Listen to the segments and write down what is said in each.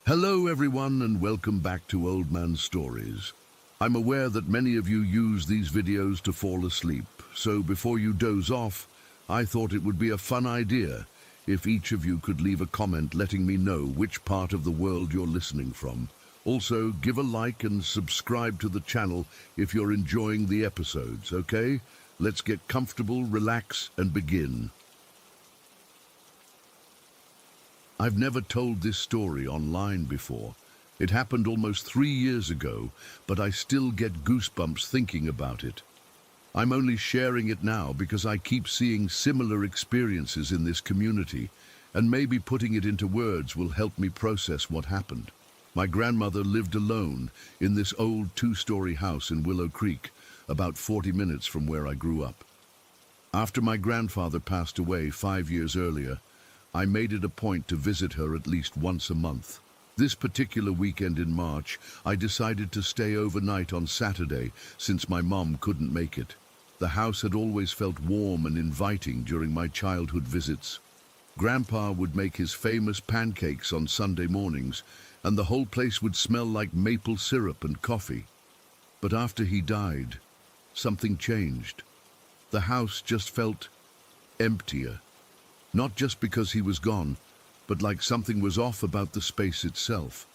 Hello everyone and welcome back to Old Man Stories. I'm aware that many of you use these videos to fall asleep, so before you doze off, I thought it would be a fun idea if each of you could leave a comment letting me know which part of the world you're listening from. Also, give a like and subscribe to the channel if you're enjoying the episodes, okay? Let's get comfortable, relax, and begin. I've never told this story online before. It happened almost 3 years ago, but I still get goosebumps thinking about it. I'm only sharing it now because I keep seeing similar experiences in this community, and maybe putting it into words will help me process what happened. My grandmother lived alone in this old 2-story house in Willow Creek, about 40 minutes from where I grew up. After my grandfather passed away 5 years earlier, I made it a point to visit her at least once a month. This particular weekend in March, I decided to stay overnight on Saturday since my mom couldn't make it. The house had always felt warm and inviting during my childhood visits. Grandpa would make his famous pancakes on Sunday mornings, and the whole place would smell like maple syrup and coffee. But after he died, something changed. The house just felt emptier. Not just because he was gone, but like something was off about the space itself.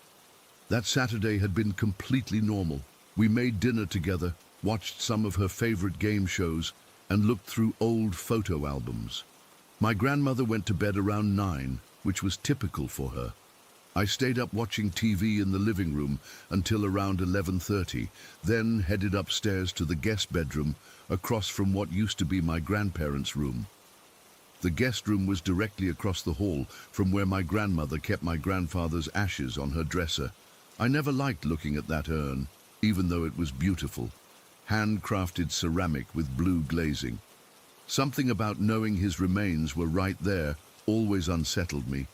That Saturday had been completely normal. We made dinner together, watched some of her favorite game shows, and looked through old photo albums. My grandmother went to bed around 9, which was typical for her. I stayed up watching TV in the living room until around 11:30, then headed upstairs to the guest bedroom across from what used to be my grandparents' room. The guest room was directly across the hall from where my grandmother kept my grandfather's ashes on her dresser. I never liked looking at that urn, even though it was beautiful. Handcrafted ceramic with blue glazing. Something about knowing his remains were right there always unsettled me.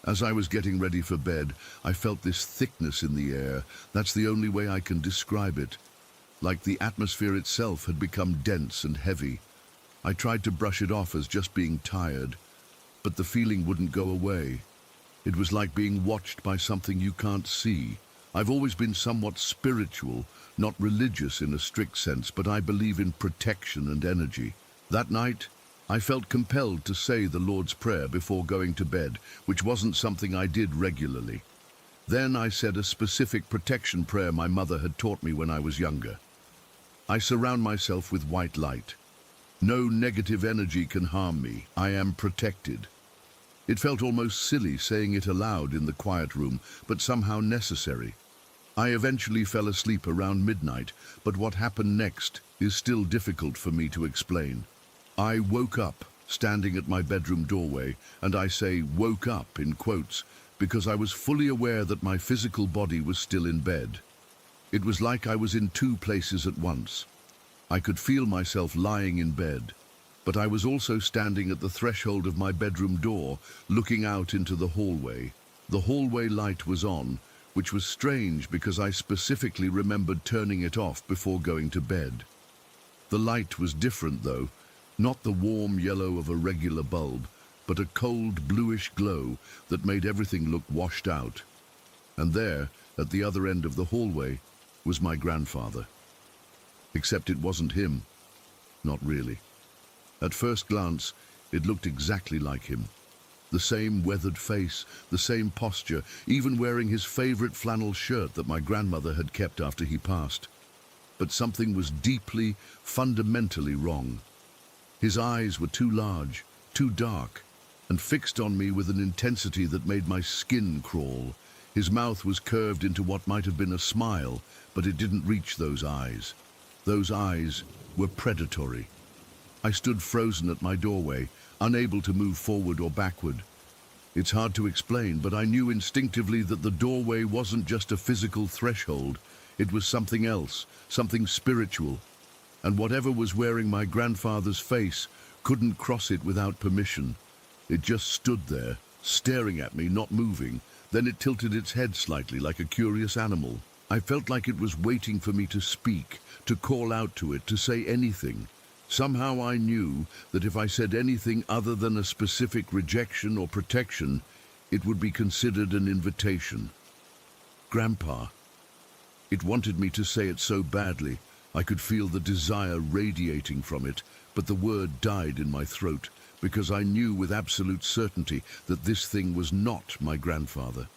As I was getting ready for bed, I felt this thickness in the air. That's the only way I can describe it. Like the atmosphere itself had become dense and heavy. I tried to brush it off as just being tired, but the feeling wouldn't go away. It was like being watched by something you can't see. I've always been somewhat spiritual, not religious in a strict sense, but I believe in protection and energy. That night, I felt compelled to say the Lord's Prayer before going to bed, which wasn't something I did regularly. Then I said a specific protection prayer my mother had taught me when I was younger. I surround myself with white light. No negative energy can harm me. I am protected. It felt almost silly saying it aloud in the quiet room, but somehow necessary. I eventually fell asleep around midnight, but what happened next is still difficult for me to explain. I woke up, standing at my bedroom doorway, and I say woke up in quotes, because I was fully aware that my physical body was still in bed. It was like I was in two places at once. I could feel myself lying in bed, but I was also standing at the threshold of my bedroom door, looking out into the hallway. The hallway light was on, which was strange because I specifically remembered turning it off before going to bed. The light was different though, not the warm yellow of a regular bulb, but a cold bluish glow that made everything look washed out. And there, at the other end of the hallway, was my grandfather. Except it wasn't him. Not really. At first glance, it looked exactly like him. The same weathered face, the same posture, even wearing his favorite flannel shirt that my grandmother had kept after he passed. But something was deeply, fundamentally wrong. His eyes were too large, too dark, and fixed on me with an intensity that made my skin crawl. His mouth was curved into what might have been a smile, but it didn't reach those eyes. Those eyes were predatory. I stood frozen at my doorway, unable to move forward or backward. It's hard to explain, but I knew instinctively that the doorway wasn't just a physical threshold. It was something else, something spiritual. And whatever was wearing my grandfather's face couldn't cross it without permission. It just stood there, staring at me, not moving. Then it tilted its head slightly, like a curious animal. I felt like it was waiting for me to speak, to call out to it, to say anything. Somehow I knew that if I said anything other than a specific rejection or protection, It would be considered an invitation. Grandpa. It wanted me to say it so badly. I could feel the desire radiating from it, but the word died in my throat because I knew with absolute certainty that this thing was not my grandfather.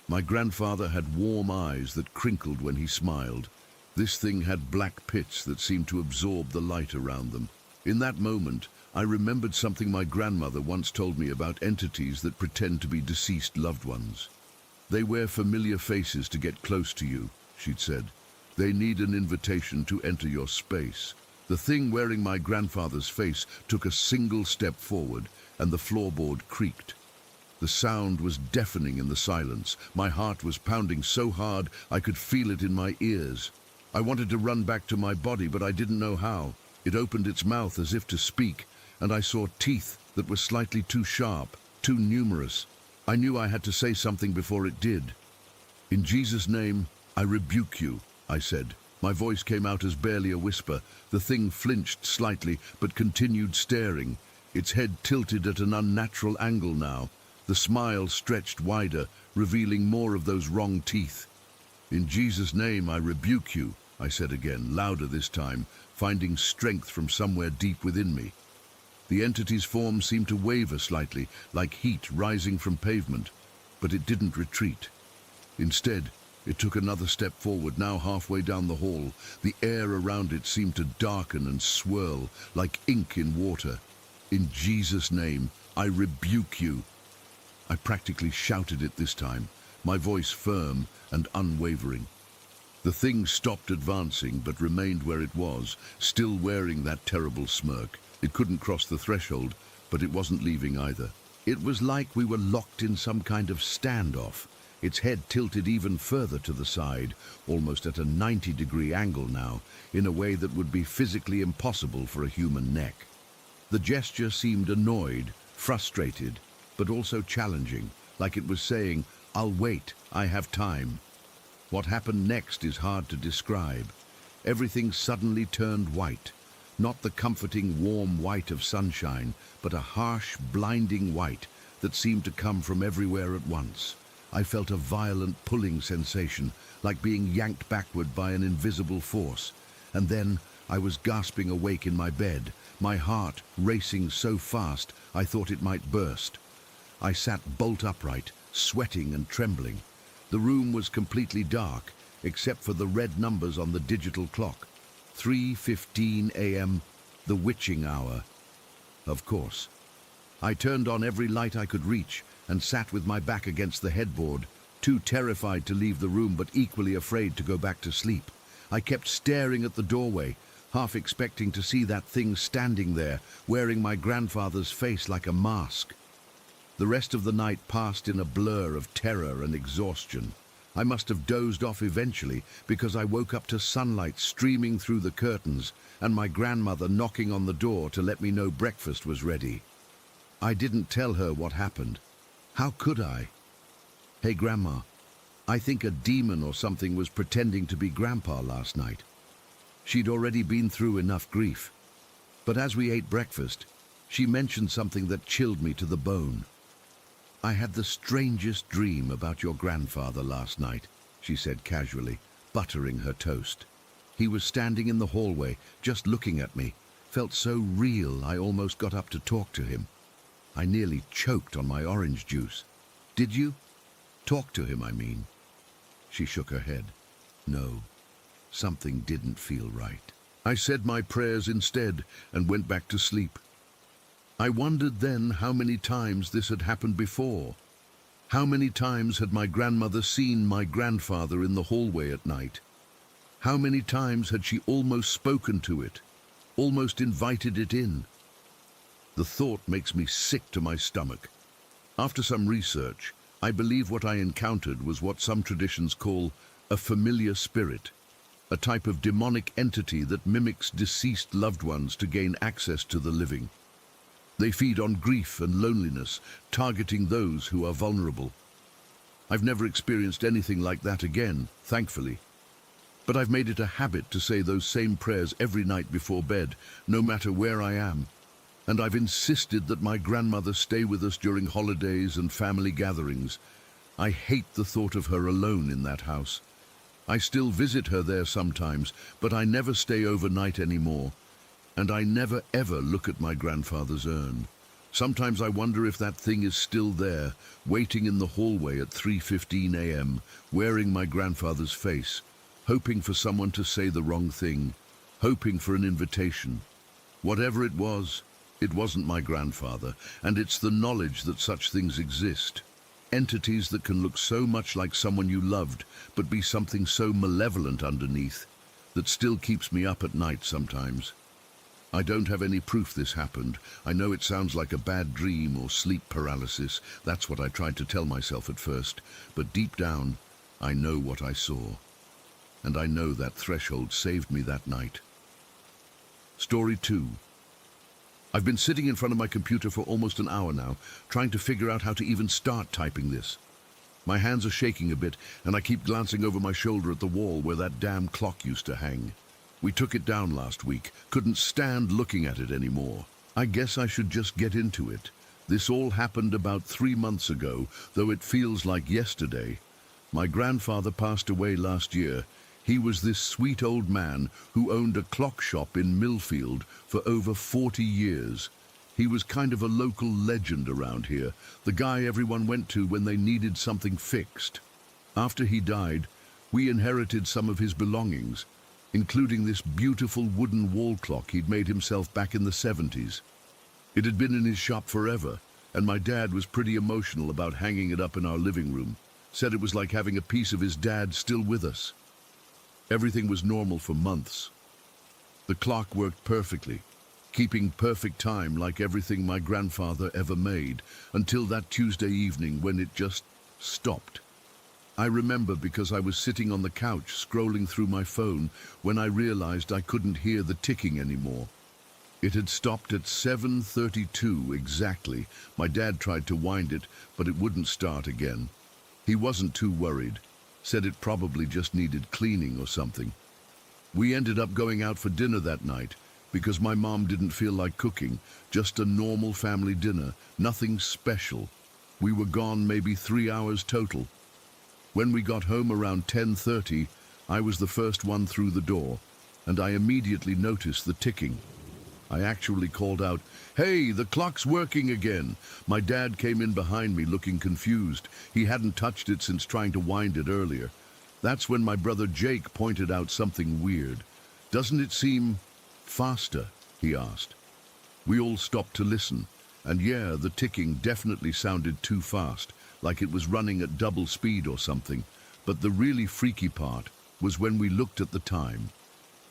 My grandfather had warm eyes that crinkled when he smiled. This thing had black pits that seemed to absorb the light around them. In that moment, I remembered something my grandmother once told me about entities that pretend to be deceased loved ones. They wear familiar faces to get close to you, she'd said. They need an invitation to enter your space. The thing wearing my grandfather's face took a single step forward, and the floorboard creaked. The sound was deafening in the silence. My heart was pounding so hard I could feel it in my ears. I wanted to run back to my body, but I didn't know how. It opened its mouth as if to speak, and I saw teeth that were slightly too sharp, too numerous. I knew I had to say something before it did. "In Jesus' name, I rebuke you," I said. My voice came out as barely a whisper. The thing flinched slightly, but continued staring. Its head tilted at an unnatural angle now. The smile stretched wider, revealing more of those wrong teeth. "In Jesus' name, I rebuke you," I said again, louder this time, finding strength from somewhere deep within me. The entity's form seemed to waver slightly, like heat rising from pavement, but it didn't retreat. Instead, it took another step forward, now halfway down the hall. The air around it seemed to darken and swirl, like ink in water. "In Jesus' name, I rebuke you." I practically shouted it this time, my voice firm and unwavering. The thing stopped advancing, but remained where it was, still wearing that terrible smirk. It couldn't cross the threshold, but it wasn't leaving either. It was like we were locked in some kind of standoff. Its head tilted even further to the side, almost at a 90-degree angle now, in a way that would be physically impossible for a human neck. The gesture seemed annoyed, frustrated, but also challenging, like it was saying, "I'll wait, I have time." What happened next is hard to describe. Everything suddenly turned white. Not the comforting, warm white of sunshine, but a harsh, blinding white that seemed to come from everywhere at once. I felt a violent pulling sensation, like being yanked backward by an invisible force. And then I was gasping awake in my bed, my heart racing so fast I thought it might burst. I sat bolt upright, sweating and trembling. The room was completely dark, except for the red numbers on the digital clock. 3:15 a.m., the witching hour. Of course. I turned on every light I could reach and sat with my back against the headboard, too terrified to leave the room but equally afraid to go back to sleep. I kept staring at the doorway, half expecting to see that thing standing there, wearing my grandfather's face like a mask. The rest of the night passed in a blur of terror and exhaustion. I must have dozed off eventually because I woke up to sunlight streaming through the curtains and my grandmother knocking on the door to let me know breakfast was ready. I didn't tell her what happened. How could I? "Hey, Grandma, I think a demon or something was pretending to be Grandpa last night." She'd already been through enough grief. But as we ate breakfast, she mentioned something that chilled me to the bone. "I had the strangest dream about your grandfather last night," she said casually, buttering her toast. "He was standing in the hallway, just looking at me. Felt so real I almost got up to talk to him. I nearly choked on my orange juice." "Did you? Talk to him, I mean." She shook her head. "No, something didn't feel right." I said my prayers instead and went back to sleep. I wondered then how many times this had happened before. How many times had my grandmother seen my grandfather in the hallway at night? How many times had she almost spoken to it, almost invited it in? The thought makes me sick to my stomach. After some research, I believe what I encountered was what some traditions call a familiar spirit, a type of demonic entity that mimics deceased loved ones to gain access to the living. They feed on grief and loneliness, targeting those who are vulnerable. I've never experienced anything like that again, thankfully. But I've made it a habit to say those same prayers every night before bed, no matter where I am. And I've insisted that my grandmother stay with us during holidays and family gatherings. I hate the thought of her alone in that house. I still visit her there sometimes, but I never stay overnight anymore. And I never ever look at my grandfather's urn. Sometimes I wonder if that thing is still there, waiting in the hallway at 3:15 a.m., wearing my grandfather's face, hoping for someone to say the wrong thing, hoping for an invitation. Whatever it wasn't my grandfather, and it's the knowledge that such things exist. Entities that can look so much like someone you loved, but be something so malevolent underneath, that still keeps me up at night sometimes. I don't have any proof this happened. I know it sounds like a bad dream or sleep paralysis. That's what I tried to tell myself at first. But deep down, I know what I saw. And I know that threshold saved me that night. Story 2. I've been sitting in front of my computer for almost an hour now, trying to figure out how to even start typing this. My hands are shaking a bit, and I keep glancing over my shoulder at the wall where that damn clock used to hang. We took it down last week, couldn't stand looking at it anymore. I guess I should just get into it. This all happened about 3 months ago, though it feels like yesterday. My grandfather passed away last year. He was this sweet old man who owned a clock shop in Millfield for over 40 years. He was kind of a local legend around here, the guy everyone went to when they needed something fixed. After he died, we inherited some of his belongings, including this beautiful wooden wall clock he'd made himself back in the 70s. It had been in his shop forever, and my dad was pretty emotional about hanging it up in our living room. Said it was like having a piece of his dad still with us. Everything was normal for months. The clock worked perfectly, keeping perfect time like everything my grandfather ever made, until that Tuesday evening when it just stopped. I remember because I was sitting on the couch scrolling through my phone when I realized I couldn't hear the ticking anymore. It had stopped at 7:32 exactly. My dad tried to wind it, but it wouldn't start again. He wasn't too worried. Said it probably just needed cleaning or something. We ended up going out for dinner that night because my mom didn't feel like cooking, just a normal family dinner, nothing special. We were gone maybe 3 hours total. When we got home around 10:30, I was the first one through the door, and I immediately noticed the ticking. I actually called out, "Hey, the clock's working again." My dad came in behind me looking confused. He hadn't touched it since trying to wind it earlier. That's when my brother Jake pointed out something weird. "Doesn't it seem faster?" he asked. We all stopped to listen, and yeah, the ticking definitely sounded too fast, like it was running at double speed or something. But the really freaky part was when we looked at the time.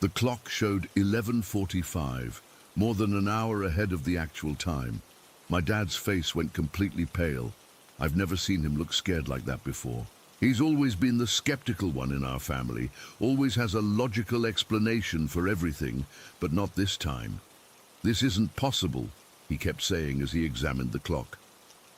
The clock showed 11:45. More than an hour ahead of the actual time. My dad's face went completely pale. I've never seen him look scared like that before. He's always been the skeptical one in our family, always has a logical explanation for everything, but not this time. "This isn't possible," he kept saying as he examined the clock.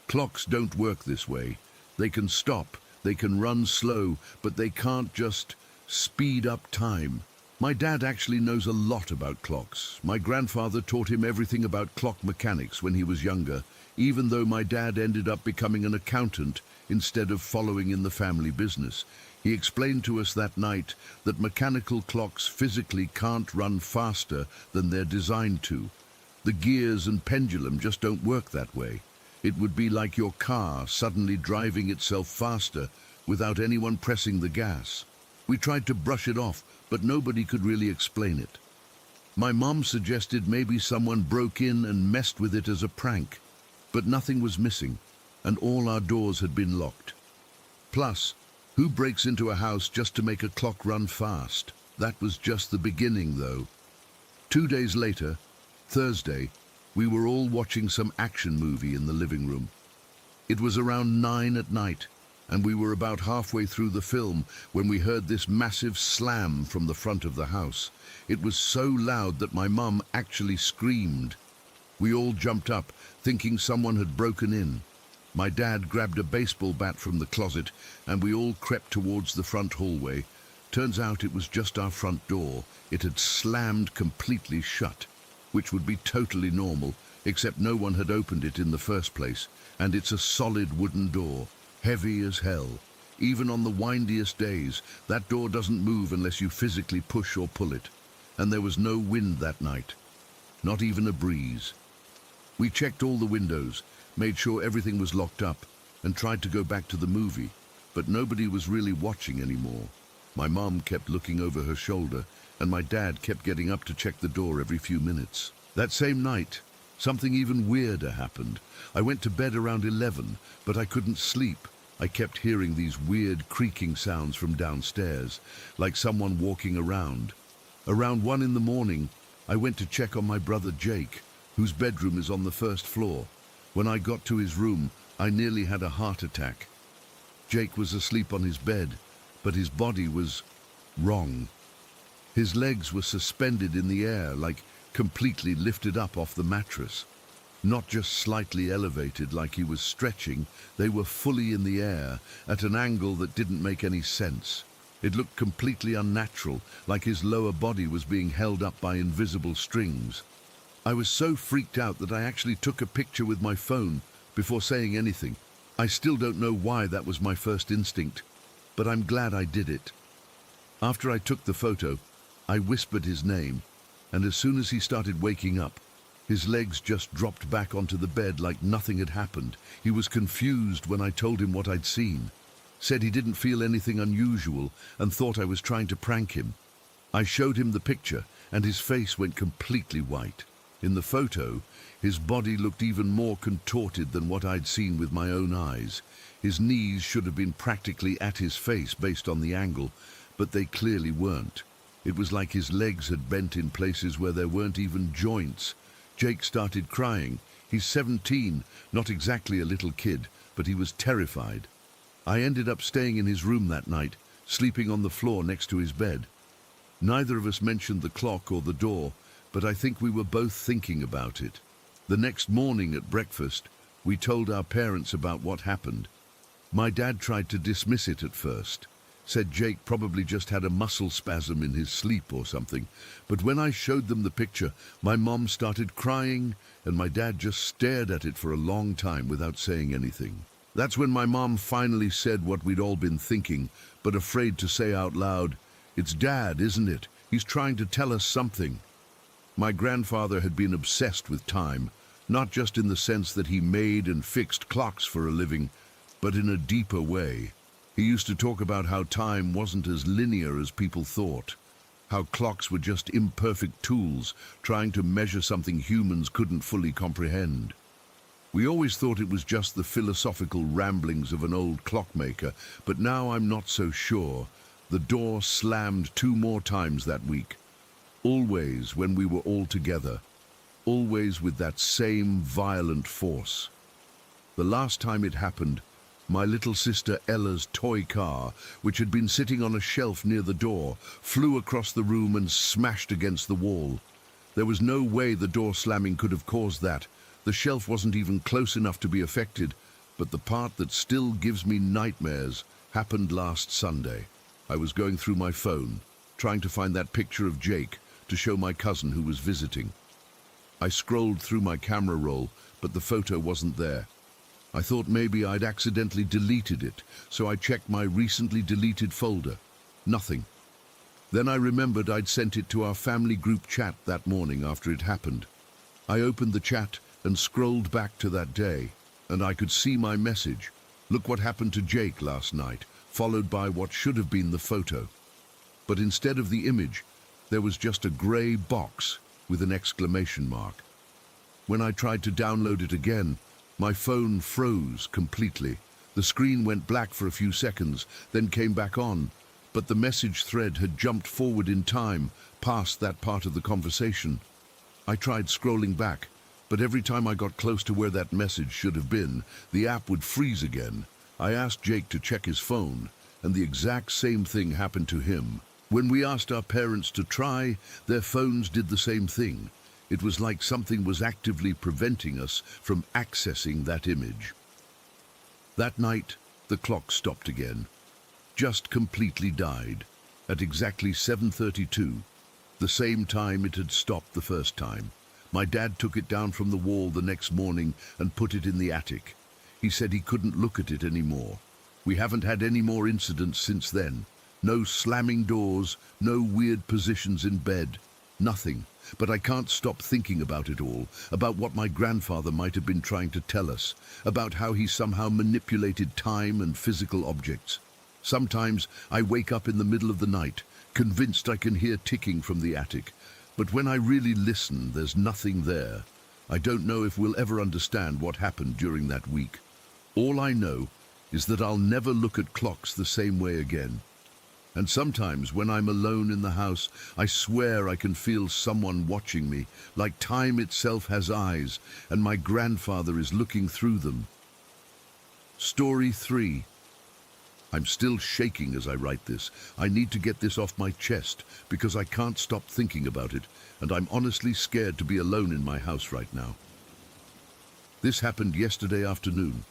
"Clocks don't work this way. They can stop, they can run slow, but they can't just speed up time." My dad actually knows a lot about clocks. My grandfather taught him everything about clock mechanics when he was younger, even though my dad ended up becoming an accountant instead of following in the family business. He explained to us that night that mechanical clocks physically can't run faster than they're designed to. The gears and pendulum just don't work that way. It would be like your car suddenly driving itself faster without anyone pressing the gas. We tried to brush it off, but nobody could really explain it. My mom suggested maybe someone broke in and messed with it as a prank, but nothing was missing, and all our doors had been locked. Plus, who breaks into a house just to make a clock run fast? That was just the beginning, though. 2 days later, Thursday, we were all watching some action movie in the living room. It was around 9 at night, and we were about halfway through the film when we heard this massive slam from the front of the house. It was so loud that my mum actually screamed. We all jumped up, thinking someone had broken in. My dad grabbed a baseball bat from the closet, and we all crept towards the front hallway. Turns out it was just our front door. It had slammed completely shut, which would be totally normal, except no one had opened it in the first place, and it's a solid wooden door, heavy as hell. Even on the windiest days, that door doesn't move unless you physically push or pull it. And there was no wind that night, not even a breeze. We checked all the windows, made sure everything was locked up, and tried to go back to the movie, but nobody was really watching anymore. My mom kept looking over her shoulder, and my dad kept getting up to check the door every few minutes. That same night, something even weirder happened. I went to bed around 11, but I couldn't sleep. I kept hearing these weird creaking sounds from downstairs, like someone walking around. Around 1 in the morning, I went to check on my brother Jake, whose bedroom is on the first floor. When I got to his room, I nearly had a heart attack. Jake was asleep on his bed, but his body was wrong. His legs were suspended in the air, like completely lifted up off the mattress. Not just slightly elevated like he was stretching, they were fully in the air, at an angle that didn't make any sense. It looked completely unnatural, like his lower body was being held up by invisible strings. I was so freaked out that I actually took a picture with my phone before saying anything. I still don't know why that was my first instinct, but I'm glad I did it. After I took the photo, I whispered his name, and as soon as he started waking up, his legs just dropped back onto the bed like nothing had happened. He was confused when I told him what I'd seen. Said he didn't feel anything unusual and thought I was trying to prank him. I showed him the picture and his face went completely white. In the photo, his body looked even more contorted than what I'd seen with my own eyes. His knees should have been practically at his face based on the angle, but they clearly weren't. It was like his legs had bent in places where there weren't even joints. Jake started crying. He's 17, not exactly a little kid, but he was terrified. I ended up staying in his room that night, sleeping on the floor next to his bed. Neither of us mentioned the clock or the door, but I think we were both thinking about it. The next morning at breakfast, we told our parents about what happened. My dad tried to dismiss it at first. Said Jake probably just had a muscle spasm in his sleep or something. But when I showed them the picture, my mom started crying and my dad just stared at it for a long time without saying anything. That's when my mom finally said what we'd all been thinking, but afraid to say out loud, "It's Dad, isn't it? He's trying to tell us something." My grandfather had been obsessed with time, not just in the sense that he made and fixed clocks for a living, but in a deeper way. He used to talk about how time wasn't as linear as people thought, how clocks were just imperfect tools trying to measure something humans couldn't fully comprehend. We always thought it was just the philosophical ramblings of an old clockmaker, but now I'm not so sure. The door slammed 2 more times that week, always when we were all together, always with that same violent force. The last time it happened, my little sister Ella's toy car, which had been sitting on a shelf near the door, flew across the room and smashed against the wall. There was no way the door slamming could have caused that. The shelf wasn't even close enough to be affected, but the part that still gives me nightmares happened last Sunday. I was going through my phone, trying to find that picture of Jake to show my cousin who was visiting. I scrolled through my camera roll, but the photo wasn't there. I thought maybe I'd accidentally deleted it, so I checked my recently deleted folder. Nothing. Then I remembered I'd sent it to our family group chat that morning after it happened. I opened the chat and scrolled back to that day, and I could see my message. Look what happened to Jake last night, followed by what should have been the photo. But instead of the image, there was just a grey box with an exclamation mark. When I tried to download it again, my phone froze completely. The screen went black for a few seconds, then came back on, but the message thread had jumped forward in time, past that part of the conversation. I tried scrolling back, but every time I got close to where that message should have been, the app would freeze again. I asked Jake to check his phone, and the exact same thing happened to him. When we asked our parents to try, their phones did the same thing. It was like something was actively preventing us from accessing that image. That night, the clock stopped again. Just completely died. At exactly 7:32, the same time it had stopped the first time. My dad took it down from the wall the next morning and put it in the attic. He said he couldn't look at it anymore. We haven't had any more incidents since then. No slamming doors, no weird positions in bed, nothing. But I can't stop thinking about it all, about what my grandfather might have been trying to tell us, about how he somehow manipulated time and physical objects. Sometimes I wake up in the middle of the night, convinced I can hear ticking from the attic. But when I really listen, there's nothing there. I don't know if we'll ever understand what happened during that week. All I know is that I'll never look at clocks the same way again. And sometimes when I'm alone in the house, I swear I can feel someone watching me, like time itself has eyes, and my grandfather is looking through them. Story 3. I'm still shaking as I write this. I need to get this off my chest because I can't stop thinking about it, and I'm honestly scared to be alone in my house right now. This happened yesterday afternoon.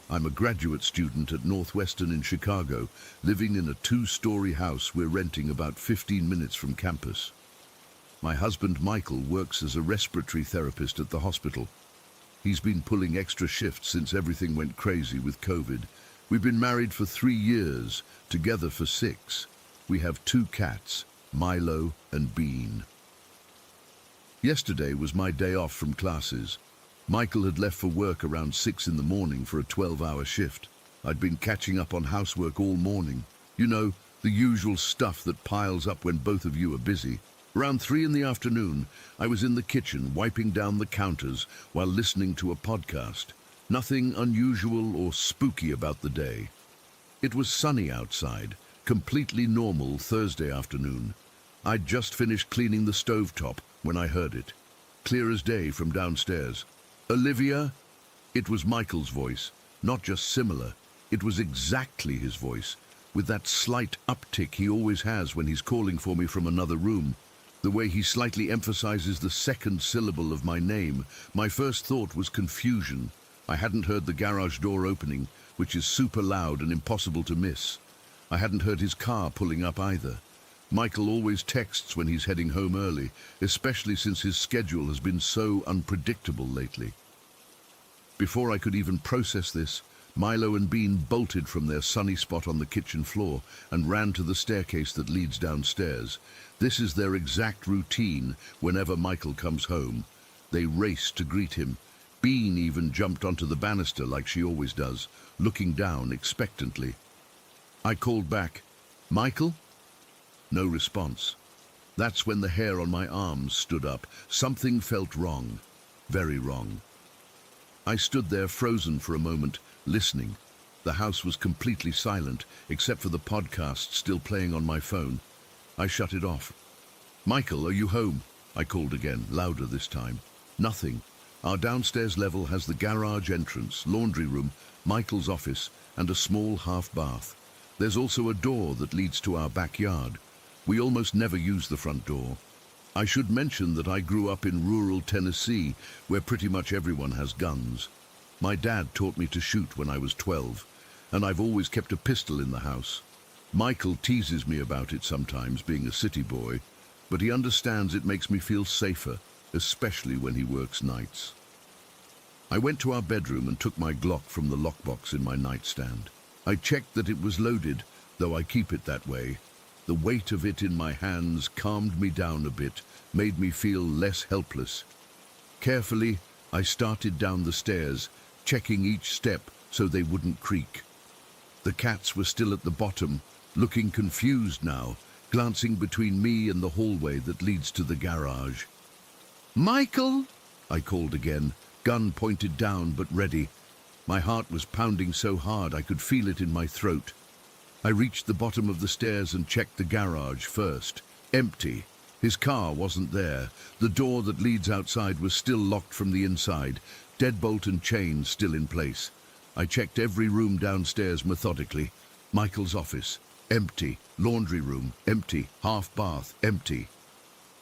I'm a graduate student at Northwestern in Chicago, living in a 2-story house we're renting about 15 minutes from campus. My husband Michael works as a respiratory therapist at the hospital. He's been pulling extra shifts since everything went crazy with COVID. We've been married for 3 years, together for 6. We have 2 cats, Milo and Bean. Yesterday was my day off from classes. Michael had left for work around 6 in the morning for a 12-hour shift. I'd been catching up on housework all morning. You know, the usual stuff that piles up when both of you are busy. Around 3 in the afternoon, I was in the kitchen wiping down the counters while listening to a podcast. Nothing unusual or spooky about the day. It was sunny outside, completely normal Thursday afternoon. I'd just finished cleaning the stovetop when I heard it. Clear as day from downstairs. Olivia? It was Michael's voice, not just similar. It was exactly his voice, with that slight uptick he always has when he's calling for me from another room. The way he slightly emphasizes the second syllable of my name. My first thought was confusion. I hadn't heard the garage door opening, which is super loud and impossible to miss. I hadn't heard his car pulling up either. Michael always texts when he's heading home early, especially since his schedule has been so unpredictable lately. Before I could even process this, Milo and Bean bolted from their sunny spot on the kitchen floor and ran to the staircase that leads downstairs. This is their exact routine whenever Michael comes home. They race to greet him. Bean even jumped onto the banister like she always does, looking down expectantly. I called back, "Michael?" No response. That's when the hair on my arms stood up. Something felt wrong. Very wrong. I stood there frozen for a moment, listening. The house was completely silent, except for the podcast still playing on my phone. I shut it off. "Michael, are you home?" I called again, louder this time. Nothing. Our downstairs level has the garage entrance, laundry room, Michael's office, and a small half bath. There's also a door that leads to our backyard. We almost never use the front door. I should mention that I grew up in rural Tennessee, where pretty much everyone has guns. My dad taught me to shoot when I was 12, and I've always kept a pistol in the house. Michael teases me about it sometimes, being a city boy, but he understands it makes me feel safer, especially when he works nights. I went to our bedroom and took my Glock from the lockbox in my nightstand. I checked that it was loaded, though I keep it that way. The weight of it in my hands calmed me down a bit, made me feel less helpless. Carefully, I started down the stairs, checking each step so they wouldn't creak. The cats were still at the bottom, looking confused now, glancing between me and the hallway that leads to the garage. "Michael!" I called again, gun pointed down but ready. My heart was pounding so hard I could feel it in my throat. I reached the bottom of the stairs and checked the garage first. Empty. His car wasn't there. The door that leads outside was still locked from the inside, deadbolt and chain still in place. I checked every room downstairs methodically. Michael's office, empty. Laundry room, empty. Half bath, empty.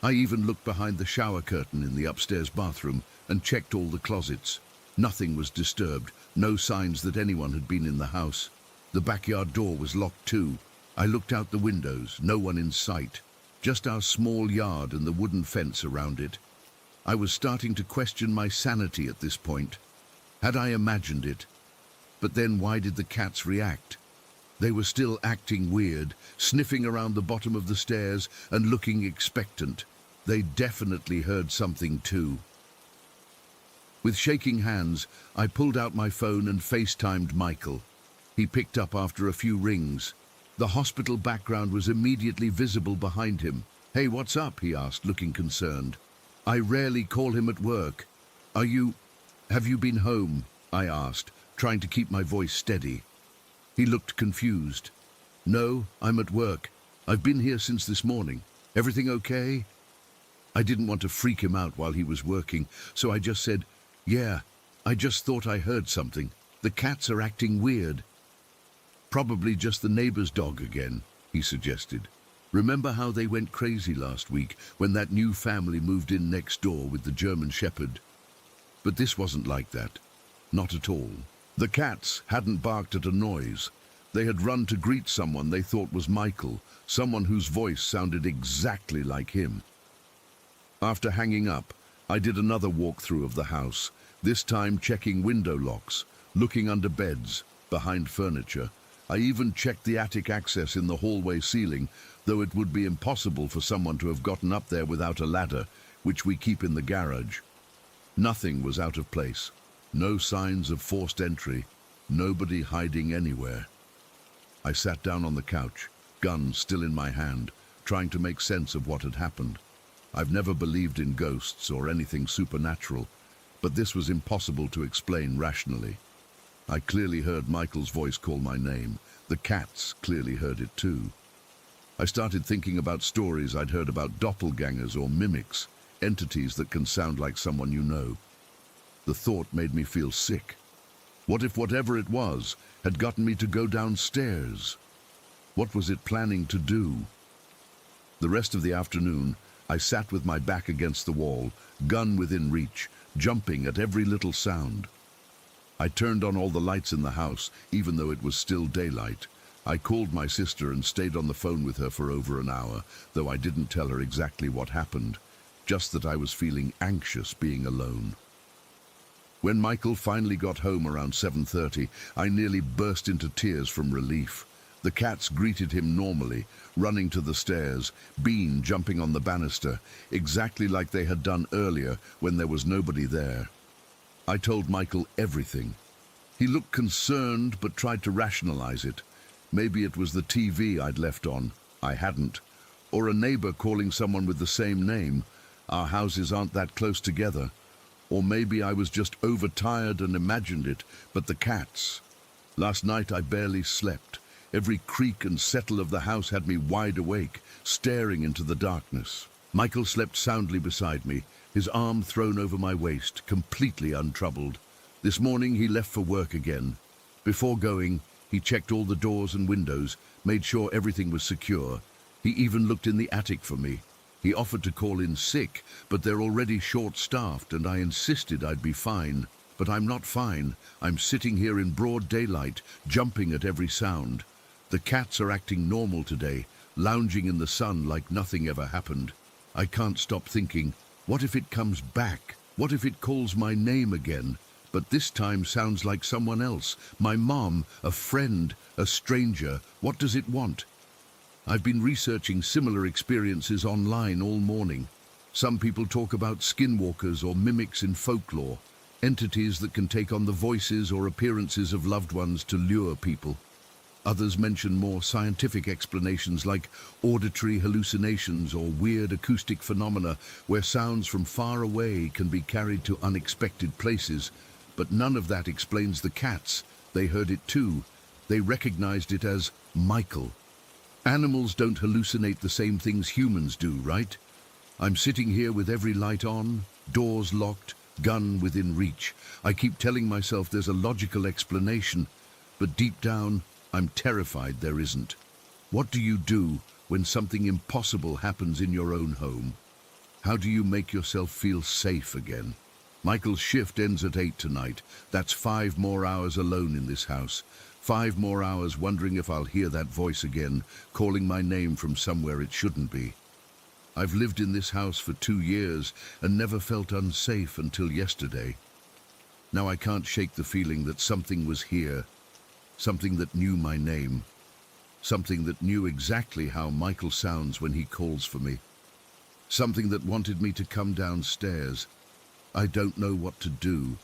I even looked behind the shower curtain in the upstairs bathroom and checked all the closets. Nothing was disturbed, no signs that anyone had been in the house. The backyard door was locked too. I looked out the windows, no one in sight. Just our small yard and the wooden fence around it. I was starting to question my sanity at this point. Had I imagined it? But then why did the cats react? They were still acting weird, sniffing around the bottom of the stairs and looking expectant. They definitely heard something too. With shaking hands, I pulled out my phone and FaceTimed Michael. He picked up after a few rings. The hospital background was immediately visible behind him. "Hey, what's up?" he asked, looking concerned. "I rarely call him at work. Have you been home?" I asked, trying to keep my voice steady. He looked confused. "No, I'm at work. I've been here since this morning. Everything okay?" I didn't want to freak him out while he was working, so I just said, "Yeah, I just thought I heard something. The cats are acting weird." "Probably just the neighbor's dog again," he suggested. "Remember how they went crazy last week when that new family moved in next door with the German Shepherd?" But this wasn't like that. Not at all. The cats hadn't barked at a noise. They had run to greet someone they thought was Michael, someone whose voice sounded exactly like him. After hanging up, I did another walkthrough of the house, this time checking window locks, looking under beds, behind furniture. I even checked the attic access in the hallway ceiling, though it would be impossible for someone to have gotten up there without a ladder, which we keep in the garage. Nothing was out of place. No signs of forced entry. Nobody hiding anywhere. I sat down on the couch, gun still in my hand, trying to make sense of what had happened. I've never believed in ghosts or anything supernatural, but this was impossible to explain rationally. I clearly heard Michael's voice call my name. The cats clearly heard it too. I started thinking about stories I'd heard about doppelgangers or mimics, entities that can sound like someone you know. The thought made me feel sick. What if whatever it was had gotten me to go downstairs? What was it planning to do? The rest of the afternoon, I sat with my back against the wall, gun within reach, jumping at every little sound. I turned on all the lights in the house, even though it was still daylight. I called my sister and stayed on the phone with her for over an hour, though I didn't tell her exactly what happened, just that I was feeling anxious being alone. When Michael finally got home around 7:30, I nearly burst into tears from relief. The cats greeted him normally, running to the stairs, Bean jumping on the banister, exactly like they had done earlier when there was nobody there. I told Michael everything. He looked concerned but tried to rationalize it. Maybe it was the TV I'd left on. I hadn't. Or a neighbor calling someone with the same name. Our houses aren't that close together. Or maybe I was just overtired and imagined it, but the cats. Last night I barely slept. Every creak and settle of the house had me wide awake, staring into the darkness. Michael slept soundly beside me, his arm thrown over my waist, completely untroubled. This morning he left for work again. Before going, he checked all the doors and windows, made sure everything was secure. He even looked in the attic for me. He offered to call in sick, but they're already short-staffed, and I insisted I'd be fine. But I'm not fine. I'm sitting here in broad daylight, jumping at every sound. The cats are acting normal today, lounging in the sun like nothing ever happened. I can't stop thinking, what if it comes back? What if it calls my name again? But this time sounds like someone else. My mom, a friend, a stranger. What does it want? I've been researching similar experiences online all morning. Some people talk about skinwalkers or mimics in folklore, entities that can take on the voices or appearances of loved ones to lure people. Others mention more scientific explanations like auditory hallucinations or weird acoustic phenomena where sounds from far away can be carried to unexpected places. But none of that explains the cats. They heard it too. They recognized it as Michael. Animals don't hallucinate the same things humans do, right? I'm sitting here with every light on, doors locked, gun within reach. I keep telling myself there's a logical explanation, but deep down, I'm terrified there isn't. What do you do when something impossible happens in your own home? How do you make yourself feel safe again? Michael's shift ends at 8 tonight. That's 5 more hours alone in this house. 5 more hours wondering if I'll hear that voice again, calling my name from somewhere it shouldn't be. I've lived in this house for 2 years and never felt unsafe until yesterday. Now I can't shake the feeling that something was here, something that knew my name, something that knew exactly how Michael sounds when he calls for me, something that wanted me to come downstairs. I don't know what to do.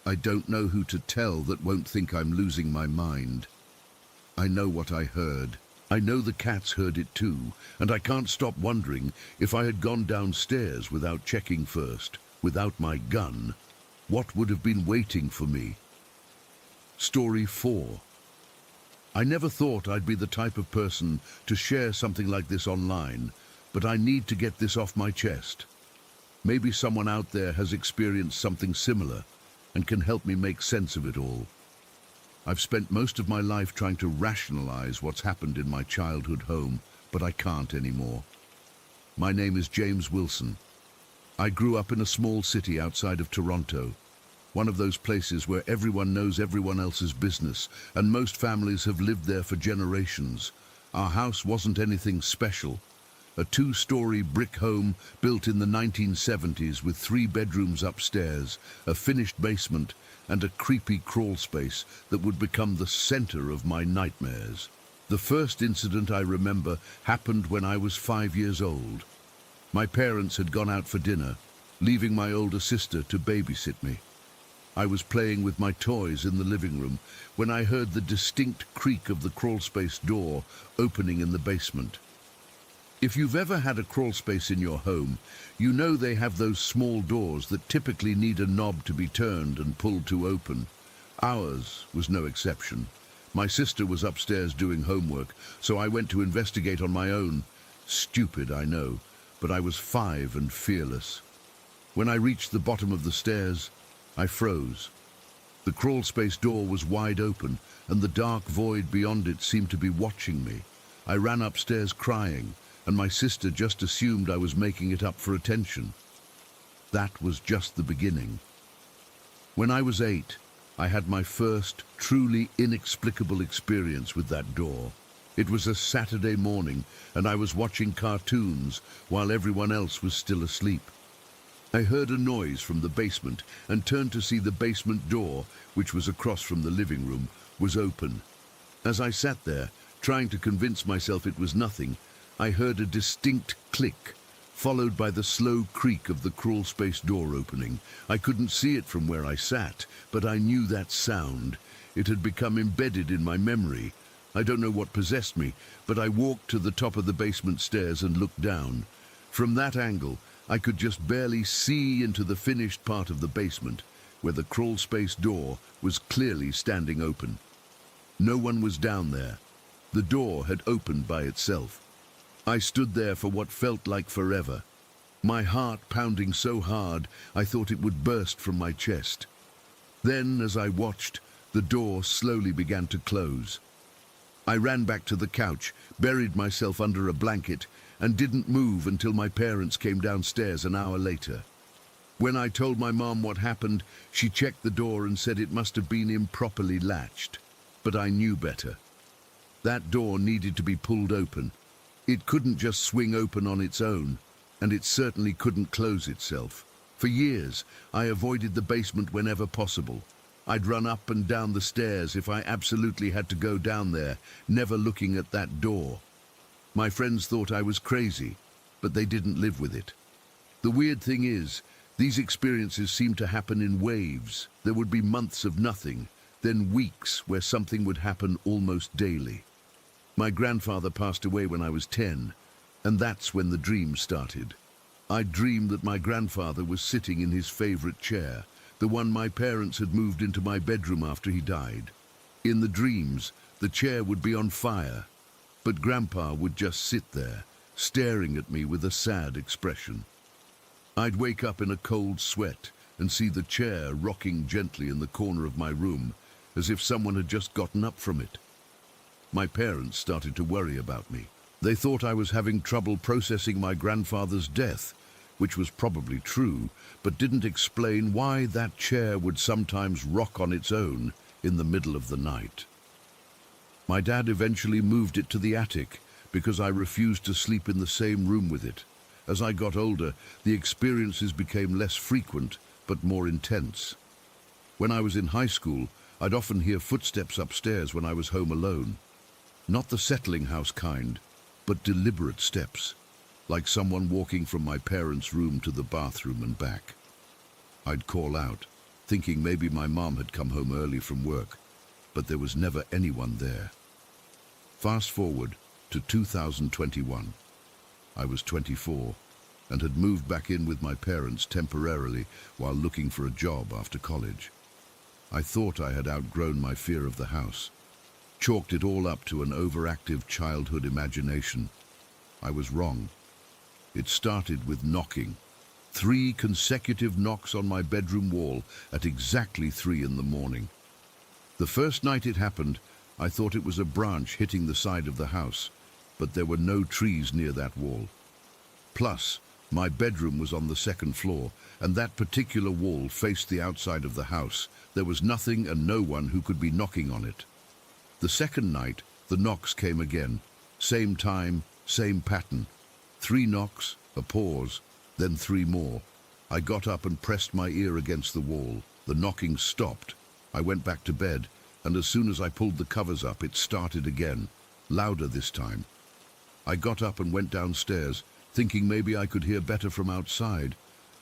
I don't know who to tell that won't think I'm losing my mind. I know what I heard. I know the cats heard it too, and I can't stop wondering if I had gone downstairs without checking first, without my gun, what would have been waiting for me? Story 4. I never thought I'd be the type of person to share something like this online, but I need to get this off my chest. Maybe someone out there has experienced something similar and can help me make sense of it all. I've spent most of my life trying to rationalize what's happened in my childhood home, but I can't anymore. My name is James Wilson. I grew up in a small city outside of Toronto, one of those places where everyone knows everyone else's business, and most families have lived there for generations. Our house wasn't anything special. A 2-story brick home built in the 1970s with 3 bedrooms upstairs, a finished basement, and a creepy crawl space that would become the center of my nightmares. The first incident I remember happened when I was 5 years old. My parents had gone out for dinner, leaving my older sister to babysit me. I was playing with my toys in the living room when I heard the distinct creak of the crawlspace door opening in the basement. If you've ever had a crawlspace in your home, you know they have those small doors that typically need a knob to be turned and pulled to open. Ours was no exception. My sister was upstairs doing homework, so I went to investigate on my own. Stupid, I know, but I was 5 and fearless. When I reached the bottom of the stairs, I froze. The crawlspace door was wide open, and the dark void beyond it seemed to be watching me. I ran upstairs crying, and my sister just assumed I was making it up for attention. That was just the beginning. When I was 8, I had my first truly inexplicable experience with that door. It was a Saturday morning, and I was watching cartoons while everyone else was still asleep. I heard a noise from the basement and turned to see the basement door, which was across from the living room, was open. As I sat there, trying to convince myself it was nothing, I heard a distinct click, followed by the slow creak of the crawlspace door opening. I couldn't see it from where I sat, but I knew that sound. It had become embedded in my memory. I don't know what possessed me, but I walked to the top of the basement stairs and looked down. From that angle, I could just barely see into the finished part of the basement, where the crawlspace door was clearly standing open. No one was down there. The door had opened by itself. I stood there for what felt like forever, my heart pounding so hard I thought it would burst from my chest. Then, as I watched, the door slowly began to close. I ran back to the couch, buried myself under a blanket, and didn't move until my parents came downstairs an hour later. When I told my mom what happened, she checked the door and said it must have been improperly latched. But I knew better. That door needed to be pulled open. It couldn't just swing open on its own, and it certainly couldn't close itself. For years, I avoided the basement whenever possible. I'd run up and down the stairs if I absolutely had to go down there, never looking at that door. My friends thought I was crazy, but they didn't live with it. The weird thing is, these experiences seemed to happen in waves. There would be months of nothing, then weeks where something would happen almost daily. My grandfather passed away when I was 10, and that's when the dreams started. I dreamed that my grandfather was sitting in his favorite chair, the one my parents had moved into my bedroom after he died. In the dreams, the chair would be on fire, but Grandpa would just sit there, staring at me with a sad expression. I'd wake up in a cold sweat and see the chair rocking gently in the corner of my room, as if someone had just gotten up from it. My parents started to worry about me. They thought I was having trouble processing my grandfather's death, which was probably true, but didn't explain why that chair would sometimes rock on its own in the middle of the night. My dad eventually moved it to the attic because I refused to sleep in the same room with it. As I got older, the experiences became less frequent, but more intense. When I was in high school, I'd often hear footsteps upstairs when I was home alone. Not the settling house kind, but deliberate steps, like someone walking from my parents' room to the bathroom and back. I'd call out, thinking maybe my mom had come home early from work, but there was never anyone there. Fast forward to 2021. I was 24 and had moved back in with my parents temporarily while looking for a job after college. I thought I had outgrown my fear of the house, chalked it all up to an overactive childhood imagination. I was wrong. It started with knocking. 3 consecutive knocks on my bedroom wall at exactly 3 in the morning. The first night it happened, I thought it was a branch hitting the side of the house, but there were no trees near that wall. Plus, my bedroom was on the 2nd floor, and that particular wall faced the outside of the house. There was nothing and no one who could be knocking on it. The second night, the knocks came again. Same time, same pattern. 3 knocks, a pause, then 3 more. I got up and pressed my ear against the wall. The knocking stopped. I went back to bed, and as soon as I pulled the covers up, it started again, louder this time. I got up and went downstairs, thinking maybe I could hear better from outside.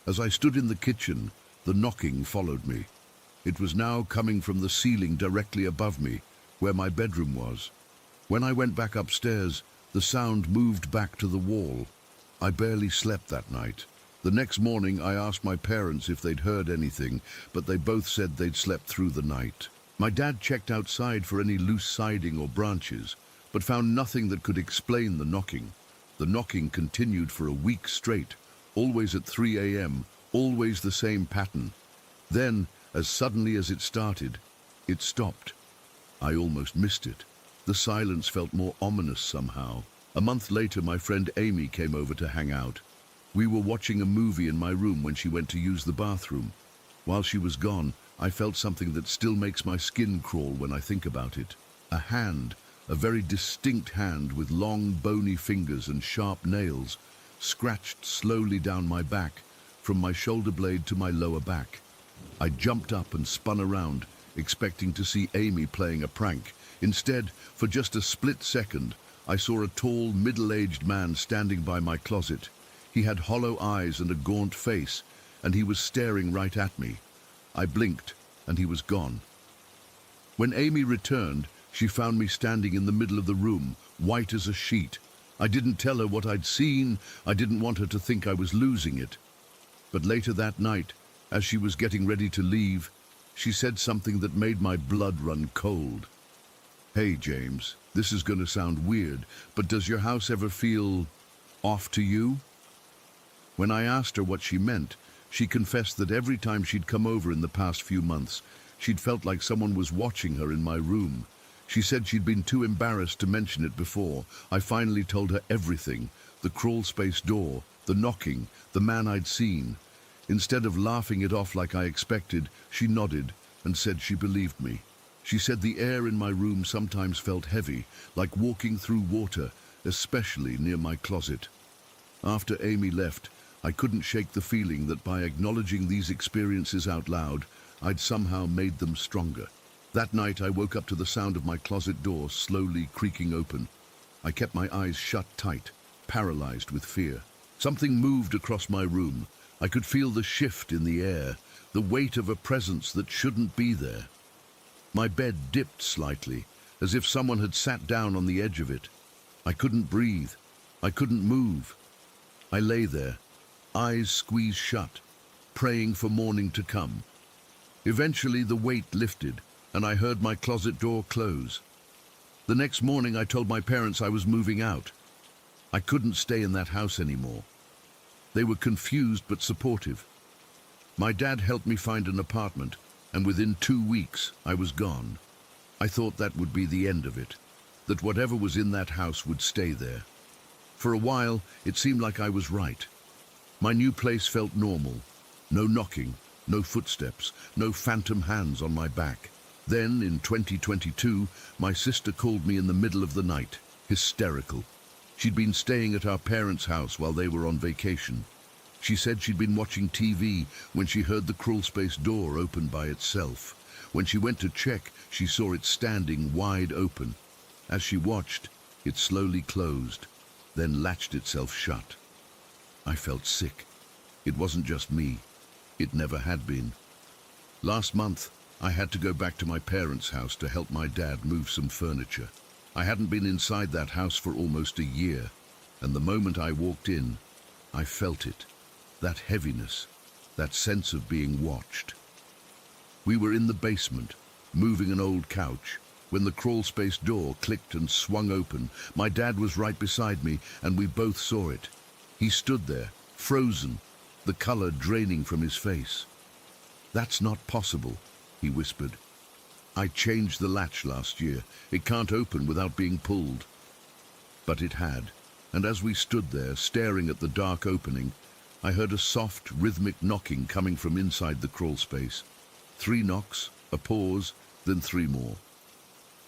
As I stood in the kitchen, the knocking followed me. It was now coming from the ceiling directly above me, where my bedroom was. When I went back upstairs, the sound moved back to the wall. I barely slept that night. The next morning, I asked my parents if they'd heard anything, but they both said they'd slept through the night. My dad checked outside for any loose siding or branches, but found nothing that could explain the knocking. The knocking continued for a week straight, always at 3 a.m., always the same pattern. Then, as suddenly as it started, it stopped. I almost missed it. The silence felt more ominous somehow. A month later, my friend Amy came over to hang out. We were watching a movie in my room when she went to use the bathroom. While she was gone, I felt something that still makes my skin crawl when I think about it. A hand, a very distinct hand with long, bony fingers and sharp nails, scratched slowly down my back, from my shoulder blade to my lower back. I jumped up and spun around, expecting to see Amy playing a prank. Instead, for just a split second, I saw a tall, middle-aged man standing by my closet. He had hollow eyes and a gaunt face, and he was staring right at me. I blinked, and he was gone. When Amy returned, she found me standing in the middle of the room, white as a sheet. I didn't tell her what I'd seen. I didn't want her to think I was losing it. But later that night, as she was getting ready to leave, she said something that made my blood run cold. "Hey, James, this is going to sound weird, but does your house ever feel off to you?" When I asked her what she meant, she confessed that every time she'd come over in the past few months, she'd felt like someone was watching her in my room. She said she'd been too embarrassed to mention it before. I finally told her everything: the crawl space door, the knocking, the man I'd seen. Instead of laughing it off like I expected, she nodded and said she believed me. She said the air in my room sometimes felt heavy, like walking through water, especially near my closet. After Amy left, I couldn't shake the feeling that by acknowledging these experiences out loud, I'd somehow made them stronger. That night, I woke up to the sound of my closet door slowly creaking open. I kept my eyes shut tight, paralyzed with fear. Something moved across my room. I could feel the shift in the air, the weight of a presence that shouldn't be there. My bed dipped slightly, as if someone had sat down on the edge of it. I couldn't breathe. I couldn't move. I lay there, eyes squeezed shut, praying for morning to come. Eventually, the weight lifted, and I heard my closet door close. The next morning, I told my parents I was moving out. I couldn't stay in that house anymore. They were confused but supportive. My dad helped me find an apartment, and within 2 weeks, I was gone. I thought that would be the end of it, that whatever was in that house would stay there. For a while, it seemed like I was right. My new place felt normal. No knocking, no footsteps, no phantom hands on my back. Then, in 2022, my sister called me in the middle of the night, hysterical. She'd been staying at our parents' house while they were on vacation. She said she'd been watching TV when she heard the crawlspace door open by itself. When she went to check, she saw it standing wide open. As she watched, it slowly closed, then latched itself shut. I felt sick. It wasn't just me. It never had been. Last month, I had to go back to my parents' house to help my dad move some furniture. I hadn't been inside that house for almost a year, and the moment I walked in, I felt it. That heaviness, that sense of being watched. We were in the basement, moving an old couch, when the crawlspace door clicked and swung open. My dad was right beside me, and we both saw it. He stood there, frozen, the color draining from his face. "That's not possible," he whispered. "I changed the latch last year. It can't open without being pulled." But it had, and as we stood there, staring at the dark opening, I heard a soft, rhythmic knocking coming from inside the crawlspace. 3 knocks, a pause, then 3 more.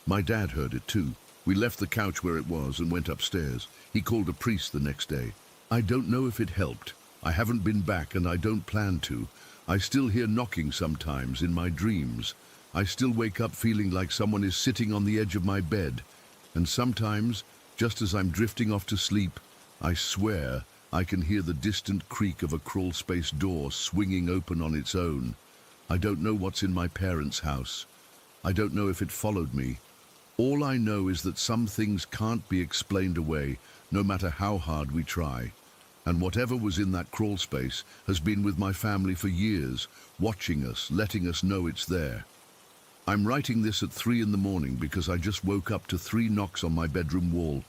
My dad heard it too. We left the couch where it was and went upstairs. He called a priest the next day. I don't know if it helped. I haven't been back and I don't plan to. I still hear knocking sometimes in my dreams. I still wake up feeling like someone is sitting on the edge of my bed. And sometimes, just as I'm drifting off to sleep, I swear I can hear the distant creak of a crawlspace door swinging open on its own. I don't know what's in my parents' house. I don't know if it followed me. All I know is that some things can't be explained away, no matter how hard we try. And whatever was in that crawlspace has been with my family for years, watching us, letting us know it's there. I'm writing this at 3 in the morning because I just woke up to 3 knocks on my bedroom wall.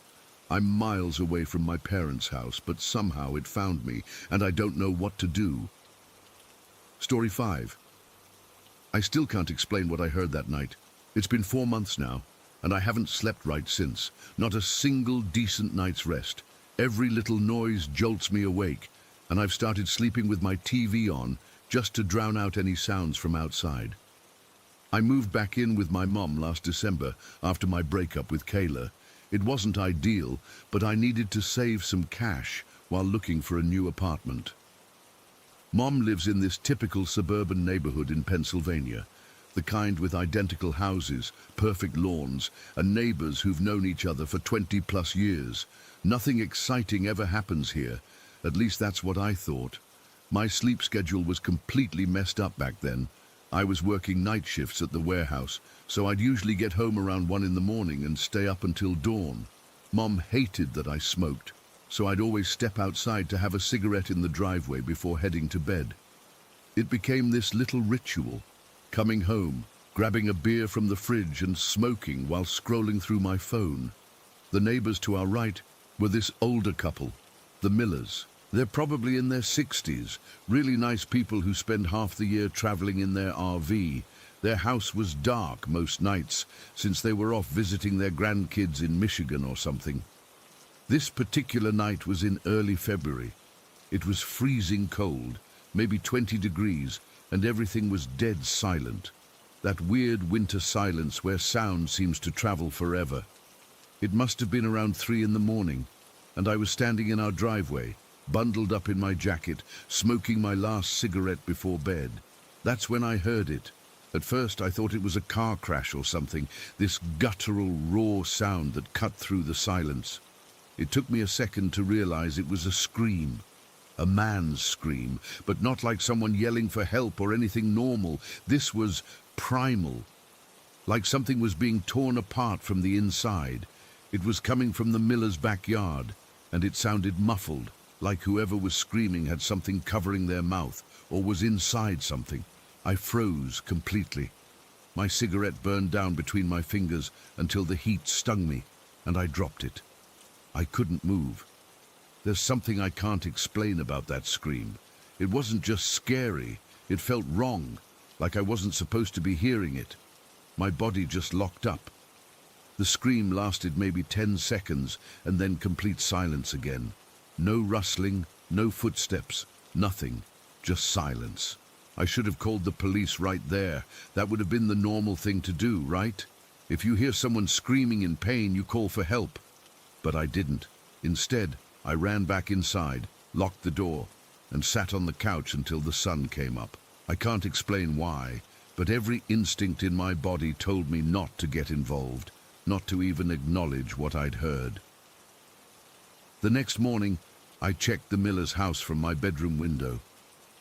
I'm miles away from my parents' house, but somehow it found me, and I don't know what to do. Story 5. I still can't explain what I heard that night. It's been 4 months now, and I haven't slept right since. Not a single decent night's rest. Every little noise jolts me awake, and I've started sleeping with my TV on just to drown out any sounds from outside. I moved back in with my mom last December after my breakup with Kayla. It wasn't ideal, but I needed to save some cash while looking for a new apartment. Mom lives in this typical suburban neighborhood in Pennsylvania, the kind with identical houses, perfect lawns, and neighbors who've known each other for 20+ years. Nothing exciting ever happens here. At least that's what I thought. My sleep schedule was completely messed up back then. I was working night shifts at the warehouse, so I'd usually get home around 1 in the morning and stay up until dawn. Mom hated that I smoked, so I'd always step outside to have a cigarette in the driveway before heading to bed. It became this little ritual, coming home, grabbing a beer from the fridge and smoking while scrolling through my phone. The neighbors to our right were this older couple, the Millers. They're probably in their 60s, really nice people who spend half the year traveling in their RV. Their house was dark most nights, since they were off visiting their grandkids in Michigan or something. This particular night was in early February. It was freezing cold, maybe 20 degrees, and everything was dead silent. That weird winter silence where sound seems to travel forever. It must have been around 3 in the morning, and I was standing in our driveway, bundled up in my jacket, smoking my last cigarette before bed. That's when I heard it. At first I thought it was a car crash or something, this guttural, raw sound that cut through the silence. It took me a second to realize it was a scream. A man's scream, but not like someone yelling for help or anything normal. This was primal, like something was being torn apart from the inside. It was coming from the Miller's backyard, and it sounded muffled, like whoever was screaming had something covering their mouth or was inside something. I froze completely. My cigarette burned down between my fingers until the heat stung me, and I dropped it. I couldn't move. There's something I can't explain about that scream. It wasn't just scary, it felt wrong, like I wasn't supposed to be hearing it. My body just locked up. The scream lasted maybe 10 seconds, and then complete silence again. No rustling, no footsteps, nothing, just silence. I should have called the police right there. That would have been the normal thing to do, right? If you hear someone screaming in pain, you call for help. But I didn't. Instead, I ran back inside, locked the door, and sat on the couch until the sun came up. I can't explain why, but every instinct in my body told me not to get involved, not to even acknowledge what I'd heard. The next morning, I checked the Miller's house from my bedroom window.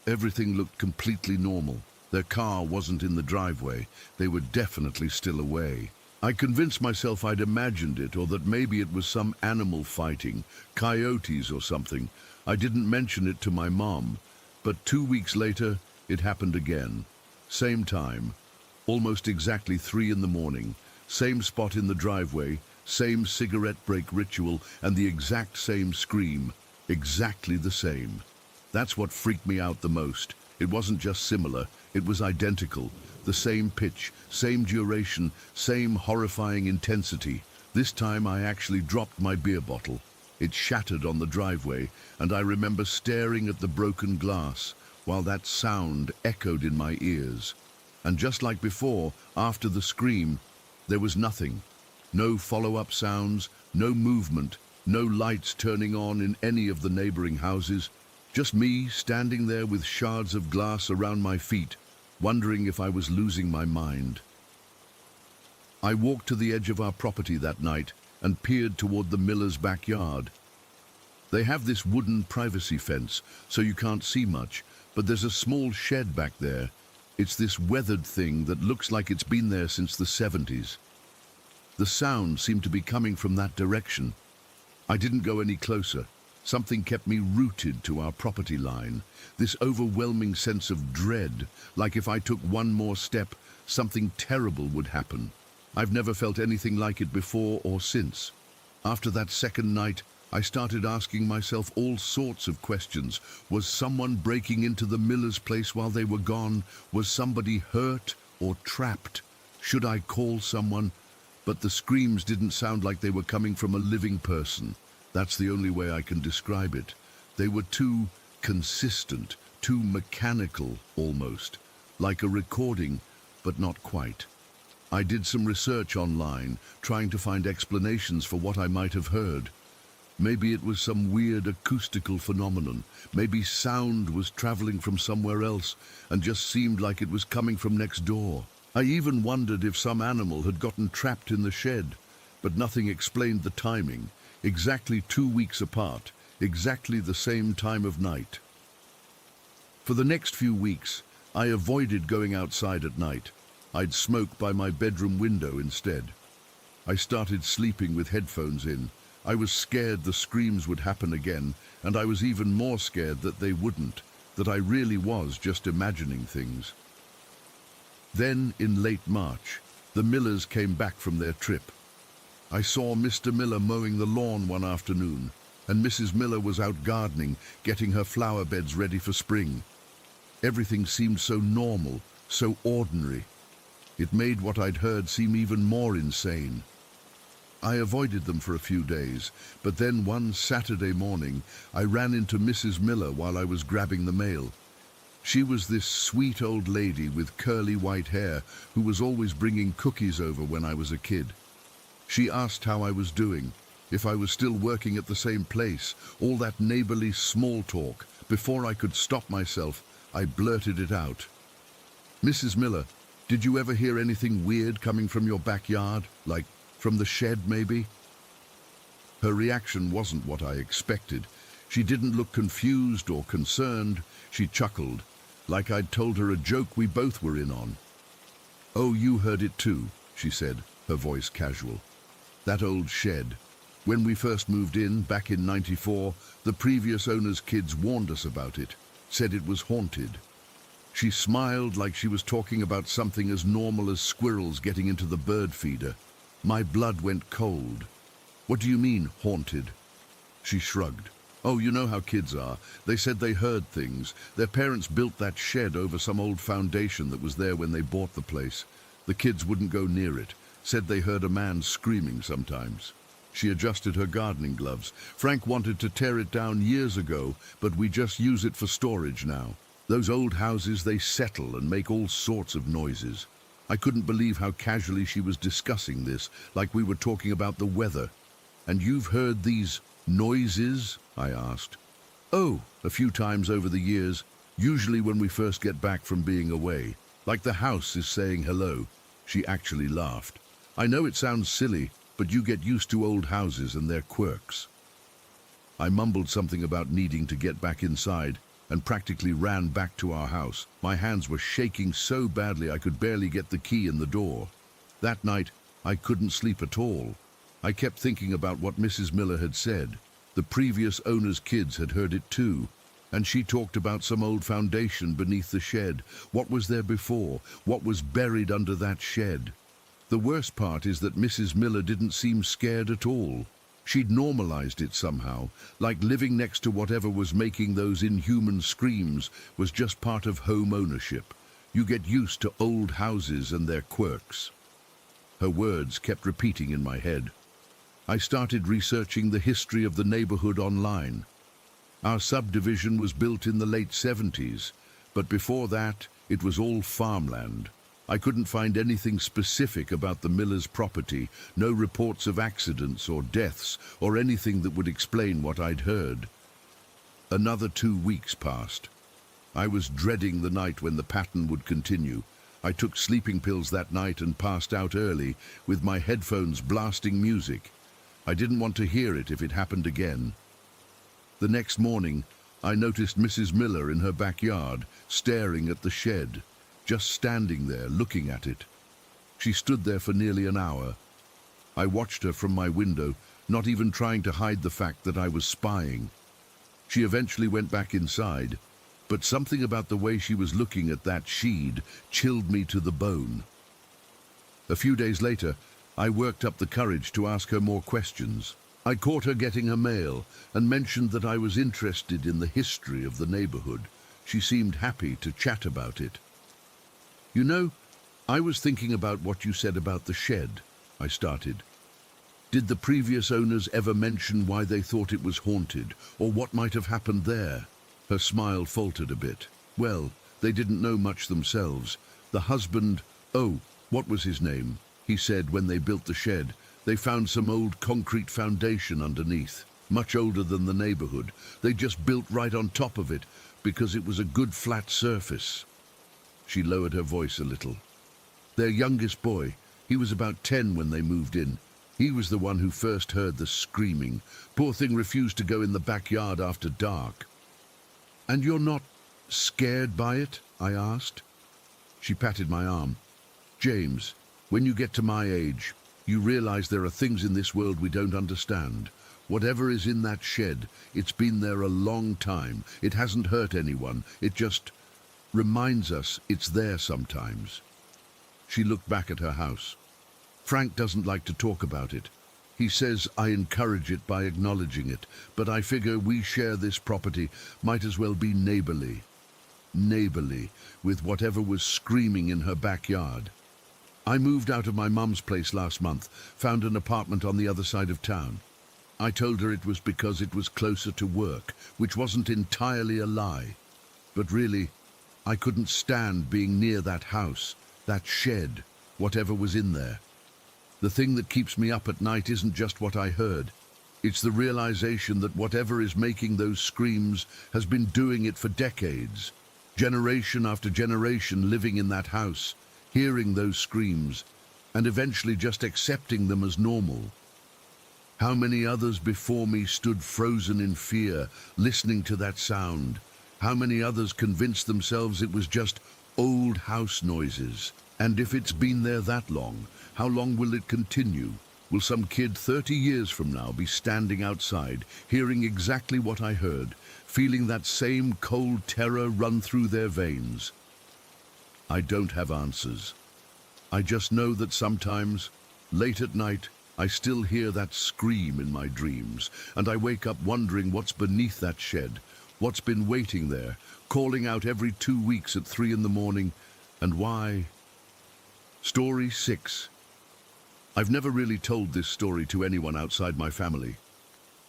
Everything looked completely normal. Their car wasn't in the driveway. They were definitely still away. I convinced myself I'd imagined it, or that maybe it was some animal fighting, coyotes or something. I didn't mention it to my mom, but 2 weeks later, it happened again. Same time, almost exactly 3 in the morning, same spot in the driveway, same cigarette break ritual, and the exact same scream, exactly the same. That's what freaked me out the most. It wasn't just similar, it was identical. The same pitch, same duration, same horrifying intensity. This time I actually dropped my beer bottle. It shattered on the driveway, and I remember staring at the broken glass while that sound echoed in my ears. And just like before, after the scream, there was nothing. No follow-up sounds, no movement, no lights turning on in any of the neighboring houses. Just me standing there with shards of glass around my feet, wondering if I was losing my mind. I walked to the edge of our property that night and peered toward the Miller's backyard. They have this wooden privacy fence, so you can't see much, but there's a small shed back there. It's this weathered thing that looks like it's been there since the 70s. The sound seemed to be coming from that direction. I didn't go any closer. Something kept me rooted to our property line. This overwhelming sense of dread, like if I took one more step, something terrible would happen. I've never felt anything like it before or since. After that second night, I started asking myself all sorts of questions. Was someone breaking into the Miller's place while they were gone? Was somebody hurt or trapped? Should I call someone? But the screams didn't sound like they were coming from a living person. That's the only way I can describe it. They were too consistent, too mechanical almost, like a recording, but not quite. I did some research online, trying to find explanations for what I might have heard. Maybe it was some weird acoustical phenomenon. Maybe sound was traveling from somewhere else and just seemed like it was coming from next door. I even wondered if some animal had gotten trapped in the shed, but nothing explained the timing. Exactly 2 weeks apart, exactly the same time of night. For the next few weeks, I avoided going outside at night. I'd smoke by my bedroom window instead. I started sleeping with headphones in. I was scared the screams would happen again, and I was even more scared that they wouldn't, that I really was just imagining things. Then, in late March, the Millers came back from their trip. I saw Mr. Miller mowing the lawn one afternoon, and Mrs. Miller was out gardening, getting her flower beds ready for spring. Everything seemed so normal, so ordinary. It made what I'd heard seem even more insane. I avoided them for a few days, but then one Saturday morning, I ran into Mrs. Miller while I was grabbing the mail. She was this sweet old lady with curly white hair who was always bringing cookies over when I was a kid. She asked how I was doing, if I was still working at the same place, all that neighborly small talk. Before I could stop myself, I blurted it out. "Mrs. Miller, did you ever hear anything weird coming from your backyard? Like from the shed, maybe?" Her reaction wasn't what I expected. She didn't look confused or concerned. She chuckled, like I'd told her a joke we both were in on. "Oh, you heard it too," she said, her voice casual. "That old shed. When we first moved in, back in '94, the previous owner's kids warned us about it, said it was haunted." She smiled like she was talking about something as normal as squirrels getting into the bird feeder. My blood went cold. "What do you mean, haunted?" She shrugged. "Oh, you know how kids are. They said they heard things. Their parents built that shed over some old foundation that was there when they bought the place. The kids wouldn't go near it. Said they heard a man screaming sometimes." She adjusted her gardening gloves. "Frank wanted to tear it down years ago, but we just use it for storage now. Those old houses, they settle and make all sorts of noises." I couldn't believe how casually she was discussing this, like we were talking about the weather. "And you've heard these Noises? I asked. Oh, a few times over the years, usually when we first get back from being away. Like the house is saying hello. She actually laughed. I know it sounds silly, but you get used to old houses and their quirks. I mumbled something about needing to get back inside and practically ran back to our house. My hands were shaking so badly I could barely get the key in the door. That night, I couldn't sleep at all. I kept thinking about what Mrs. Miller had said. The previous owner's kids had heard it too, and she talked about some old foundation beneath the shed. What was there before? What was buried under that shed? The worst part is that Mrs. Miller didn't seem scared at all. She'd normalized it somehow, like living next to whatever was making those inhuman screams was just part of home ownership. You get used to old houses and their quirks. Her words kept repeating in my head. I started researching the history of the neighborhood online. Our subdivision was built in the late 70s, but before that, it was all farmland. I couldn't find anything specific about the Millers' property, no reports of accidents or deaths or anything that would explain what I'd heard. Another 2 weeks passed. I was dreading the night when the pattern would continue. I took sleeping pills that night and passed out early with my headphones blasting music. I didn't want to hear it if it happened again. The next morning, I noticed Mrs. Miller in her backyard, staring at the shed, just standing there looking at it. She stood there for nearly an hour. I watched her from my window, not even trying to hide the fact that I was spying. She eventually went back inside, but something about the way she was looking at that shed chilled me to the bone. A few days later, I worked up the courage to ask her more questions. I caught her getting her mail and mentioned that I was interested in the history of the neighborhood. She seemed happy to chat about it. You know, I was thinking about what you said about the shed, I started. Did the previous owners ever mention why they thought it was haunted, or what might have happened there? Her smile faltered a bit. Well, they didn't know much themselves. The husband, what was his name? He said when they built the shed, they found some old concrete foundation underneath, much older than the neighborhood. They just built right on top of it because it was a good flat surface. She lowered her voice a little. Their youngest boy, he was about 10 when they moved in. He was the one who first heard the screaming. Poor thing refused to go in the backyard after dark. And you're not scared by it? I asked. She patted my arm. James, when you get to my age, you realize there are things in this world we don't understand. Whatever is in that shed, it's been there a long time. It hasn't hurt anyone. It just reminds us it's there sometimes. She looked back at her house. Frank doesn't like to talk about it. He says I encourage it by acknowledging it, but I figure we share this property, might as well be neighborly. Neighborly, with whatever was screaming in her backyard. I moved out of my mum's place last month, found an apartment on the other side of town. I told her it was because it was closer to work, which wasn't entirely a lie. But really, I couldn't stand being near that house, that shed, whatever was in there. The thing that keeps me up at night isn't just what I heard. It's the realization that whatever is making those screams has been doing it for decades. Generation after generation living in that house, hearing those screams, and eventually just accepting them as normal. How many others before me stood frozen in fear, listening to that sound? How many others convinced themselves it was just old house noises? And if it's been there that long, how long will it continue? Will some kid 30 years from now be standing outside, hearing exactly what I heard, feeling that same cold terror run through their veins? I don't have answers. I just know that sometimes, late at night, I still hear that scream in my dreams, and I wake up wondering what's beneath that shed, what's been waiting there, calling out every 2 weeks at 3 in the morning, and why. Story 6. I've never really told this story to anyone outside my family.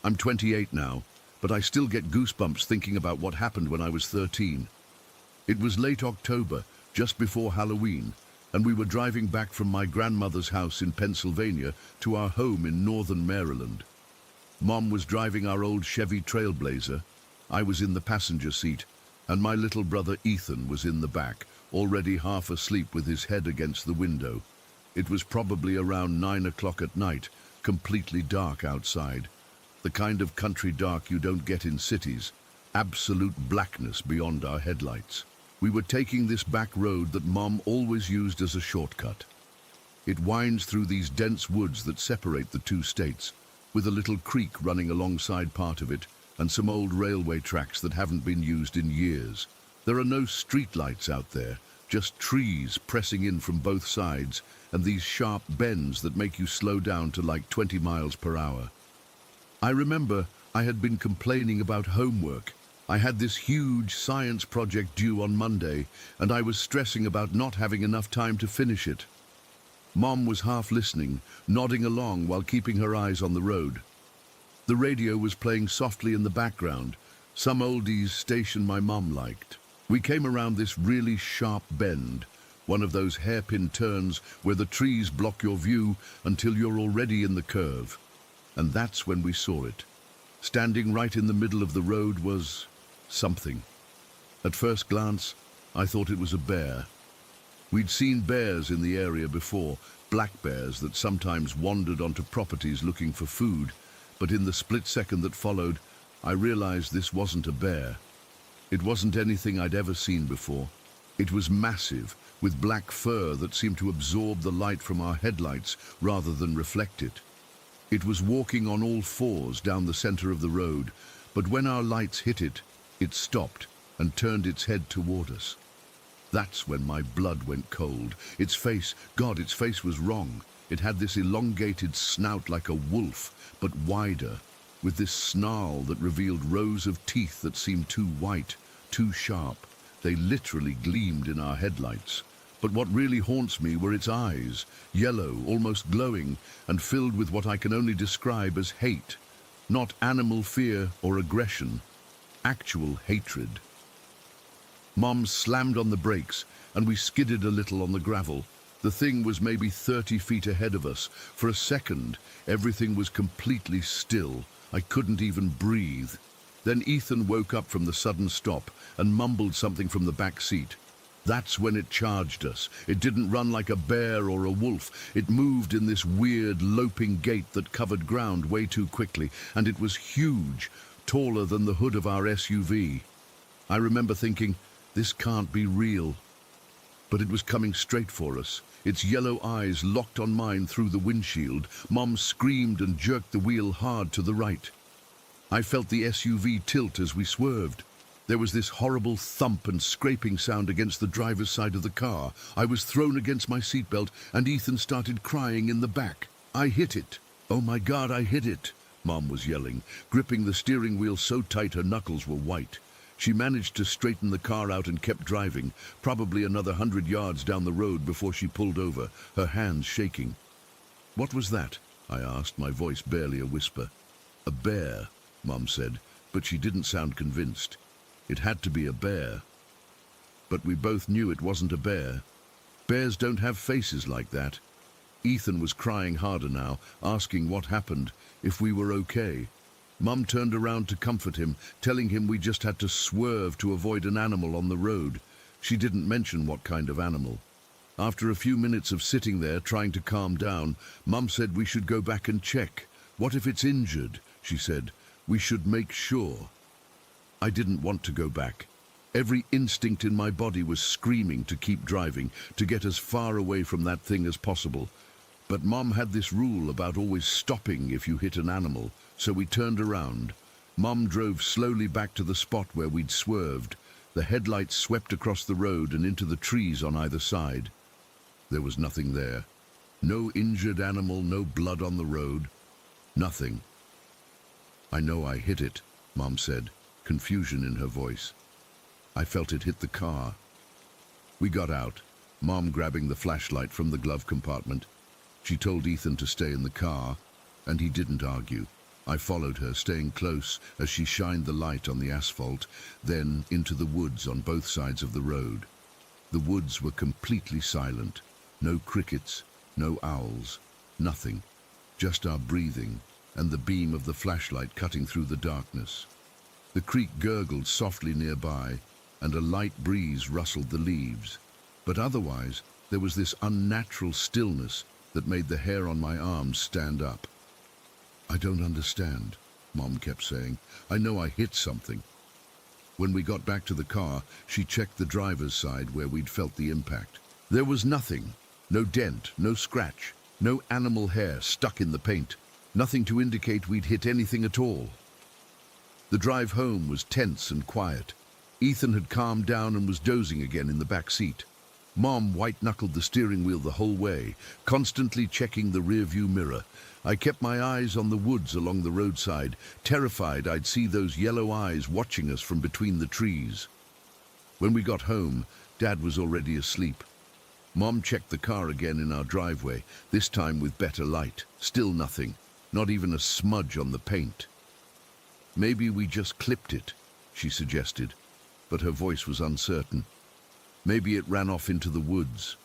I'm 28 now, but I still get goosebumps thinking about what happened when I was 13. It was late October, just before Halloween, and we were driving back from my grandmother's house in Pennsylvania to our home in northern Maryland. Mom was driving our old Chevy Trailblazer. I was in the passenger seat, and my little brother Ethan was in the back, already half asleep with his head against the window. It was probably around 9 o'clock at night, completely dark outside. The kind of country dark you don't get in cities. Absolute blackness beyond our headlights. We were taking this back road that Mom always used as a shortcut. It winds through these dense woods that separate the two states, with a little creek running alongside part of it, and some old railway tracks that haven't been used in years. There are no streetlights out there, just trees pressing in from both sides, and these sharp bends that make you slow down to like 20 miles per hour. I remember I had been complaining about homework. I had this huge science project due on Monday, and I was stressing about not having enough time to finish it. Mom was half listening, nodding along while keeping her eyes on the road. The radio was playing softly in the background, some oldies station my mom liked. We came around this really sharp bend, one of those hairpin turns where the trees block your view until you're already in the curve. And that's when we saw it. Standing right in the middle of the road was something. At first glance, I thought it was a bear. We'd seen bears in the area before, black bears that sometimes wandered onto properties looking for food, but in the split second that followed, I realized this wasn't a bear. It wasn't anything I'd ever seen before. It was massive, with black fur that seemed to absorb the light from our headlights rather than reflect it. It was walking on all fours down the center of the road, but when our lights hit it, it stopped and turned its head toward us. That's when my blood went cold. Its face was wrong. It had this elongated snout like a wolf, but wider, with this snarl that revealed rows of teeth that seemed too white, too sharp. They literally gleamed in our headlights. But what really haunts me were its eyes, yellow, almost glowing, and filled with what I can only describe as hate. Not animal fear or aggression, actual hatred. Mom slammed on the brakes, and we skidded a little on the gravel. The thing was maybe 30 feet ahead of us. For a second, everything was completely still. I couldn't even breathe. Then Ethan woke up from the sudden stop and mumbled something from the back seat. That's when it charged us. It didn't run like a bear or a wolf. It moved in this weird, loping gait that covered ground way too quickly, and it was huge, taller than the hood of our SUV. I remember thinking, this can't be real. But it was coming straight for us. Its yellow eyes locked on mine through the windshield. Mom screamed and jerked the wheel hard to the right. I felt the SUV tilt as we swerved. There was this horrible thump and scraping sound against the driver's side of the car. I was thrown against my seatbelt, and Ethan started crying in the back. I hit it. Oh my God, I hit it, Mom was yelling, gripping the steering wheel so tight her knuckles were white. She managed to straighten the car out and kept driving, probably another 100 yards down the road before she pulled over, her hands shaking. What was that? I asked, my voice barely a whisper. A bear, Mom said, but she didn't sound convinced. It had to be a bear. But we both knew it wasn't a bear. Bears don't have faces like that. Ethan was crying harder now, asking what happened, if we were okay. Mum turned around to comfort him, telling him we just had to swerve to avoid an animal on the road. She didn't mention what kind of animal. After a few minutes of sitting there trying to calm down, Mum said we should go back and check. What if it's injured? She said. We should make sure. I didn't want to go back. Every instinct in my body was screaming to keep driving, to get as far away from that thing as possible. But Mom had this rule about always stopping if you hit an animal, so we turned around. Mom drove slowly back to the spot where we'd swerved. The headlights swept across the road and into the trees on either side. There was nothing there. No injured animal, no blood on the road. Nothing. I know I hit it, Mom said, confusion in her voice. I felt it hit the car. We got out, Mom grabbing the flashlight from the glove compartment. She told Ethan to stay in the car, and he didn't argue. I followed her, staying close as she shined the light on the asphalt, then into the woods on both sides of the road. The woods were completely silent. No crickets, no owls, nothing. Just our breathing, and the beam of the flashlight cutting through the darkness. The creek gurgled softly nearby, and a light breeze rustled the leaves. But otherwise, there was this unnatural stillness that made the hair on my arms stand up. "I don't understand," Mom kept saying. "I know I hit something." When we got back to the car, she checked the driver's side where we'd felt the impact. There was nothing. No dent, no scratch, no animal hair stuck in the paint. Nothing to indicate we'd hit anything at all. The drive home was tense and quiet. Ethan had calmed down and was dozing again in the back seat. Mom white-knuckled the steering wheel the whole way, constantly checking the rear-view mirror. I kept my eyes on the woods along the roadside, terrified I'd see those yellow eyes watching us from between the trees. When we got home, Dad was already asleep. Mom checked the car again in our driveway, this time with better light. Still nothing, not even a smudge on the paint. "Maybe we just clipped it," she suggested, but her voice was uncertain. "Maybe it ran off into the woods."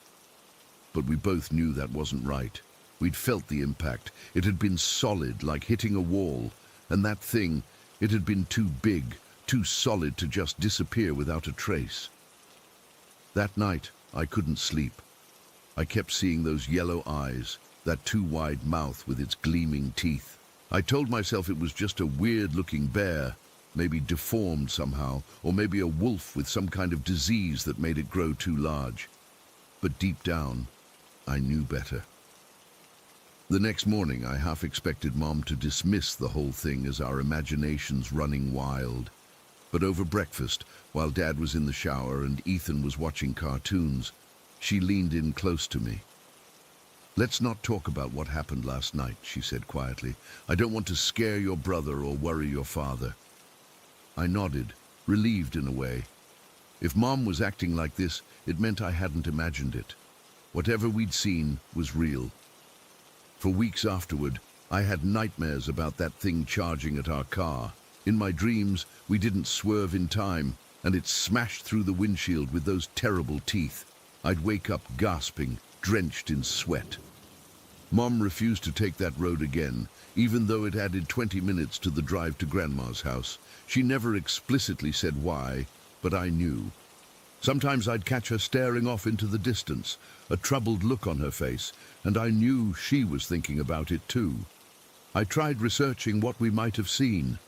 But we both knew that wasn't right. We'd felt the impact. It had been solid, like hitting a wall. And that thing, it had been too big, too solid to just disappear without a trace. That night, I couldn't sleep. I kept seeing those yellow eyes, that too wide mouth with its gleaming teeth. I told myself it was just a weird-looking bear, maybe deformed somehow, or maybe a wolf with some kind of disease that made it grow too large. But deep down, I knew better. The next morning, I half expected Mom to dismiss the whole thing as our imaginations running wild. But over breakfast, while Dad was in the shower and Ethan was watching cartoons, she leaned in close to me. "Let's not talk about what happened last night," she said quietly. "I don't want to scare your brother or worry your father." I nodded, relieved in a way. If Mom was acting like this, it meant I hadn't imagined it. Whatever we'd seen was real. For weeks afterward, I had nightmares about that thing charging at our car. In my dreams, we didn't swerve in time, and it smashed through the windshield with those terrible teeth. I'd wake up gasping, drenched in sweat. Mom refused to take that road again, even though it added 20 minutes to the drive to Grandma's house. She never explicitly said why, but I knew. Sometimes I'd catch her staring off into the distance, a troubled look on her face, and I knew she was thinking about it too. I tried researching what we might have seen.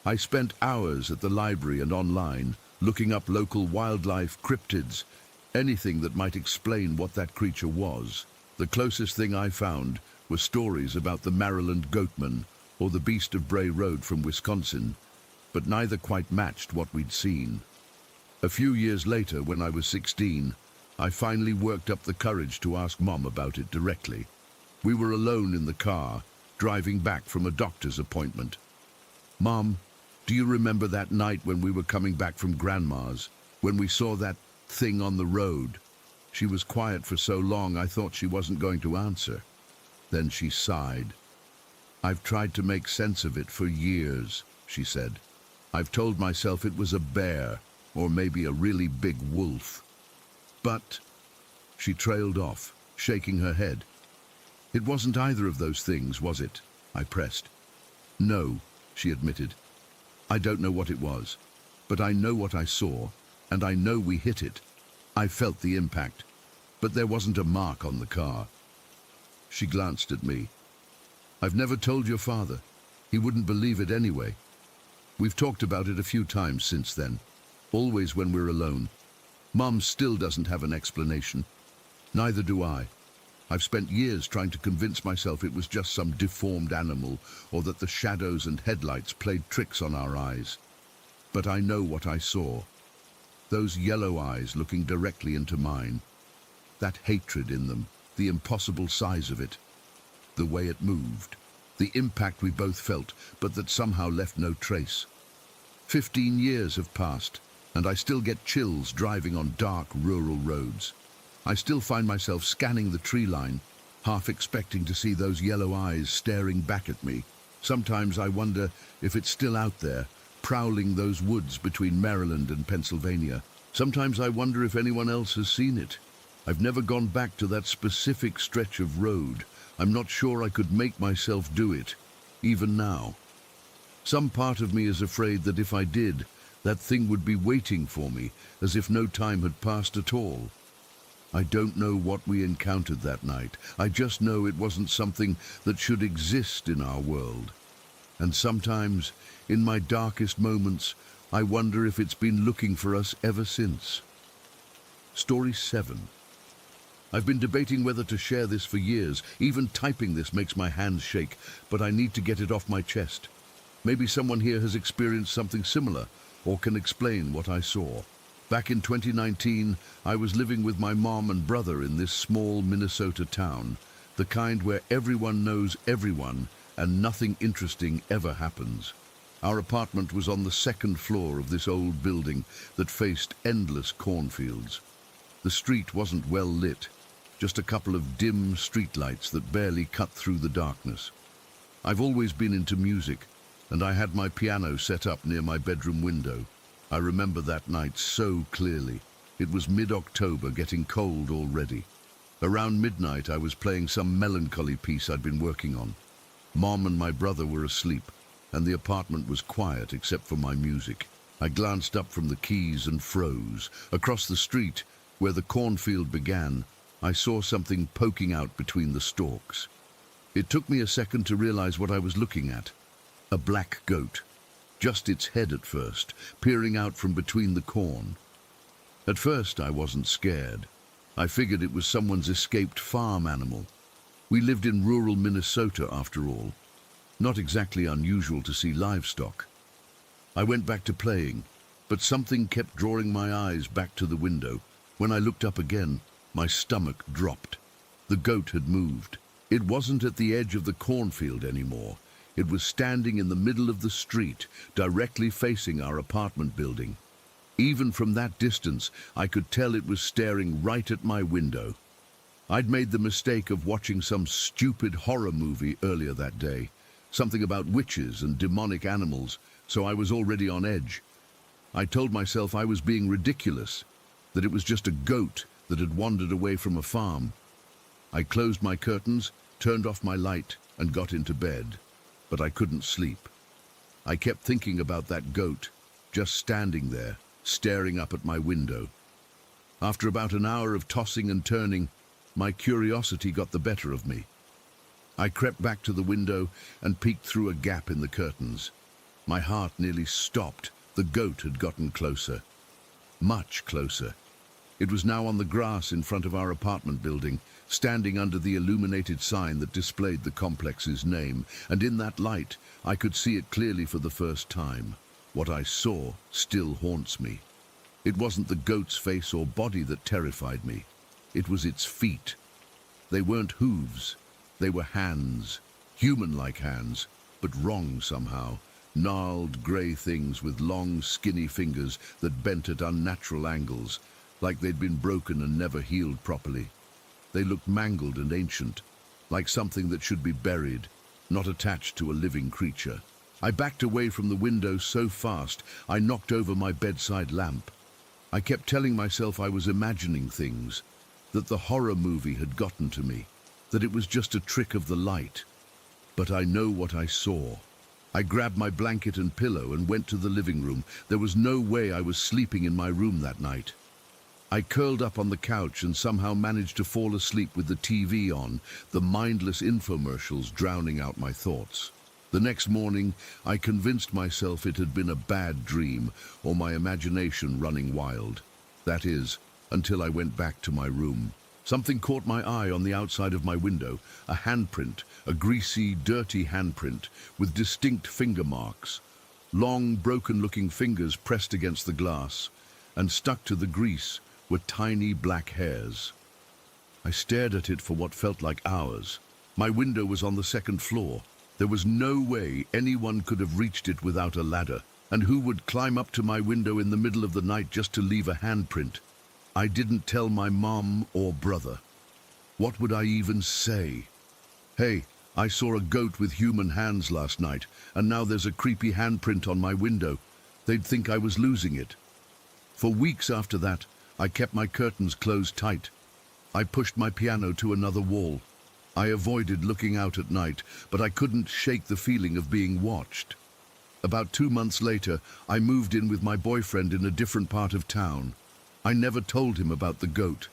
I spent hours at the library and online, looking up local wildlife, cryptids, anything that might explain what that creature was. The closest thing I found were stories about the Maryland goatman or the Beast of Bray Road from Wisconsin, but neither quite matched what we'd seen. A few years later, when I was 16, I finally worked up the courage to ask Mom about it directly. We were alone in the car, driving back from a doctor's appointment. "Mom, do you remember that night when we were coming back from Grandma's, when we saw that thing on the road?" She was quiet for so long I thought she wasn't going to answer. Then she sighed. "I've tried to make sense of it for years," she said. "I've told myself it was a bear, or maybe a really big wolf. But—" She trailed off, shaking her head. "It wasn't either of those things, was it?" I pressed. "No," she admitted. "I don't know what it was, but I know what I saw, and I know we hit it. I felt the impact, but there wasn't a mark on the car." She glanced at me. "I've never told your father. He wouldn't believe it anyway. We've talked about it a few times since then, always when we're alone. Mom still doesn't have an explanation. Neither do I. I've spent years trying to convince myself it was just some deformed animal, or that the shadows and headlights played tricks on our eyes. But I know what I saw. Those yellow eyes looking directly into mine. That hatred in them, the impossible size of it. The way it moved. The impact we both felt, but that somehow left no trace. 15 years have passed, and I still get chills driving on dark rural roads. I still find myself scanning the tree line, half expecting to see those yellow eyes staring back at me. Sometimes I wonder if it's still out there, prowling those woods between Maryland and Pennsylvania. Sometimes I wonder if anyone else has seen it. I've never gone back to that specific stretch of road. I'm not sure I could make myself do it, even now. Some part of me is afraid that if I did, that thing would be waiting for me, as if no time had passed at all. I don't know what we encountered that night. I just know it wasn't something that should exist in our world. And sometimes, in my darkest moments, I wonder if it's been looking for us ever since. Story 7. I've been debating whether to share this for years. Even typing this makes my hands shake, but I need to get it off my chest. Maybe someone here has experienced something similar, or can explain what I saw. Back in 2019, I was living with my mom and brother in this small Minnesota town, the kind where everyone knows everyone and nothing interesting ever happens. Our apartment was on the second floor of this old building that faced endless cornfields. The street wasn't well lit, just a couple of dim streetlights that barely cut through the darkness. I've always been into music, and I had my piano set up near my bedroom window. I remember that night so clearly. It was mid-October, getting cold already. Around midnight, I was playing some melancholy piece I'd been working on. Mom and my brother were asleep, and the apartment was quiet except for my music. I glanced up from the keys and froze. Across the street, where the cornfield began, I saw something poking out between the stalks. It took me a second to realize what I was looking at. A black goat. Just its head at first, peering out from between the corn. At first, I wasn't scared. I figured it was someone's escaped farm animal. We lived in rural Minnesota, after all. Not exactly unusual to see livestock. I went back to playing, but something kept drawing my eyes back to the window. When I looked up again, my stomach dropped. The goat had moved. It wasn't at the edge of the cornfield anymore. It was standing in the middle of the street, directly facing our apartment building. Even from that distance, I could tell it was staring right at my window. I'd made the mistake of watching some stupid horror movie earlier that day, something about witches and demonic animals, so I was already on edge. I told myself I was being ridiculous, that it was just a goat that had wandered away from a farm. I closed my curtains, turned off my light, and got into bed. But I couldn't sleep. I kept thinking about that goat, just standing there, staring up at my window. After about an hour of tossing and turning, my curiosity got the better of me. I crept back to the window and peeked through a gap in the curtains. My heart nearly stopped. The goat had gotten closer. Much closer. It was now on the grass in front of our apartment building, standing under the illuminated sign that displayed the complex's name, and in that light, I could see it clearly for the first time. What I saw still haunts me. It wasn't the goat's face or body that terrified me. It was its feet. They weren't hooves. They were hands, human-like hands, but wrong somehow. Gnarled grey things with long, skinny fingers that bent at unnatural angles, like they'd been broken and never healed properly. They looked mangled and ancient, like something that should be buried, not attached to a living creature. I backed away from the window so fast, I knocked over my bedside lamp. I kept telling myself I was imagining things, that the horror movie had gotten to me, that it was just a trick of the light. But I know what I saw. I grabbed my blanket and pillow and went to the living room. There was no way I was sleeping in my room that night. I curled up on the couch and somehow managed to fall asleep with the TV on, the mindless infomercials drowning out my thoughts. The next morning, I convinced myself it had been a bad dream or my imagination running wild. That is, until I went back to my room. Something caught my eye on the outside of my window, a handprint, a greasy, dirty handprint with distinct finger marks. Long, broken-looking fingers pressed against the glass, and stuck to the grease were tiny black hairs. I stared at it for what felt like hours. My window was on the second floor. There was no way anyone could have reached it without a ladder, and who would climb up to my window in the middle of the night just to leave a handprint? I didn't tell my mom or brother. What would I even say? Hey, I saw a goat with human hands last night, and now there's a creepy handprint on my window. They'd think I was losing it. For weeks after that, I kept my curtains closed tight. I pushed my piano to another wall. I avoided looking out at night, but I couldn't shake the feeling of being watched. About 2 months later, I moved in with my boyfriend in a different part of town. I never told him about the goat.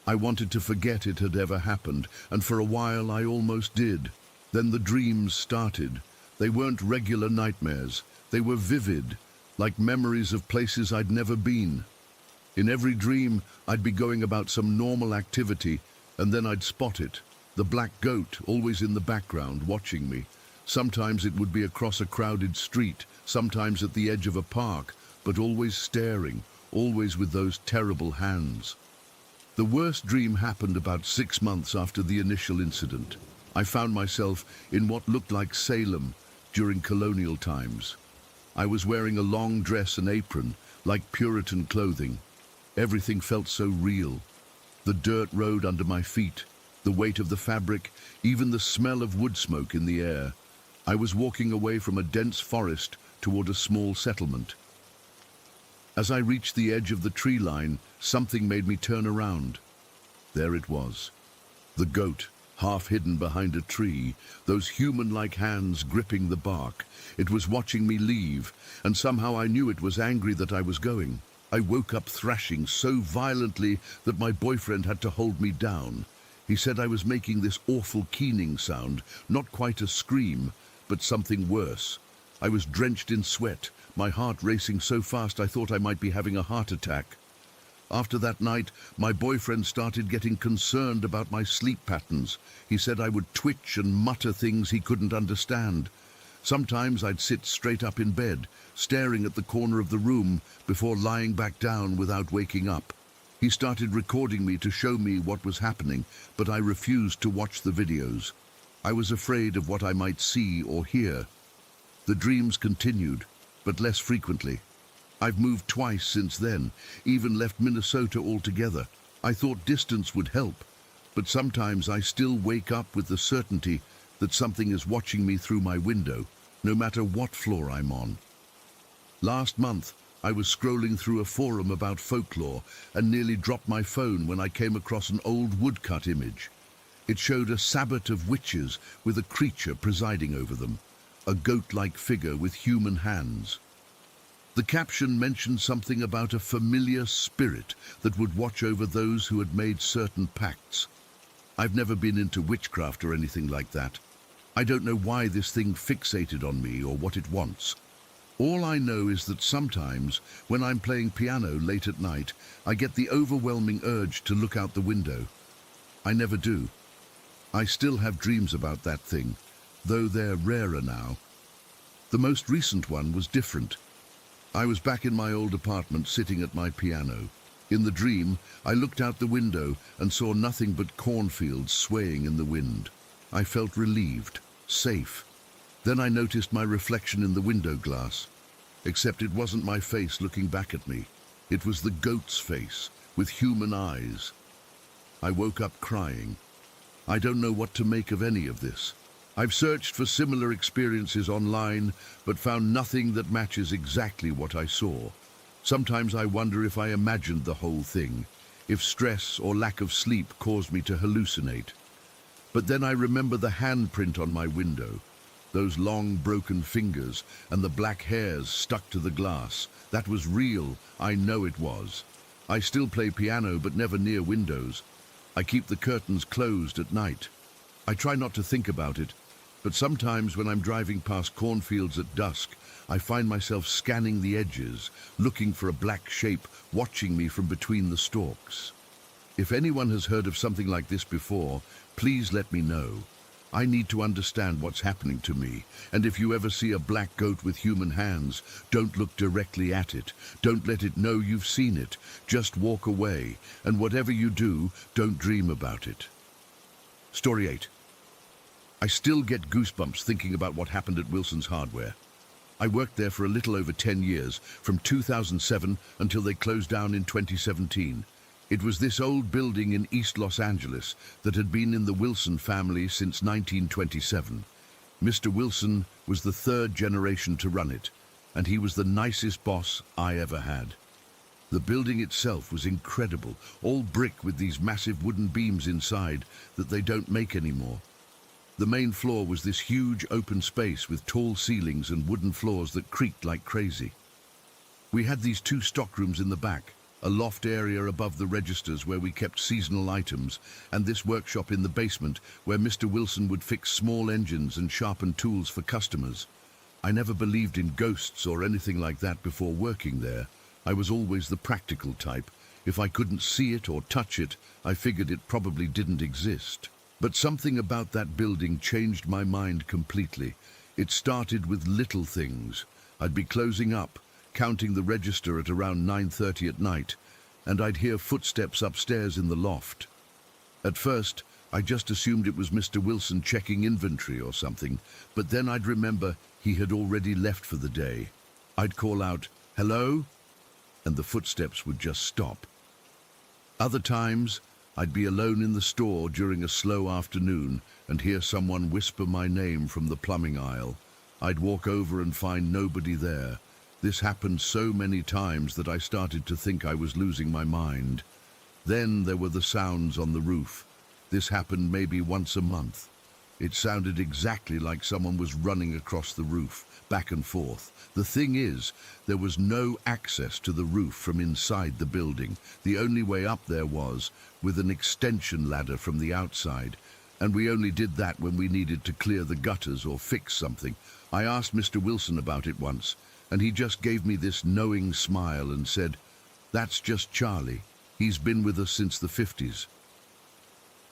I wanted to forget it had ever happened, and for a while I almost did. Then the dreams started. They weren't regular nightmares. They were vivid, like memories of places I'd never been. In every dream, I'd be going about some normal activity, and then I'd spot it. The black goat, always in the background, watching me. Sometimes it would be across a crowded street, sometimes at the edge of a park, but always staring, always with those terrible hands. The worst dream happened about 6 months after the initial incident. I found myself in what looked like Salem during colonial times. I was wearing a long dress and apron, like Puritan clothing. Everything felt so real. The dirt rode under my feet, the weight of the fabric, even the smell of wood smoke in the air. I was walking away from a dense forest toward a small settlement. As I reached the edge of the tree line, something made me turn around. There it was. The goat, half hidden behind a tree, those human-like hands gripping the bark. It was watching me leave, and somehow I knew it was angry that I was going. I woke up thrashing so violently that my boyfriend had to hold me down. He said I was making this awful keening sound, not quite a scream, but something worse. I was drenched in sweat, my heart racing so fast I thought I might be having a heart attack. After that night, my boyfriend started getting concerned about my sleep patterns. He said I would twitch and mutter things he couldn't understand. Sometimes I'd sit straight up in bed, staring at the corner of the room before lying back down without waking up. He started recording me to show me what was happening, but I refused to watch the videos. I was afraid of what I might see or hear. The dreams continued, but less frequently. I've moved twice since then, even left Minnesota altogether. I thought distance would help, but sometimes I still wake up with the certainty that something is watching me through my window, no matter what floor I'm on. Last month, I was scrolling through a forum about folklore and nearly dropped my phone when I came across an old woodcut image. It showed a sabbat of witches with a creature presiding over them, a goat-like figure with human hands. The caption mentioned something about a familiar spirit that would watch over those who had made certain pacts. I've never been into witchcraft or anything like that. I don't know why this thing fixated on me or what it wants. All I know is that sometimes, when I'm playing piano late at night, I get the overwhelming urge to look out the window. I never do. I still have dreams about that thing, though they're rarer now. The most recent one was different. I was back in my old apartment sitting at my piano. In the dream, I looked out the window and saw nothing but cornfields swaying in the wind. I felt relieved, safe. Then I noticed my reflection in the window glass, except it wasn't my face looking back at me. It was the goat's face, with human eyes. I woke up crying. I don't know what to make of any of this. I've searched for similar experiences online, but found nothing that matches exactly what I saw. Sometimes I wonder if I imagined the whole thing, if stress or lack of sleep caused me to hallucinate. But then I remember the handprint on my window, those long broken fingers and the black hairs stuck to the glass. That was real, I know it was. I still play piano, but never near windows. I keep the curtains closed at night. I try not to think about it, but sometimes when I'm driving past cornfields at dusk, I find myself scanning the edges, looking for a black shape watching me from between the stalks. If anyone has heard of something like this before, please let me know. I need to understand what's happening to me, and if you ever see a black goat with human hands, don't look directly at it. Don't let it know you've seen it. Just walk away, and whatever you do, don't dream about it. Story 8. I still get goosebumps thinking about what happened at Wilson's Hardware. I worked there for a little over 10 years, from 2007 until they closed down in 2017. It was this old building in East Los Angeles that had been in the Wilson family since 1927. Mr. Wilson was the third generation to run it, and he was the nicest boss I ever had. The building itself was incredible, all brick with these massive wooden beams inside that they don't make anymore. The main floor was this huge open space with tall ceilings and wooden floors that creaked like crazy. We had these two stockrooms in the back, a loft area above the registers where we kept seasonal items, and this workshop in the basement where Mr. Wilson would fix small engines and sharpen tools for customers. I never believed in ghosts or anything like that before working there. I was always the practical type. If I couldn't see it or touch it, I figured it probably didn't exist. But something about that building changed my mind completely. It started with little things. I'd be closing up, counting the register at around 9:30 at night, and I'd hear footsteps upstairs in the loft. At first, I just assumed it was Mr. Wilson checking inventory or something, but then I'd remember he had already left for the day. I'd call out, "Hello?" and the footsteps would just stop. Other times, I'd be alone in the store during a slow afternoon and hear someone whisper my name from the plumbing aisle. I'd walk over and find nobody there. This happened so many times that I started to think I was losing my mind. Then there were the sounds on the roof. This happened maybe once a month. It sounded exactly like someone was running across the roof, back and forth. The thing is, there was no access to the roof from inside the building. The only way up there was with an extension ladder from the outside, and we only did that when we needed to clear the gutters or fix something. I asked Mr. Wilson about it once, and he just gave me this knowing smile and said, "That's just Charlie. He's been with us since the 50s.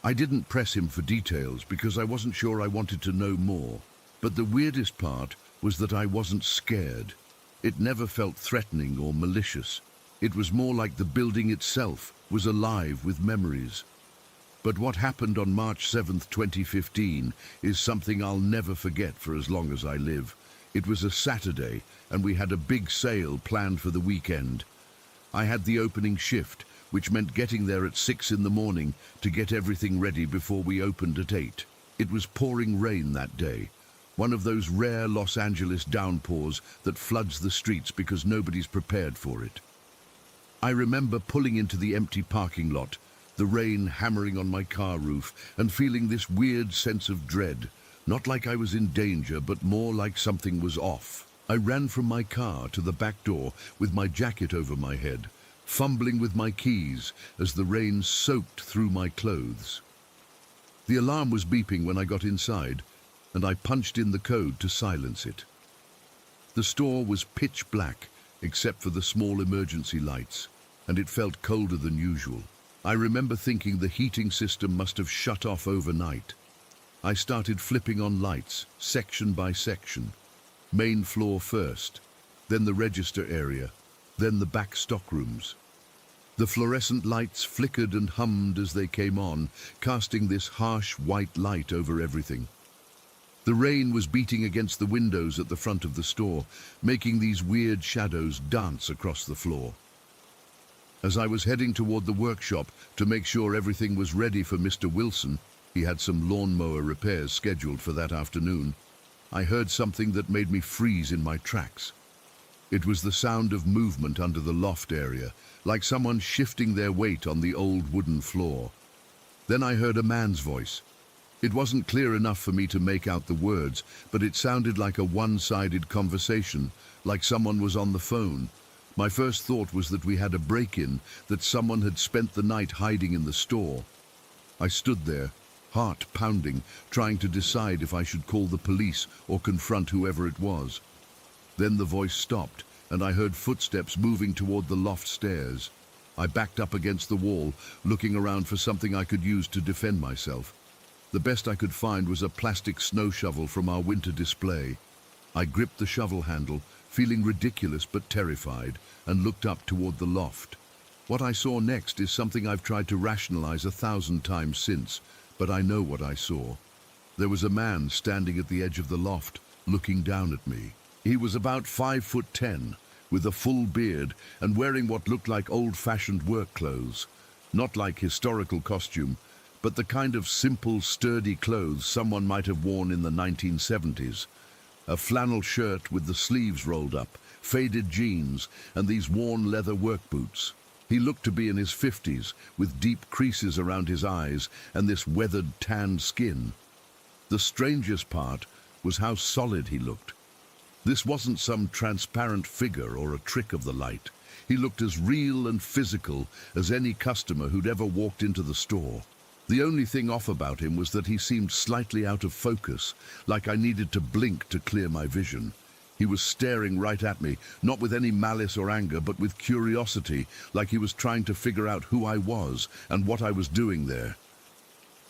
I didn't press him for details because I wasn't sure I wanted to know more. But the weirdest part was that I wasn't scared. It never felt threatening or malicious. It was more like the building itself was alive with memories. But what happened on March 7th, 2015 is something I'll never forget for as long as I live. It was a Saturday, and we had a big sale planned for the weekend. I had the opening shift, which meant getting there at 6 in the morning to get everything ready before we opened at 8. It was pouring rain that day, one of those rare Los Angeles downpours that floods the streets because nobody's prepared for it. I remember pulling into the empty parking lot, the rain hammering on my car roof, and feeling this weird sense of dread, not like I was in danger, but more like something was off. I ran from my car to the back door with my jacket over my head, fumbling with my keys as the rain soaked through my clothes. The alarm was beeping when I got inside, and I punched in the code to silence it. The store was pitch black, except for the small emergency lights, and it felt colder than usual. I remember thinking the heating system must have shut off overnight. I started flipping on lights, section by section. Main floor first, then the register area, then the back stockrooms. The fluorescent lights flickered and hummed as they came on, casting this harsh white light over everything. The rain was beating against the windows at the front of the store, making these weird shadows dance across the floor. As I was heading toward the workshop to make sure everything was ready for Mr. Wilson, he had some lawnmower repairs scheduled for that afternoon, I heard something that made me freeze in my tracks. It was the sound of movement under the loft area, like someone shifting their weight on the old wooden floor. Then I heard a man's voice. It wasn't clear enough for me to make out the words, but it sounded like a one-sided conversation, like someone was on the phone. My first thought was that we had a break-in, that someone had spent the night hiding in the store. I stood there, heart pounding, trying to decide if I should call the police or confront whoever it was. Then the voice stopped, and I heard footsteps moving toward the loft stairs. I backed up against the wall, looking around for something I could use to defend myself. The best I could find was a plastic snow shovel from our winter display. I gripped the shovel handle, feeling ridiculous but terrified, and looked up toward the loft. What I saw next is something I've tried to rationalize 1,000 times since, but I know what I saw. There was a man standing at the edge of the loft, looking down at me. He was about 5'10", with a full beard and wearing what looked like old-fashioned work clothes. Not like historical costume, but the kind of simple, sturdy clothes someone might have worn in the 1970s. A flannel shirt with the sleeves rolled up, faded jeans, and these worn leather work boots. He looked to be in his 50s, with deep creases around his eyes and this weathered, tanned skin. The strangest part was how solid he looked. This wasn't some transparent figure or a trick of the light. He looked as real and physical as any customer who'd ever walked into the store. The only thing off about him was that he seemed slightly out of focus, like I needed to blink to clear my vision. He was staring right at me, not with any malice or anger, but with curiosity, like he was trying to figure out who I was and what I was doing there.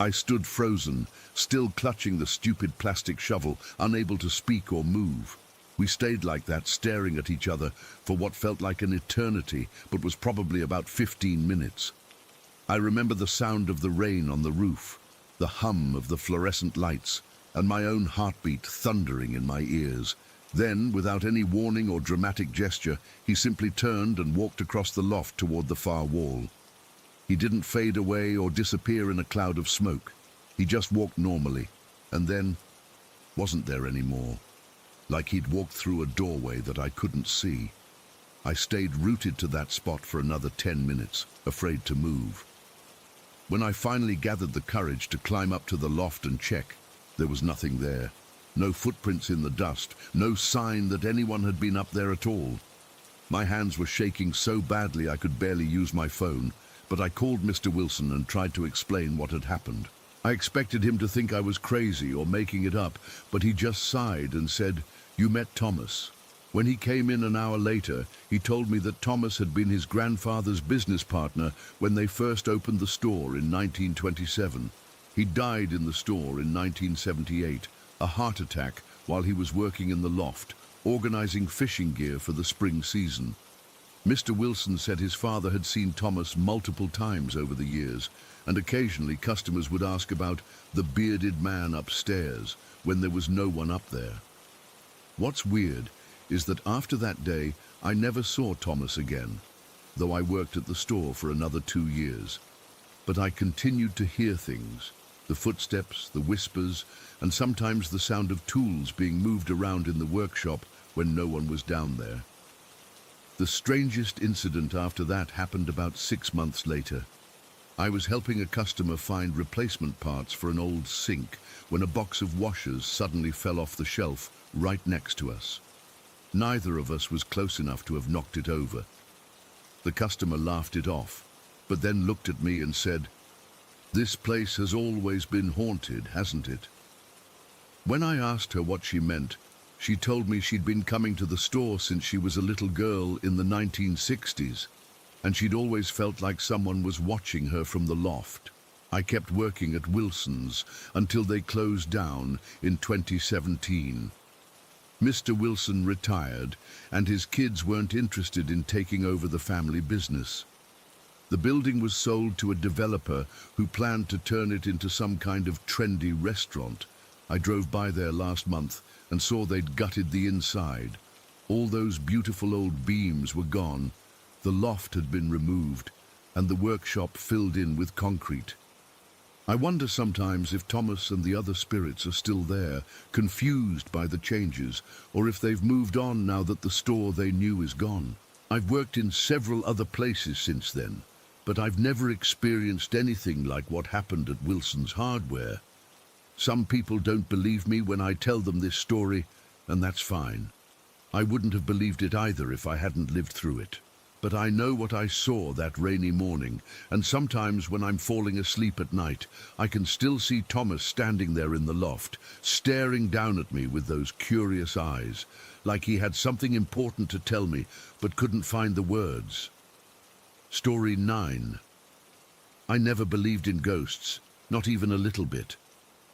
I stood frozen, still clutching the stupid plastic shovel, unable to speak or move. We stayed like that, staring at each other for what felt like an eternity, but was probably about 15 minutes. I remember the sound of the rain on the roof, the hum of the fluorescent lights, and my own heartbeat thundering in my ears. Then, without any warning or dramatic gesture, he simply turned and walked across the loft toward the far wall. He didn't fade away or disappear in a cloud of smoke. He just walked normally, and then wasn't there anymore. Like he'd walked through a doorway that I couldn't see. I stayed rooted to that spot for another 10 minutes, afraid to move. When I finally gathered the courage to climb up to the loft and check, there was nothing there. No footprints in the dust, no sign that anyone had been up there at all. My hands were shaking so badly I could barely use my phone, but I called Mr. Wilson and tried to explain what had happened. I expected him to think I was crazy or making it up, but he just sighed and said, "You met Thomas." When he came in an hour later, he told me that Thomas had been his grandfather's business partner when they first opened the store in 1927. He died in the store in 1978, a heart attack while he was working in the loft, organizing fishing gear for the spring season. Mr. Wilson said his father had seen Thomas multiple times over the years, and occasionally customers would ask about the bearded man upstairs when there was no one up there. What's weird is that after that day, I never saw Thomas again, though I worked at the store for another 2 years. But I continued to hear things, the footsteps, the whispers, and sometimes the sound of tools being moved around in the workshop when no one was down there. The strangest incident after that happened about 6 months later. I was helping a customer find replacement parts for an old sink when a box of washers suddenly fell off the shelf right next to us. Neither of us was close enough to have knocked it over. The customer laughed it off, but then looked at me and said, "This place has always been haunted, hasn't it?" When I asked her what she meant, she told me she'd been coming to the store since she was a little girl in the 1960s, and she'd always felt like someone was watching her from the loft. I kept working at Wilson's until they closed down in 2017. Mr. Wilson retired, and his kids weren't interested in taking over the family business. The building was sold to a developer who planned to turn it into some kind of trendy restaurant. I drove by there last month and saw they'd gutted the inside. All those beautiful old beams were gone. The loft had been removed, and the workshop filled in with concrete. I wonder sometimes if Thomas and the other spirits are still there, confused by the changes, or if they've moved on now that the store they knew is gone. I've worked in several other places since then, but I've never experienced anything like what happened at Wilson's Hardware. Some people don't believe me when I tell them this story, and that's fine. I wouldn't have believed it either if I hadn't lived through it. But I know what I saw that rainy morning, and sometimes when I'm falling asleep at night, I can still see Thomas standing there in the loft, staring down at me with those curious eyes, like he had something important to tell me, but couldn't find the words. Story 9. I never believed in ghosts, not even a little bit.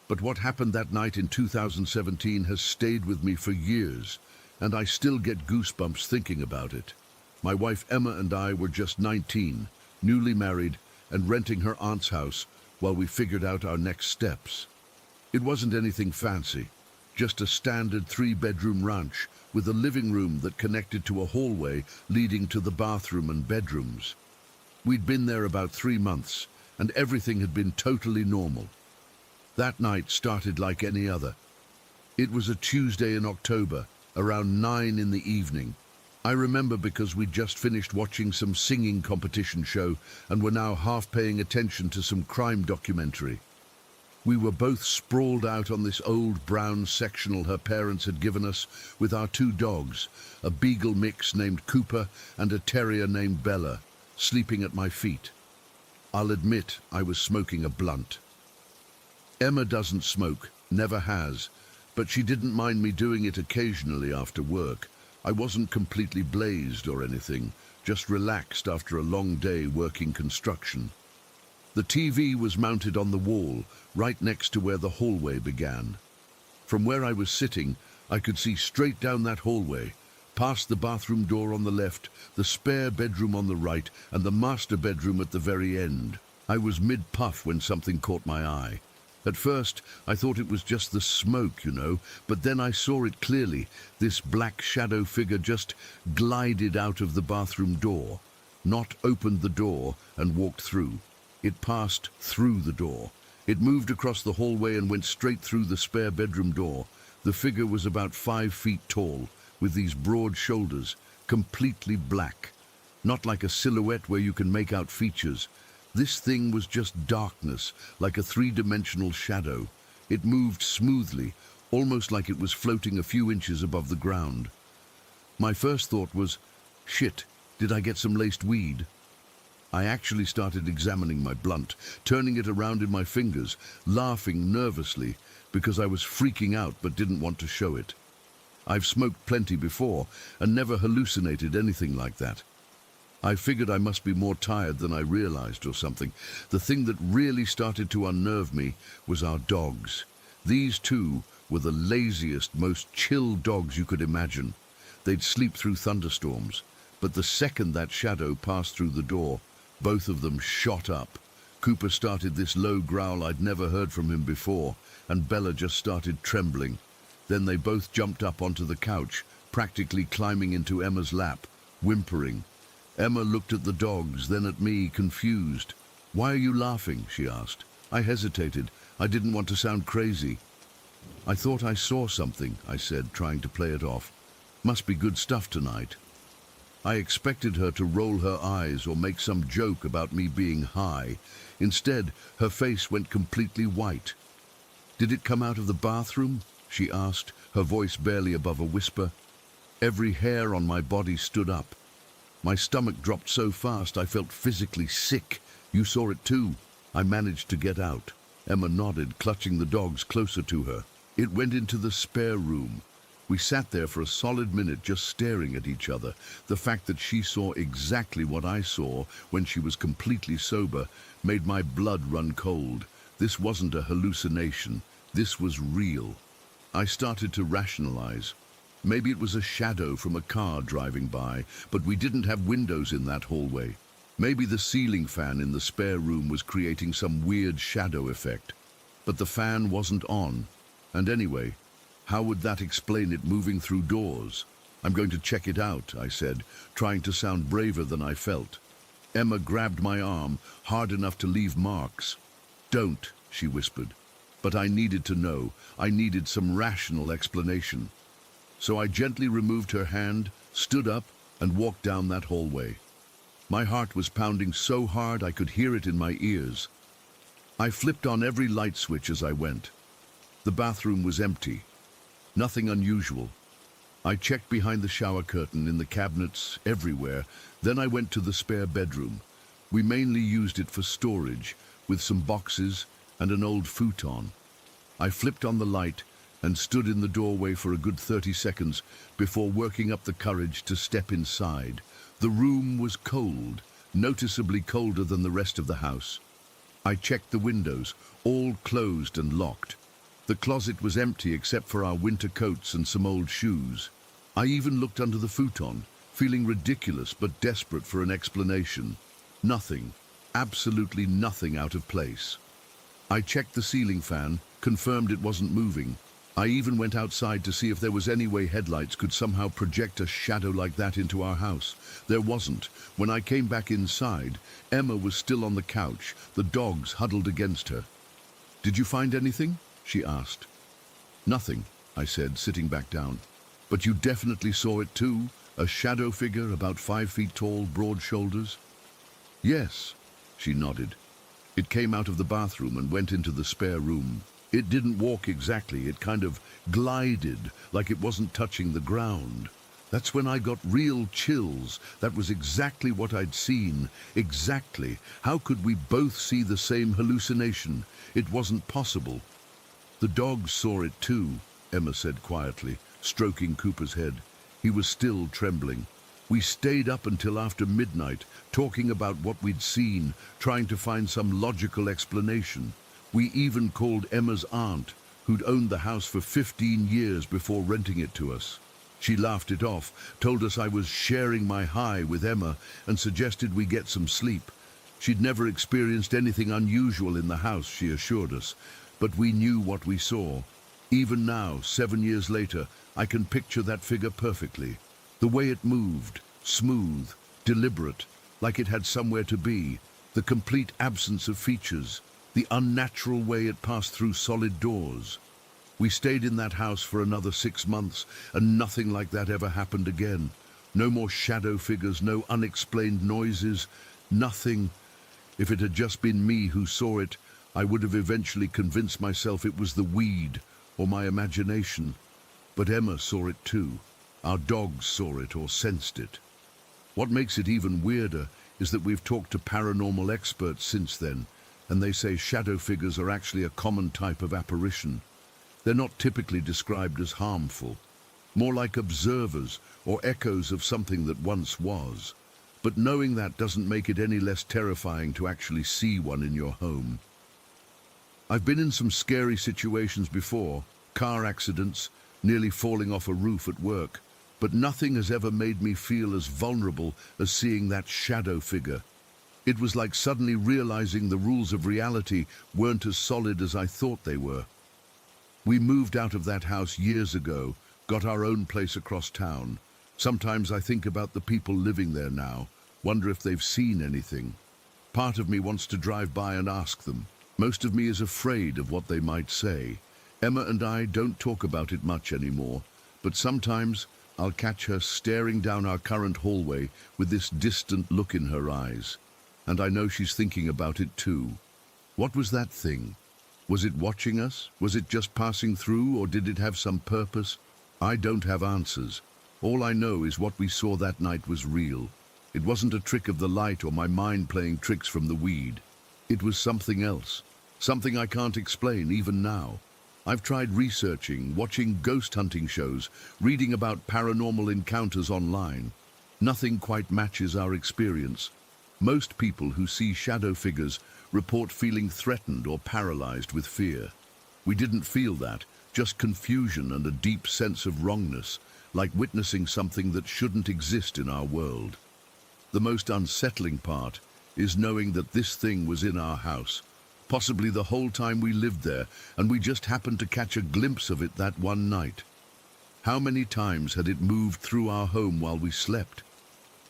But what happened that night in 2017 has stayed with me for years, and I still get goosebumps thinking about it. My wife Emma and I were just 19, newly married, and renting her aunt's house while we figured out our next steps. It wasn't anything fancy, just a standard 3-bedroom ranch with a living room that connected to a hallway leading to the bathroom and bedrooms. We'd been there about 3 months, and everything had been totally normal. That night started like any other. It was a Tuesday in October, around 9 in the evening. I remember because we'd just finished watching some singing competition show and were now half paying attention to some crime documentary. We were both sprawled out on this old brown sectional her parents had given us with our two dogs, a beagle mix named Cooper and a terrier named Bella, sleeping at my feet. I'll admit I was smoking a blunt. Emma doesn't smoke, never has, but she didn't mind me doing it occasionally after work. I wasn't completely blazed or anything, just relaxed after a long day working construction. The TV was mounted on the wall, right next to where the hallway began. From where I was sitting, I could see straight down that hallway, past the bathroom door on the left, the spare bedroom on the right, and the master bedroom at the very end. I was mid-puff when something caught my eye. At first, I thought it was just the smoke, but then I saw it clearly. This black shadow figure just glided out of the bathroom door, not opened the door and walked through. It passed through the door. It moved across the hallway and went straight through the spare bedroom door. The figure was about 5 feet tall, with these broad shoulders, completely black. Not like a silhouette where you can make out features. This thing was just darkness, like a three-dimensional shadow. It moved smoothly, almost like it was floating a few inches above the ground. My first thought was, shit, did I get some laced weed? I actually started examining my blunt, turning it around in my fingers, laughing nervously because I was freaking out but didn't want to show it. I've smoked plenty before and never hallucinated anything like that. I figured I must be more tired than I realized or something. The thing that really started to unnerve me was our dogs. These two were the laziest, most chill dogs you could imagine. They'd sleep through thunderstorms, but the second that shadow passed through the door, both of them shot up. Cooper started this low growl I'd never heard from him before, and Bella just started trembling. Then they both jumped up onto the couch, practically climbing into Emma's lap, whimpering. Emma looked at the dogs, then at me, confused. "Why are you laughing?" she asked. I hesitated. I didn't want to sound crazy. "I thought I saw something," I said, trying to play it off. "Must be good stuff tonight." I expected her to roll her eyes or make some joke about me being high. Instead, her face went completely white. "Did it come out of the bathroom?" she asked, her voice barely above a whisper. Every hair on my body stood up. My stomach dropped so fast I felt physically sick. "You saw it too?" I managed to get out. Emma nodded, clutching the dogs closer to her. "It went into the spare room." We sat there for a solid minute just staring at each other. The fact that she saw exactly what I saw when she was completely sober made my blood run cold. This wasn't a hallucination. This was real. I started to rationalize. Maybe it was a shadow from a car driving by, but we didn't have windows in that hallway. Maybe the ceiling fan in the spare room was creating some weird shadow effect. But the fan wasn't on. And anyway, how would that explain it moving through doors? "I'm going to check it out," I said, trying to sound braver than I felt. Emma grabbed my arm, hard enough to leave marks. "Don't," she whispered. But I needed to know. I needed some rational explanation. So I gently removed her hand, stood up, and walked down that hallway. My heart was pounding so hard I could hear it in my ears. I flipped on every light switch as I went. The bathroom was empty. Nothing unusual. I checked behind the shower curtain, in the cabinets, everywhere. Then I went to the spare bedroom. We mainly used it for storage, with some boxes and an old futon. I flipped on the light and stood in the doorway for a good 30 seconds before working up the courage to step inside. The room was cold, noticeably colder than the rest of the house. I checked the windows, all closed and locked. The closet was empty except for our winter coats and some old shoes. I even looked under the futon, feeling ridiculous but desperate for an explanation. Nothing, absolutely nothing out of place. I checked the ceiling fan, confirmed it wasn't moving. I even went outside to see if there was any way headlights could somehow project a shadow like that into our house. There wasn't. When I came back inside, Emma was still on the couch, the dogs huddled against her. "Did you find anything?" she asked. "Nothing," I said, sitting back down. "But you definitely saw it too?" A shadow figure about 5 feet tall, broad shoulders? Yes, she nodded. It came out of the bathroom and went into the spare room. It didn't walk exactly, it kind of glided, like it wasn't touching the ground. That's when I got real chills. That was exactly what I'd seen. Exactly. How could we both see the same hallucination? It wasn't possible. The dogs saw it too, Emma said quietly, stroking Cooper's head. He was still trembling. We stayed up until after midnight, talking about what we'd seen, trying to find some logical explanation. We even called Emma's aunt, who'd owned the house for 15 years before renting it to us. She laughed it off, told us I was sharing my high with Emma, and suggested we get some sleep. She'd never experienced anything unusual in the house, she assured us, but we knew what we saw. Even now, 7 years later, I can picture that figure perfectly. The way it moved, smooth, deliberate, like it had somewhere to be, the complete absence of features, the unnatural way it passed through solid doors. We stayed in that house for another 6 months, and nothing like that ever happened again. No more shadow figures, no unexplained noises, nothing. If it had just been me who saw it, I would have eventually convinced myself it was the weed or my imagination. But Emma saw it too. Our dogs saw it or sensed it. What makes it even weirder is that we've talked to paranormal experts since then, and they say shadow figures are actually a common type of apparition. They're not typically described as harmful, more like observers or echoes of something that once was. But knowing that doesn't make it any less terrifying to actually see one in your home. I've been in some scary situations before, car accidents, nearly falling off a roof at work, but nothing has ever made me feel as vulnerable as seeing that shadow figure. It was like suddenly realizing the rules of reality weren't as solid as I thought they were. We moved out of that house years ago, got our own place across town. Sometimes I think about the people living there now, wonder if they've seen anything. Part of me wants to drive by and ask them. Most of me is afraid of what they might say. Emma and I don't talk about it much anymore, but sometimes I'll catch her staring down our current hallway with this distant look in her eyes. And I know she's thinking about it too. What was that thing? Was it watching us? Was it just passing through, or did it have some purpose? I don't have answers. All I know is what we saw that night was real. It wasn't a trick of the light or my mind playing tricks from the weed. It was something else. Something I can't explain even now. I've tried researching, watching ghost hunting shows, reading about paranormal encounters online. Nothing quite matches our experience. Most people who see shadow figures report feeling threatened or paralyzed with fear. We didn't feel that, just confusion and a deep sense of wrongness, like witnessing something that shouldn't exist in our world. The most unsettling part is knowing that this thing was in our house, possibly the whole time we lived there, and we just happened to catch a glimpse of it that one night. How many times had it moved through our home while we slept?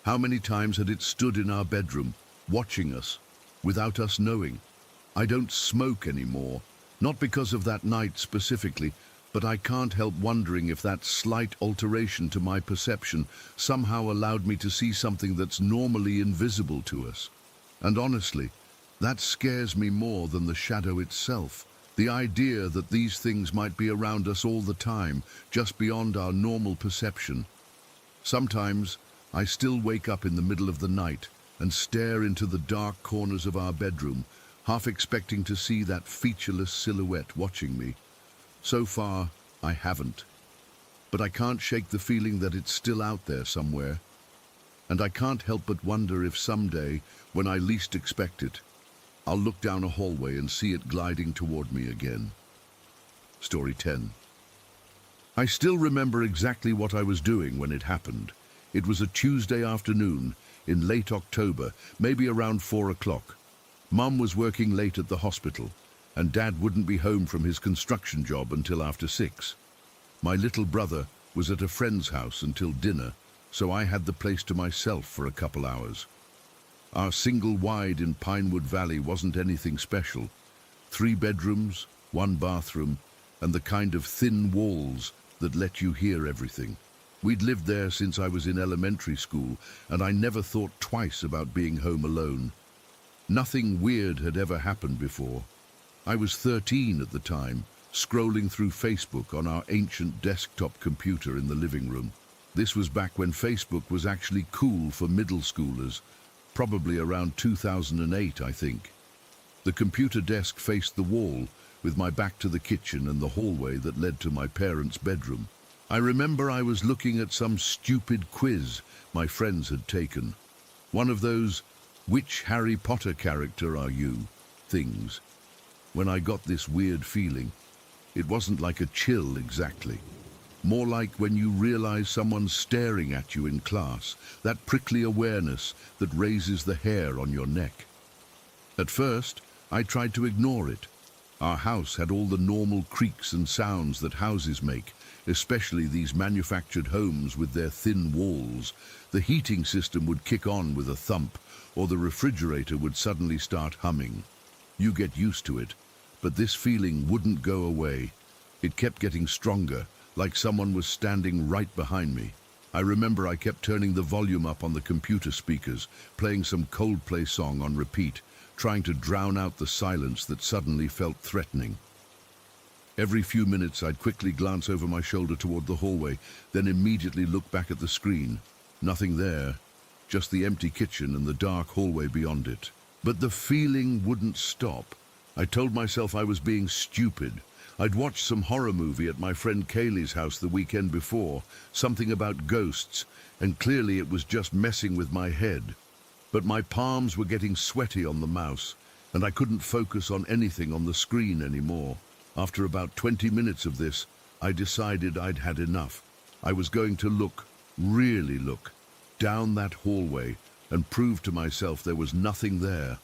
How many times had it stood in our bedroom, watching us, without us knowing? I don't smoke anymore, not because of that night specifically, but I can't help wondering if that slight alteration to my perception somehow allowed me to see something that's normally invisible to us. And honestly, that scares me more than the shadow itself. The idea that these things might be around us all the time, just beyond our normal perception. Sometimes I still wake up in the middle of the night and stare into the dark corners of our bedroom, half expecting to see that featureless silhouette watching me. So far, I haven't. But I can't shake the feeling that it's still out there somewhere. And I can't help but wonder if someday, when I least expect it, I'll look down a hallway and see it gliding toward me again. Story 10. I still remember exactly what I was doing when it happened. It was a Tuesday afternoon in late October, maybe around 4 o'clock. Mum was working late at the hospital, and Dad wouldn't be home from his construction job until after 6. My little brother was at a friend's house until dinner, so I had the place to myself for a couple hours. Our single wide in Pinewood Valley wasn't anything special. 3 bedrooms, 1 bathroom, and the kind of thin walls that let you hear everything. We'd lived there since I was in elementary school, and I never thought twice about being home alone. Nothing weird had ever happened before. I was 13 at the time, scrolling through Facebook on our ancient desktop computer in the living room. This was back when Facebook was actually cool for middle schoolers, probably around 2008, I think. The computer desk faced the wall, with my back to the kitchen and the hallway that led to my parents' bedroom. I remember I was looking at some stupid quiz my friends had taken. One of those, "Which Harry Potter character are you?" things. When I got this weird feeling, it wasn't like a chill exactly. More like when you realize someone's staring at you in class, that prickly awareness that raises the hair on your neck. At first, I tried to ignore it. Our house had all the normal creaks and sounds that houses make, especially these manufactured homes with their thin walls. The heating system would kick on with a thump, or the refrigerator would suddenly start humming. You get used to it, but this feeling wouldn't go away. It kept getting stronger, like someone was standing right behind me. I remember I kept turning the volume up on the computer speakers, playing some Coldplay song on repeat, trying to drown out the silence that suddenly felt threatening. Every few minutes I'd quickly glance over my shoulder toward the hallway, then immediately look back at the screen. Nothing there, just the empty kitchen and the dark hallway beyond it. But the feeling wouldn't stop. I told myself I was being stupid. I'd watched some horror movie at my friend Kaylee's house the weekend before, something about ghosts, and clearly it was just messing with my head. But my palms were getting sweaty on the mouse, and I couldn't focus on anything on the screen anymore. After about 20 minutes of this, I decided I'd had enough. I was going to look, really look, down that hallway and prove to myself there was nothing there.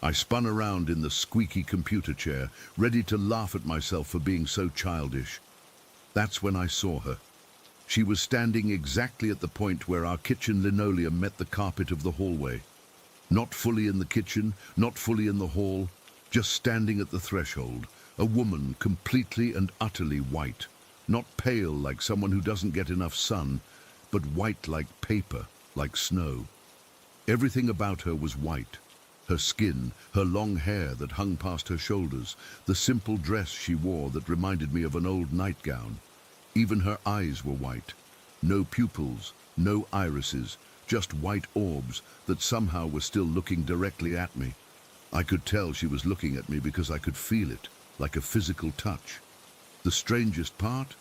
I spun around in the squeaky computer chair, ready to laugh at myself for being so childish. That's when I saw her. She was standing exactly at the point where our kitchen linoleum met the carpet of the hallway. Not fully in the kitchen, not fully in the hall, just standing at the threshold. A woman completely and utterly white. Not pale like someone who doesn't get enough sun, but white like paper, like snow. Everything about her was white. Her skin, her long hair that hung past her shoulders, the simple dress she wore that reminded me of an old nightgown. Even her eyes were white. No pupils, no irises, just white orbs that somehow were still looking directly at me. I could tell she was looking at me because I could feel it, like a physical touch. The strangest part?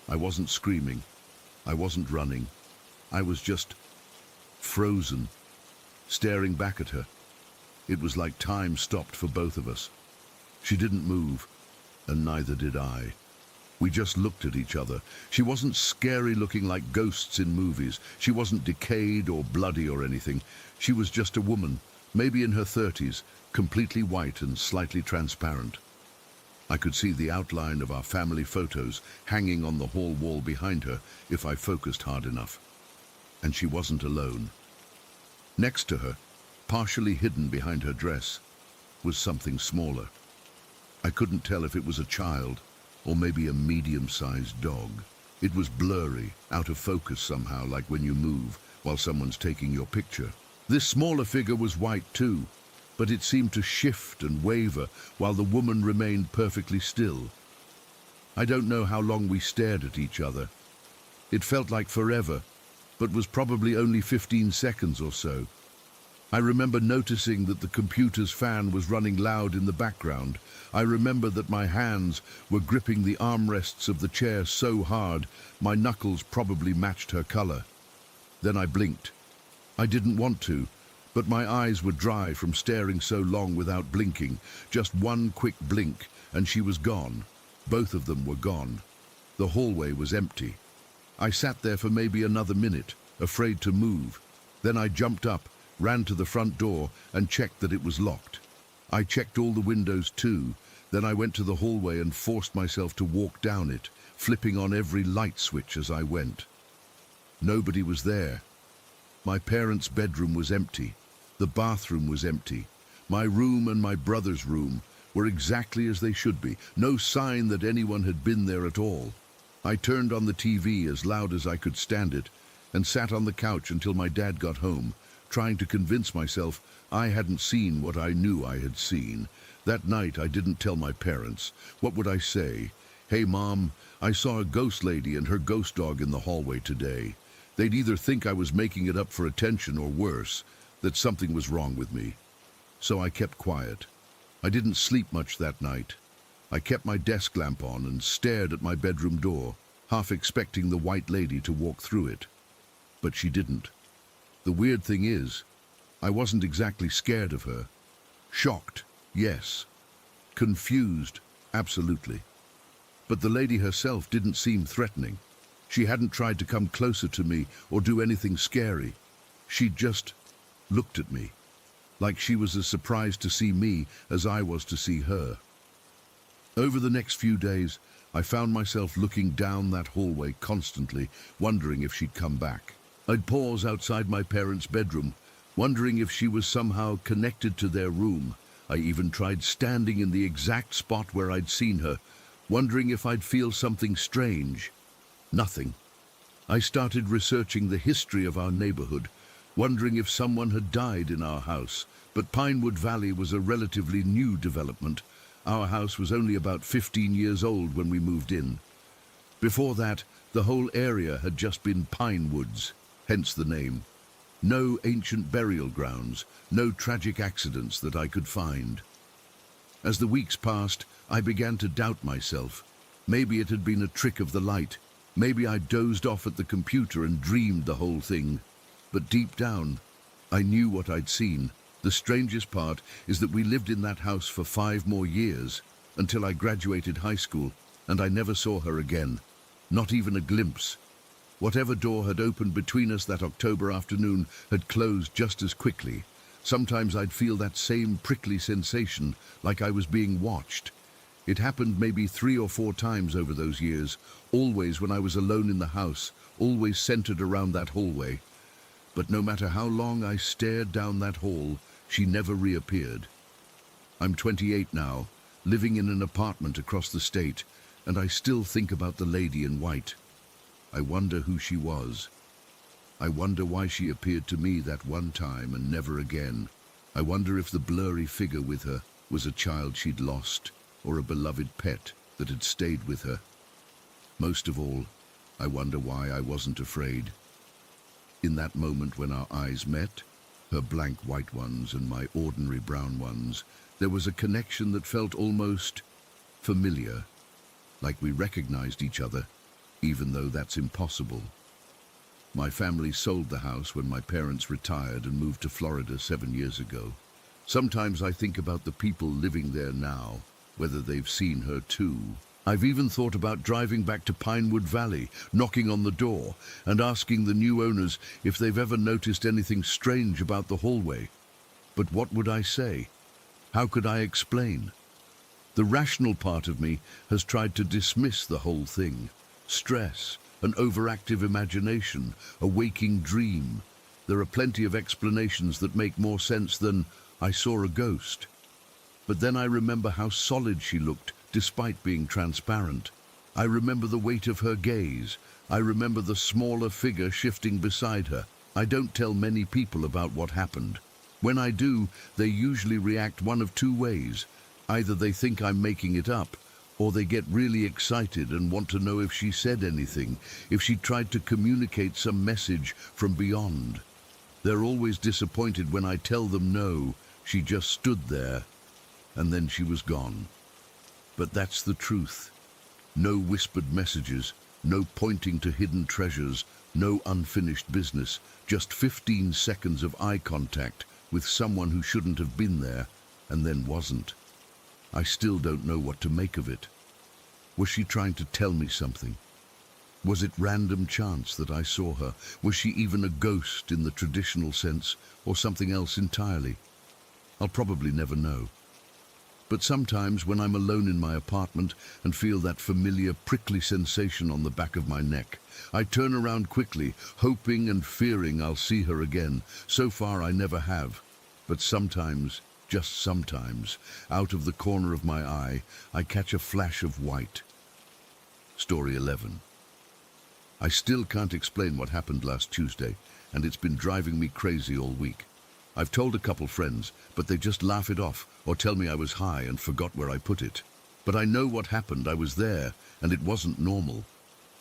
I wasn't screaming. I wasn't running. I was just frozen, staring back at her. It was like time stopped for both of us. She didn't move, and neither did I. We just looked at each other. She wasn't scary looking like ghosts in movies. She wasn't decayed or bloody or anything. She was just a woman, maybe in her 30s, completely white and slightly transparent. I could see the outline of our family photos hanging on the hall wall behind her if I focused hard enough. And she wasn't alone. Next to her, partially hidden behind her dress, was something smaller. I couldn't tell if it was a child or maybe a medium-sized dog. It was blurry, out of focus somehow, like when you move while someone's taking your picture. This smaller figure was white too, but it seemed to shift and waver while the woman remained perfectly still. I don't know how long we stared at each other. It felt like forever, but was probably only 15 seconds or so. I remember noticing that the computer's fan was running loud in the background. I remember that my hands were gripping the armrests of the chair so hard, my knuckles probably matched her color. Then I blinked. I didn't want to, but my eyes were dry from staring so long without blinking. Just one quick blink, and she was gone. Both of them were gone. The hallway was empty. I sat there for maybe another minute, afraid to move. Then I jumped up, ran to the front door, and checked that it was locked. I checked all the windows too. Then I went to the hallway and forced myself to walk down it, flipping on every light switch as I went. Nobody was there. My parents' bedroom was empty. The bathroom was empty. My room and my brother's room were exactly as they should be. No sign that anyone had been there at all. I turned on the TV as loud as I could stand it and sat on the couch until my dad got home, trying to convince myself I hadn't seen what I knew I had seen. That night I didn't tell my parents. What would I say? Hey Mom, I saw a ghost lady and her ghost dog in the hallway today. They'd either think I was making it up for attention or worse, that something was wrong with me. So I kept quiet. I didn't sleep much that night. I kept my desk lamp on and stared at my bedroom door, half expecting the white lady to walk through it. But she didn't. The weird thing is, I wasn't exactly scared of her. Shocked, yes. Confused, absolutely. But the lady herself didn't seem threatening. She hadn't tried to come closer to me or do anything scary. She just looked at me, like she was as surprised to see me as I was to see her. Over the next few days, I found myself looking down that hallway constantly, wondering if she'd come back. I'd pause outside my parents' bedroom, wondering if she was somehow connected to their room. I even tried standing in the exact spot where I'd seen her, wondering if I'd feel something strange. Nothing. I started researching the history of our neighborhood, wondering if someone had died in our house, but Pinewood Valley was a relatively new development. Our house was only about 15 years old when we moved in. Before that, the whole area had just been pine woods, hence the name. No ancient burial grounds, no tragic accidents that I could find. As the weeks passed, I began to doubt myself. Maybe it had been a trick of the light. Maybe I dozed off at the computer and dreamed the whole thing. But deep down, I knew what I'd seen. The strangest part is that we lived in that house for 5 more years, until I graduated high school, and I never saw her again. Not even a glimpse. Whatever door had opened between us that October afternoon had closed just as quickly. Sometimes I'd feel that same prickly sensation, like I was being watched. It happened maybe 3 or 4 times over those years, always when I was alone in the house, always centered around that hallway. But no matter how long I stared down that hall, she never reappeared. I'm 28 now, living in an apartment across the state, and I still think about the lady in white. I wonder who she was. I wonder why she appeared to me that one time and never again. I wonder if the blurry figure with her was a child she'd lost, or a beloved pet that had stayed with her. Most of all, I wonder why I wasn't afraid. In that moment when our eyes met, her blank white ones and my ordinary brown ones, there was a connection that felt almost familiar, like we recognized each other, even though that's impossible. My family sold the house when my parents retired and moved to Florida 7 years ago. Sometimes I think about the people living there now, whether they've seen her too. I've even thought about driving back to Pinewood Valley, knocking on the door, and asking the new owners if they've ever noticed anything strange about the hallway. But what would I say? How could I explain? The rational part of me has tried to dismiss the whole thing. Stress, an overactive imagination, a waking dream. There are plenty of explanations that make more sense than, I saw a ghost. But then I remember how solid she looked, despite being transparent. I remember the weight of her gaze. I remember the smaller figure shifting beside her. I don't tell many people about what happened. When I do, they usually react one of 2 ways. Either they think I'm making it up, or they get really excited and want to know if she said anything, if she tried to communicate some message from beyond. They're always disappointed when I tell them no, she just stood there, and then she was gone. But that's the truth. No whispered messages, no pointing to hidden treasures, no unfinished business, just 15 seconds of eye contact with someone who shouldn't have been there, and then wasn't. I still don't know what to make of it. Was she trying to tell me something? Was it random chance that I saw her? Was she even a ghost in the traditional sense, or something else entirely? I'll probably never know. But sometimes when I'm alone in my apartment and feel that familiar prickly sensation on the back of my neck, I turn around quickly, hoping and fearing I'll see her again. So far I never have. But sometimes, just sometimes, out of the corner of my eye, I catch a flash of white. Story 11. I still can't explain what happened last Tuesday, and it's been driving me crazy all week. I've told a couple friends, but they just laugh it off or tell me I was high and forgot where I put it. But I know what happened. I was there, and it wasn't normal.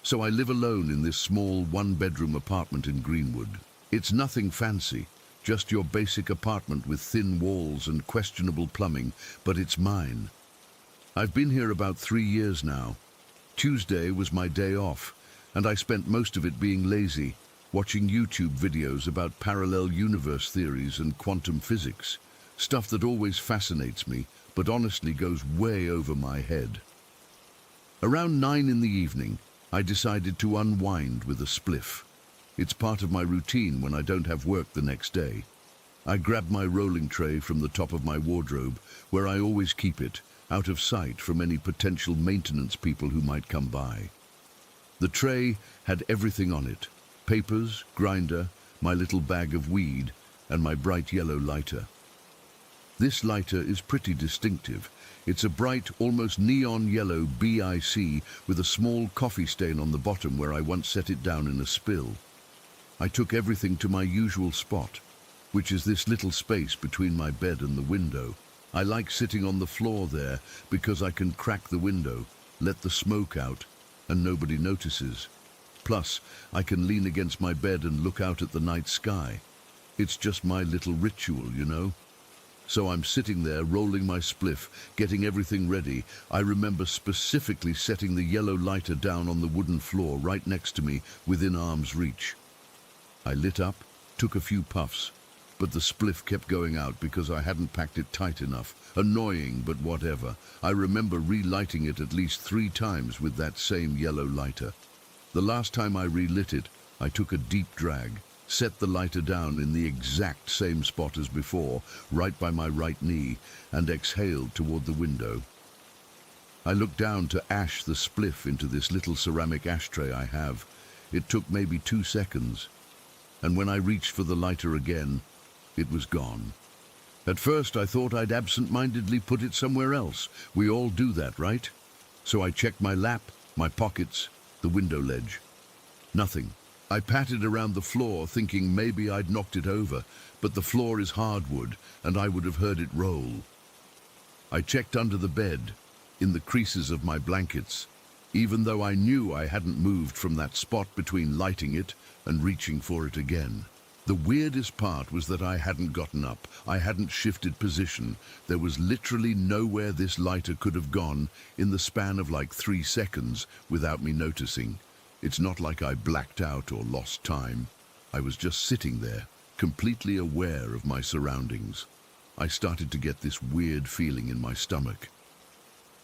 So I live alone in this small one-bedroom apartment in Greenwood. It's nothing fancy, just your basic apartment with thin walls and questionable plumbing, but it's mine. I've been here about 3 years now. Tuesday was my day off, and I spent most of it being lazy, watching YouTube videos about parallel universe theories and quantum physics, stuff that always fascinates me, but honestly goes way over my head. Around 9 in the evening, I decided to unwind with a spliff. It's part of my routine when I don't have work the next day. I grabbed my rolling tray from the top of my wardrobe, where I always keep it, out of sight from any potential maintenance people who might come by. The tray had everything on it: papers, grinder, my little bag of weed, and my bright yellow lighter. This lighter is pretty distinctive. It's a bright, almost neon yellow BIC with a small coffee stain on the bottom where I once set it down in a spill. I took everything to my usual spot, which is this little space between my bed and the window. I like sitting on the floor there because I can crack the window, let the smoke out, and nobody notices. Plus, I can lean against my bed and look out at the night sky. It's just my little ritual, you know? So I'm sitting there, rolling my spliff, getting everything ready. I remember specifically setting the yellow lighter down on the wooden floor right next to me, within arm's reach. I lit up, took a few puffs, but the spliff kept going out because I hadn't packed it tight enough. Annoying, but whatever. I remember relighting it at least 3 times with that same yellow lighter. The last time I relit it, I took a deep drag, set the lighter down in the exact same spot as before, right by my right knee, and exhaled toward the window. I looked down to ash the spliff into this little ceramic ashtray I have. It took maybe 2 seconds, and when I reached for the lighter again, it was gone. At first I thought I'd absent-mindedly put it somewhere else. We all do that, right? So I checked my lap, my pockets, the window ledge. Nothing. I patted around the floor, thinking maybe I'd knocked it over, but the floor is hardwood, and I would have heard it roll. I checked under the bed, in the creases of my blankets, even though I knew I hadn't moved from that spot between lighting it and reaching for it again. The weirdest part was that I hadn't gotten up, I hadn't shifted position. There was literally nowhere this lighter could have gone in the span of like 3 seconds without me noticing. It's not like I blacked out or lost time. I was just sitting there, completely aware of my surroundings. I started to get this weird feeling in my stomach.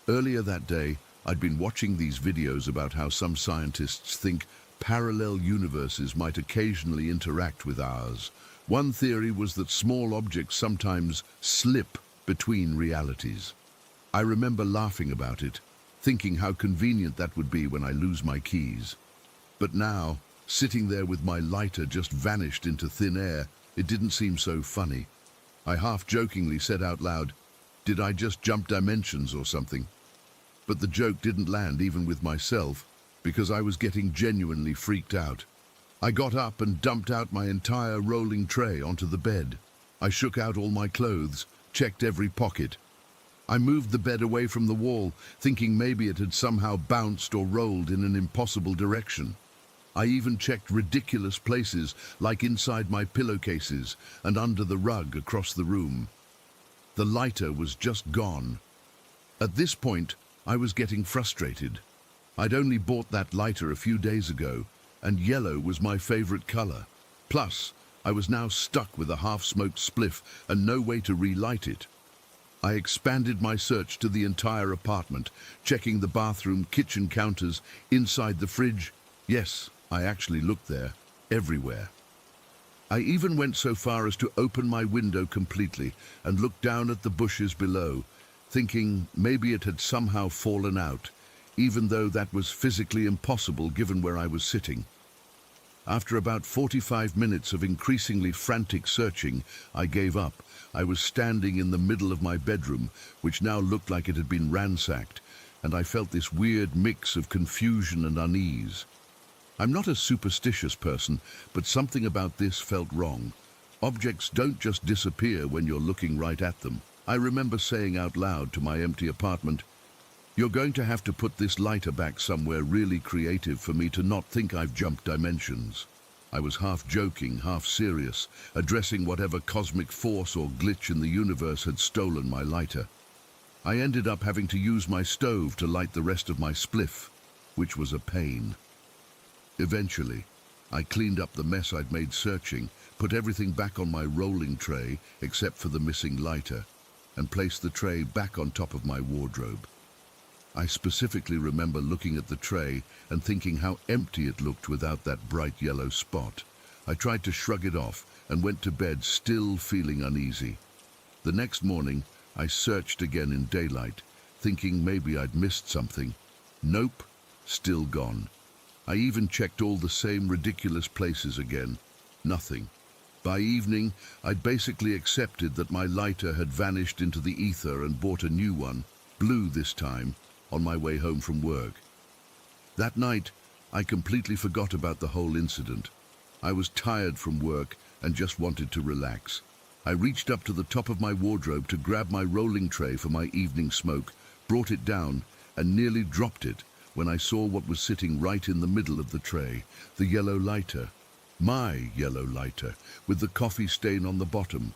Earlier that day, I'd been watching these videos about how some scientists think parallel universes might occasionally interact with ours. One theory was that small objects sometimes slip between realities. I remember laughing about it, thinking how convenient that would be when I lose my keys. But now, sitting there with my lighter just vanished into thin air, it didn't seem so funny. I half-jokingly said out loud, "Did I just jump dimensions or something?" But the joke didn't land even with myself, because I was getting genuinely freaked out. I got up and dumped out my entire rolling tray onto the bed. I shook out all my clothes, checked every pocket. I moved the bed away from the wall, thinking maybe it had somehow bounced or rolled in an impossible direction. I even checked ridiculous places, like inside my pillowcases and under the rug across the room. The lighter was just gone. At this point, I was getting frustrated. I'd only bought that lighter a few days ago, and yellow was my favorite color. Plus, I was now stuck with a half-smoked spliff and no way to relight it. I expanded my search to the entire apartment, checking the bathroom, kitchen counters, inside the fridge. Yes, I actually looked there, everywhere. I even went so far as to open my window completely and look down at the bushes below, thinking maybe it had somehow fallen out, even though that was physically impossible given where I was sitting. After about 45 minutes of increasingly frantic searching, I gave up. I was standing in the middle of my bedroom, which now looked like it had been ransacked, and I felt this weird mix of confusion and unease. I'm not a superstitious person, but something about this felt wrong. Objects don't just disappear when you're looking right at them. I remember saying out loud to my empty apartment, "You're going to have to put this lighter back somewhere really creative for me to not think I've jumped dimensions." I was half joking, half serious, addressing whatever cosmic force or glitch in the universe had stolen my lighter. I ended up having to use my stove to light the rest of my spliff, which was a pain. Eventually, I cleaned up the mess I'd made searching, put everything back on my rolling tray except for the missing lighter, and placed the tray back on top of my wardrobe. I specifically remember looking at the tray and thinking how empty it looked without that bright yellow spot. I tried to shrug it off and went to bed still feeling uneasy. The next morning, I searched again in daylight, thinking maybe I'd missed something. Nope, still gone. I even checked all the same ridiculous places again. Nothing. By evening, I'd basically accepted that my lighter had vanished into the ether and bought a new one, blue this time, on my way home from work. That night, I completely forgot about the whole incident. I was tired from work and just wanted to relax. I reached up to the top of my wardrobe to grab my rolling tray for my evening smoke, brought it down, and nearly dropped it when I saw what was sitting right in the middle of the tray, the yellow lighter. My yellow lighter, with the coffee stain on the bottom.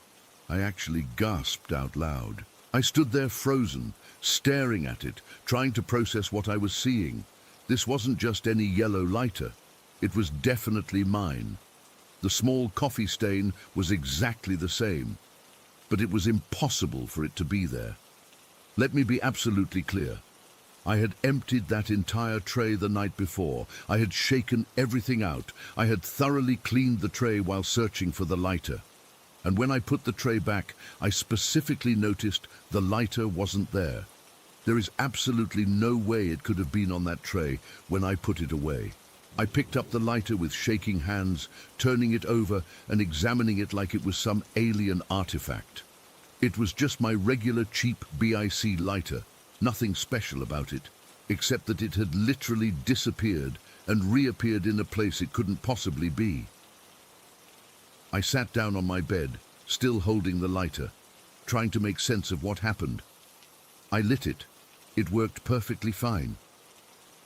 I actually gasped out loud. I stood there frozen, staring at it, trying to process what I was seeing. This wasn't just any yellow lighter. It was definitely mine. The small coffee stain was exactly the same, but it was impossible for it to be there. Let me be absolutely clear. I had emptied that entire tray the night before. I had shaken everything out. I had thoroughly cleaned the tray while searching for the lighter. And when I put the tray back, I specifically noticed the lighter wasn't there. There is absolutely no way it could have been on that tray when I put it away. I picked up the lighter with shaking hands, turning it over and examining it like it was some alien artifact. It was just my regular cheap BIC lighter, nothing special about it, except that it had literally disappeared and reappeared in a place it couldn't possibly be. I sat down on my bed, still holding the lighter, trying to make sense of what happened. I lit it. It worked perfectly fine.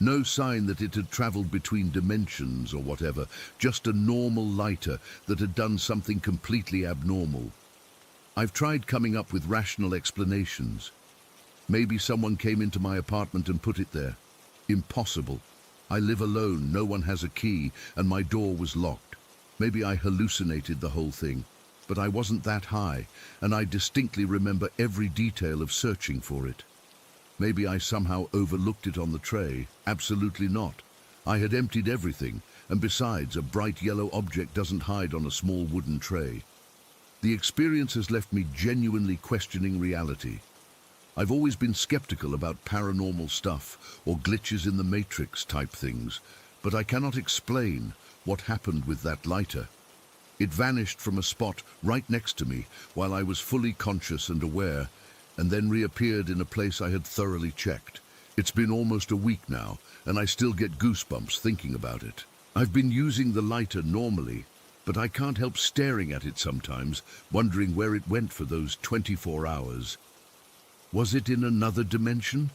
No sign that it had traveled between dimensions or whatever, just a normal lighter that had done something completely abnormal. I've tried coming up with rational explanations. Maybe someone came into my apartment and put it there. Impossible. I live alone, no one has a key, and my door was locked. Maybe I hallucinated the whole thing, but I wasn't that high, and I distinctly remember every detail of searching for it. Maybe I somehow overlooked it on the tray. Absolutely not. I had emptied everything, and besides, a bright yellow object doesn't hide on a small wooden tray. The experience has left me genuinely questioning reality. I've always been skeptical about paranormal stuff or glitches in the Matrix type things, but I cannot explain what happened with that lighter. It vanished from a spot right next to me while I was fully conscious and aware, and then reappeared in a place I had thoroughly checked. It's been almost a week now, and I still get goosebumps thinking about it. I've been using the lighter normally, but I can't help staring at it sometimes, wondering where it went for those 24 hours. Was it in another dimension?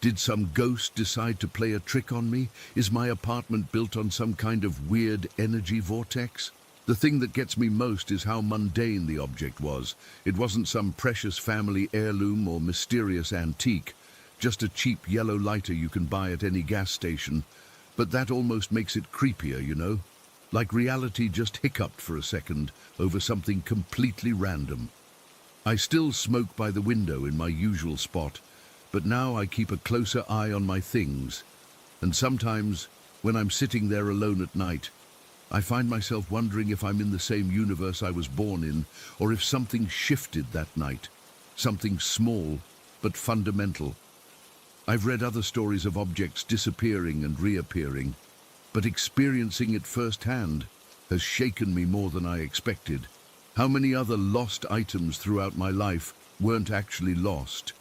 Did some ghost decide to play a trick on me? Is my apartment built on some kind of weird energy vortex? The thing that gets me most is how mundane the object was. It wasn't some precious family heirloom or mysterious antique, just a cheap yellow lighter you can buy at any gas station. But that almost makes it creepier, you know? Like reality just hiccuped for a second over something completely random. I still smoke by the window in my usual spot, but now I keep a closer eye on my things. And sometimes, when I'm sitting there alone at night, I find myself wondering if I'm in the same universe I was born in, or if something shifted that night. Something small, but fundamental. I've read other stories of objects disappearing and reappearing, but experiencing it firsthand has shaken me more than I expected. How many other lost items throughout my life weren't actually lost?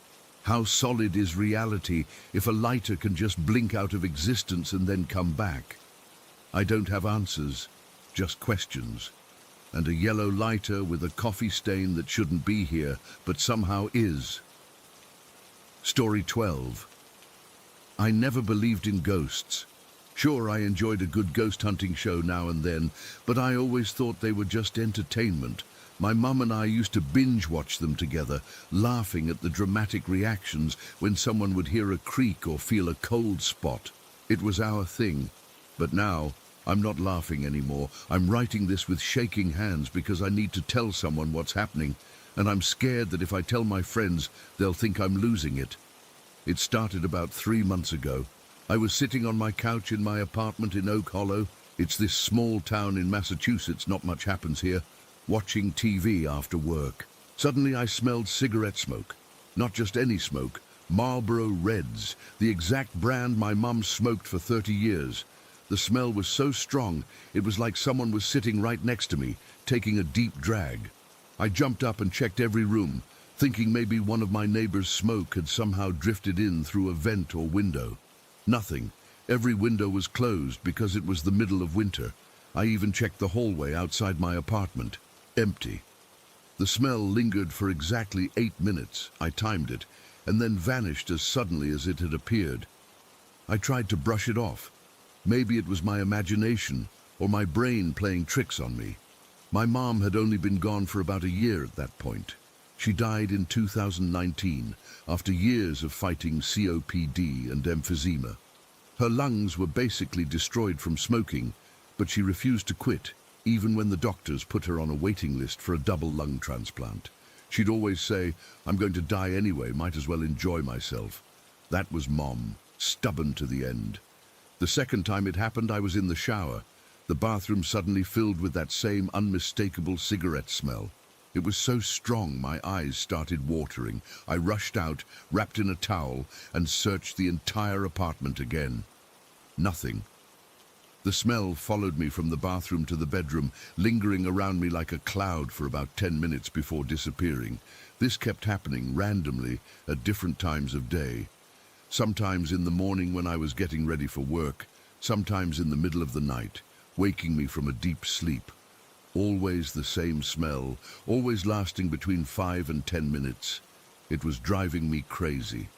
How solid is reality if a lighter can just blink out of existence and then come back? I don't have answers, just questions. And a yellow lighter with a coffee stain that shouldn't be here, but somehow is. Story 12. I never believed in ghosts. Sure, I enjoyed a good ghost hunting show now and then, but I always thought they were just entertainment. My mum and I used to binge watch them together, laughing at the dramatic reactions when someone would hear a creak or feel a cold spot. It was our thing. But now, I'm not laughing anymore. I'm writing this with shaking hands because I need to tell someone what's happening, and I'm scared that if I tell my friends, they'll think I'm losing it. It started about 3 months ago. I was sitting on my couch in my apartment in Oak Hollow. It's this small town in Massachusetts, not much happens here. Watching TV after work. Suddenly I smelled cigarette smoke. Not just any smoke, Marlboro Reds, the exact brand my mum smoked for 30 years. The smell was so strong, it was like someone was sitting right next to me, taking a deep drag. I jumped up and checked every room, thinking maybe one of my neighbor's smoke had somehow drifted in through a vent or window. Nothing. Every window was closed because it was the middle of winter. I even checked the hallway outside my apartment. Empty. The smell lingered for exactly 8 minutes. I timed it, and then vanished as suddenly as it had appeared. I tried to brush it off. Maybe it was my imagination or my brain playing tricks on me. My mom had only been gone for about a year at that point. She died in 2019 after years of fighting COPD and emphysema. Her lungs were basically destroyed from smoking, but she refused to quit, even when the doctors put her on a waiting list for a double lung transplant. She'd always say, "I'm going to die anyway, might as well enjoy myself." That was Mom, stubborn to the end. The second time it happened, I was in the shower. The bathroom suddenly filled with that same unmistakable cigarette smell. It was so strong my eyes started watering. I rushed out, wrapped in a towel, and searched the entire apartment again. Nothing. The smell followed me from the bathroom to the bedroom, lingering around me like a cloud for about 10 minutes before disappearing. This kept happening randomly at different times of day. Sometimes in the morning when I was getting ready for work, sometimes in the middle of the night, waking me from a deep sleep. Always the same smell, always lasting between 5 and 10 minutes. It was driving me crazy.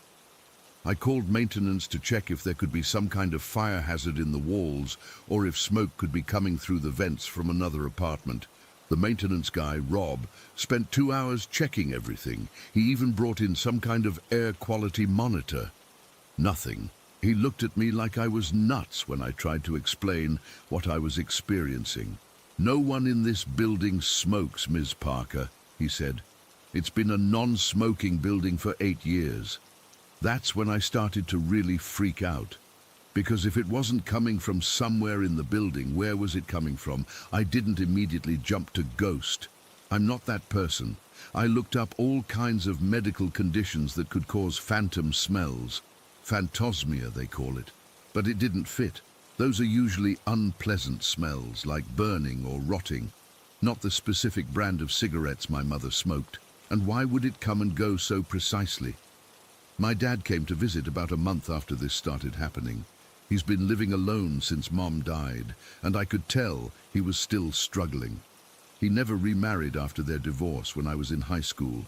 I called maintenance to check if there could be some kind of fire hazard in the walls or if smoke could be coming through the vents from another apartment. The maintenance guy, Rob, spent 2 hours checking everything. He even brought in some kind of air quality monitor. Nothing. He looked at me like I was nuts when I tried to explain what I was experiencing. "No one in this building smokes, Ms. Parker," he said. "It's been a non-smoking building for 8 years. That's when I started to really freak out. Because if it wasn't coming from somewhere in the building, where was it coming from? I didn't immediately jump to ghost. I'm not that person. I looked up all kinds of medical conditions that could cause phantom smells. Phantosmia, they call it. But it didn't fit. Those are usually unpleasant smells, like burning or rotting. Not the specific brand of cigarettes my mother smoked. And why would it come and go so precisely? My dad came to visit about a month after this started happening. He's been living alone since Mom died, and I could tell he was still struggling. He never remarried after their divorce when I was in high school,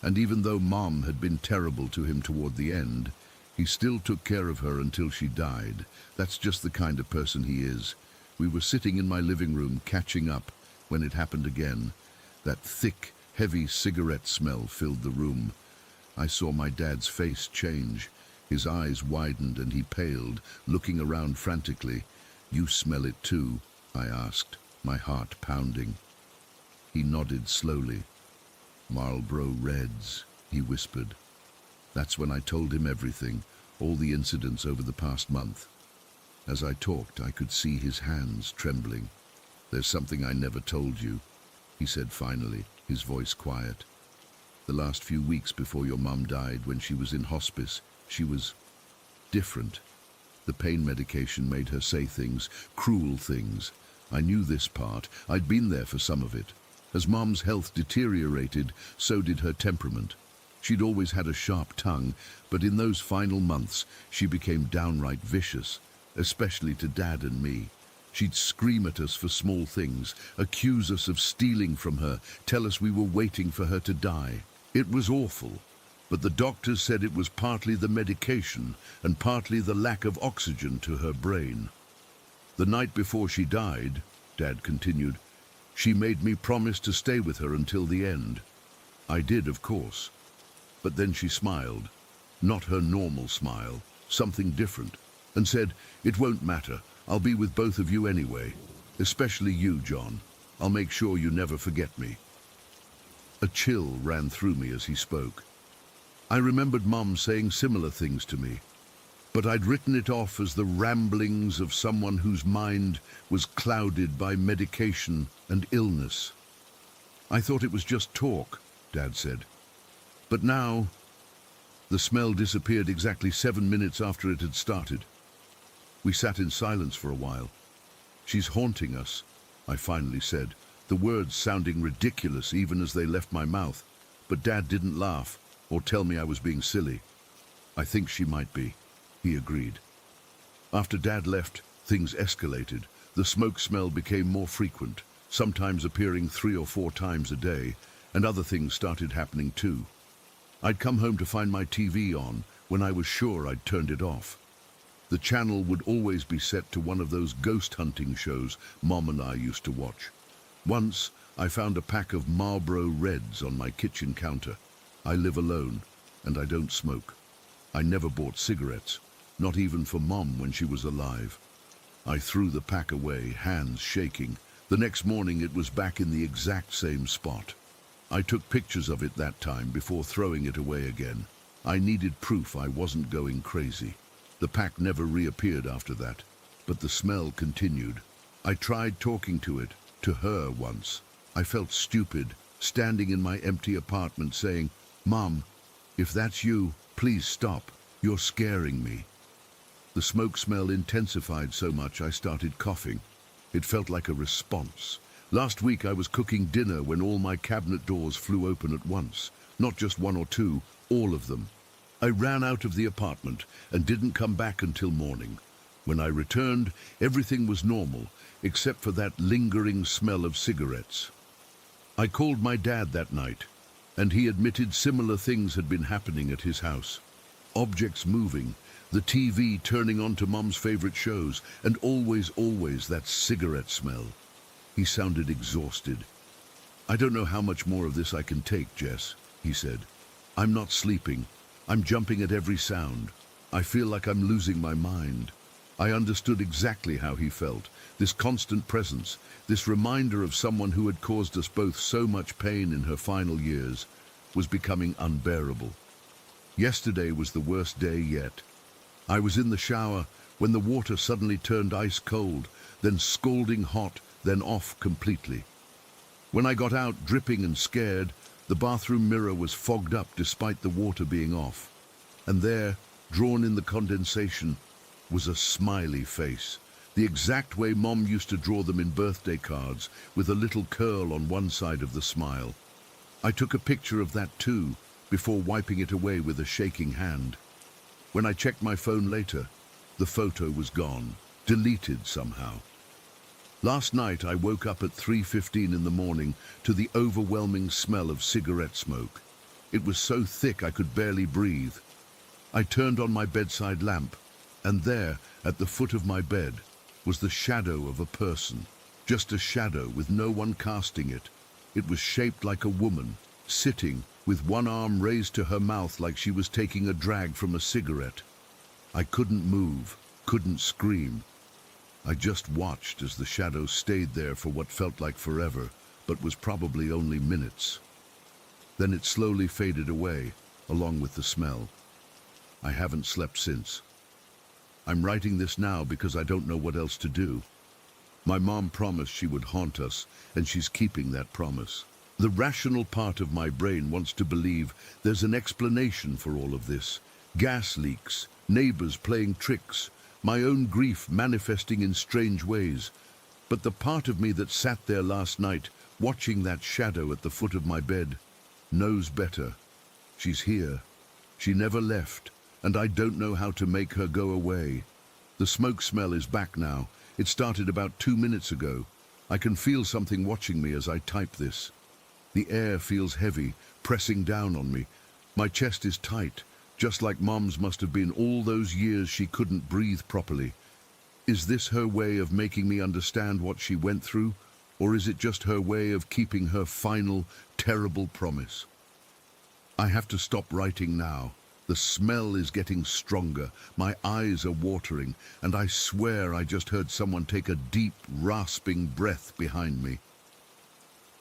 and even though Mom had been terrible to him toward the end, he still took care of her until she died. That's just the kind of person he is. We were sitting in my living room catching up when it happened again. That thick, heavy cigarette smell filled the room. I saw my dad's face change. His eyes widened and he paled, looking around frantically. "You smell it too?" I asked, my heart pounding. He nodded slowly. "Marlboro Reds," he whispered. That's when I told him everything, all the incidents over the past month. As I talked, I could see his hands trembling. "There's something I never told you," he said finally, his voice quiet. "The last few weeks before your mum died, when she was in hospice, she was different. The pain medication made her say things, cruel things. I knew this part. I'd been there for some of it. As Mom's health deteriorated, so did her temperament. She'd always had a sharp tongue, but in those final months, she became downright vicious, especially to Dad and me. She'd scream at us for small things, accuse us of stealing from her, tell us we were waiting for her to die. It was awful, but the doctors said it was partly the medication and partly the lack of oxygen to her brain. The night before she died, Dad continued, she made me promise to stay with her until the end. I did, of course. But then she smiled, not her normal smile, something different, and said, "It won't matter. I'll be with both of you anyway. Especially you, John. I'll make sure you never forget me." A chill ran through me as he spoke. I remembered Mum saying similar things to me, but I'd written it off as the ramblings of someone whose mind was clouded by medication and illness. I thought it was just talk, Dad said. But now, the smell disappeared exactly 7 minutes after it had started. We sat in silence for a while. "She's haunting us," I finally said, the words sounding ridiculous even as they left my mouth, but Dad didn't laugh or tell me I was being silly. "I think she might be," he agreed. After Dad left, things escalated. The smoke smell became more frequent, sometimes appearing 3 or 4 times a day, and other things started happening too. I'd come home to find my TV on when I was sure I'd turned it off. The channel would always be set to one of those ghost hunting shows Mom and I used to watch. Once, I found a pack of Marlboro Reds on my kitchen counter. I live alone, and I don't smoke. I never bought cigarettes, not even for Mom when she was alive. I threw the pack away, hands shaking. The next morning it was back in the exact same spot. I took pictures of it that time before throwing it away again. I needed proof I wasn't going crazy. The pack never reappeared after that, but the smell continued. I tried talking to it, to her once. I felt stupid, standing in my empty apartment saying, "Mom, if that's you, please stop. You're scaring me." The smoke smell intensified so much I started coughing. It felt like a response. Last week I was cooking dinner when all my cabinet doors flew open at once. Not just 1 or 2, all of them. I ran out of the apartment and didn't come back until morning. When I returned, everything was normal, except for that lingering smell of cigarettes. I called my dad that night, and he admitted similar things had been happening at his house. Objects moving, the TV turning on to Mom's favorite shows, and always that cigarette smell. He sounded exhausted. "I don't know how much more of this I can take, Jess," he said. "I'm not sleeping. I'm jumping at every sound. I feel like I'm losing my mind." I understood exactly how he felt. This constant presence, this reminder of someone who had caused us both so much pain in her final years, was becoming unbearable. Yesterday was the worst day yet. I was in the shower when the water suddenly turned ice cold, then scalding hot, then off completely. When I got out, dripping and scared, the bathroom mirror was fogged up despite the water being off. And there, drawn in the condensation, was a smiley face, the exact way Mom used to draw them in birthday cards, with a little curl on one side of the smile. I took a picture of that too, before wiping it away with a shaking hand. When I checked my phone later, the photo was gone, deleted somehow. Last night I woke up at 3:15 in the morning to the overwhelming smell of cigarette smoke. It was so thick I could barely breathe. I turned on my bedside lamp, and there, at the foot of my bed, was the shadow of a person. Just a shadow with no one casting it. It was shaped like a woman, sitting, with one arm raised to her mouth like she was taking a drag from a cigarette. I couldn't move, couldn't scream. I just watched as the shadow stayed there for what felt like forever, but was probably only minutes. Then it slowly faded away, along with the smell. I haven't slept since. I'm writing this now because I don't know what else to do. My mom promised she would haunt us, and she's keeping that promise. The rational part of my brain wants to believe there's an explanation for all of this. Gas leaks, neighbors playing tricks, my own grief manifesting in strange ways. But the part of me that sat there last night, watching that shadow at the foot of my bed, knows better. She's here. She never left, and I don't know how to make her go away. The smoke smell is back now. It started about 2 minutes ago. I can feel something watching me as I type this. The air feels heavy, pressing down on me. My chest is tight, just like Mom's must have been all those years she couldn't breathe properly. Is this her way of making me understand what she went through, or is it just her way of keeping her final, terrible promise? I have to stop writing now. The smell is getting stronger, my eyes are watering, and I swear I just heard someone take a deep, rasping breath behind me.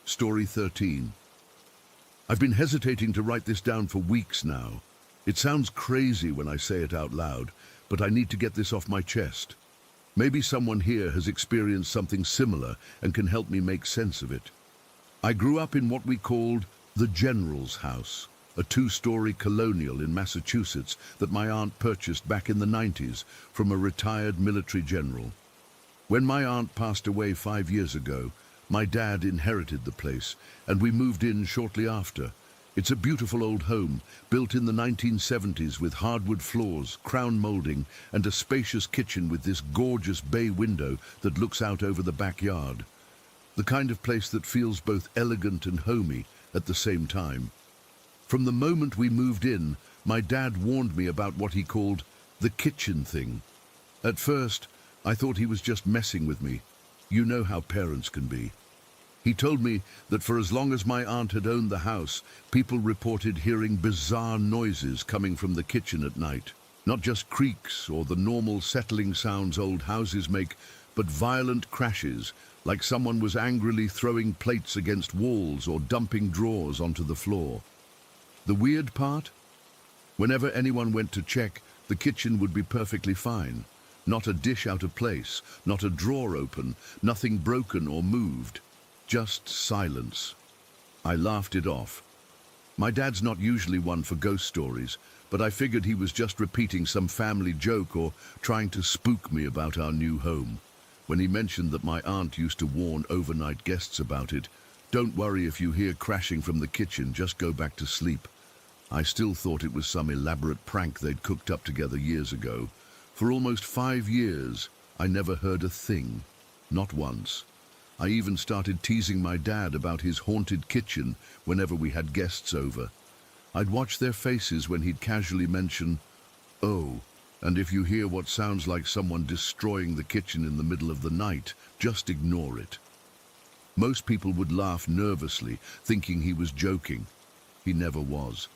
Story 13. I've been hesitating to write this down for weeks now. It sounds crazy when I say it out loud, but I need to get this off my chest. Maybe someone here has experienced something similar and can help me make sense of it. I grew up in what we called the General's House, a 2-story colonial in Massachusetts that my aunt purchased back in the 90s from a retired military general. When my aunt passed away 5 years ago, my dad inherited the place, and we moved in shortly after. It's a beautiful old home, built in the 1970s with hardwood floors, crown molding, and a spacious kitchen with this gorgeous bay window that looks out over the backyard. The kind of place that feels both elegant and homey at the same time. From the moment we moved in, my dad warned me about what he called the kitchen thing. At first, I thought he was just messing with me. You know how parents can be. He told me that for as long as my aunt had owned the house, people reported hearing bizarre noises coming from the kitchen at night. Not just creaks or the normal settling sounds old houses make, but violent crashes, like someone was angrily throwing plates against walls or dumping drawers onto the floor. The weird part? Whenever anyone went to check, the kitchen would be perfectly fine. Not a dish out of place, not a drawer open, nothing broken or moved. Just silence. I laughed it off. My dad's not usually one for ghost stories, but I figured he was just repeating some family joke or trying to spook me about our new home. When he mentioned that my aunt used to warn overnight guests about it, "Don't worry if you hear crashing from the kitchen, just go back to sleep," I still thought it was some elaborate prank they'd cooked up together years ago. For almost 5 years, I never heard a thing. Not once. I even started teasing my dad about his haunted kitchen whenever we had guests over. I'd watch their faces when he'd casually mention, "Oh, and if you hear what sounds like someone destroying the kitchen in the middle of the night, just ignore it." Most people would laugh nervously, thinking he was joking. He never was.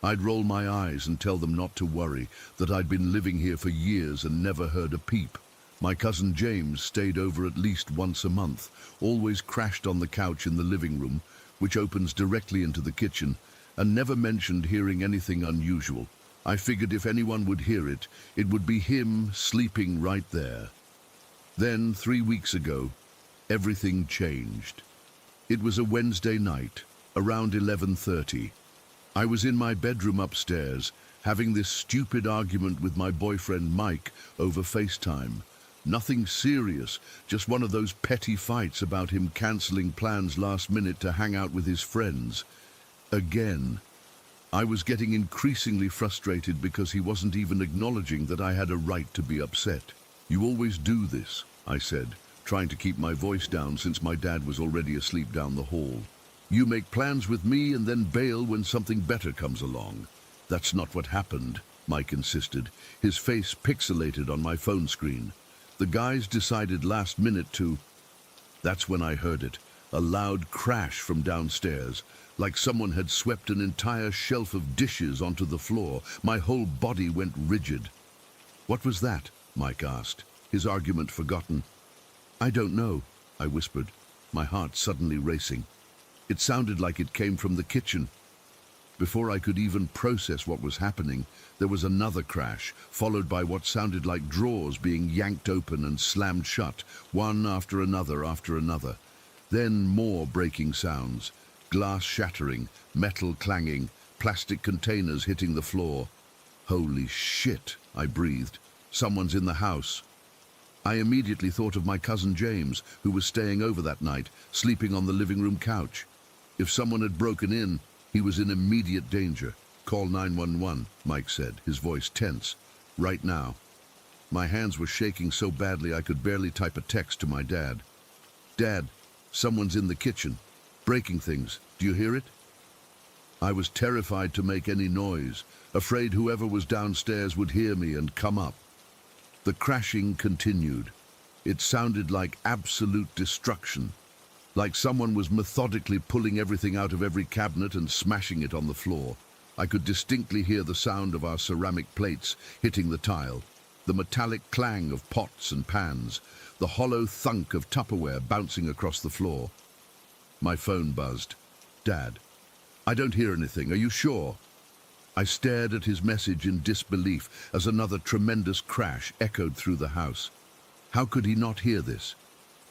I'd roll my eyes and tell them not to worry, that I'd been living here for years and never heard a peep. My cousin James stayed over at least once a month, always crashed on the couch in the living room, which opens directly into the kitchen, and never mentioned hearing anything unusual. I figured if anyone would hear it, it would be him sleeping right there. Then, 3 weeks ago, everything changed. It was a Wednesday night, around 11:30. I was in my bedroom upstairs, having this stupid argument with my boyfriend Mike over FaceTime. Nothing serious, just one of those petty fights about him cancelling plans last minute to hang out with his friends. Again. I was getting increasingly frustrated because he wasn't even acknowledging that I had a right to be upset. "You always do this," I said, trying to keep my voice down since my dad was already asleep down the hall. "You make plans with me and then bail when something better comes along." "That's not what happened," Mike insisted, his face pixelated on my phone screen. "The guys decided last minute to..." That's when I heard it, a loud crash from downstairs, like someone had swept an entire shelf of dishes onto the floor. My whole body went rigid. "What was that?" Mike asked, his argument forgotten. "I don't know," I whispered, my heart suddenly racing. It sounded like it came from the kitchen. Before I could even process what was happening, there was another crash, followed by what sounded like drawers being yanked open and slammed shut, one after another after another. Then more breaking sounds, glass shattering, metal clanging, plastic containers hitting the floor. "Holy shit," I breathed. "Someone's in the house." I immediately thought of my cousin James, who was staying over that night, sleeping on the living room couch. If someone had broken in, he was in immediate danger. "Call 911, Mike said, his voice tense. "Right now." My hands were shaking so badly I could barely type a text to my dad. "Dad, someone's in the kitchen, breaking things. Do you hear it?" I was terrified to make any noise, afraid whoever was downstairs would hear me and come up. The crashing continued. It sounded like absolute destruction, like someone was methodically pulling everything out of every cabinet and smashing it on the floor. I could distinctly hear the sound of our ceramic plates hitting the tile, the metallic clang of pots and pans, the hollow thunk of Tupperware bouncing across the floor. My phone buzzed. "Dad, I don't hear anything. Are you sure?" I stared at his message in disbelief as another tremendous crash echoed through the house. How could he not hear this?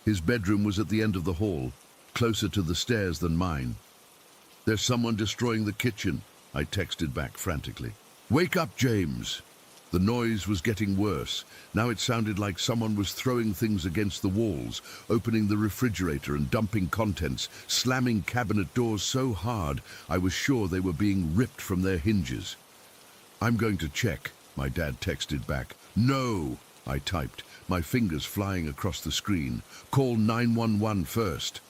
His bedroom was at the end of the hall, closer to the stairs than mine. "There's someone destroying the kitchen," I texted back frantically. "Wake up, James!" The noise was getting worse. Now it sounded like someone was throwing things against the walls, opening the refrigerator and dumping contents, slamming cabinet doors so hard I was sure they were being ripped from their hinges. "I'm going to check," my dad texted back. "No," I typed, my fingers flying across the screen. "Call 911 first."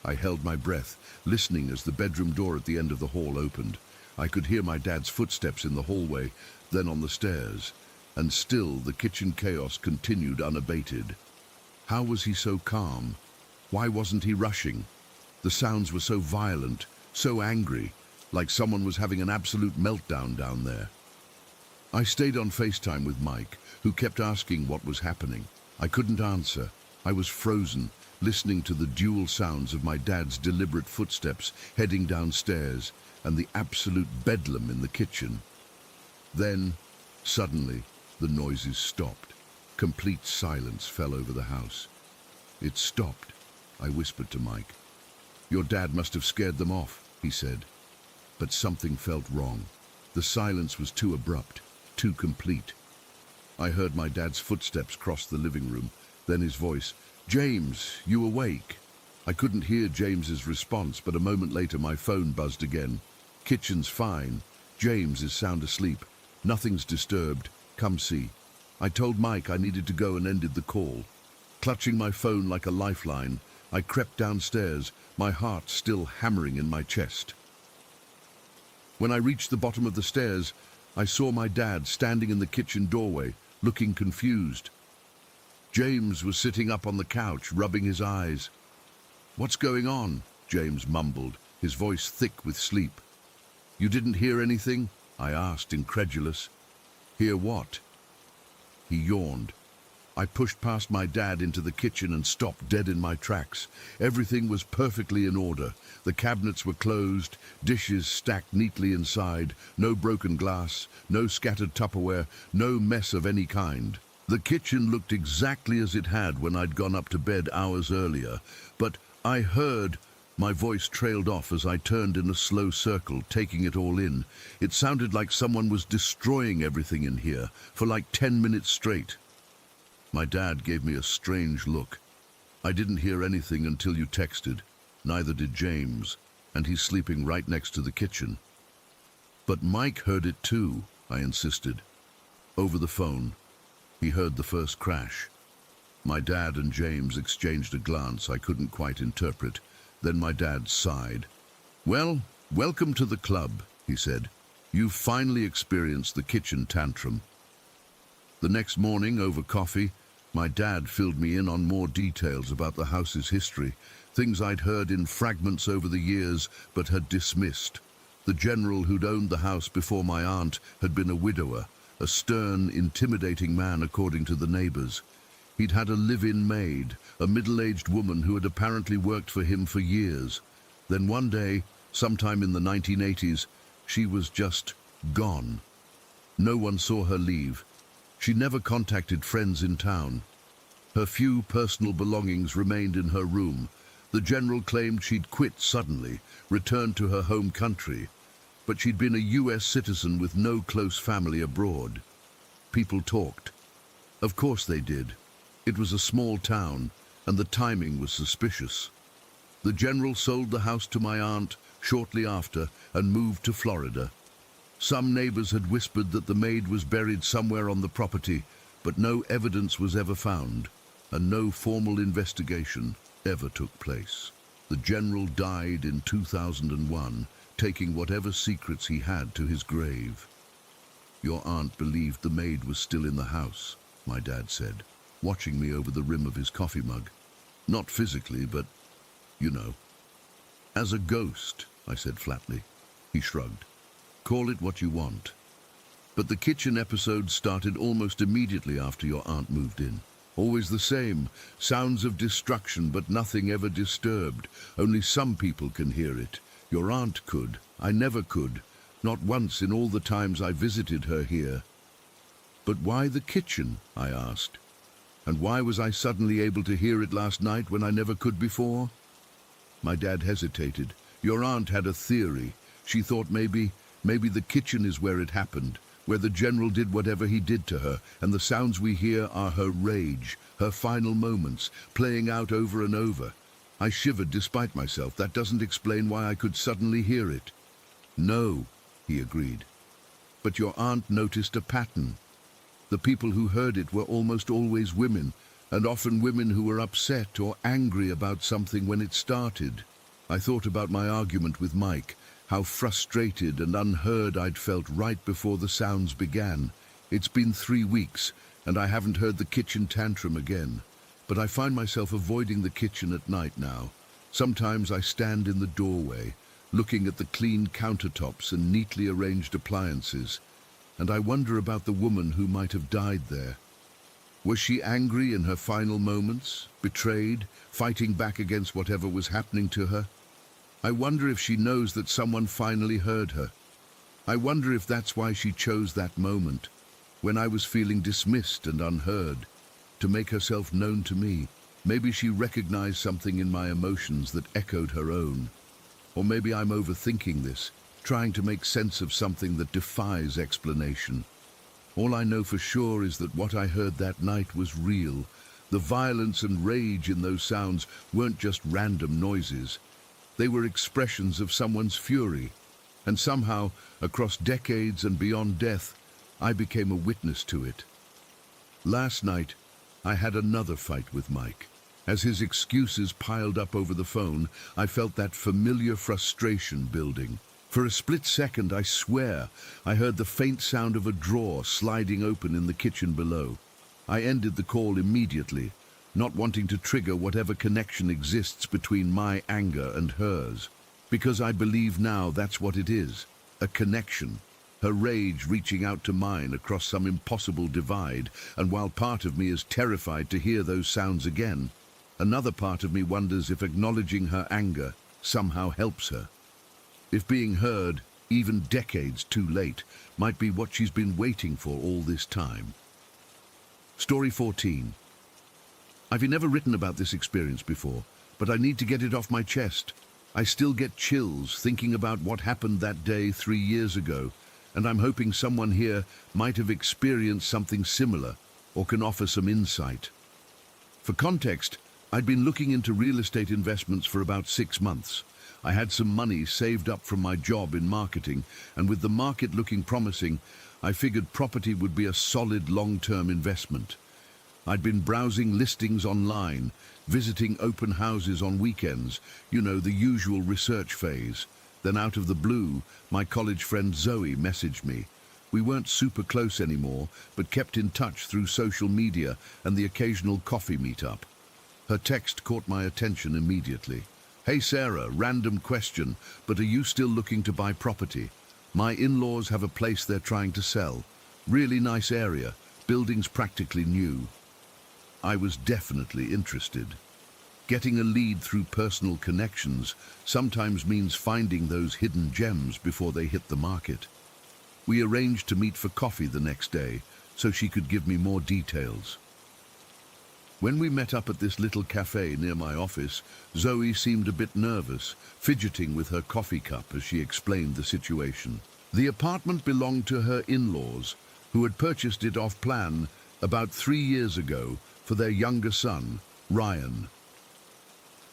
I held my breath, listening as the bedroom door at the end of the hall opened. I could hear my dad's footsteps in the hallway, then on the stairs, and still the kitchen chaos continued unabated. How was he so calm? Why wasn't he rushing? The sounds were so violent, so angry, like someone was having an absolute meltdown down there. I stayed on FaceTime with Mike, who kept asking what was happening. I couldn't answer. I was frozen, listening to the dual sounds of my dad's deliberate footsteps heading downstairs and the absolute bedlam in the kitchen. Then, suddenly, the noises stopped. Complete silence fell over the house. "It stopped," I whispered to Mike. "Your dad must have scared them off," he said. But something felt wrong. The silence was too abrupt, too complete. I heard my dad's footsteps cross the living room, then his voice, "James, you awake?" I couldn't hear James's response, but a moment later my phone buzzed again. "Kitchen's fine. James is sound asleep. Nothing's disturbed. Come see." I told Mike I needed to go and ended the call. Clutching my phone like a lifeline, I crept downstairs, my heart still hammering in my chest. When I reached the bottom of the stairs, I saw my dad standing in the kitchen doorway, looking confused. James was sitting up on the couch, rubbing his eyes. "What's going on?" James mumbled, his voice thick with sleep. "You didn't hear anything?" I asked, incredulous. "Hear what?" He yawned. I pushed past my dad into the kitchen and stopped dead in my tracks. Everything was perfectly in order. The cabinets were closed, dishes stacked neatly inside, no broken glass, no scattered Tupperware, no mess of any kind. The kitchen looked exactly as it had when I'd gone up to bed hours earlier, but I heard... My voice trailed off as I turned in a slow circle, taking it all in. It sounded like someone was destroying everything in here, for like 10 minutes straight. My dad gave me a strange look. "I didn't hear anything until you texted. Neither did James, and he's sleeping right next to the kitchen." "But Mike heard it too," I insisted. Over the phone, he heard the first crash. My dad and James exchanged a glance I couldn't quite interpret. Then my dad sighed. "Well, welcome to the club," he said. "You've finally experienced the kitchen tantrum." The next morning, over coffee, my dad filled me in on more details about the house's history, things I'd heard in fragments over the years but had dismissed. The general who'd owned the house before my aunt had been a widower, a stern, intimidating man according to the neighbors. He'd had a live-in maid, a middle-aged woman who had apparently worked for him for years. Then one day, sometime in the 1980s, she was just gone. No one saw her leave. She never contacted friends in town. Her few personal belongings remained in her room. The general claimed she'd quit suddenly, returned to her home country, but she'd been a US citizen with no close family abroad. People talked. Of course they did. It was a small town, and the timing was suspicious. The general sold the house to my aunt shortly after and moved to Florida. Some neighbors had whispered that the maid was buried somewhere on the property, but no evidence was ever found, and no formal investigation ever took place. The general died in 2001, taking whatever secrets he had to his grave. Your aunt believed the maid was still in the house, my dad said, watching me over the rim of his coffee mug. Not physically, but, you know. As a ghost, I said flatly. He shrugged. Call it what you want. But the kitchen episode started almost immediately after your aunt moved in. Always the same, sounds of destruction, but nothing ever disturbed. Only some people can hear it. Your aunt could. I never could. Not once in all the times I visited her here. But why the kitchen? I asked. And why was I suddenly able to hear it last night when I never could before? My dad hesitated. Your aunt had a theory. She thought maybe the kitchen is where it happened, where the general did whatever he did to her, and the sounds we hear are her rage, her final moments, playing out over and over. I shivered despite myself. That doesn't explain why I could suddenly hear it. No, he agreed. But your aunt noticed a pattern. The people who heard it were almost always women, and often women who were upset or angry about something when it started. I thought about my argument with Mike, how frustrated and unheard I'd felt right before the sounds began. It's been 3 weeks, and I haven't heard the kitchen tantrum again. But I find myself avoiding the kitchen at night now. Sometimes I stand in the doorway, looking at the clean countertops and neatly arranged appliances, and I wonder about the woman who might have died there. Was she angry in her final moments, betrayed, fighting back against whatever was happening to her? I wonder if she knows that someone finally heard her. I wonder if that's why she chose that moment, when I was feeling dismissed and unheard, to make herself known to me. Maybe she recognized something in my emotions that echoed her own. Or maybe I'm overthinking this, trying to make sense of something that defies explanation. All I know for sure is that what I heard that night was real. The violence and rage in those sounds weren't just random noises. They were expressions of someone's fury. And somehow, across decades and beyond death, I became a witness to it. Last night, I had another fight with Mike. As his excuses piled up over the phone, I felt that familiar frustration building. For a split second, I swear, I heard the faint sound of a drawer sliding open in the kitchen below. I ended the call immediately, not wanting to trigger whatever connection exists between my anger and hers. Because I believe now that's what it is, a connection. Her rage reaching out to mine across some impossible divide, and while part of me is terrified to hear those sounds again, another part of me wonders if acknowledging her anger somehow helps her. If being heard, even decades too late, might be what she's been waiting for all this time. Story 14. I've never written about this experience before, but I need to get it off my chest. I still get chills thinking about what happened that day 3 years ago, and I'm hoping someone here might have experienced something similar or can offer some insight. For context, I'd been looking into real estate investments for about 6 months. I had some money saved up from my job in marketing, and with the market looking promising, I figured property would be a solid long-term investment. I'd been browsing listings online, visiting open houses on weekends, you know, the usual research phase. Then out of the blue, my college friend Zoe messaged me. We weren't super close anymore, but kept in touch through social media and the occasional coffee meetup. Her text caught my attention immediately. Hey Sarah, random question, but are you still looking to buy property? My in-laws have a place they're trying to sell. Really nice area, building's practically new. I was definitely interested. Getting a lead through personal connections sometimes means finding those hidden gems before they hit the market. We arranged to meet for coffee the next day, so she could give me more details. When we met up at this little cafe near my office, Zoe seemed a bit nervous, fidgeting with her coffee cup as she explained the situation. The apartment belonged to her in-laws, who had purchased it off-plan about 3 years ago for their younger son, Ryan.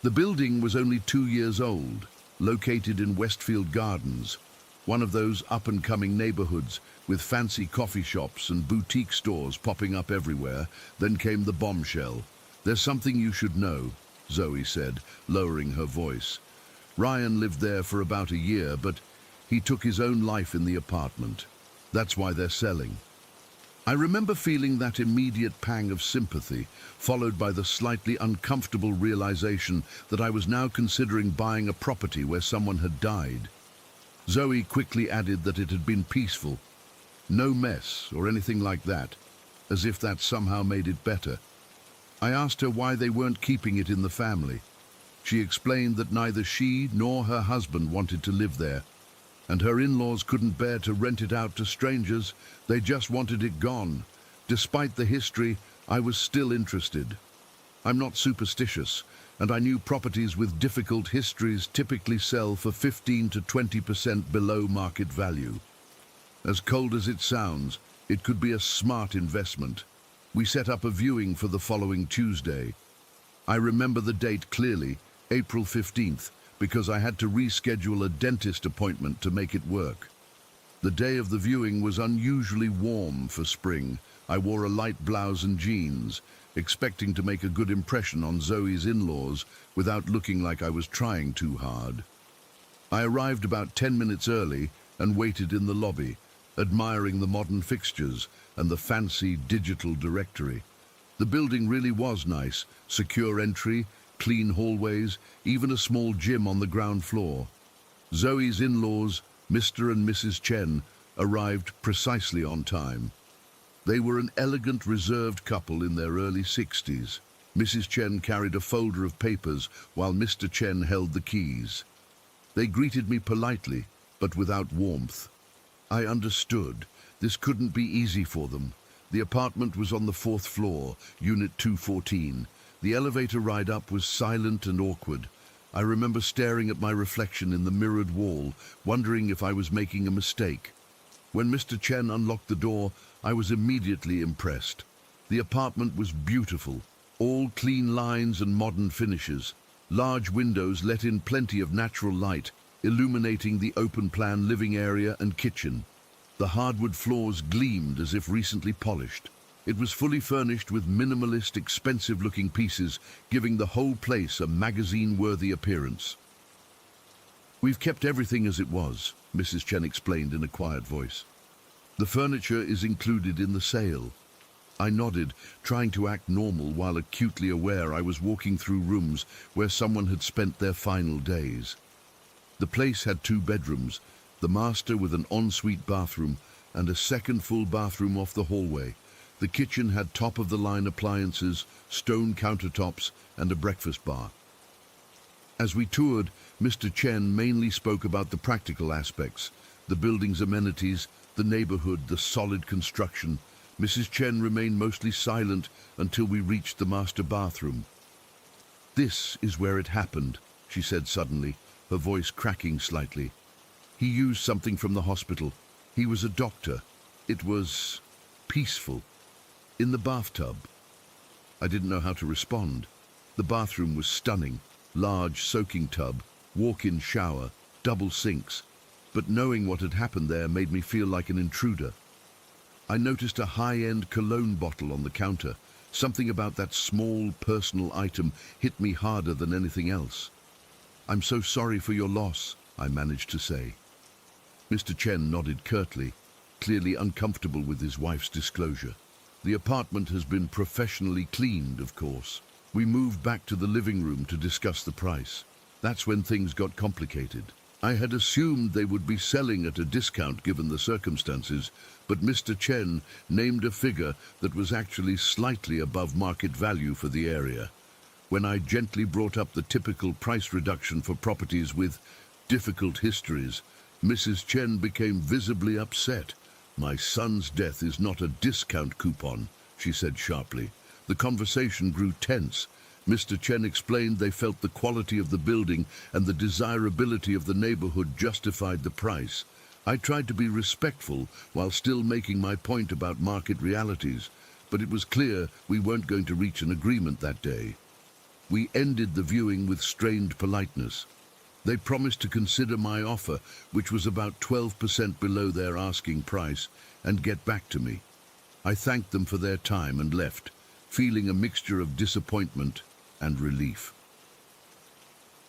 The building was only 2 years old, located in Westfield Gardens, One of those up-and-coming neighborhoods with fancy coffee shops and boutique stores popping up everywhere. Then came the bombshell. "There's something you should know," Zoe said, lowering her voice. "Ryan lived there for about a year, but he took his own life in the apartment. That's why they're selling." I remember feeling that immediate pang of sympathy, followed by the slightly uncomfortable realization that I was now considering buying a property where someone had died. Zoe quickly added that it had been peaceful, no mess or anything like that, as if that somehow made it better. I asked her why they weren't keeping it in the family. She explained that neither she nor her husband wanted to live there, and her in-laws couldn't bear to rent it out to strangers. They just wanted it gone. Despite the history, I was still interested. I'm not superstitious, and I knew properties with difficult histories typically sell for 15 to 20% below market value. As cold as it sounds, it could be a smart investment. We set up a viewing for the following Tuesday. I remember the date clearly, April 15th, because I had to reschedule a dentist appointment to make it work. The day of the viewing was unusually warm for spring. I wore a light blouse and jeans, expecting to make a good impression on Zoe's in-laws without looking like I was trying too hard. I arrived about 10 minutes early and waited in the lobby, admiring the modern fixtures and the fancy digital directory. The building really was nice, secure entry, clean hallways, even a small gym on the ground floor. Zoe's in-laws, Mr. and Mrs. Chen, arrived precisely on time. They were an elegant, reserved couple in their early 60s. Mrs. Chen carried a folder of papers while Mr. Chen held the keys. They greeted me politely, but without warmth. I understood. This couldn't be easy for them. The apartment was on the 4th floor, Unit 214. The elevator ride up was silent and awkward. I remember staring at my reflection in the mirrored wall, wondering if I was making a mistake. When Mr. Chen unlocked the door, I was immediately impressed. The apartment was beautiful, all clean lines and modern finishes. Large windows let in plenty of natural light, illuminating the open-plan living area and kitchen. The hardwood floors gleamed as if recently polished. It was fully furnished with minimalist, expensive-looking pieces, giving the whole place a magazine-worthy appearance. "We've kept everything as it was," Mrs. Chen explained in a quiet voice. "The furniture is included in the sale." I nodded, trying to act normal while acutely aware I was walking through rooms where someone had spent their final days. The place had 2 bedrooms, the master with an ensuite bathroom and a second full bathroom off the hallway. The kitchen had top-of-the-line appliances, stone countertops, and a breakfast bar. As we toured, Mr. Chen mainly spoke about the practical aspects, the building's amenities, the neighborhood, the solid construction. Mrs. Chen remained mostly silent until we reached the master bathroom. "This is where it happened," she said suddenly, her voice cracking slightly. "He used something from the hospital. He was a doctor. It was peaceful. In the bathtub." I didn't know how to respond. The bathroom was stunning. Large soaking tub, walk-in shower, double sinks. But knowing what had happened there made me feel like an intruder. I noticed a high-end cologne bottle on the counter. Something about that small, personal item hit me harder than anything else. "I'm so sorry for your loss," I managed to say. Mr. Chen nodded curtly, clearly uncomfortable with his wife's disclosure. "The apartment has been professionally cleaned, of course." We moved back to the living room to discuss the price. That's when things got complicated. I had assumed they would be selling at a discount given the circumstances, but Mr. Chen named a figure that was actually slightly above market value for the area. When I gently brought up the typical price reduction for properties with difficult histories, Mrs. Chen became visibly upset. "My son's death is not a discount coupon," she said sharply. The conversation grew tense. Mr. Chen explained they felt the quality of the building and the desirability of the neighborhood justified the price. I tried to be respectful while still making my point about market realities, but it was clear we weren't going to reach an agreement that day. We ended the viewing with strained politeness. They promised to consider my offer, which was about 12% below their asking price, and get back to me. I thanked them for their time and left, feeling a mixture of disappointment and relief.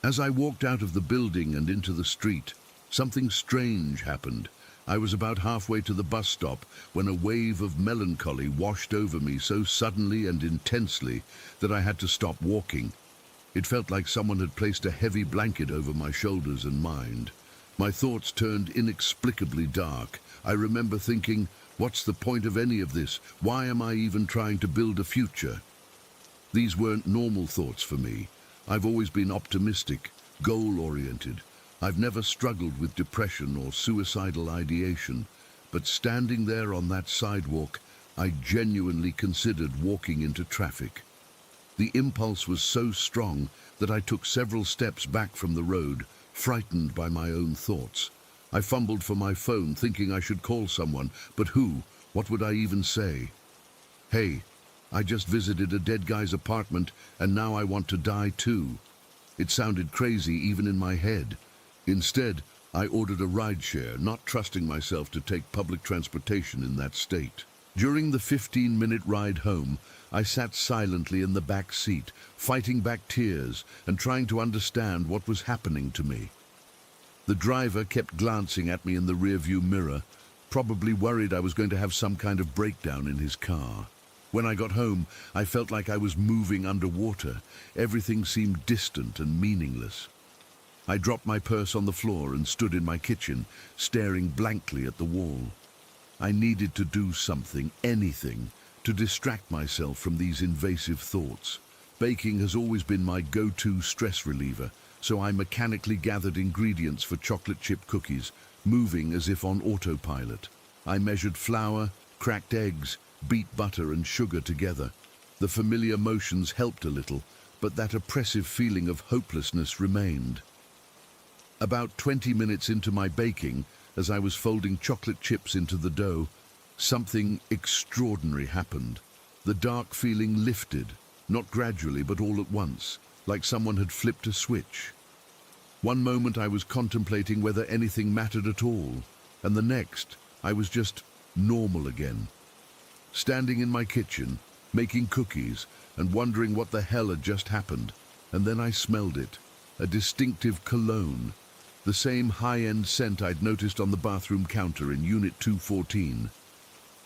As I walked out of the building and into the street, something strange happened. I was about halfway to the bus stop when a wave of melancholy washed over me so suddenly and intensely that I had to stop walking. It felt like someone had placed a heavy blanket over my shoulders and mind. My thoughts turned inexplicably dark. I remember thinking, what's the point of any of this? Why am I even trying to build a future? These weren't normal thoughts for me. I've always been optimistic, goal-oriented. I've never struggled with depression or suicidal ideation, but standing there on that sidewalk, I genuinely considered walking into traffic. The impulse was so strong that I took several steps back from the road, frightened by my own thoughts. I fumbled for my phone, thinking I should call someone, but who? What would I even say? Hey, I just visited a dead guy's apartment and now I want to die too. It sounded crazy even in my head. Instead, I ordered a rideshare, not trusting myself to take public transportation in that state. During the 15-minute ride home, I sat silently in the back seat, fighting back tears and trying to understand what was happening to me. The driver kept glancing at me in the rearview mirror, probably worried I was going to have some kind of breakdown in his car. When I got home, I felt like I was moving underwater. Everything seemed distant and meaningless. I dropped my purse on the floor and stood in my kitchen, staring blankly at the wall. I needed to do something, anything, to distract myself from these invasive thoughts. Baking has always been my go-to stress reliever, so I mechanically gathered ingredients for chocolate chip cookies, moving as if on autopilot. I measured flour, cracked eggs, beat butter and sugar together. The familiar motions helped a little, but that oppressive feeling of hopelessness remained. About 20 minutes into my baking, as I was folding chocolate chips into the dough, something extraordinary happened. The dark feeling lifted, not gradually but all at once, like someone had flipped a switch. One moment I was contemplating whether anything mattered at all, and the next I was just normal again. Standing in my kitchen, making cookies, and wondering what the hell had just happened, and then I smelled it, a distinctive cologne, the same high-end scent I'd noticed on the bathroom counter in Unit 214.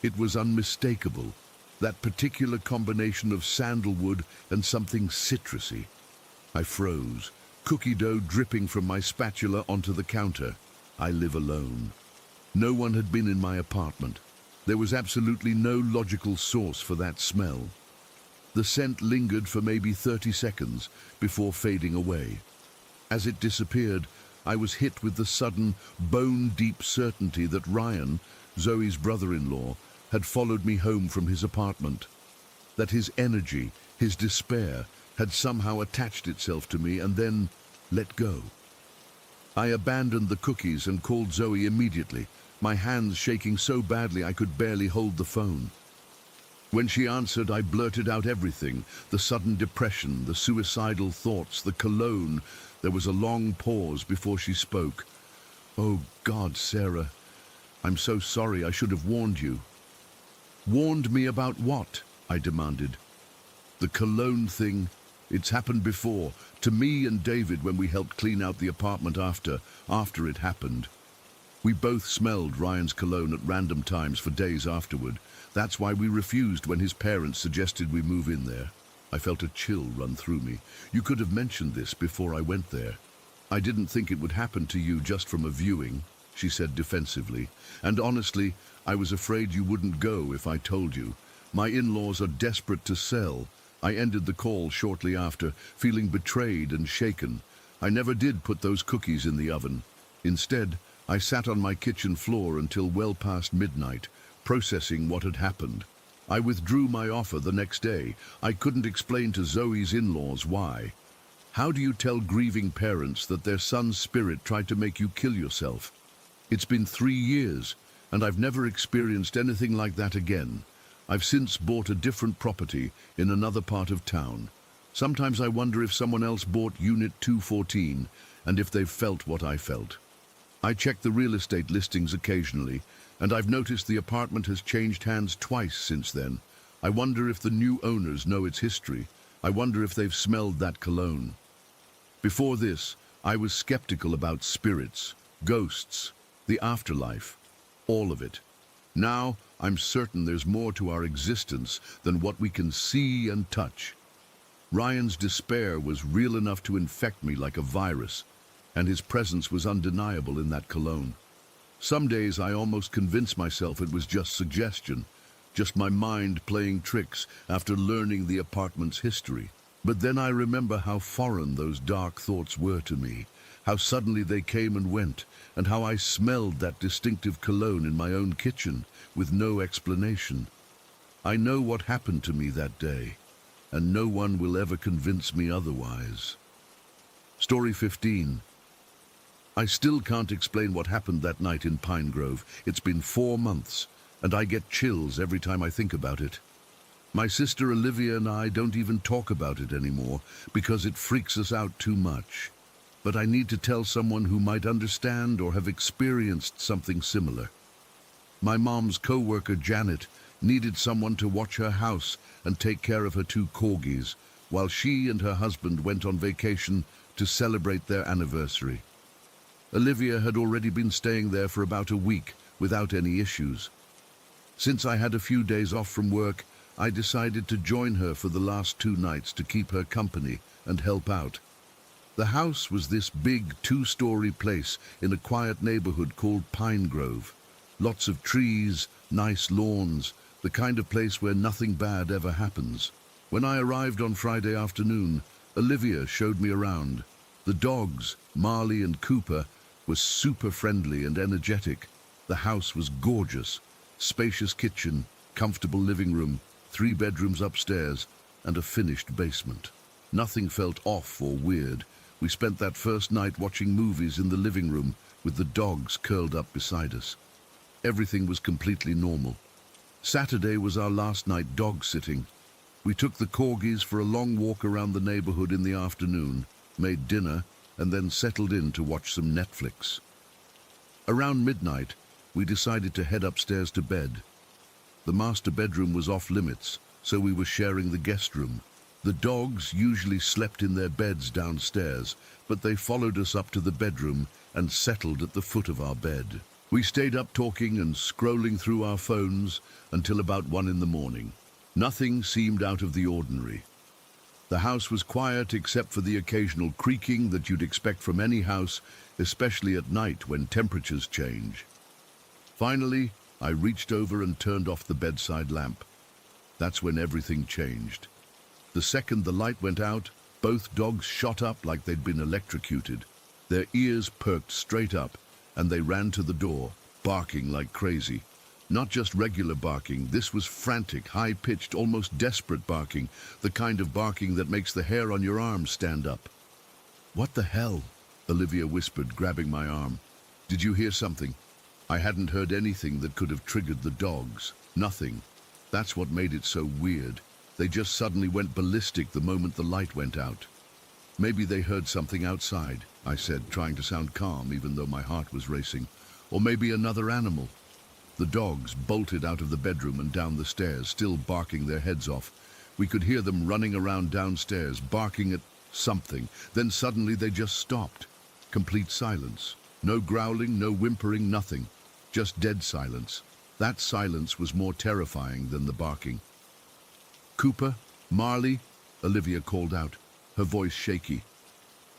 It was unmistakable, that particular combination of sandalwood and something citrusy. I froze, cookie dough dripping from my spatula onto the counter. I live alone. No one had been in my apartment. There was absolutely no logical source for that smell. The scent lingered for maybe 30 seconds before fading away. As it disappeared, I was hit with the sudden, bone-deep certainty that Ryan, Zoe's brother-in-law, had followed me home from his apartment. That his energy, his despair, had somehow attached itself to me and then let go. I abandoned the cookies and called Zoe immediately, my hands shaking so badly I could barely hold the phone. When she answered, I blurted out everything, the sudden depression, the suicidal thoughts, the cologne. There was a long pause before she spoke. "Oh God, Sarah, I'm so sorry. I should have warned you." "Warned me about what?" I demanded. "The cologne thing. It's happened before, to me and David when we helped clean out the apartment after it happened. We both smelled Ryan's cologne at random times for days afterward. That's why we refused when his parents suggested we move in there." I felt a chill run through me. "You could have mentioned this before I went there." "I didn't think it would happen to you just from a viewing," she said defensively. "And honestly, I was afraid you wouldn't go if I told you. My in-laws are desperate to sell." I ended the call shortly after, feeling betrayed and shaken. I never did put those cookies in the oven. Instead, I sat on my kitchen floor until well past midnight, processing what had happened. I withdrew my offer the next day. I couldn't explain to Zoe's in-laws why. How do you tell grieving parents that their son's spirit tried to make you kill yourself? It's been 3 years, and I've never experienced anything like that again. I've since bought a different property in another part of town. Sometimes I wonder if someone else bought Unit 214 and if they've felt what I felt. I check the real estate listings occasionally, and I've noticed the apartment has changed hands twice since then. I wonder if the new owners know its history. I wonder if they've smelled that cologne. Before this, I was skeptical about spirits, ghosts, the afterlife, all of it. Now, I'm certain there's more to our existence than what we can see and touch. Ryan's despair was real enough to infect me like a virus, and his presence was undeniable in that cologne. Some days I almost convinced myself it was just suggestion, just my mind playing tricks after learning the apartment's history. But then I remember how foreign those dark thoughts were to me, how suddenly they came and went, and how I smelled that distinctive cologne in my own kitchen with no explanation. I know what happened to me that day, and no one will ever convince me otherwise. Story 15. I still can't explain what happened that night in Pine Grove. It's been 4 months, and I get chills every time I think about it. My sister Olivia and I don't even talk about it anymore because it freaks us out too much. But I need to tell someone who might understand or have experienced something similar. My mom's co-worker Janet needed someone to watch her house and take care of her 2 corgis while she and her husband went on vacation to celebrate their anniversary. Olivia had already been staying there for about a week without any issues. Since I had a few days off from work, I decided to join her for the last 2 nights to keep her company and help out. The house was this big 2-story place in a quiet neighborhood called Pine Grove. Lots of trees, nice lawns, the kind of place where nothing bad ever happens. When I arrived on Friday afternoon, Olivia showed me around. The dogs, Marley and Cooper, were super friendly and energetic. The house was gorgeous. Spacious kitchen, comfortable living room, 3 bedrooms upstairs, and a finished basement. Nothing felt off or weird. We spent that first night watching movies in the living room with the dogs curled up beside us. Everything was completely normal. Saturday was our last night dog sitting. We took the corgis for a long walk around the neighborhood in the afternoon, made dinner, and then settled in to watch some Netflix. Around midnight, we decided to head upstairs to bed. The master bedroom was off limits, so we were sharing the guest room. The dogs usually slept in their beds downstairs, but they followed us up to the bedroom and settled at the foot of our bed. We stayed up talking and scrolling through our phones until about 1 in the morning. Nothing seemed out of the ordinary. The house was quiet except for the occasional creaking that you'd expect from any house, especially at night when temperatures change. Finally, I reached over and turned off the bedside lamp. That's when everything changed. The second the light went out, both dogs shot up like they'd been electrocuted. Their ears perked straight up, and they ran to the door, barking like crazy. Not just regular barking, this was frantic, high-pitched, almost desperate barking, the kind of barking that makes the hair on your arm stand up. "What the hell?" Olivia whispered, grabbing my arm. "Did you hear something?" I hadn't heard anything that could have triggered the dogs. Nothing. That's what made it so weird. They just suddenly went ballistic the moment the light went out. "Maybe they heard something outside," I said, trying to sound calm even though my heart was racing. "Or maybe another animal." The dogs bolted out of the bedroom and down the stairs, still barking their heads off. We could hear them running around downstairs, barking at something. Then suddenly they just stopped. Complete silence. No growling, no whimpering, nothing. Just dead silence. That silence was more terrifying than the barking. "Cooper? Marley?" Olivia called out, her voice shaky.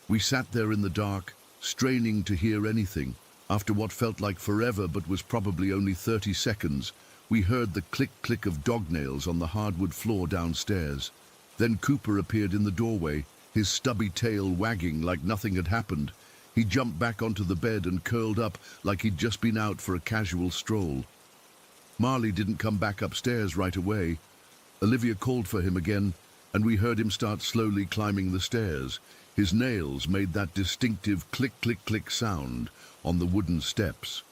We sat there in the dark, straining to hear anything. After what felt like forever but was probably only 30 seconds, we heard the click-click of dog nails on the hardwood floor downstairs. Then Cooper appeared in the doorway, his stubby tail wagging like nothing had happened. He jumped back onto the bed and curled up like he'd just been out for a casual stroll. Marley didn't come back upstairs right away. Olivia called for him again, and we heard him start slowly climbing the stairs. His nails made that distinctive click-click-click sound on the wooden steps.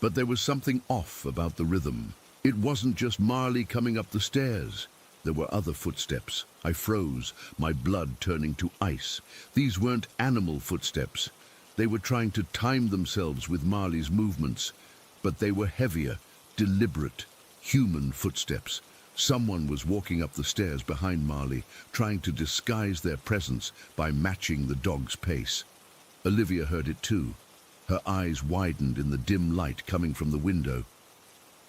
But there was something off about the rhythm. It wasn't just Marley coming up the stairs. There were other footsteps. I froze, my blood turning to ice. These weren't animal footsteps. They were trying to time themselves with Marley's movements, but they were heavier, deliberate, human footsteps. Someone was walking up the stairs behind Marley, trying to disguise their presence by matching the dog's pace. Olivia heard it too. Her eyes widened in the dim light coming from the window.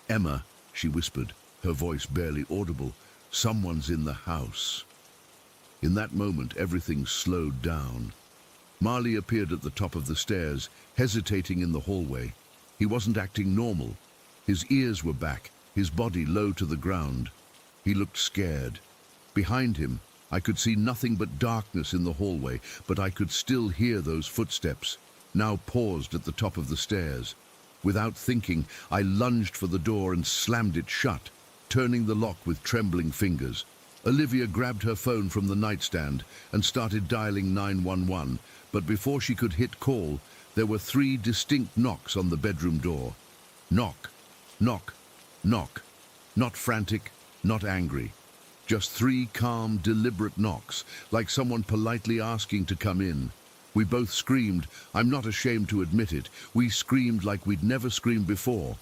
"Emma," she whispered, her voice barely audible, "someone's in the house." In that moment, everything slowed down. Marley appeared at the top of the stairs, hesitating in the hallway. He wasn't acting normal. His ears were back, his body low to the ground. He looked scared. Behind him, I could see nothing but darkness in the hallway, but I could still hear those footsteps, now paused at the top of the stairs. Without thinking, I lunged for the door and slammed it shut, turning the lock with trembling fingers. Olivia grabbed her phone from the nightstand and started dialing 911, but before she could hit call, there were 3 distinct knocks on the bedroom door. Knock, knock, knock. Not frantic, not angry. Just 3 calm, deliberate knocks, like someone politely asking to come in. We both screamed. I'm not ashamed to admit it. We screamed like we'd never screamed before.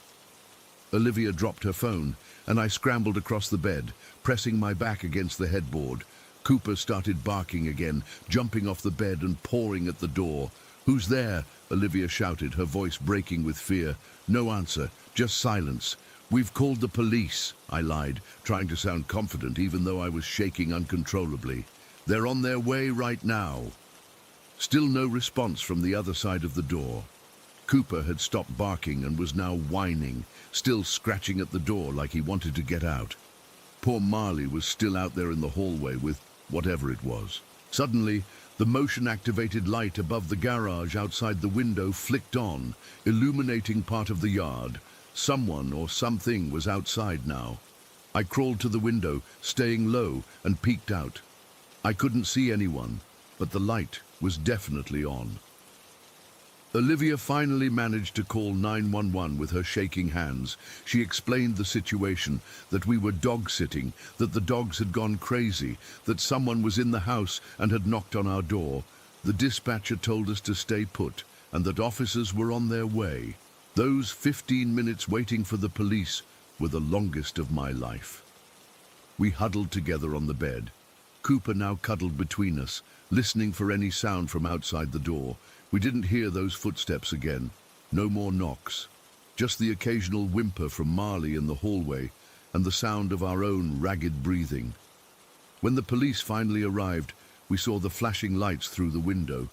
Olivia dropped her phone, and I scrambled across the bed, pressing my back against the headboard. Cooper started barking again, jumping off the bed and pawing at the door. "Who's there?" Olivia shouted, her voice breaking with fear. No answer, just silence. "We've called the police," I lied, trying to sound confident even though I was shaking uncontrollably. "They're on their way right now." Still no response from the other side of the door. Cooper had stopped barking and was now whining, still scratching at the door like he wanted to get out. Poor Marley was still out there in the hallway with whatever it was. Suddenly, the motion-activated light above the garage outside the window flicked on, illuminating part of the yard. Someone or something was outside now. I crawled to the window, staying low, and peeked out. I couldn't see anyone, but the light was definitely on. Olivia finally managed to call 911 with her shaking hands. She explained the situation, that we were dog-sitting, that the dogs had gone crazy, that someone was in the house and had knocked on our door. The dispatcher told us to stay put, and that officers were on their way. Those 15 minutes waiting for the police were the longest of my life. We huddled together on the bed. Cooper now cuddled between us, listening for any sound from outside the door. We didn't hear those footsteps again. No more knocks. Just the occasional whimper from Marley in the hallway and the sound of our own ragged breathing. When the police finally arrived, we saw the flashing lights through the window.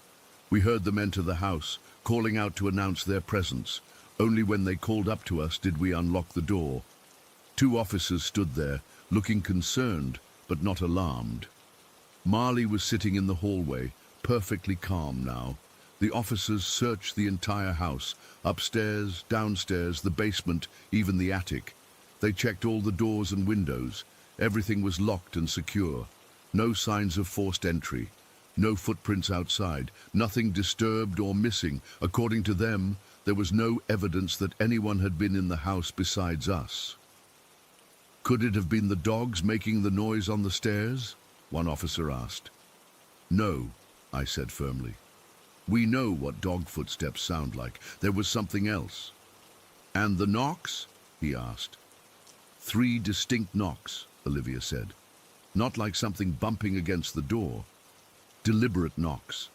We heard them enter the house, calling out to announce their presence. Only when they called up to us did we unlock the door. 2 officers stood there, looking concerned, but not alarmed. Marley was sitting in the hallway, perfectly calm now. The officers searched the entire house, upstairs, downstairs, the basement, even the attic. They checked all the doors and windows. Everything was locked and secure. No signs of forced entry. No footprints outside. Nothing disturbed or missing. According to them, there was no evidence that anyone had been in the house besides us. "Could it have been the dogs making the noise on the stairs?" one officer asked. "No," I said firmly. "We know what dog footsteps sound like. There was something else." "And the knocks?" he asked. 3 distinct knocks, Olivia said. Not like something bumping against the door. Deliberate knocks.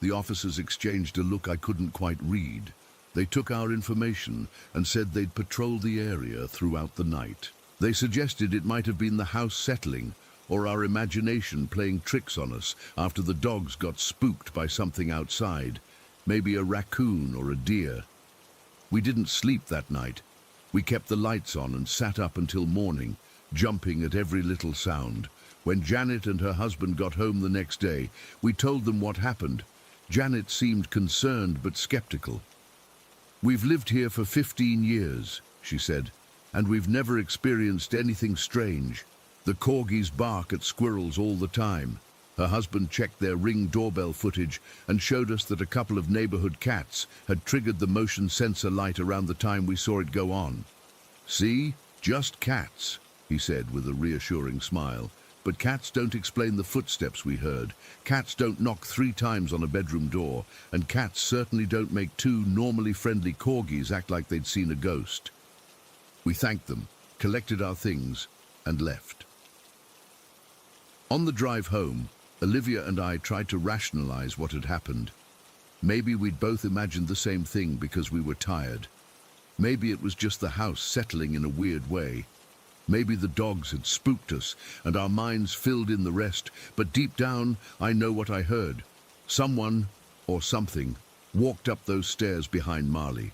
The officers exchanged a look I couldn't quite read. They took our information and said they'd patrol the area throughout the night. They suggested it might have been the house settling, or our imagination playing tricks on us after the dogs got spooked by something outside, maybe a raccoon or a deer. We didn't sleep that night. We kept the lights on and sat up until morning, jumping at every little sound. When Janet and her husband got home the next day, we told them what happened. Janet seemed concerned but skeptical. "We've lived here for 15 years, she said, "and we've never experienced anything strange. The corgis bark at squirrels all the time." Her husband checked their Ring doorbell footage and showed us that a couple of neighborhood cats had triggered the motion sensor light around the time we saw it go on. "See? Just cats," he said with a reassuring smile. But cats don't explain the footsteps we heard. Cats don't knock 3 times on a bedroom door, and cats certainly don't make 2 normally friendly corgis act like they'd seen a ghost. We thanked them, collected our things, and left. On the drive home, Olivia and I tried to rationalize what had happened. Maybe we'd both imagined the same thing because we were tired. Maybe it was just the house settling in a weird way. Maybe the dogs had spooked us and our minds filled in the rest, but deep down, I know what I heard. Someone, or something, walked up those stairs behind Marley.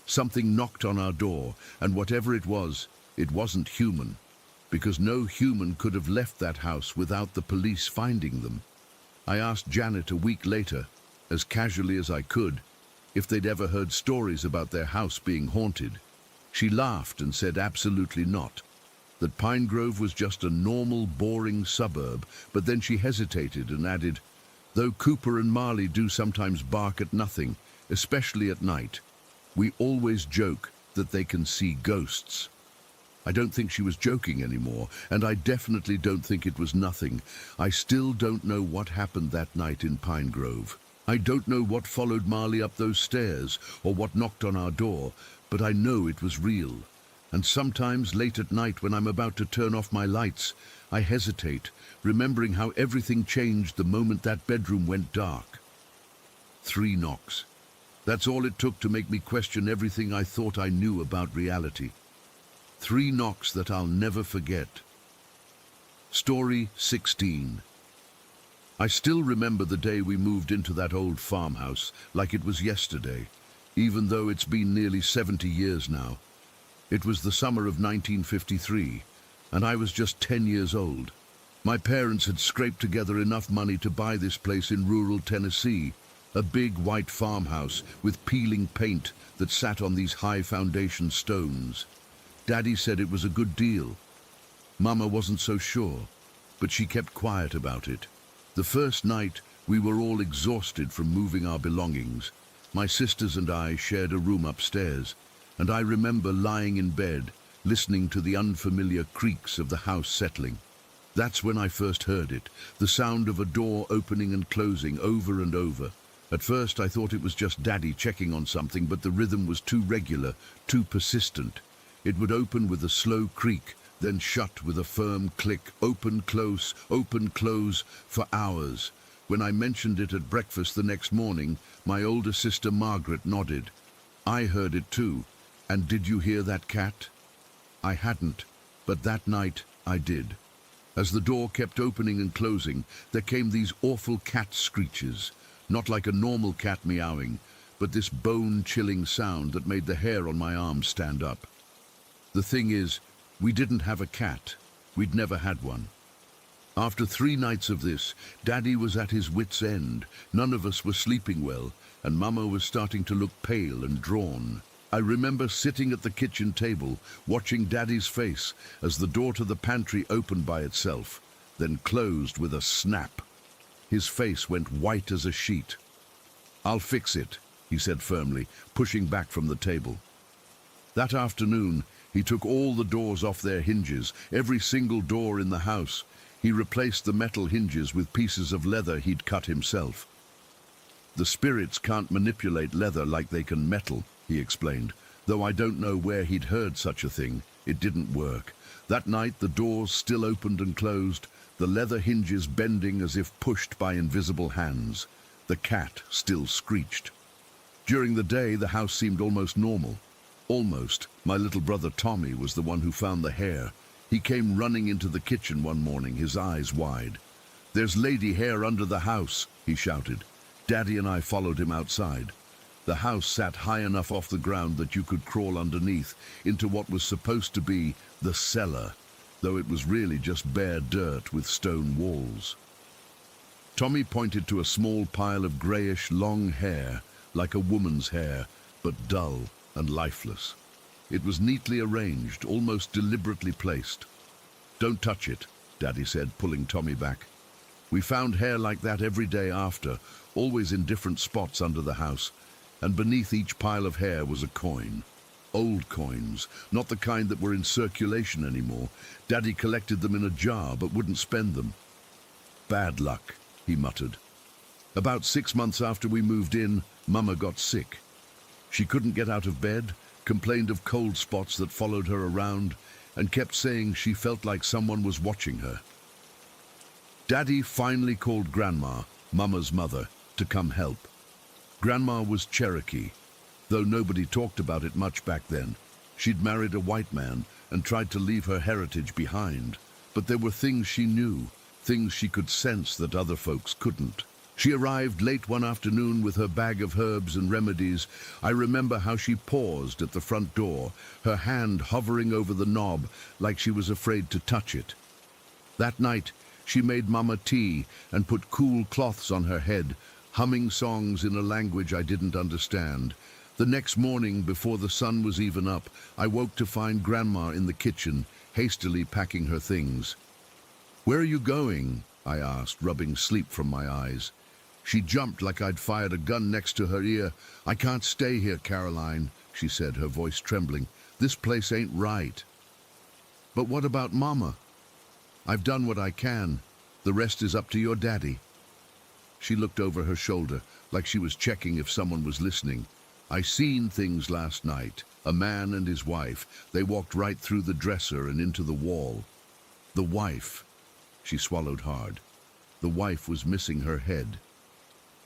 Something knocked on our door, and whatever it wasn't human, because no human could have left that house without the police finding them. I asked Janet a week later, as casually as I could, if they'd ever heard stories about their house being haunted. She laughed and said absolutely not. That Pine Grove was just a normal, boring suburb, but then she hesitated and added, though Cooper and Marley do sometimes bark at nothing, especially at night, we always joke that they can see ghosts. I don't think she was joking anymore, and I definitely don't think it was nothing. I still don't know what happened that night in Pine Grove. I don't know what followed Marley up those stairs or what knocked on our door, but I know it was real. And sometimes late at night when I'm about to turn off my lights, I hesitate, remembering how everything changed the moment that bedroom went dark. 3 knocks. That's all it took to make me question everything I thought I knew about reality. 3 knocks that I'll never forget. Story 16. I still remember the day we moved into that old farmhouse like it was yesterday, even though it's been nearly 70 years now. It was the summer of 1953, and I was just 10 years old. My parents had scraped together enough money to buy this place in rural Tennessee, a big white farmhouse with peeling paint that sat on these high foundation stones. Daddy said it was a good deal. Mama wasn't so sure, but she kept quiet about it. The first night, we were all exhausted from moving our belongings. My sisters and I shared a room upstairs, and I remember lying in bed, listening to the unfamiliar creaks of the house settling. That's when I first heard it, the sound of a door opening and closing over and over. At first I thought it was just Daddy checking on something, but the rhythm was too regular, too persistent. It would open with a slow creak, then shut with a firm click, open, close, for hours. When I mentioned it at breakfast the next morning, my older sister Margaret nodded. I heard it too. And did you hear that cat? I hadn't, but that night I did. As the door kept opening and closing, there came these awful cat screeches, not like a normal cat meowing, but this bone-chilling sound that made the hair on my arms stand up. The thing is, we didn't have a cat. We'd never had one. After 3 nights of this, Daddy was at his wits' end. None of us were sleeping well, and Mama was starting to look pale and drawn. I remember sitting at the kitchen table, watching Daddy's face as the door to the pantry opened by itself, then closed with a snap. His face went white as a sheet. "I'll fix it," he said firmly, pushing back from the table. That afternoon, he took all the doors off their hinges, every single door in the house. He replaced the metal hinges with pieces of leather he'd cut himself. "The spirits can't manipulate leather like they can metal," he explained, though I don't know where he'd heard such a thing. It didn't work. That night the doors still opened and closed, the leather hinges bending as if pushed by invisible hands. The cat still screeched. During the day the house seemed almost normal. Almost. My little brother Tommy was the one who found the hair. He came running into the kitchen one morning, his eyes wide. "There's lady hair under the house," he shouted. Daddy and I followed him outside. The house sat high enough off the ground that you could crawl underneath into what was supposed to be the cellar, though it was really just bare dirt with stone walls. Tommy pointed to a small pile of greyish long hair, like a woman's hair, but dull and lifeless. It was neatly arranged, almost deliberately placed. "Don't touch it," Daddy said, pulling Tommy back. We found hair like that every day after, always in different spots under the house, and beneath each pile of hair was a coin. Old coins, not the kind that were in circulation anymore. Daddy collected them in a jar but wouldn't spend them. Bad luck, he muttered. About 6 months after we moved in, Mama got sick. She couldn't get out of bed, complained of cold spots that followed her around, and kept saying she felt like someone was watching her. Daddy finally called Grandma, Mama's mother, to come help. Grandma was Cherokee, though nobody talked about it much back then. She'd married a white man and tried to leave her heritage behind, but there were things she knew, things she could sense that other folks couldn't. She arrived late one afternoon with her bag of herbs and remedies. I remember how she paused at the front door, her hand hovering over the knob like she was afraid to touch it. That night, she made Mama tea and put cool cloths on her head, humming songs in a language I didn't understand. The next morning, before the sun was even up, I woke to find Grandma in the kitchen, hastily packing her things. "Where are you going?" I asked, rubbing sleep from my eyes. She jumped like I'd fired a gun next to her ear. "I can't stay here, Caroline," she said, her voice trembling. "This place ain't right." "But what about Mama?" "I've done what I can. The rest is up to your daddy." She looked over her shoulder, like she was checking if someone was listening. "I seen things last night. A man and his wife. They walked right through the dresser and into the wall. The wife." She swallowed hard. The wife was missing her head.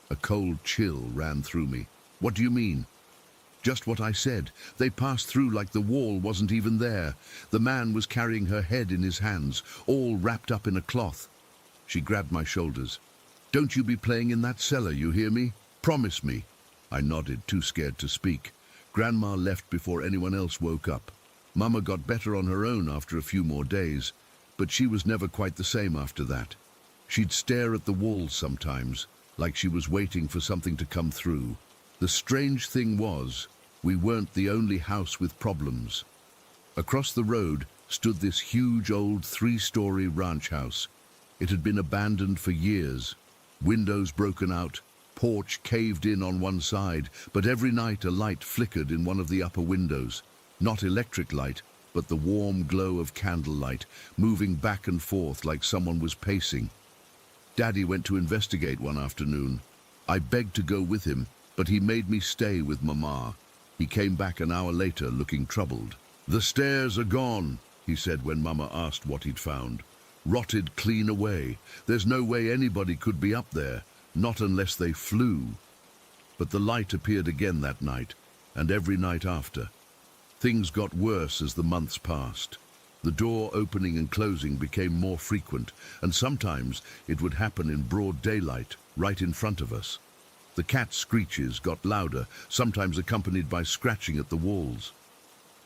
A cold chill ran through me. "What do you mean?" "Just what I said. They passed through like the wall wasn't even there. The man was carrying her head in his hands, all wrapped up in a cloth." She grabbed my shoulders. "Don't you be playing in that cellar, you hear me? Promise me." I nodded, too scared to speak. Grandma left before anyone else woke up. Mama got better on her own after a few more days, but she was never quite the same after that. She'd stare at the walls sometimes, like she was waiting for something to come through. The strange thing was, we weren't the only house with problems. Across the road stood this huge old 3-story ranch house. It had been abandoned for years. Windows broken out, porch caved in on one side, but every night a light flickered in one of the upper windows. Not electric light, but the warm glow of candlelight, moving back and forth like someone was pacing. Daddy went to investigate one afternoon. I begged to go with him, but he made me stay with Mama. He came back an hour later looking troubled. "The stairs are gone," he said when Mama asked what he'd found. "Rotted clean away. There's no way anybody could be up there, not unless they flew." But the light appeared again that night, and every night after. Things got worse as the months passed. The door opening and closing became more frequent, and sometimes it would happen in broad daylight, right in front of us. The cat's screeches got louder, sometimes accompanied by scratching at the walls.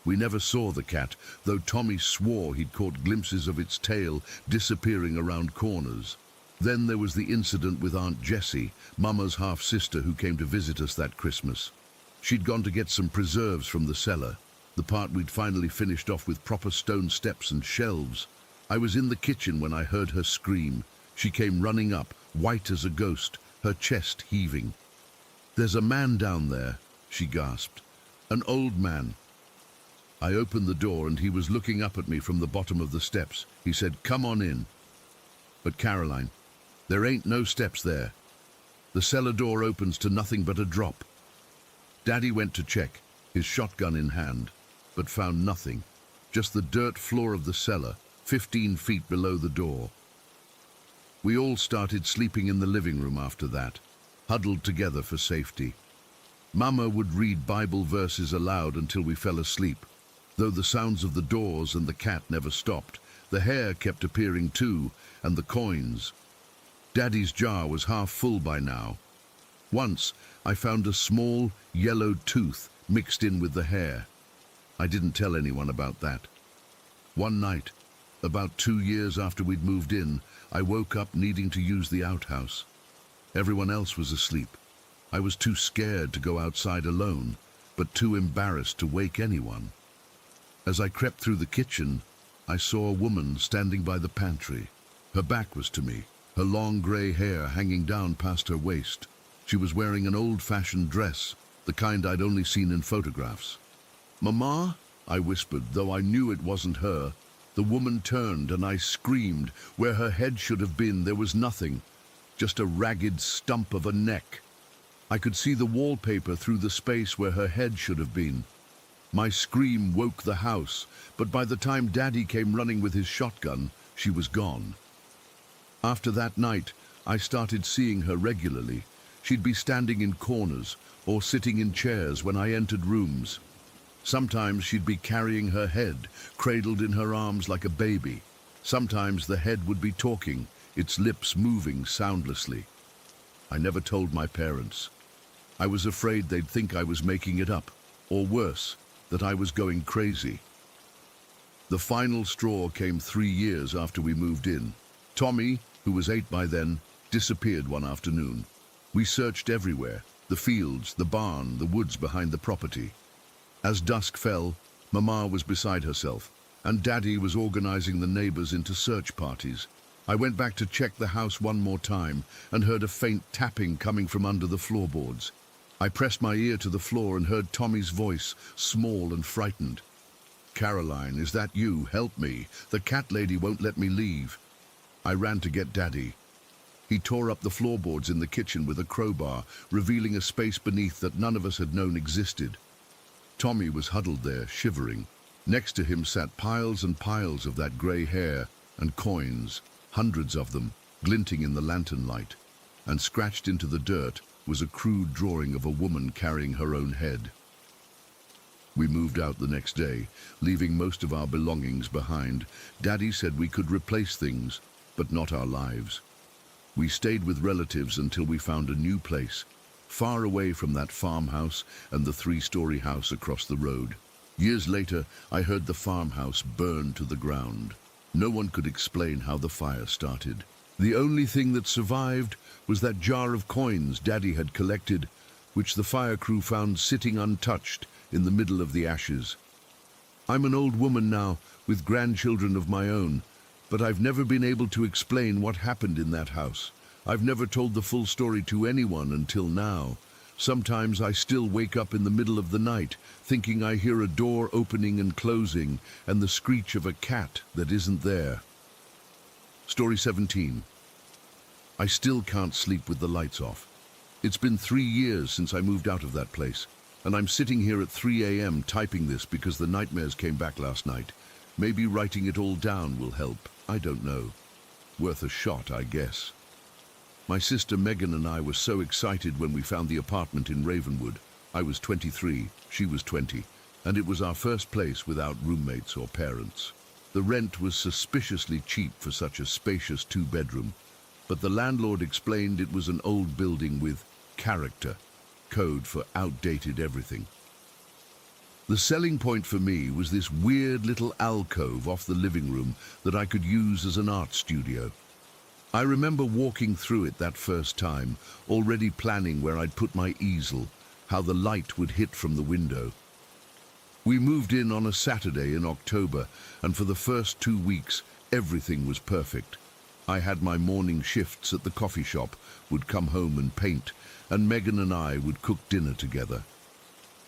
We never saw the cat, though Tommy swore he'd caught glimpses of its tail disappearing around corners. Then there was the incident with Aunt Jessie, Mama's half-sister, who came to visit us that Christmas. She'd gone to get some preserves from the cellar, the part we'd finally finished off with proper stone steps and shelves. I was in the kitchen when I heard her scream. She came running up, white as a ghost, her chest heaving. "There's a man down there," she gasped. "An old man." I opened the door and he was looking up at me from the bottom of the steps. He said, "Come on in." "But Caroline, there ain't no steps there. The cellar door opens to nothing but a drop." Daddy went to check, his shotgun in hand, but found nothing, just the dirt floor of the cellar, 15 feet below the door. We all started sleeping in the living room after that, huddled together for safety. Mama would read Bible verses aloud until we fell asleep. Though the sounds of the doors and the cat never stopped, the hair kept appearing too, and the coins. Daddy's jar was half full by now. Once, I found a small, yellowed tooth mixed in with the hair. I didn't tell anyone about that. One night, about 2 years after we'd moved in, I woke up needing to use the outhouse. Everyone else was asleep. I was too scared to go outside alone, but too embarrassed to wake anyone. As I crept through the kitchen, I saw a woman standing by the pantry. Her back was to me, her long grey hair hanging down past her waist. She was wearing an old-fashioned dress, the kind I'd only seen in photographs. "Mama?" I whispered, though I knew it wasn't her. The woman turned and I screamed. Where her head should have been, there was nothing, just a ragged stump of a neck. I could see the wallpaper through the space where her head should have been. My scream woke the house, but by the time Daddy came running with his shotgun, she was gone. After that night, I started seeing her regularly. She'd be standing in corners or sitting in chairs when I entered rooms. Sometimes she'd be carrying her head, cradled in her arms like a baby. Sometimes the head would be talking, its lips moving soundlessly. I never told my parents. I was afraid they'd think I was making it up, or worse, that I was going crazy. The final straw came 3 years after we moved in. Tommy, who was 8 by then, disappeared one afternoon. We searched everywhere, the fields, the barn, the woods behind the property. As dusk fell, Mama was beside herself, and Daddy was organizing the neighbors into search parties. I went back to check the house one more time and heard a faint tapping coming from under the floorboards. I pressed my ear to the floor and heard Tommy's voice, small and frightened. "Caroline, is that you? Help me. The cat lady won't let me leave." I ran to get Daddy. He tore up the floorboards in the kitchen with a crowbar, revealing a space beneath that none of us had known existed. Tommy was huddled there, shivering. Next to him sat piles and piles of that grey hair and coins, hundreds of them, glinting in the lantern light. And scratched into the dirt was a crude drawing of a woman carrying her own head. We moved out the next day, leaving most of our belongings behind. Daddy said we could replace things, but not our lives. We stayed with relatives until we found a new place, far away from that farmhouse and the 3-story house across the road. Years later, I heard the farmhouse burn to the ground. No one could explain how the fire started. The only thing that survived was that jar of coins Daddy had collected, which the fire crew found sitting untouched in the middle of the ashes. I'm an old woman now, with grandchildren of my own, but I've never been able to explain what happened in that house. I've never told the full story to anyone until now. Sometimes I still wake up in the middle of the night, thinking I hear a door opening and closing, and the screech of a cat that isn't there. Story 17. I still can't sleep with the lights off. It's been 3 years since I moved out of that place, and I'm sitting here at 3 a.m. typing this because the nightmares came back last night. Maybe writing it all down will help. I don't know. Worth a shot, I guess. My sister Megan and I were so excited when we found the apartment in Ravenwood. I was 23, she was 20, and it was our first place without roommates or parents. The rent was suspiciously cheap for such a spacious 2-bedroom, but the landlord explained it was an old building with character, code for outdated everything. The selling point for me was this weird little alcove off the living room that I could use as an art studio. I remember walking through it that first time, already planning where I'd put my easel, how the light would hit from the window. We moved in on a Saturday in October, and for the first 2 weeks, everything was perfect. I had my morning shifts at the coffee shop, would come home and paint, and Megan and I would cook dinner together.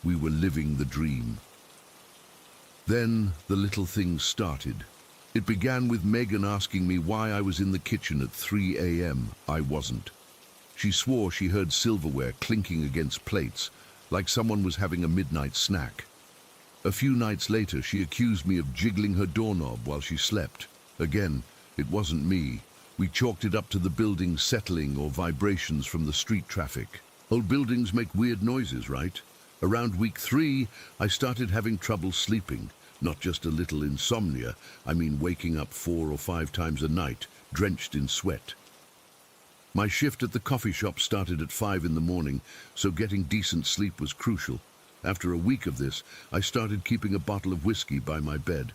We were living the dream. Then the little things started. It began with Megan asking me why I was in the kitchen at 3 a.m. I wasn't. She swore she heard silverware clinking against plates, like someone was having a midnight snack. A few nights later, she accused me of jiggling her doorknob while she slept. Again, it wasn't me. We chalked it up to the building settling or vibrations from the street traffic. Old buildings make weird noises, right? Around week 3, I started having trouble sleeping. Not just a little insomnia, I mean waking up 4 or 5 times a night, drenched in sweat. My shift at the coffee shop started at 5 in the morning, so getting decent sleep was crucial. After a week of this, I started keeping a bottle of whiskey by my bed.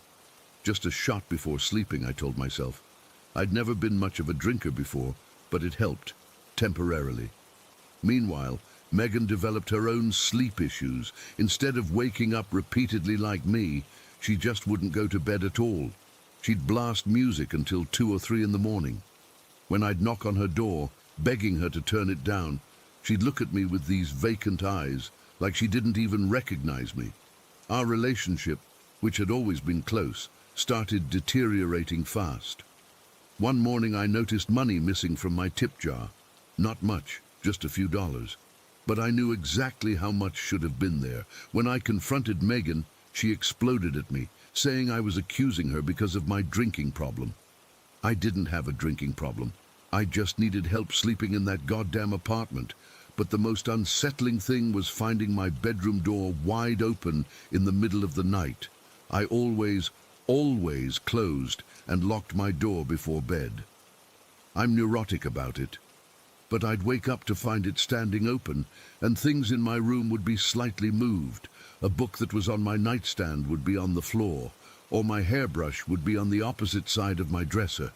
Just a shot before sleeping, I told myself. I'd never been much of a drinker before, but it helped, temporarily. Meanwhile, Megan developed her own sleep issues. Instead of waking up repeatedly like me, she just wouldn't go to bed at all. She'd blast music until 2 or 3 in the morning. When I'd knock on her door, begging her to turn it down, she'd look at me with these vacant eyes, like she didn't even recognize me. Our relationship, which had always been close, started deteriorating fast. One morning I noticed money missing from my tip jar. Not much, just a few dollars. But I knew exactly how much should have been there. When I confronted Megan, she exploded at me, saying I was accusing her because of my drinking problem. I didn't have a drinking problem. I just needed help sleeping in that goddamn apartment. But the most unsettling thing was finding my bedroom door wide open in the middle of the night. I always closed and locked my door before bed. I'm neurotic about it. But I'd wake up to find it standing open, and things in my room would be slightly moved. A book that was on my nightstand would be on the floor, or my hairbrush would be on the opposite side of my dresser.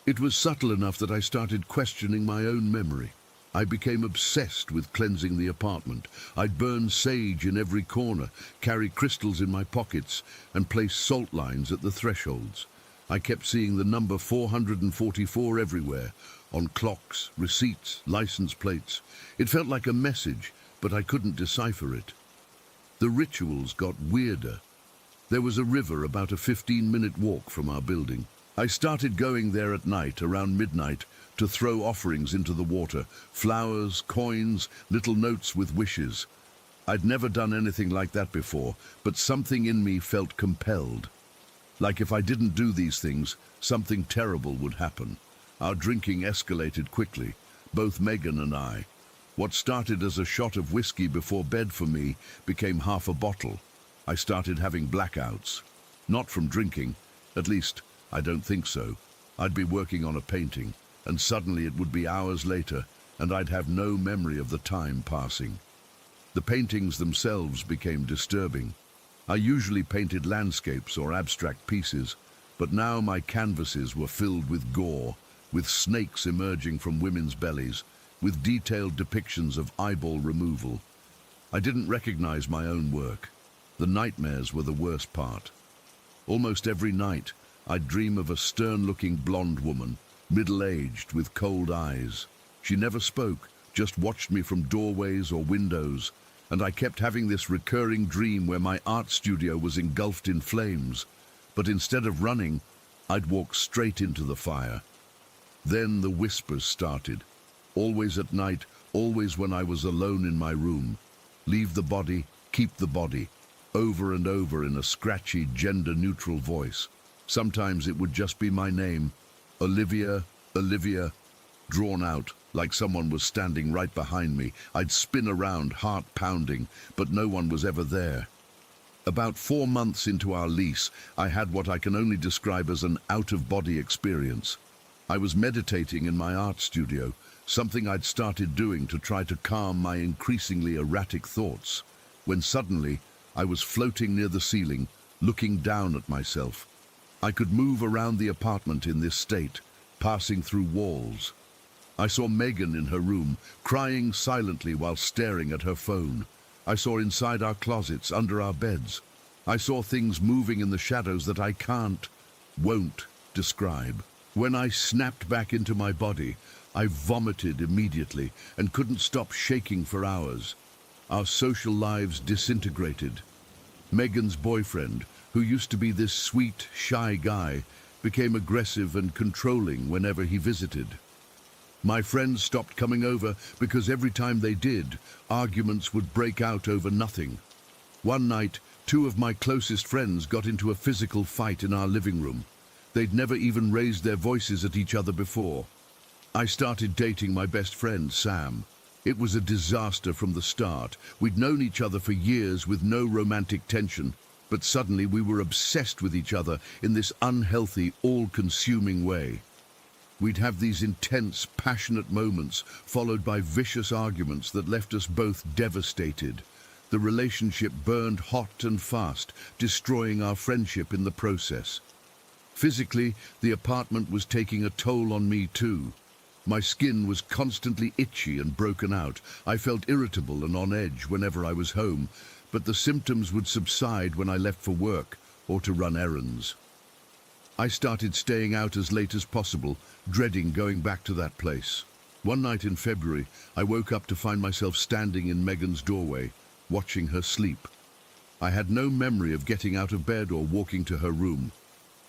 It was subtle enough that I started questioning my own memory. I became obsessed with cleansing the apartment. I'd burn sage in every corner, carry crystals in my pockets, and place salt lines at the thresholds. I kept seeing the number 444 everywhere, on clocks, receipts, license plates. It felt like a message, but I couldn't decipher it. The rituals got weirder. There was a river about a 15-minute walk from our building. I started going there at night, around midnight, to throw offerings into the water, flowers, coins, little notes with wishes. I'd never done anything like that before, but something in me felt compelled. Like if I didn't do these things, something terrible would happen. Our drinking escalated quickly, both Megan and I. What started as a shot of whiskey before bed for me became half a bottle. I started having blackouts. Not from drinking, at least, I don't think so. I'd be working on a painting, and suddenly it would be hours later, and I'd have no memory of the time passing. The paintings themselves became disturbing. I usually painted landscapes or abstract pieces, but now my canvases were filled with gore, with snakes emerging from women's bellies, with detailed depictions of eyeball removal. I didn't recognize my own work. The nightmares were the worst part. Almost every night, I'd dream of a stern-looking blonde woman, middle-aged, with cold eyes. She never spoke, just watched me from doorways or windows, and I kept having this recurring dream where my art studio was engulfed in flames. But instead of running, I'd walk straight into the fire. Then the whispers started. Always at night, always when I was alone in my room. Leave the body, keep the body. Over and over in a scratchy, gender-neutral voice. Sometimes it would just be my name, Olivia, Olivia, drawn out like someone was standing right behind me. I'd spin around, heart pounding, but no one was ever there. About 4 months into our lease, I had what I can only describe as an out-of-body experience. I was meditating in my art studio, something I'd started doing to try to calm my increasingly erratic thoughts, when suddenly I was floating near the ceiling, looking down at myself. I could move around the apartment in this state, passing through walls. I saw Megan in her room, crying silently while staring at her phone. I saw inside our closets, under our beds. I saw things moving in the shadows that I won't describe. When I snapped back into my body, I vomited immediately and couldn't stop shaking for hours. Our social lives disintegrated. Megan's boyfriend, who used to be this sweet, shy guy, became aggressive and controlling whenever he visited. My friends stopped coming over because every time they did, arguments would break out over nothing. One night, 2 of my closest friends got into a physical fight in our living room. They'd never even raised their voices at each other before. I started dating my best friend, Sam. It was a disaster from the start. We'd known each other for years with no romantic tension, but suddenly we were obsessed with each other in this unhealthy, all-consuming way. We'd have these intense, passionate moments, followed by vicious arguments that left us both devastated. The relationship burned hot and fast, destroying our friendship in the process. Physically, the apartment was taking a toll on me too. My skin was constantly itchy and broken out. I felt irritable and on edge whenever I was home, but the symptoms would subside when I left for work or to run errands. I started staying out as late as possible, dreading going back to that place. One night in February, I woke up to find myself standing in Megan's doorway, watching her sleep. I had no memory of getting out of bed or walking to her room.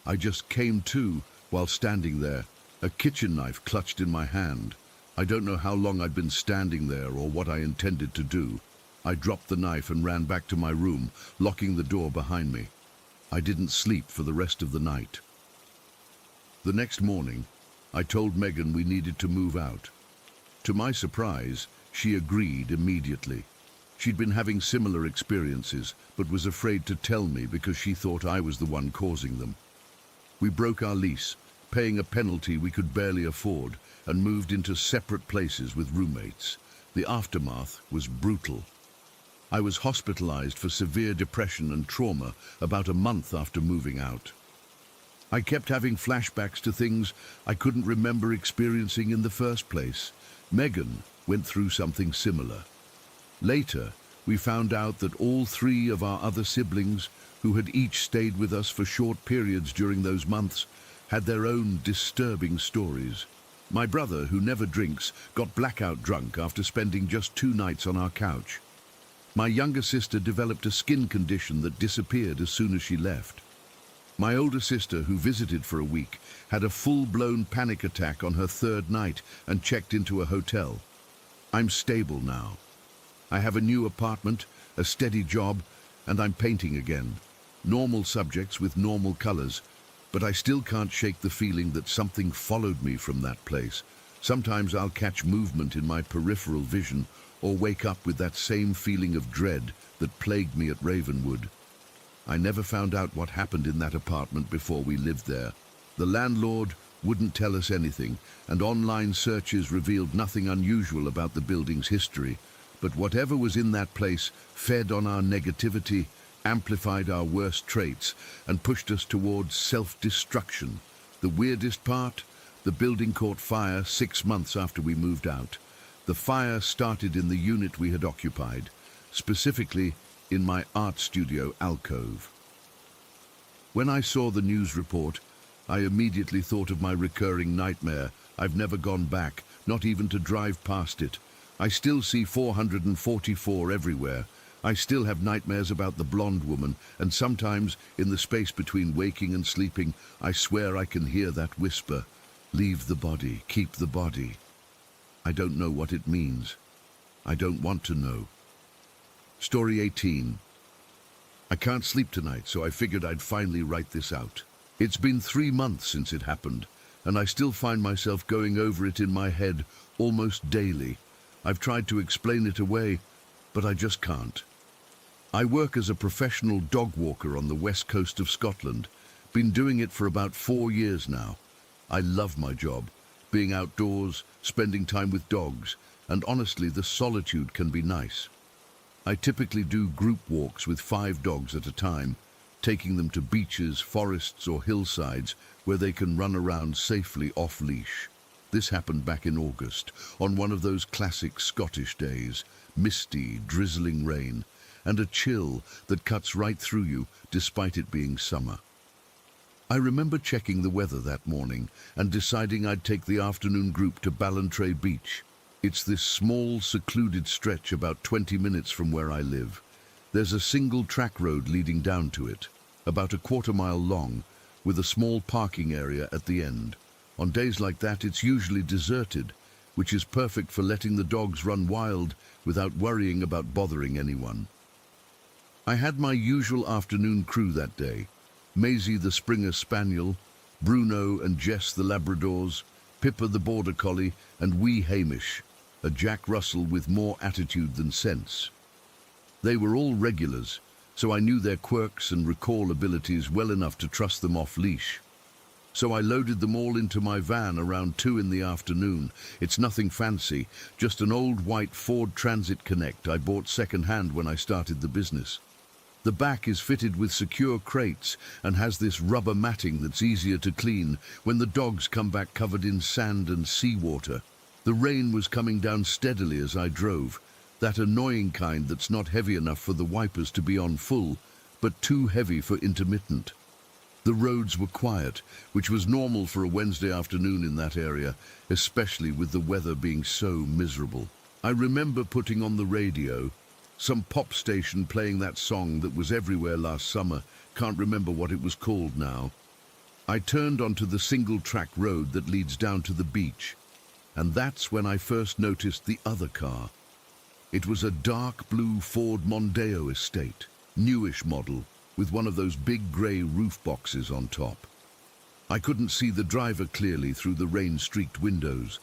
I just came to while standing there, a kitchen knife clutched in my hand. I don't know how long I'd been standing there or what I intended to do. I dropped the knife and ran back to my room, locking the door behind me. I didn't sleep for the rest of the night. The next morning, I told Megan we needed to move out. To my surprise, she agreed immediately. She'd been having similar experiences, but was afraid to tell me because she thought I was the one causing them. We broke our lease, paying a penalty we could barely afford, and moved into separate places with roommates. The aftermath was brutal. I was hospitalized for severe depression and trauma about a month after moving out. I kept having flashbacks to things I couldn't remember experiencing in the first place. Megan went through something similar. Later, we found out that all three of our other siblings, who had each stayed with us for short periods during those months, had their own disturbing stories. My brother, who never drinks, got blackout drunk after spending just 2 nights on our couch. My younger sister developed a skin condition that disappeared as soon as she left. My older sister, who visited for a week, had a full-blown panic attack on her 3rd night and checked into a hotel. I'm stable now. I have a new apartment, a steady job, and I'm painting again. Normal subjects with normal colors, but I still can't shake the feeling that something followed me from that place. Sometimes I'll catch movement in my peripheral vision or wake up with that same feeling of dread that plagued me at Ravenwood. I never found out what happened in that apartment before we lived there. The landlord wouldn't tell us anything, and online searches revealed nothing unusual about the building's history. But whatever was in that place fed on our negativity, amplified our worst traits, and pushed us towards self-destruction. The weirdest part? The building caught fire 6 months after we moved out. The fire started in the unit we had occupied, specifically in my art studio alcove. When I saw the news report, I immediately thought of my recurring nightmare. I've never gone back, not even to drive past it. I still see 444 everywhere. I still have nightmares about the blonde woman, and sometimes, in the space between waking and sleeping, I swear I can hear that whisper, "Leave the body, keep the body." I don't know what it means. I don't want to know. Story 18. I can't sleep tonight, so I figured I'd finally write this out. It's been 3 months since it happened, and I still find myself going over it in my head almost daily. I've tried to explain it away, but I just can't. I work as a professional dog walker on the west coast of Scotland. Been doing it for about 4 years now. I love my job, being outdoors, spending time with dogs, and honestly, the solitude can be nice. I typically do group walks with 5 dogs at a time, taking them to beaches, forests, or hillsides where they can run around safely off-leash. This happened back in August, on one of those classic Scottish days, misty, drizzling rain, and a chill that cuts right through you despite it being summer. I remember checking the weather that morning and deciding I'd take the afternoon group to Ballantrae Beach. It's this small, secluded stretch about 20 minutes from where I live. There's a single track road leading down to it, about a 1/4 mile long, with a small parking area at the end. On days like that, it's usually deserted, which is perfect for letting the dogs run wild without worrying about bothering anyone. I had my usual afternoon crew that day. Maisie the Springer Spaniel, Bruno and Jess the Labradors, Pippa the Border Collie, and wee Hamish, a Jack Russell with more attitude than sense. They were all regulars, so I knew their quirks and recall abilities well enough to trust them off-leash. So I loaded them all into my van around 2 in the afternoon. It's nothing fancy, just an old white Ford Transit Connect I bought second-hand when I started the business. The back is fitted with secure crates and has this rubber matting that's easier to clean when the dogs come back covered in sand and seawater. The rain was coming down steadily as I drove, that annoying kind that's not heavy enough for the wipers to be on full, but too heavy for intermittent. The roads were quiet, which was normal for a Wednesday afternoon in that area, especially with the weather being so miserable. I remember putting on the radio, Some pop station playing that song that was everywhere last summer. Can't remember what it was called now. I turned onto the single-track road that leads down to the beach, and that's when I first noticed the other car. It was a dark blue Ford Mondeo estate, newish model, with one of those big grey roof boxes on top. I couldn't see the driver clearly through the rain-streaked windows,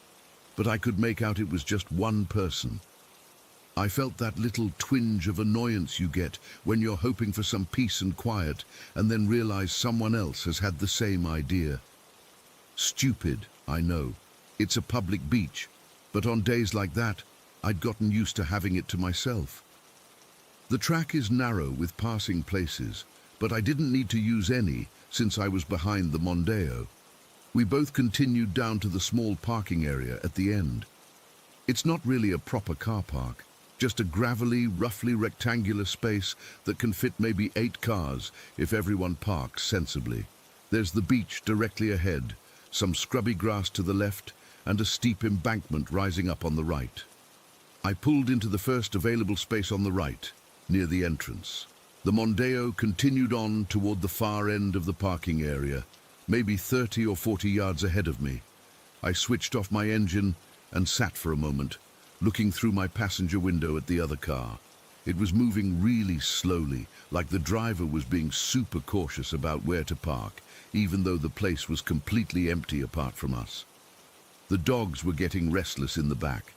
but I could make out it was just one person. I felt that little twinge of annoyance you get when you're hoping for some peace and quiet and then realize someone else has had the same idea. Stupid, I know. It's a public beach, but on days like that, I'd gotten used to having it to myself. The track is narrow with passing places, but I didn't need to use any since I was behind the Mondeo. We both continued down to the small parking area at the end. It's not really a proper car park, just a gravelly, roughly rectangular space that can fit maybe 8 cars if everyone parks sensibly. There's the beach directly ahead, some scrubby grass to the left, and a steep embankment rising up on the right. I pulled into the first available space on the right, near the entrance. The Mondeo continued on toward the far end of the parking area, maybe 30 or 40 yards ahead of me. I switched off my engine and sat for a moment, looking through my passenger window at the other car. It was moving really slowly, like the driver was being super cautious about where to park, even though the place was completely empty apart from us. The dogs were getting restless in the back.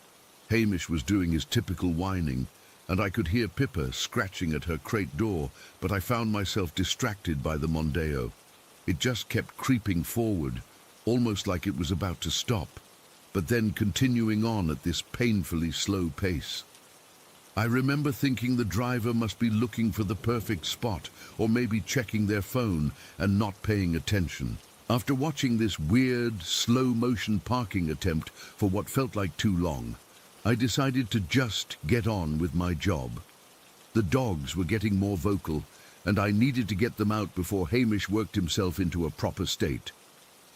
Hamish was doing his typical whining, and I could hear Pippa scratching at her crate door, but I found myself distracted by the Mondeo. It just kept creeping forward, almost like it was about to stop, but then continuing on at this painfully slow pace. I remember thinking the driver must be looking for the perfect spot, or maybe checking their phone and not paying attention. After watching this weird, slow-motion parking attempt for what felt like too long, I decided to just get on with my job. The dogs were getting more vocal, and I needed to get them out before Hamish worked himself into a proper state.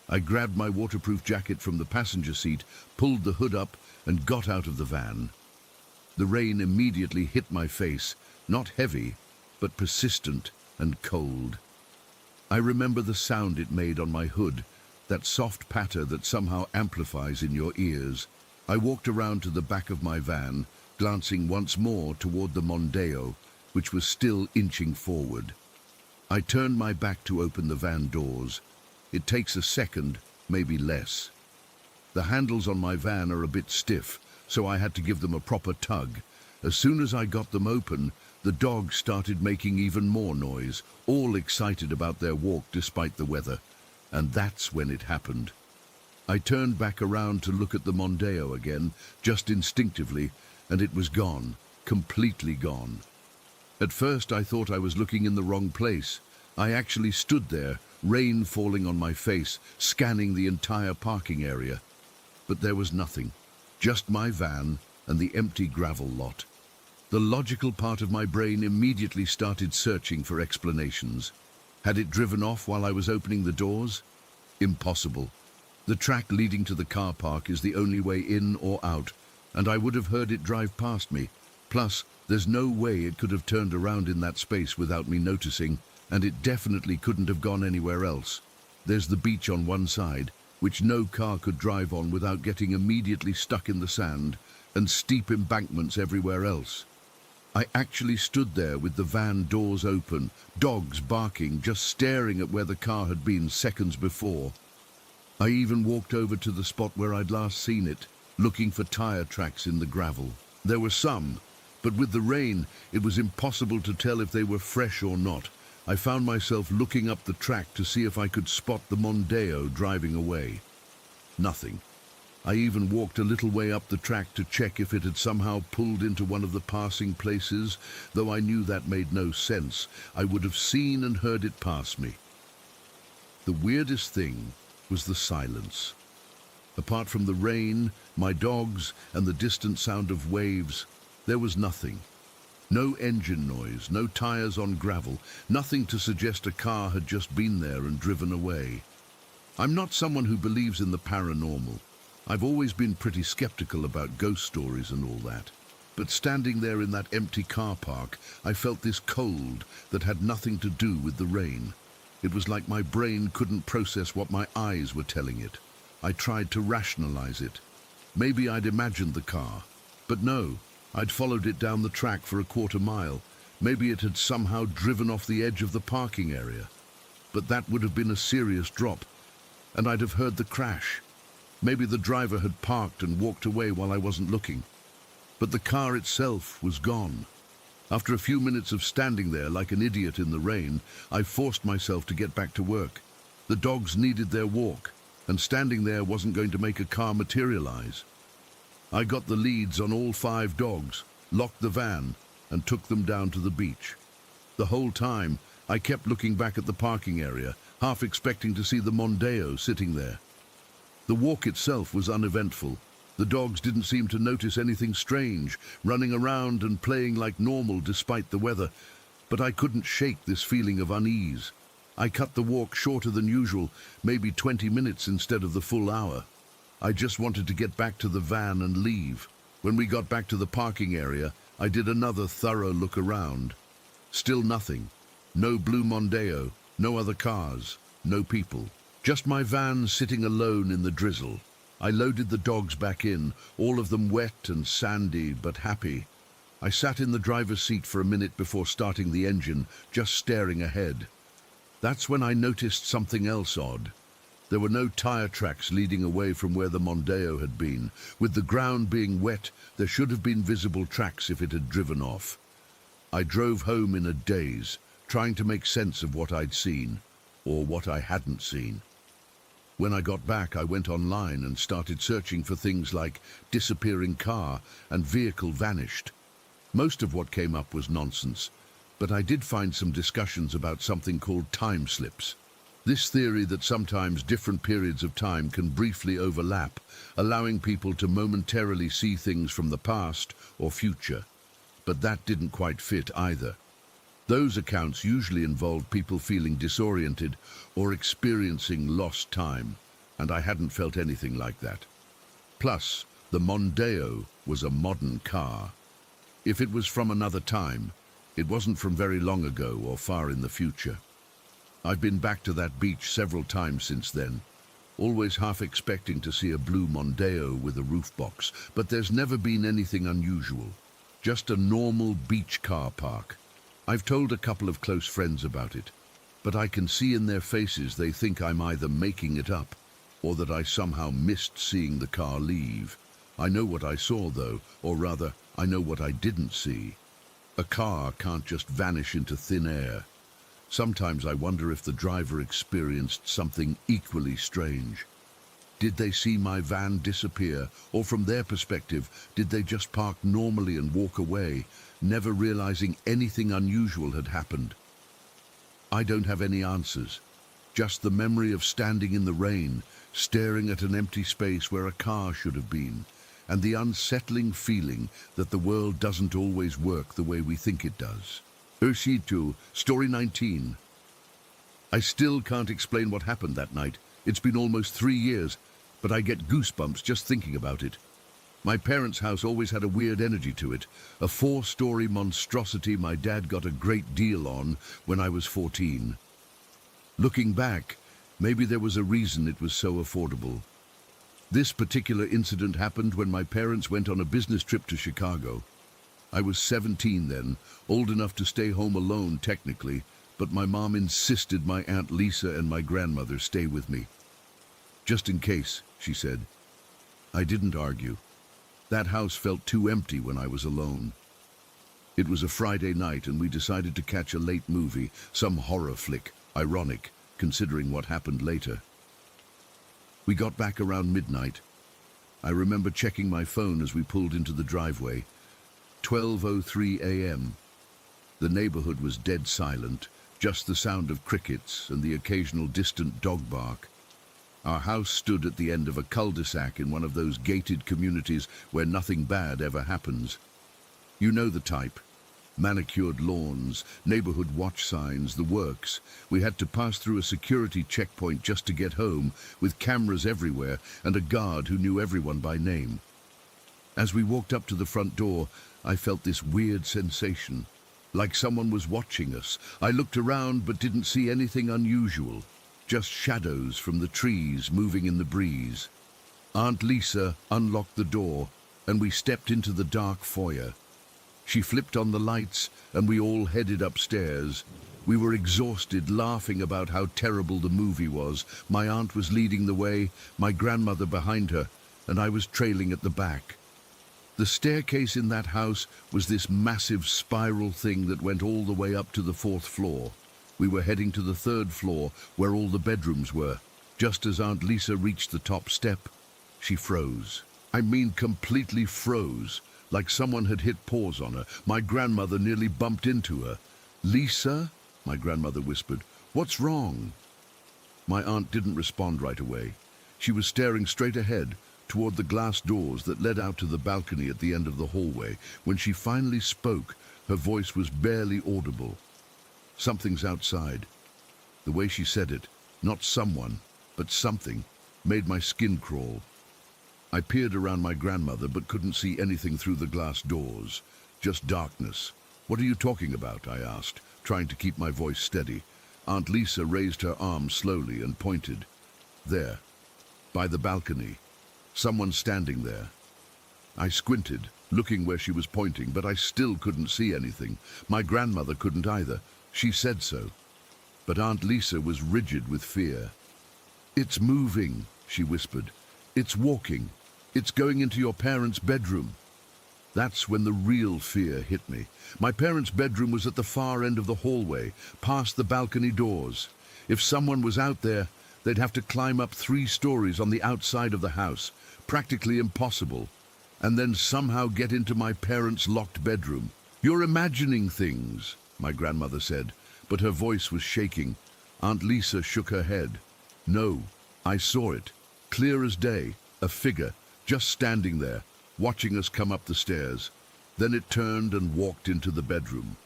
I grabbed my waterproof jacket from the passenger seat, pulled the hood up, and got out of the van. The rain immediately hit my face, not heavy, but persistent and cold. I remember the sound it made on my hood, that soft patter that somehow amplifies in your ears. I walked around to the back of my van, glancing once more toward the Mondeo, which was still inching forward. I turned my back to open the van doors. It takes a second, maybe less. The handles on my van are a bit stiff, so I had to give them a proper tug. As soon as I got them open, the dogs started making even more noise, all excited about their walk despite the weather. And that's when it happened. I turned back around to look at the Mondeo again, just instinctively, and it was gone, completely gone. At first I thought I was looking in the wrong place. I actually stood there, rain falling on my face, scanning the entire parking area. But there was nothing, just my van and the empty gravel lot. The logical part of my brain immediately started searching for explanations. Had it driven off while I was opening the doors? Impossible. The track leading to the car park is the only way in or out, and I would have heard it drive past me. Plus, there's no way it could have turned around in that space without me noticing, and it definitely couldn't have gone anywhere else. There's the beach on one side, which no car could drive on without getting immediately stuck in the sand, and steep embankments everywhere else. I actually stood there with the van doors open, dogs barking, just staring at where the car had been seconds before. I even walked over to the spot where I'd last seen it, looking for tire tracks in the gravel. There were some, but with the rain, it was impossible to tell if they were fresh or not. I found myself looking up the track to see if I could spot the Mondeo driving away. Nothing. I even walked a little way up the track to check if it had somehow pulled into one of the passing places, though I knew that made no sense. I would have seen and heard it pass me. The weirdest thing was the silence. Apart from the rain, my dogs, and the distant sound of waves, there was nothing. No engine noise, no tires on gravel, nothing to suggest a car had just been there and driven away. I'm not someone who believes in the paranormal. I've always been pretty skeptical about ghost stories and all that. But standing there in that empty car park, I felt this cold that had nothing to do with the rain. It was like my brain couldn't process what my eyes were telling it. I tried to rationalize it. Maybe I'd imagined the car. But no, I'd followed it down the track for a quarter mile. Maybe it had somehow driven off the edge of the parking area. But that would have been a serious drop, and I'd have heard the crash. Maybe the driver had parked and walked away while I wasn't looking. But the car itself was gone. After a few minutes of standing there like an idiot in the rain, I forced myself to get back to work. The dogs needed their walk, and standing there wasn't going to make a car materialize. I got the leads on all 5 dogs, locked the van, and took them down to the beach. The whole time, I kept looking back at the parking area, half expecting to see the Mondeo sitting there. The walk itself was uneventful. The dogs didn't seem to notice anything strange, running around and playing like normal despite the weather, but I couldn't shake this feeling of unease. I cut the walk shorter than usual, maybe 20 minutes instead of the full hour. I just wanted to get back to the van and leave. When we got back to the parking area, I did another thorough look around. Still nothing. No blue Mondeo, no other cars, no people. Just my van sitting alone in the drizzle. I loaded the dogs back in, all of them wet and sandy but happy. I sat in the driver's seat for a minute before starting the engine, just staring ahead. That's when I noticed something else odd. There were no tire tracks leading away from where the Mondeo had been. With the ground being wet, there should have been visible tracks if it had driven off. I drove home in a daze, trying to make sense of what I'd seen, or what I hadn't seen. When I got back, I went online and started searching for things like disappearing car and vehicle vanished. Most of what came up was nonsense, but I did find some discussions about something called time slips. This theory that sometimes different periods of time can briefly overlap, allowing people to momentarily see things from the past or future. But that didn't quite fit either. Those accounts usually involved people feeling disoriented or experiencing lost time, and I hadn't felt anything like that. Plus, the Mondeo was a modern car. If it was from another time, it wasn't from very long ago or far in the future. I've been back to that beach several times since then, always half expecting to see a blue Mondeo with a roof box, but there's never been anything unusual, just a normal beach car park. I've told a couple of close friends about it, but I can see in their faces they think I'm either making it up or that I somehow missed seeing the car leave. I know what I saw though, or rather, I know what I didn't see. A car can't just vanish into thin air. Sometimes I wonder if the driver experienced something equally strange. Did they see my van disappear, or from their perspective, did they just park normally and walk away, never realizing anything unusual had happened? I don't have any answers, just the memory of standing in the rain, staring at an empty space where a car should have been, and the unsettling feeling that the world doesn't always work the way we think it does. Urshitu, Story 19. I still can't explain what happened that night. It's been almost 3 years, but I get goosebumps just thinking about it. My parents' house always had a weird energy to it, a 4-story monstrosity my dad got a great deal on when I was 14. Looking back, maybe there was a reason it was so affordable. This particular incident happened when my parents went on a business trip to Chicago. I was 17 then, old enough to stay home alone technically, but my mom insisted my Aunt Lisa and my grandmother stay with me. Just in case, she said. I didn't argue. That house felt too empty when I was alone. It was a Friday night and we decided to catch a late movie, some horror flick, ironic, considering what happened later. We got back around midnight. I remember checking my phone as we pulled into the driveway. 12:03 a.m. The neighborhood was dead silent, just the sound of crickets and the occasional distant dog bark. Our house stood at the end of a cul-de-sac in one of those gated communities where nothing bad ever happens. You know the type. Manicured lawns, neighborhood watch signs, the works. We had to pass through a security checkpoint just to get home, with cameras everywhere and a guard who knew everyone by name. As we walked up to the front door, I felt this weird sensation, like someone was watching us. I looked around but didn't see anything unusual, just shadows from the trees moving in the breeze. Aunt Lisa unlocked the door and we stepped into the dark foyer. She flipped on the lights and we all headed upstairs. We were exhausted, laughing about how terrible the movie was. My aunt was leading the way, my grandmother behind her, and I was trailing at the back. The staircase in that house was this massive spiral thing that went all the way up to the 4th floor. We were heading to the 3rd floor, where all the bedrooms were. Just as Aunt Lisa reached the top step, she froze. I mean completely froze, like someone had hit pause on her. My grandmother nearly bumped into her. "Lisa?" my grandmother whispered. "What's wrong?" My aunt didn't respond right away. She was staring straight ahead, toward the glass doors that led out to the balcony at the end of the hallway. When she finally spoke, her voice was barely audible. "Something's outside." The way she said it, not someone, but something, made my skin crawl. I peered around my grandmother but couldn't see anything through the glass doors, just darkness. "What are you talking about?" I asked, trying to keep my voice steady. Aunt Lisa raised her arm slowly and pointed. "There, by the balcony. Someone standing there." I squinted, looking where she was pointing, but I still couldn't see anything. My grandmother couldn't either. She said so. But Aunt Lisa was rigid with fear. "It's moving," she whispered. "It's walking. It's going into your parents' bedroom." That's when the real fear hit me. My parents' bedroom was at the far end of the hallway, past the balcony doors. If someone was out there, they'd have to climb up 3 stories on the outside of the house, practically impossible, and then somehow get into my parents' locked bedroom. "You're imagining things," my grandmother said, but her voice was shaking. Aunt Lisa shook her head. "No, I saw it, clear as day, a figure, just standing there, watching us come up the stairs. Then it turned and walked into the bedroom."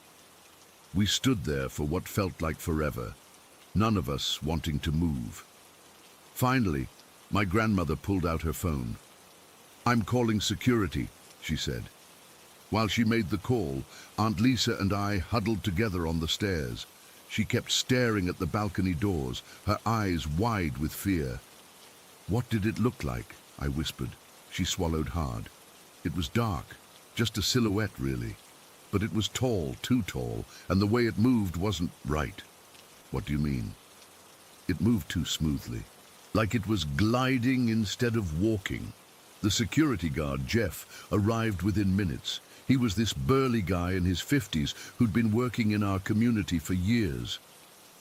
We stood there for what felt like forever, none of us wanting to move. Finally, my grandmother pulled out her phone. "I'm calling security," she said. While she made the call, Aunt Lisa and I huddled together on the stairs. She kept staring at the balcony doors, her eyes wide with fear. "What did it look like?" I whispered. She swallowed hard. "It was dark, just a silhouette really. But it was tall, too tall, and the way it moved wasn't right." "What do you mean?" "It moved too smoothly, like it was gliding instead of walking." The security guard, Jeff, arrived within minutes. He was this burly guy in his 50s who'd been working in our community for years.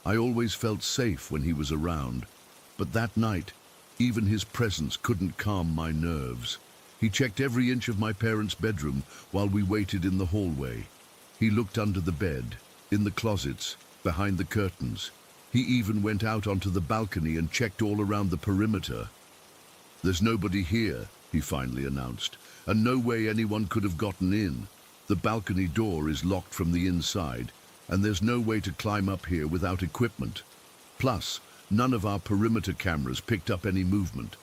I always felt safe when he was around, but that night, even his presence couldn't calm my nerves. He checked every inch of my parents' bedroom while we waited in the hallway. He looked under the bed, in the closets, behind the curtains. He even went out onto the balcony and checked all around the perimeter. "There's nobody here," he finally announced, "and no way anyone could have gotten in. The balcony door is locked from the inside, and there's no way to climb up here without equipment. Plus, none of our perimeter cameras picked up any movement."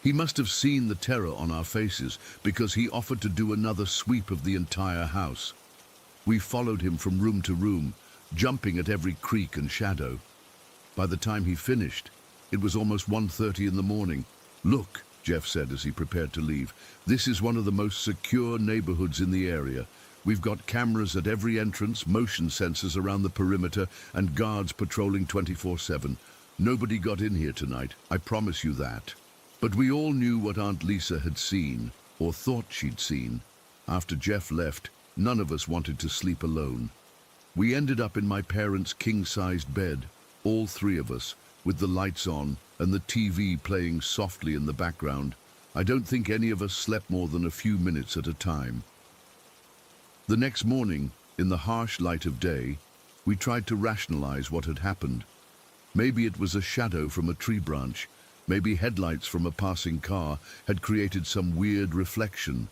He must have seen the terror on our faces because he offered to do another sweep of the entire house. We followed him from room to room, jumping at every creak and shadow. By the time he finished, it was almost 1:30 in the morning. "Look," Jeff said as he prepared to leave, "this is one of the most secure neighborhoods in the area. We've got cameras at every entrance, motion sensors around the perimeter, and guards patrolling 24/7. Nobody got in here tonight, I promise you that." But we all knew what Aunt Lisa had seen, or thought she'd seen. After Jeff left, none of us wanted to sleep alone. We ended up in my parents' king-sized bed, all 3 of us, with the lights on and the TV playing softly in the background. I don't think any of us slept more than a few minutes at a time. The next morning, in the harsh light of day, we tried to rationalize what had happened. Maybe it was a shadow from a tree branch. Maybe headlights from a passing car had created some weird reflection.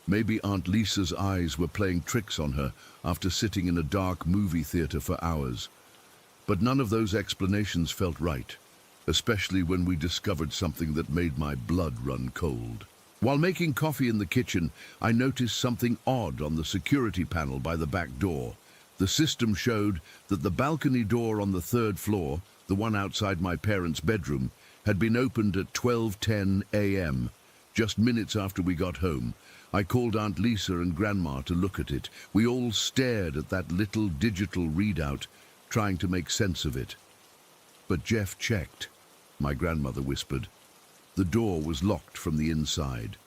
Maybe Aunt Lisa's eyes were playing tricks on her after sitting in a dark movie theater for hours. But none of those explanations felt right, especially when we discovered something that made my blood run cold. While making coffee in the kitchen, I noticed something odd on the security panel by the back door. The system showed that the balcony door on the third floor, the one outside my parents' bedroom, had been opened at 12:10 a.m., just minutes after we got home. I called Aunt Lisa and Grandma to look at it. We all stared at that little digital readout, trying to make sense of it. "But Jeff checked," my grandmother whispered. "The door was locked from the inside."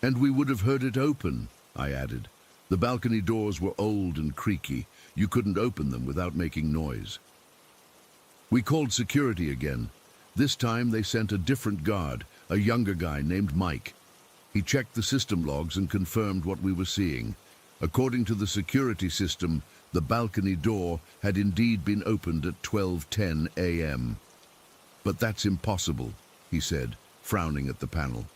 "And we would have heard it open," I added. "The balcony doors were old and creaky. You couldn't open them without making noise." We called security again. This time they sent a different guard, a younger guy named Mike. He checked the system logs and confirmed what we were seeing. According to the security system, the balcony door had indeed been opened at 12:10 a.m. "But that's impossible," he said, frowning at the panel.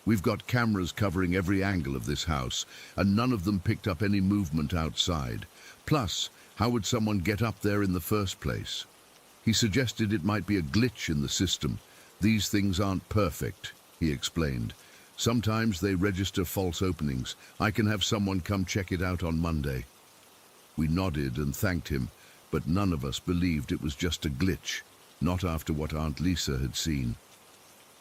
"We've got cameras covering every angle of this house, and none of them picked up any movement outside. Plus, how would someone get up there in the first place?" He suggested it might be a glitch in the system. "These things aren't perfect," he explained. "Sometimes they register false openings. I can have someone come check it out on Monday." We nodded and thanked him, but none of us believed it was just a glitch, not after what Aunt Lisa had seen.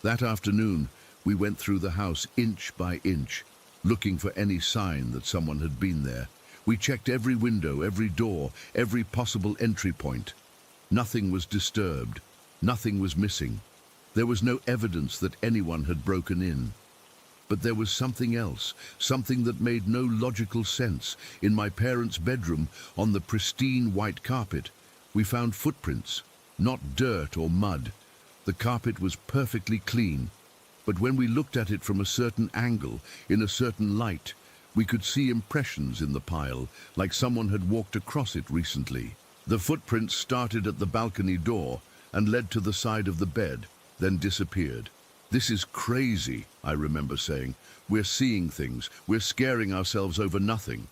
That afternoon, we went through the house inch by inch, looking for any sign that someone had been there. We checked every window, every door, every possible entry point. Nothing was disturbed. Nothing was missing. There was no evidence that anyone had broken in. But there was something else, something that made no logical sense. In my parents' bedroom, on the pristine white carpet, we found footprints, not dirt or mud. The carpet was perfectly clean. But when we looked at it from a certain angle, in a certain light, we could see impressions in the pile, like someone had walked across it recently. The footprints started at the balcony door and led to the side of the bed, then disappeared. "This is crazy," I remember saying. "We're seeing things. We're scaring ourselves over nothing."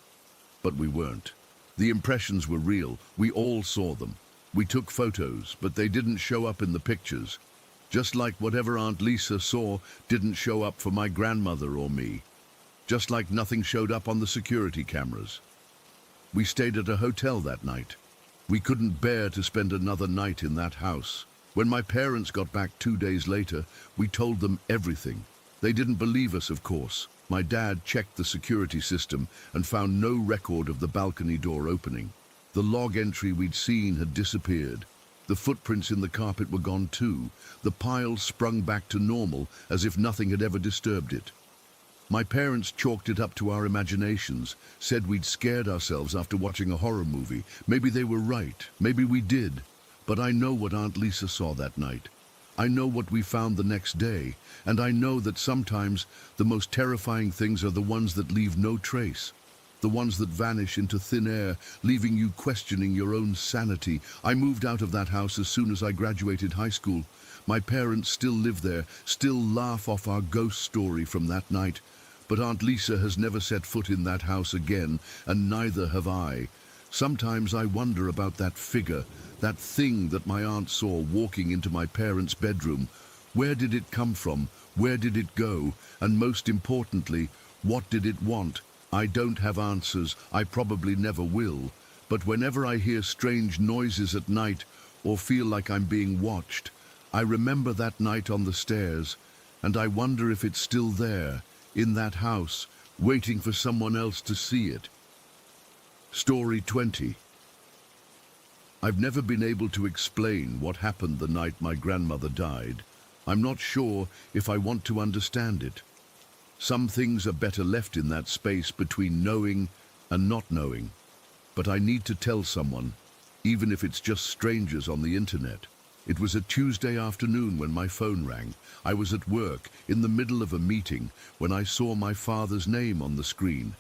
But we weren't. The impressions were real. We all saw them. We took photos, but they didn't show up in the pictures. Just like whatever Aunt Lisa saw didn't show up for my grandmother or me. Just like nothing showed up on the security cameras. We stayed at a hotel that night. We couldn't bear to spend another night in that house. When my parents got back 2 days later, we told them everything. They didn't believe us, of course. My dad checked the security system and found no record of the balcony door opening. The log entry we'd seen had disappeared. The footprints in the carpet were gone too. The pile sprung back to normal, as if nothing had ever disturbed it. My parents chalked it up to our imaginations, said we'd scared ourselves after watching a horror movie. Maybe they were right. Maybe we did. But I know what Aunt Lisa saw that night. I know what we found the next day, and I know that sometimes the most terrifying things are the ones that leave no trace, the ones that vanish into thin air, leaving you questioning your own sanity. I moved out of that house as soon as I graduated high school. My parents still live there, still laugh off our ghost story from that night. But Aunt Lisa has never set foot in that house again, and neither have I. Sometimes I wonder about that figure, that thing that my aunt saw walking into my parents' bedroom. Where did it come from? Where did it go? And most importantly, what did it want? I don't have answers. I probably never will. But whenever I hear strange noises at night or feel like I'm being watched, I remember that night on the stairs, and I wonder if it's still there, in that house, waiting for someone else to see it. Story 20. I've never been able to explain what happened the night my grandmother died. I'm not sure if I want to understand it. Some things are better left in that space between knowing and not knowing. But I need to tell someone, even if it's just strangers on the internet. It was a Tuesday afternoon when my phone rang. I was at work, in the middle of a meeting, when I saw my father's name on the screen.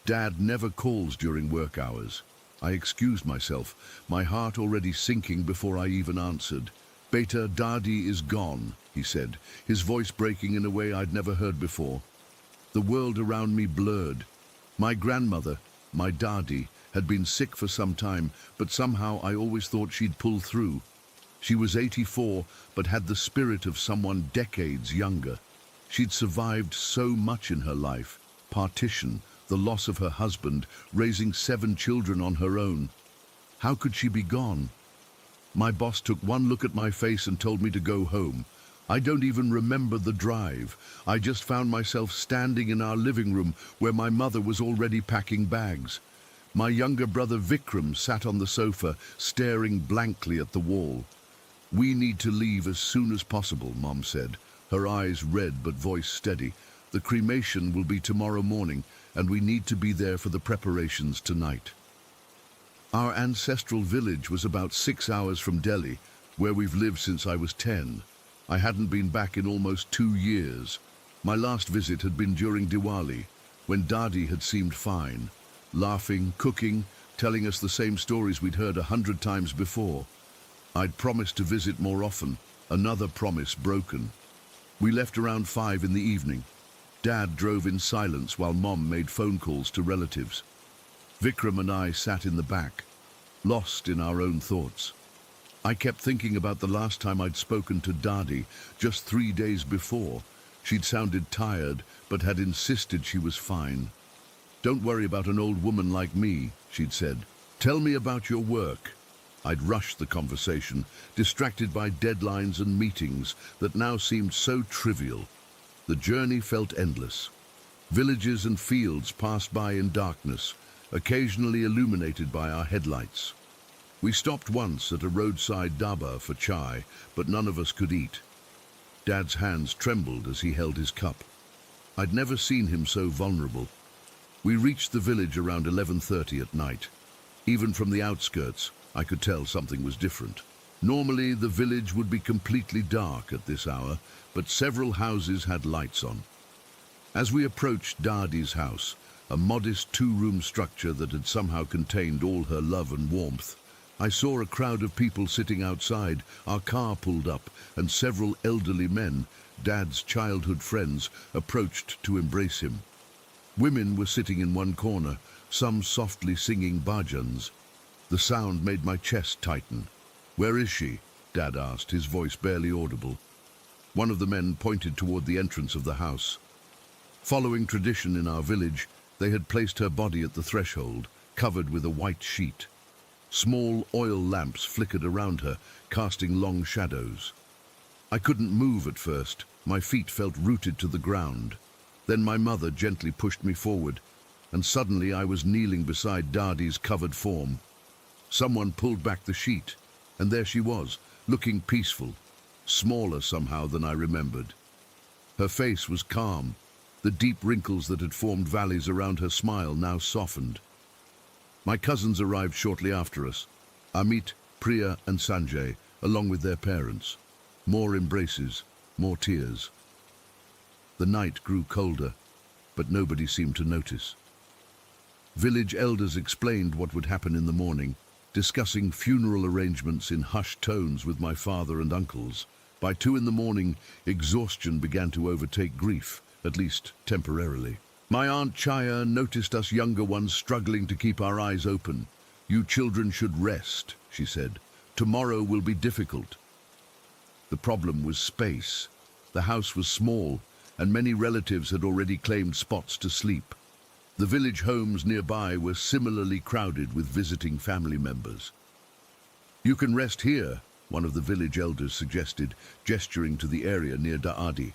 Dad never calls during work hours. I excused myself, my heart already sinking before I even answered. "Beta, Daddy is gone," he said, his voice breaking in a way I'd never heard before. The world around me blurred. My grandmother, my Daddy, had been sick for some time, but somehow I always thought she'd pull through. She was 84, but had the spirit of someone decades younger. She'd survived so much in her life: partition, the loss of her husband, raising 7 children on her own. How could she be gone? My boss took one look at my face and told me to go home. I don't even remember the drive. I just found myself standing in our living room where my mother was already packing bags. My younger brother Vikram sat on the sofa, staring blankly at the wall. "We need to leave as soon as possible," Mom said, her eyes red but voice steady. "The cremation will be tomorrow morning, and we need to be there for the preparations tonight." Our ancestral village was about 6 hours from Delhi, where we've lived since I was 10. I hadn't been back in almost 2 years. My last visit had been during Diwali, when Dadi had seemed fine, laughing, cooking, telling us the same stories we'd heard 100 times before. I'd promised to visit more often, another promise broken. We left around 5 in the evening. Dad drove in silence while Mom made phone calls to relatives. Vikram and I sat in the back, lost in our own thoughts. I kept thinking about the last time I'd spoken to Dadi, just 3 days before. She'd sounded tired, but had insisted she was fine. "Don't worry about an old woman like me," she'd said. "Tell me about your work." I'd rushed the conversation, distracted by deadlines and meetings that now seemed so trivial. The journey felt endless. Villages and fields passed by in darkness, occasionally illuminated by our headlights. We stopped once at a roadside dhaba for chai, but none of us could eat. Dad's hands trembled as he held his cup. I'd never seen him so vulnerable. We reached the village around 11:30 at night. Even from the outskirts, I could tell something was different. Normally, the village would be completely dark at this hour, but several houses had lights on. As we approached Dadi's house, a modest 2-room structure that had somehow contained all her love and warmth, I saw a crowd of people sitting outside. Our car pulled up, and several elderly men, Dad's childhood friends, approached to embrace him. Women were sitting in one corner, some softly singing bhajans. The sound made my chest tighten. "Where is she?" Dad asked, his voice barely audible. One of the men pointed toward the entrance of the house. Following tradition in our village, they had placed her body at the threshold, covered with a white sheet. Small oil lamps flickered around her, casting long shadows. I couldn't move at first. My feet felt rooted to the ground. Then my mother gently pushed me forward, and suddenly I was kneeling beside Dadi's covered form. Someone pulled back the sheet, and there she was, looking peaceful, smaller somehow than I remembered. Her face was calm. The deep wrinkles that had formed valleys around her smile now softened. My cousins arrived shortly after us, Amit, Priya and Sanjay, along with their parents. More embraces, more tears. The night grew colder, but nobody seemed to notice. Village elders explained what would happen in the morning, discussing funeral arrangements in hushed tones with my father and uncles. By 2 in the morning, exhaustion began to overtake grief, at least temporarily. My Aunt Chaya noticed us younger ones struggling to keep our eyes open. "You children should rest," she said. "Tomorrow will be difficult." The problem was space. The house was small, and many relatives had already claimed spots to sleep. The village homes nearby were similarly crowded with visiting family members. "You can rest here," one of the village elders suggested, gesturing to the area near Daadi.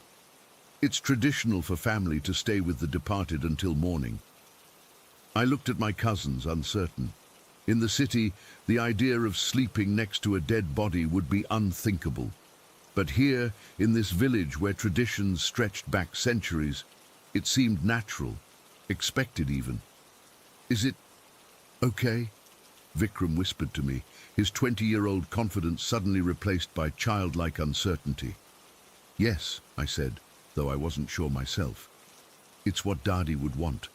"It's traditional for family to stay with the departed until morning." I looked at my cousins, uncertain. In the city, the idea of sleeping next to a dead body would be unthinkable. But here, in this village where traditions stretched back centuries, it seemed natural, expected even. "Is it okay?" Vikram whispered to me, his 20-year-old confidence suddenly replaced by childlike uncertainty. "Yes," I said, though I wasn't sure myself. "It's what Dadi would want."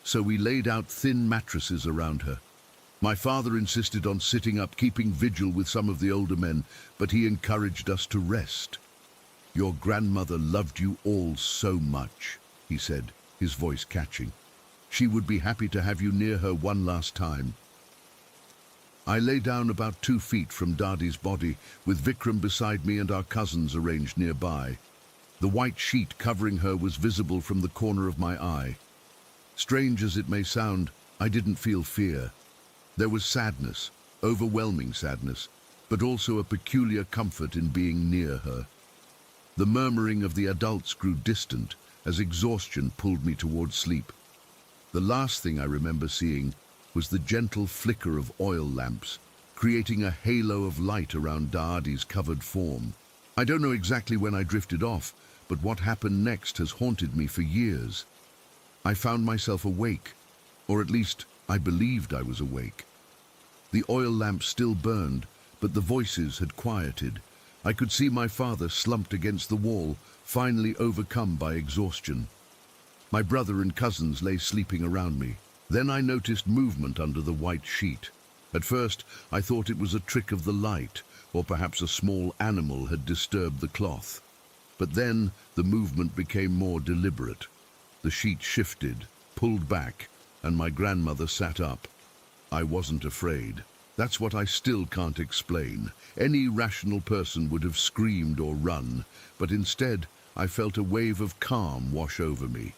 So we laid out thin mattresses around her. My father insisted on sitting up, keeping vigil with some of the older men, but he encouraged us to rest. "Your grandmother loved you all so much," he said, his voice catching. "She would be happy to have you near her one last time." I lay down about 2 feet from Dadi's body, with Vikram beside me and our cousins arranged nearby. The white sheet covering her was visible from the corner of my eye. Strange as it may sound, I didn't feel fear. There was sadness, overwhelming sadness, but also a peculiar comfort in being near her. The murmuring of the adults grew distant as exhaustion pulled me towards sleep. The last thing I remember seeing was the gentle flicker of oil lamps, creating a halo of light around Daadi's covered form. I don't know exactly when I drifted off, but what happened next has haunted me for years. I found myself awake, or at least I believed I was awake. The oil lamps still burned, but the voices had quieted. I could see my father slumped against the wall, finally overcome by exhaustion. My brother and cousins lay sleeping around me. Then I noticed movement under the white sheet. At first, I thought it was a trick of the light, or perhaps a small animal had disturbed the cloth. But then the movement became more deliberate. The sheet shifted, pulled back, and my grandmother sat up. I wasn't afraid. That's what I still can't explain. Any rational person would have screamed or run, but instead I felt a wave of calm wash over me.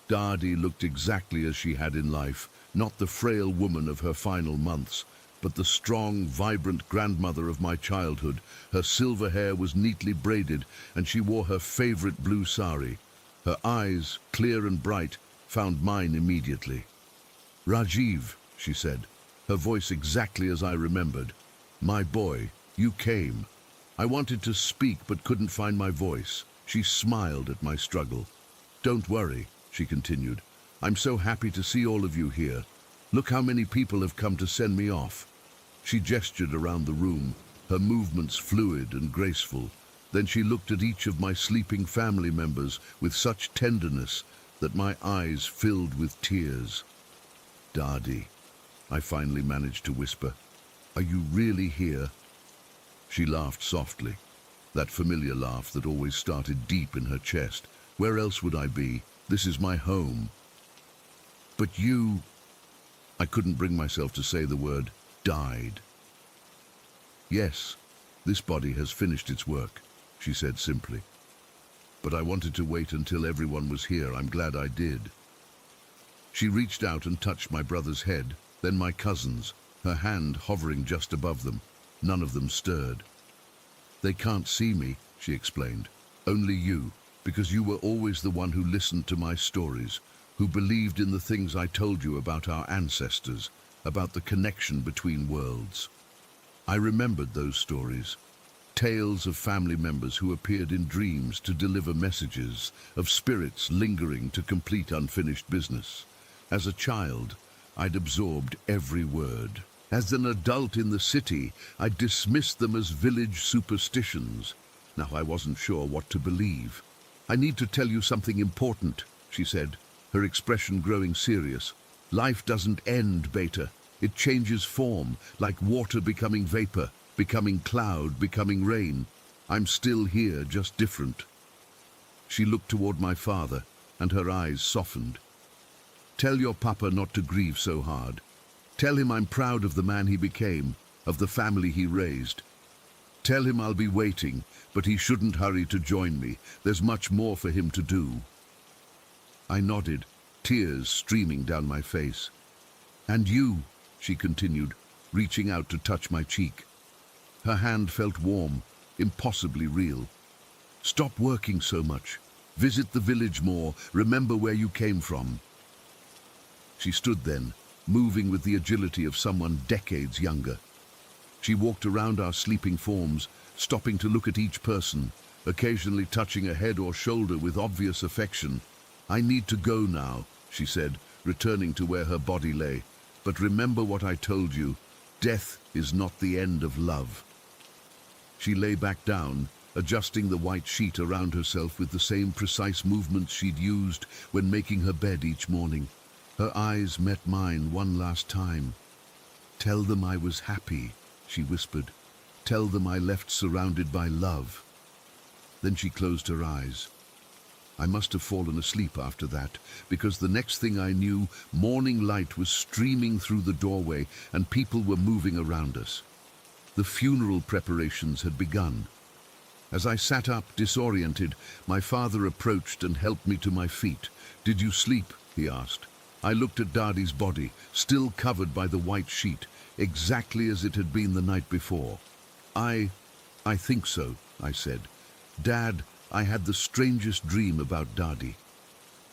Daadi looked exactly as she had in life, not the frail woman of her final months, but the strong, vibrant grandmother of my childhood. Her silver hair was neatly braided, and she wore her favorite blue sari. Her eyes, clear and bright, found mine immediately. "Rajiv," she said, her voice exactly as I remembered. "My boy, you came." I wanted to speak but couldn't find my voice. She smiled at my struggle. "Don't worry," she continued. "I'm so happy to see all of you here. Look how many people have come to send me off." She gestured around the room, her movements fluid and graceful. Then she looked at each of my sleeping family members with such tenderness that my eyes filled with tears. "Daadi," I finally managed to whisper, "are you really here?" She laughed softly, that familiar laugh that always started deep in her chest. "Where else would I be? This is my home." "But you—" I couldn't bring myself to say the word "died." "Yes, this body has finished its work," she said simply. "But I wanted to wait until everyone was here. I'm glad I did." She reached out and touched my brother's head, then my cousin's, her hand hovering just above them. None of them stirred. "They can't see me," she explained. "Only you, because you were always the one who listened to my stories, who believed in the things I told you about our ancestors, about the connection between worlds." I remembered those stories. Tales of family members who appeared in dreams to deliver messages, of spirits lingering to complete unfinished business. As a child, I'd absorbed every word. As an adult in the city, I dismissed them as village superstitions. Now I wasn't sure what to believe. "I need to tell you something important," she said, her expression growing serious. "Life doesn't end, Beta. It changes form, like water becoming vapor, becoming cloud, becoming rain. I'm still here, just different." She looked toward my father, and her eyes softened. "Tell your papa not to grieve so hard. Tell him I'm proud of the man he became, of the family he raised. Tell him I'll be waiting, but he shouldn't hurry to join me. There's much more for him to do." I nodded, tears streaming down my face. "And you," she continued, reaching out to touch my cheek. Her hand felt warm, impossibly real. "Stop working so much. Visit the village more. Remember where you came from." She stood then, moving with the agility of someone decades younger. She walked around our sleeping forms, stopping to look at each person, occasionally touching a head or shoulder with obvious affection. "I need to go now," she said, returning to where her body lay. "But remember what I told you. Death is not the end of love." She lay back down, adjusting the white sheet around herself with the same precise movements she'd used when making her bed each morning. Her eyes met mine one last time. "Tell them I was happy," she whispered. "Tell them I left surrounded by love." Then she closed her eyes. I must have fallen asleep after that, because the next thing I knew, morning light was streaming through the doorway and people were moving around us. The funeral preparations had begun. As I sat up, disoriented, my father approached and helped me to my feet. "Did you sleep?" he asked. I looked at Dadi's body, still covered by the white sheet, exactly as it had been the night before. I think so," I said. "Dad, I had the strangest dream about Dadi."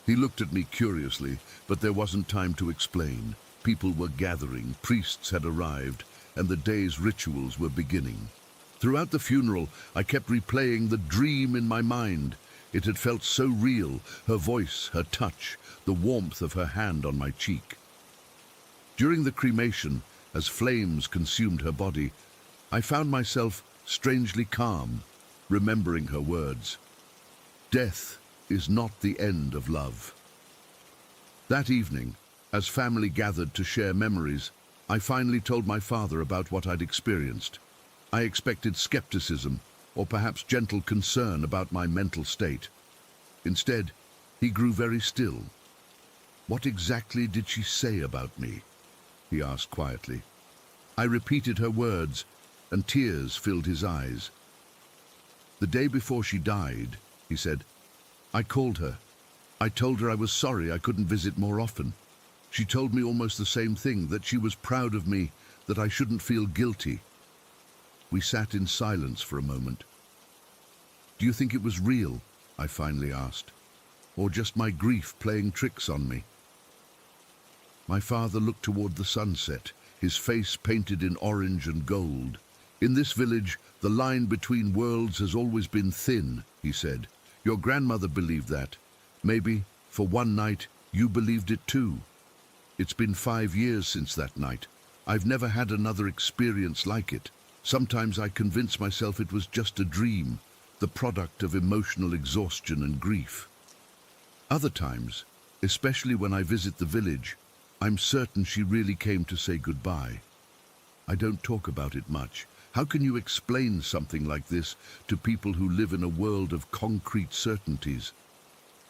He looked at me curiously, but there wasn't time to explain. People were gathering, priests had arrived, and the day's rituals were beginning. Throughout the funeral, I kept replaying the dream in my mind. It had felt so real, her voice, her touch, the warmth of her hand on my cheek. During the cremation, as flames consumed her body, I found myself strangely calm, remembering her words. "Death is not the end of love." That evening, as family gathered to share memories, I finally told my father about what I'd experienced. I expected skepticism, or perhaps gentle concern about my mental state. Instead, he grew very still. "What exactly did she say about me?" he asked quietly. I repeated her words, and tears filled his eyes. "The day before she died," he said, "I called her. I told her I was sorry I couldn't visit more often. She told me almost the same thing, that she was proud of me, that I shouldn't feel guilty." We sat in silence for a moment. "Do you think it was real?" I finally asked. "Or just my grief playing tricks on me?" My father looked toward the sunset, his face painted in orange and gold. "In this village, the line between worlds has always been thin," he said. "Your grandmother believed that. Maybe, for one night, you believed it too. It's been 5 years since that night. I've never had another experience like it. Sometimes I convince myself it was just a dream, the product of emotional exhaustion and grief. Other times, especially when I visit the village, I'm certain she really came to say goodbye. I don't talk about it much. How can you explain something like this to people who live in a world of concrete certainties?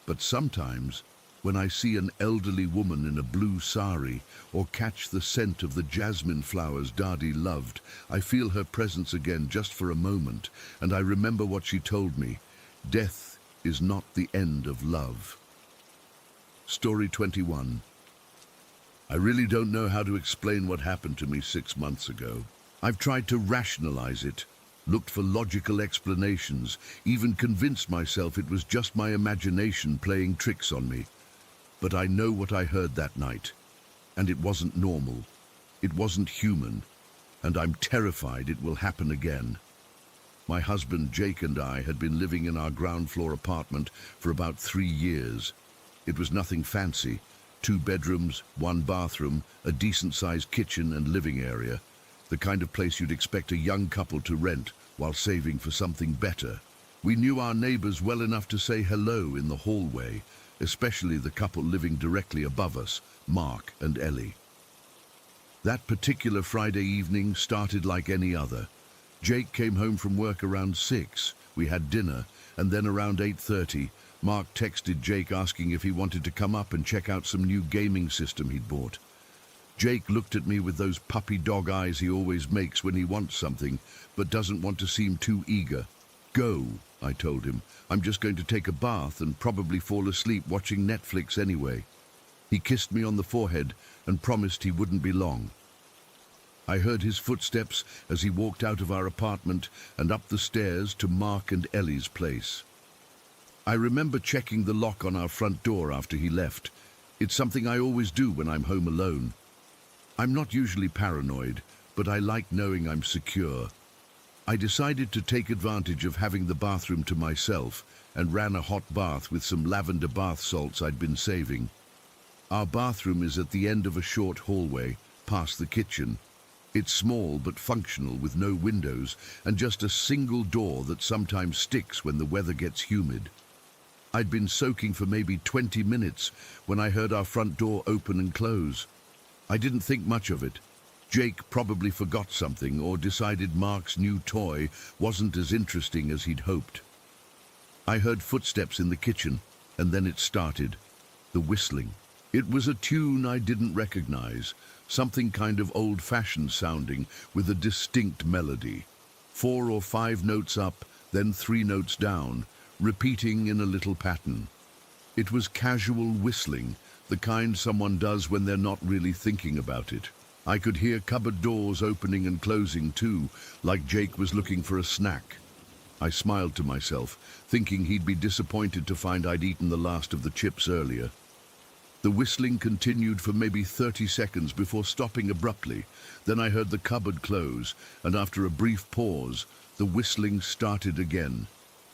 But sometimes, when I see an elderly woman in a blue sari or catch the scent of the jasmine flowers Dadi loved, I feel her presence again just for a moment, and I remember what she told me. Death is not the end of love. Story 21. I really don't know how to explain what happened to me 6 months ago. I've tried to rationalize it, looked for logical explanations, even convinced myself it was just my imagination playing tricks on me. But I know what I heard that night, and it wasn't normal. It wasn't human, and I'm terrified it will happen again. My husband Jake and I had been living in our ground floor apartment for about 3 years. It was nothing fancy. 2 bedrooms, 1 bathroom, a decent-sized kitchen and living area. The kind of place you'd expect a young couple to rent while saving for something better. We knew our neighbors well enough to say hello in the hallway, especially the couple living directly above us, Mark and Ellie. That particular Friday evening started like any other. Jake came home from work around 6. We had dinner, and then around 8:30, Mark texted Jake asking if he wanted to come up and check out some new gaming system he'd bought. Jake looked at me with those puppy dog eyes he always makes when he wants something, but doesn't want to seem too eager. "Go," I told him. "I'm just going to take a bath and probably fall asleep watching Netflix anyway." He kissed me on the forehead and promised he wouldn't be long. I heard his footsteps as he walked out of our apartment and up the stairs to Mark and Ellie's place. I remember checking the lock on our front door after he left. It's something I always do when I'm home alone. I'm not usually paranoid, but I like knowing I'm secure. I decided to take advantage of having the bathroom to myself and ran a hot bath with some lavender bath salts I'd been saving. Our bathroom is at the end of a short hallway, past the kitchen. It's small but functional with no windows and just a single door that sometimes sticks when the weather gets humid. I'd been soaking for maybe 20 minutes when I heard our front door open and close. I didn't think much of it. Jake probably forgot something or decided Mark's new toy wasn't as interesting as he'd hoped. I heard footsteps in the kitchen, and then it started. The whistling. It was a tune I didn't recognize, something kind of old-fashioned sounding with a distinct melody. 4 or 5 notes up, then 3 notes down, repeating in a little pattern. It was casual whistling, the kind someone does when they're not really thinking about it. I could hear cupboard doors opening and closing too, like Jake was looking for a snack. I smiled to myself, thinking he'd be disappointed to find I'd eaten the last of the chips earlier. The whistling continued for maybe 30 seconds before stopping abruptly. Then I heard the cupboard close, and after a brief pause, the whistling started again.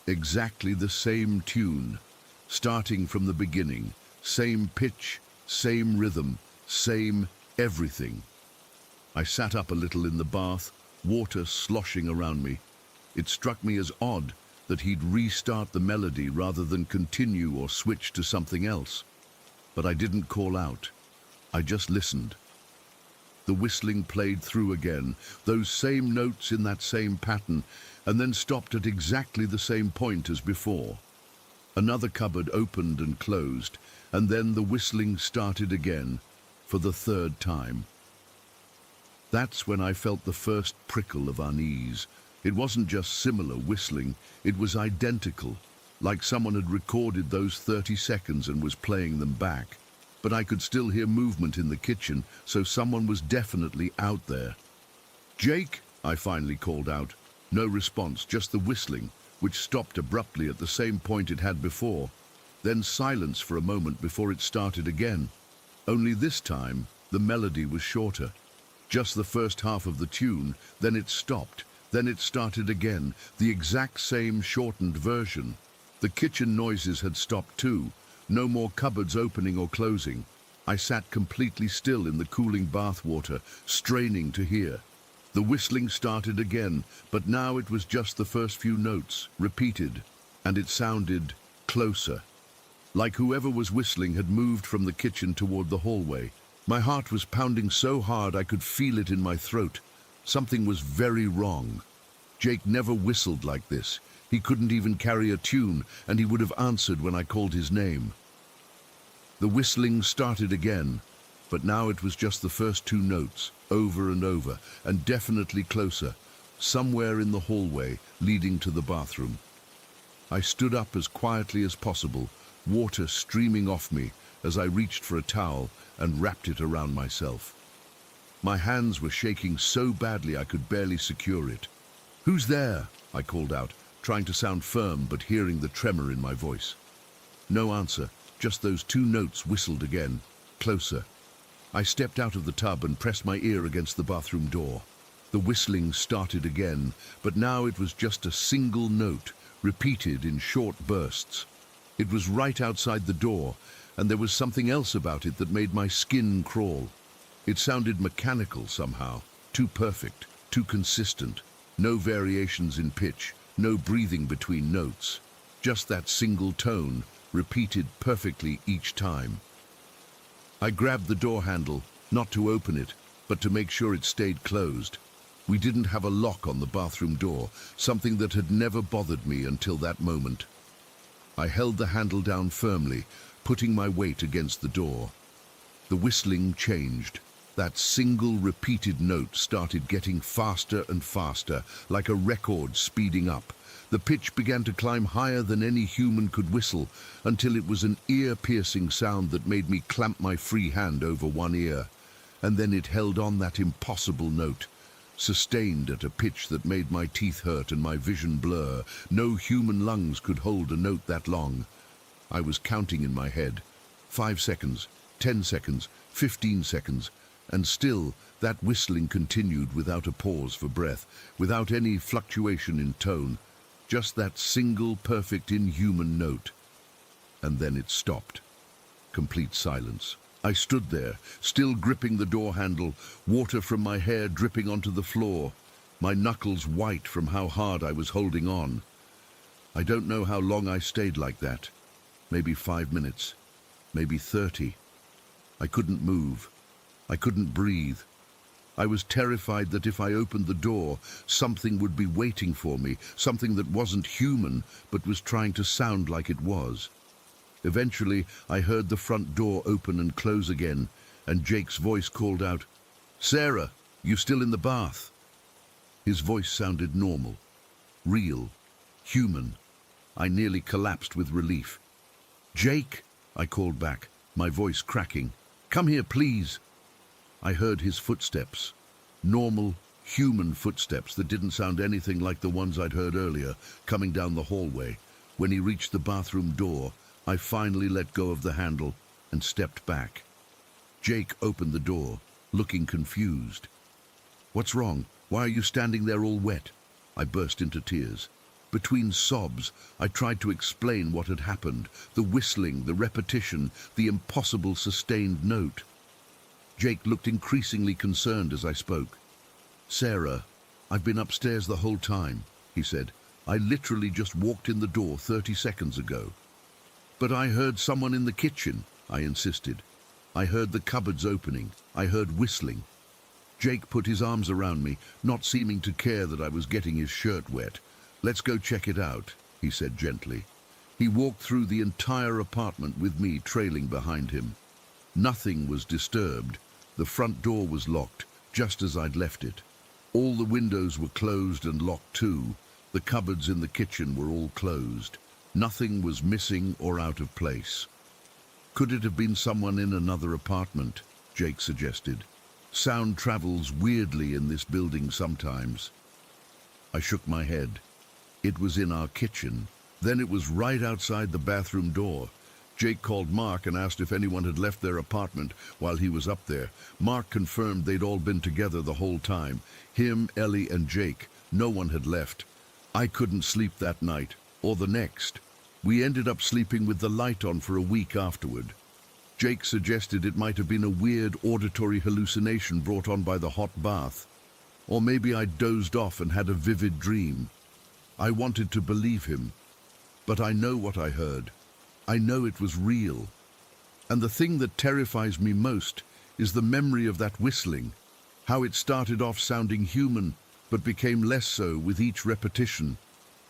Exactly the same tune, starting from the beginning. Same pitch, same rhythm, same everything. I sat up a little in the bath, water sloshing around me. It struck me as odd that he'd restart the melody rather than continue or switch to something else. But I didn't call out. I just listened. The whistling played through again, those same notes in that same pattern, and then stopped at exactly the same point as before. Another cupboard opened and closed, and then the whistling started again, for the 3rd time. That's when I felt the first prickle of unease. It wasn't just similar whistling, it was identical, like someone had recorded those 30 seconds and was playing them back. But I could still hear movement in the kitchen, so someone was definitely out there. "Jake," I finally called out. No response, just the whistling, which stopped abruptly at the same point it had before. Then silence for a moment before it started again. Only this time, the melody was shorter. Just the first half of the tune, then it stopped. Then it started again, the exact same shortened version. The kitchen noises had stopped too. No more cupboards opening or closing. I sat completely still in the cooling bath water, straining to hear. The whistling started again, but now it was just the first few notes, repeated, and it sounded closer. Like whoever was whistling had moved from the kitchen toward the hallway. My heart was pounding so hard I could feel it in my throat. Something was very wrong. Jake never whistled like this. He couldn't even carry a tune, and he would have answered when I called his name. The whistling started again, but now it was just the first 2 notes, over and over, and definitely closer, somewhere in the hallway leading to the bathroom. I stood up as quietly as possible, water streaming off me as I reached for a towel and wrapped it around myself. My hands were shaking so badly I could barely secure it. "Who's there?" I called out, trying to sound firm but hearing the tremor in my voice. No answer, just those 2 notes whistled again, closer. I stepped out of the tub and pressed my ear against the bathroom door. The whistling started again, but now it was just a single note, repeated in short bursts. It was right outside the door, and there was something else about it that made my skin crawl. It sounded mechanical somehow, too perfect, too consistent. No variations in pitch, no breathing between notes. Just that single tone, repeated perfectly each time. I grabbed the door handle, not to open it, but to make sure it stayed closed. We didn't have a lock on the bathroom door, something that had never bothered me until that moment. I held the handle down firmly, putting my weight against the door. The whistling changed. That single repeated note started getting faster and faster, like a record speeding up. The pitch began to climb higher than any human could whistle, until it was an ear-piercing sound that made me clamp my free hand over one ear. And then it held on that impossible note, sustained at a pitch that made my teeth hurt and my vision blur. No human lungs could hold a note that long. I was counting in my head. 5 seconds, 10 seconds, 15 seconds. And still, that whistling continued without a pause for breath, without any fluctuation in tone, just that single perfect inhuman note. And then it stopped. Complete silence. I stood there, still gripping the door handle, water from my hair dripping onto the floor, my knuckles white from how hard I was holding on. I don't know how long I stayed like that. Maybe 5 minutes, maybe 30. I couldn't move. I couldn't breathe. I was terrified that if I opened the door, something would be waiting for me, something that wasn't human, but was trying to sound like it was. Eventually, I heard the front door open and close again, and Jake's voice called out, "Sarah, you still in the bath?" His voice sounded normal, real, human. I nearly collapsed with relief. "Jake," I called back, my voice cracking. "Come here, please." I heard his footsteps. Normal, human footsteps that didn't sound anything like the ones I'd heard earlier, coming down the hallway. When he reached the bathroom door, I finally let go of the handle and stepped back. Jake opened the door, looking confused. "What's wrong? Why are you standing there all wet?" I burst into tears. Between sobs, I tried to explain what had happened, the whistling, the repetition, the impossible sustained note. Jake looked increasingly concerned as I spoke. "Sarah, I've been upstairs the whole time," he said. "I literally just walked in the door 30 seconds ago." "But I heard someone in the kitchen," I insisted. "I heard the cupboards opening. I heard whistling." Jake put his arms around me, not seeming to care that I was getting his shirt wet. "Let's go check it out," he said gently. He walked through the entire apartment with me trailing behind him. Nothing was disturbed. The front door was locked, just as I'd left it. All the windows were closed and locked too. The cupboards in the kitchen were all closed. Nothing was missing or out of place. "Could it have been someone in another apartment?" Jake suggested. "Sound travels weirdly in this building sometimes." I shook my head. It was in our kitchen. Then it was right outside the bathroom door. Jake called Mark and asked if anyone had left their apartment while he was up there. Mark confirmed they'd all been together the whole time. Him, Ellie, and Jake. No one had left. I couldn't sleep that night, or the next. We ended up sleeping with the light on for a week afterward. Jake suggested it might have been a weird auditory hallucination brought on by the hot bath. Or maybe I dozed off and had a vivid dream. I wanted to believe him, but I know what I heard. I know it was real. And the thing that terrifies me most is the memory of that whistling, how it started off sounding human, but became less so with each repetition,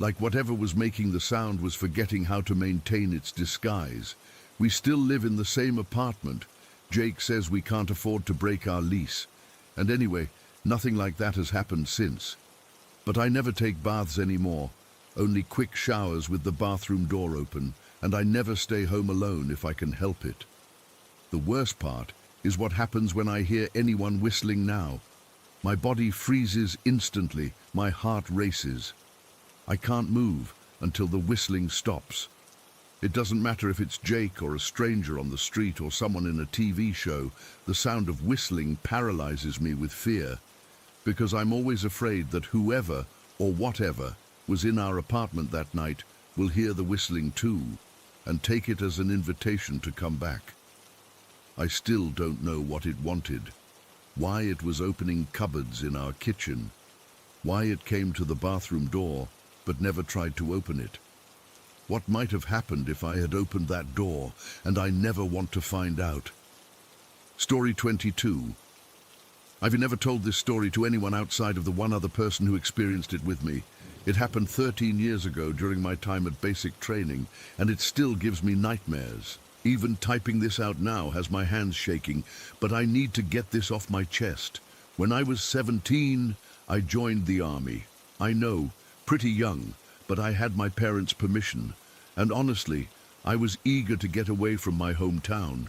like whatever was making the sound was forgetting how to maintain its disguise. We still live in the same apartment. Jake says we can't afford to break our lease. And anyway, nothing like that has happened since. But I never take baths anymore, only quick showers with the bathroom door open, and I never stay home alone if I can help it. The worst part is what happens when I hear anyone whistling now. My body freezes instantly, my heart races. I can't move until the whistling stops. It doesn't matter if it's Jake or a stranger on the street or someone in a TV show, the sound of whistling paralyzes me with fear, because I'm always afraid that whoever or whatever was in our apartment that night will hear the whistling too and take it as an invitation to come back. I still don't know what it wanted, why it was opening cupboards in our kitchen, why it came to the bathroom door but never tried to open it. What might have happened if I had opened that door, and I never want to find out. Story 22. I've never told this story to anyone outside of the one other person who experienced it with me. It happened 13 years ago during my time at basic training, and it still gives me nightmares. Even typing this out now has my hands shaking, but I need to get this off my chest. When I was 17, I joined the army. I know, pretty young, but I had my parents' permission, and honestly, I was eager to get away from my hometown.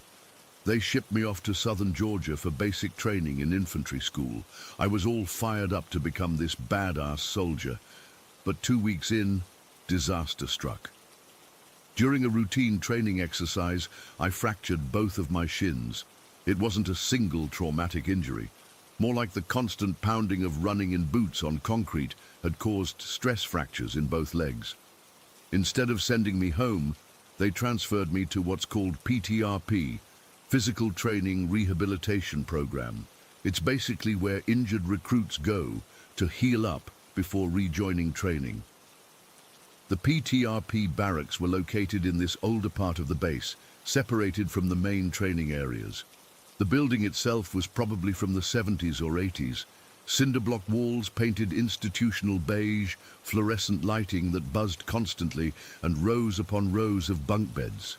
They shipped me off to southern Georgia for basic training in infantry school. I was all fired up to become this badass soldier, but 2 weeks in, disaster struck. During a routine training exercise, I fractured both of my shins. It wasn't a single traumatic injury. More like the constant pounding of running in boots on concrete had caused stress fractures in both legs. Instead of sending me home, they transferred me to what's called PTRP, Physical Training Rehabilitation Program. It's basically where injured recruits go to heal up before rejoining training. The PTRP barracks were located in this older part of the base, separated from the main training areas. The building itself was probably from the 70s or 80s. Cinder block walls painted institutional beige, fluorescent lighting that buzzed constantly, and rows upon rows of bunk beds.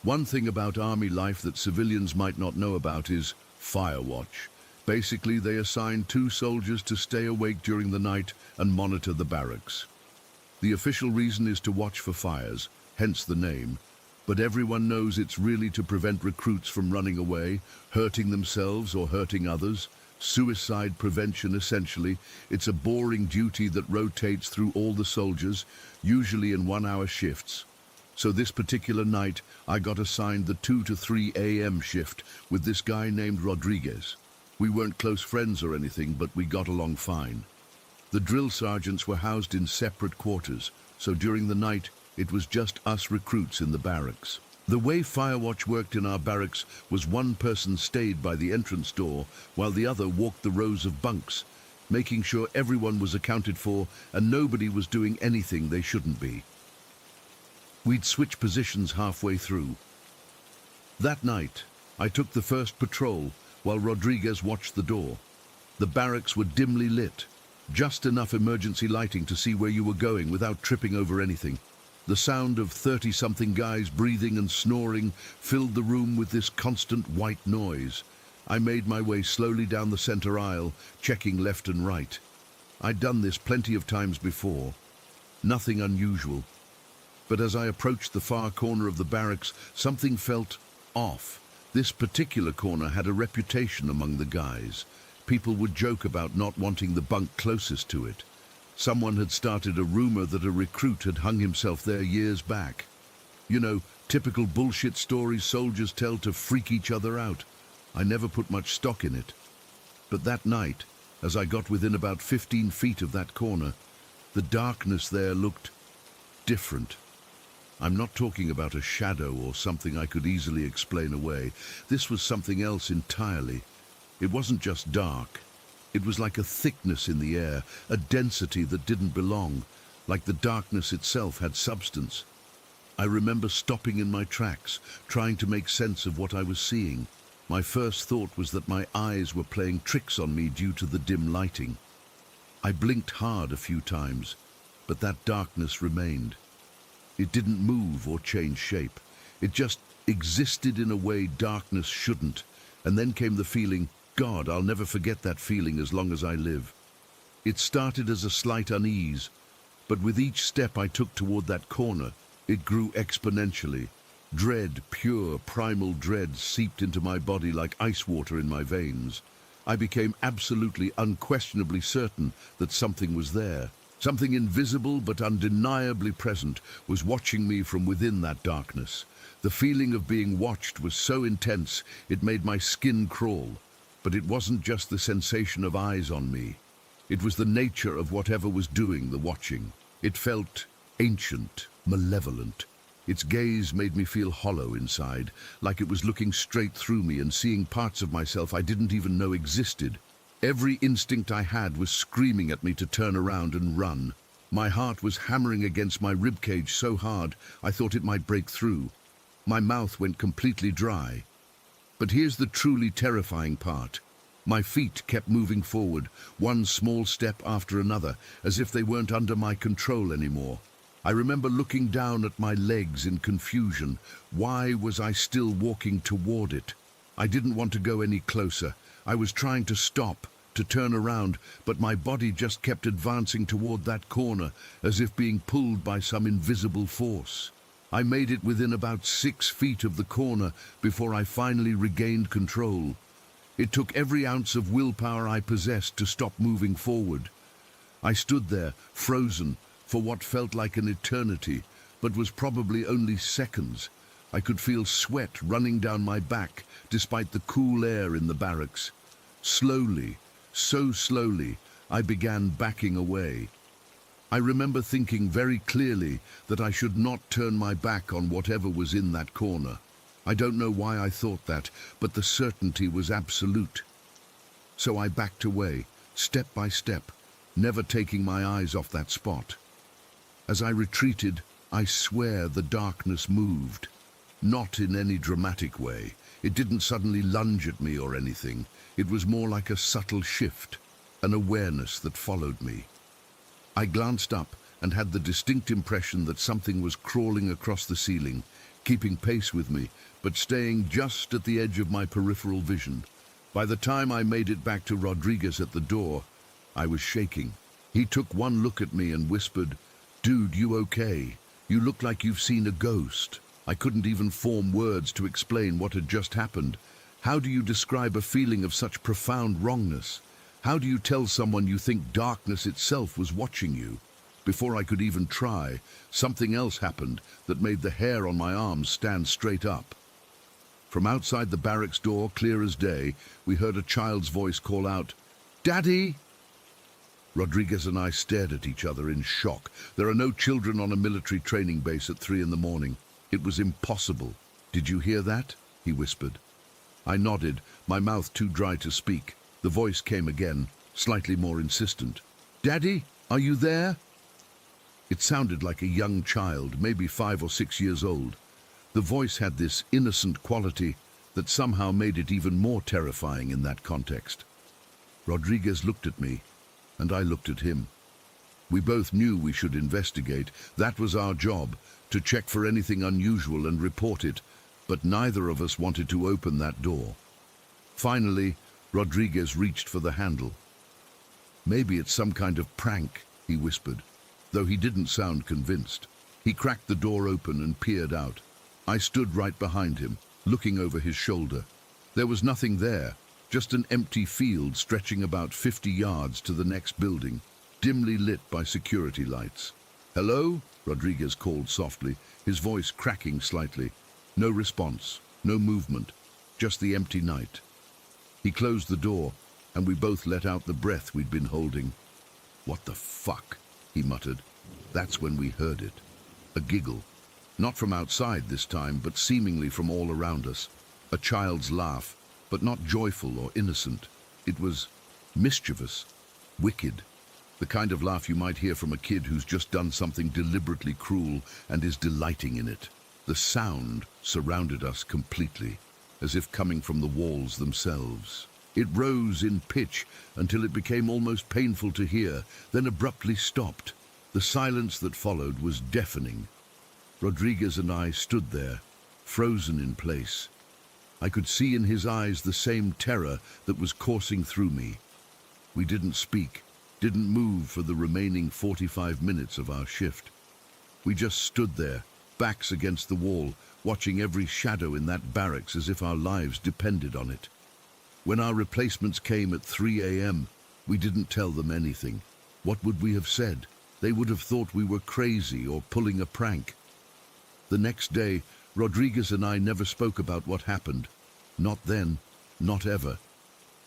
One thing about army life that civilians might not know about is fire watch. Basically, they assign 2 soldiers to stay awake during the night and monitor the barracks. The official reason is to watch for fires, hence the name. But everyone knows it's really to prevent recruits from running away, hurting themselves or hurting others. Suicide prevention, essentially. It's a boring duty that rotates through all the soldiers, usually in 1-hour shifts. So this particular night, I got assigned the 2 to 3 a.m. shift with this guy named Rodriguez. We weren't close friends or anything, but we got along fine. The drill sergeants were housed in separate quarters, so during the night, it was just us recruits in the barracks. The way Firewatch worked in our barracks was one person stayed by the entrance door while the other walked the rows of bunks, making sure everyone was accounted for and nobody was doing anything they shouldn't be. We'd switch positions halfway through. That night, I took the first patrol while Rodriguez watched the door. The barracks were dimly lit, just enough emergency lighting to see where you were going without tripping over anything. The sound of 30-something guys breathing and snoring filled the room with this constant white noise. I made my way slowly down the center aisle, checking left and right. I'd done this plenty of times before. Nothing unusual. But as I approached the far corner of the barracks, something felt off. This particular corner had a reputation among the guys. People would joke about not wanting the bunk closest to it. Someone had started a rumor that a recruit had hung himself there years back. You know, typical bullshit stories soldiers tell to freak each other out. I never put much stock in it. But that night, as I got within about 15 feet of that corner, the darkness there looked different. I'm not talking about a shadow or something I could easily explain away. This was something else entirely. It wasn't just dark. It was like a thickness in the air, a density that didn't belong, like the darkness itself had substance. I remember stopping in my tracks, trying to make sense of what I was seeing. My first thought was that my eyes were playing tricks on me due to the dim lighting. I blinked hard a few times, but that darkness remained. It didn't move or change shape. It just existed in a way darkness shouldn't. And then came the feeling, God, I'll never forget that feeling as long as I live. It started as a slight unease, but with each step I took toward that corner, it grew exponentially. Dread, pure, primal dread seeped into my body like ice water in my veins. I became absolutely, unquestionably certain that something was there. Something invisible but undeniably present was watching me from within that darkness. The feeling of being watched was so intense it made my skin crawl. But it wasn't just the sensation of eyes on me. It was the nature of whatever was doing the watching. It felt ancient, malevolent. Its gaze made me feel hollow inside, like it was looking straight through me and seeing parts of myself I didn't even know existed. Every instinct I had was screaming at me to turn around and run. My heart was hammering against my ribcage so hard I thought it might break through. My mouth went completely dry. But here's the truly terrifying part. My feet kept moving forward, one small step after another, as if they weren't under my control anymore. I remember looking down at my legs in confusion. Why was I still walking toward it? I didn't want to go any closer. I was trying to stop, to turn around, but my body just kept advancing toward that corner, as if being pulled by some invisible force. I made it within about 6 feet of the corner before I finally regained control. It took every ounce of willpower I possessed to stop moving forward. I stood there, frozen, for what felt like an eternity, but was probably only seconds. I could feel sweat running down my back, despite the cool air in the barracks. Slowly, so slowly, I began backing away. I remember thinking very clearly that I should not turn my back on whatever was in that corner. I don't know why I thought that, but the certainty was absolute. So I backed away, step by step, never taking my eyes off that spot. As I retreated, I swear the darkness moved. Not in any dramatic way. It didn't suddenly lunge at me or anything. It was more like a subtle shift, an awareness that followed me. I glanced up and had the distinct impression that something was crawling across the ceiling, keeping pace with me, but staying just at the edge of my peripheral vision. By the time I made it back to Rodriguez at the door, I was shaking. He took one look at me and whispered, "Dude, you okay? You look like you've seen a ghost." I couldn't even form words to explain what had just happened. How do you describe a feeling of such profound wrongness? How do you tell someone you think darkness itself was watching you? Before I could even try, something else happened that made the hair on my arms stand straight up. From outside the barracks door, clear as day, we heard a child's voice call out, "Daddy!" Rodriguez and I stared at each other in shock. There are no children on a military training base at 3 in the morning. It was impossible. "Did you hear that?" he whispered. I nodded, my mouth too dry to speak. The voice came again, slightly more insistent. "Daddy, are you there?" It sounded like a young child, maybe 5 or 6 years old. The voice had this innocent quality that somehow made it even more terrifying in that context. Rodriguez looked at me, and I looked at him. We both knew we should investigate. That was our job, to check for anything unusual and report it, but neither of us wanted to open that door. Finally, Rodriguez reached for the handle. "Maybe it's some kind of prank," he whispered, though he didn't sound convinced. He cracked the door open and peered out. I stood right behind him, looking over his shoulder. There was nothing there, just an empty field stretching about 50 yards to the next building, dimly lit by security lights. "Hello?" Rodriguez called softly, his voice cracking slightly. No response, no movement, just the empty night. He closed the door, and we both let out the breath we'd been holding. "What the fuck?" he muttered. That's when we heard it. A giggle. Not from outside this time, but seemingly from all around us. A child's laugh, but not joyful or innocent. It was mischievous, wicked. The kind of laugh you might hear from a kid who's just done something deliberately cruel and is delighting in it. The sound surrounded us completely, as if coming from the walls themselves. It rose in pitch until it became almost painful to hear, then abruptly stopped. The silence that followed was deafening. Rodriguez and I stood there, frozen in place. I could see in his eyes the same terror that was coursing through me. We didn't speak, didn't move for the remaining 45 minutes of our shift. We just stood there, backs against the wall, watching every shadow in that barracks as if our lives depended on it. When our replacements came at 3 a.m., we didn't tell them anything. What would we have said? They would have thought we were crazy or pulling a prank. The next day, Rodriguez and I never spoke about what happened. Not then, not ever.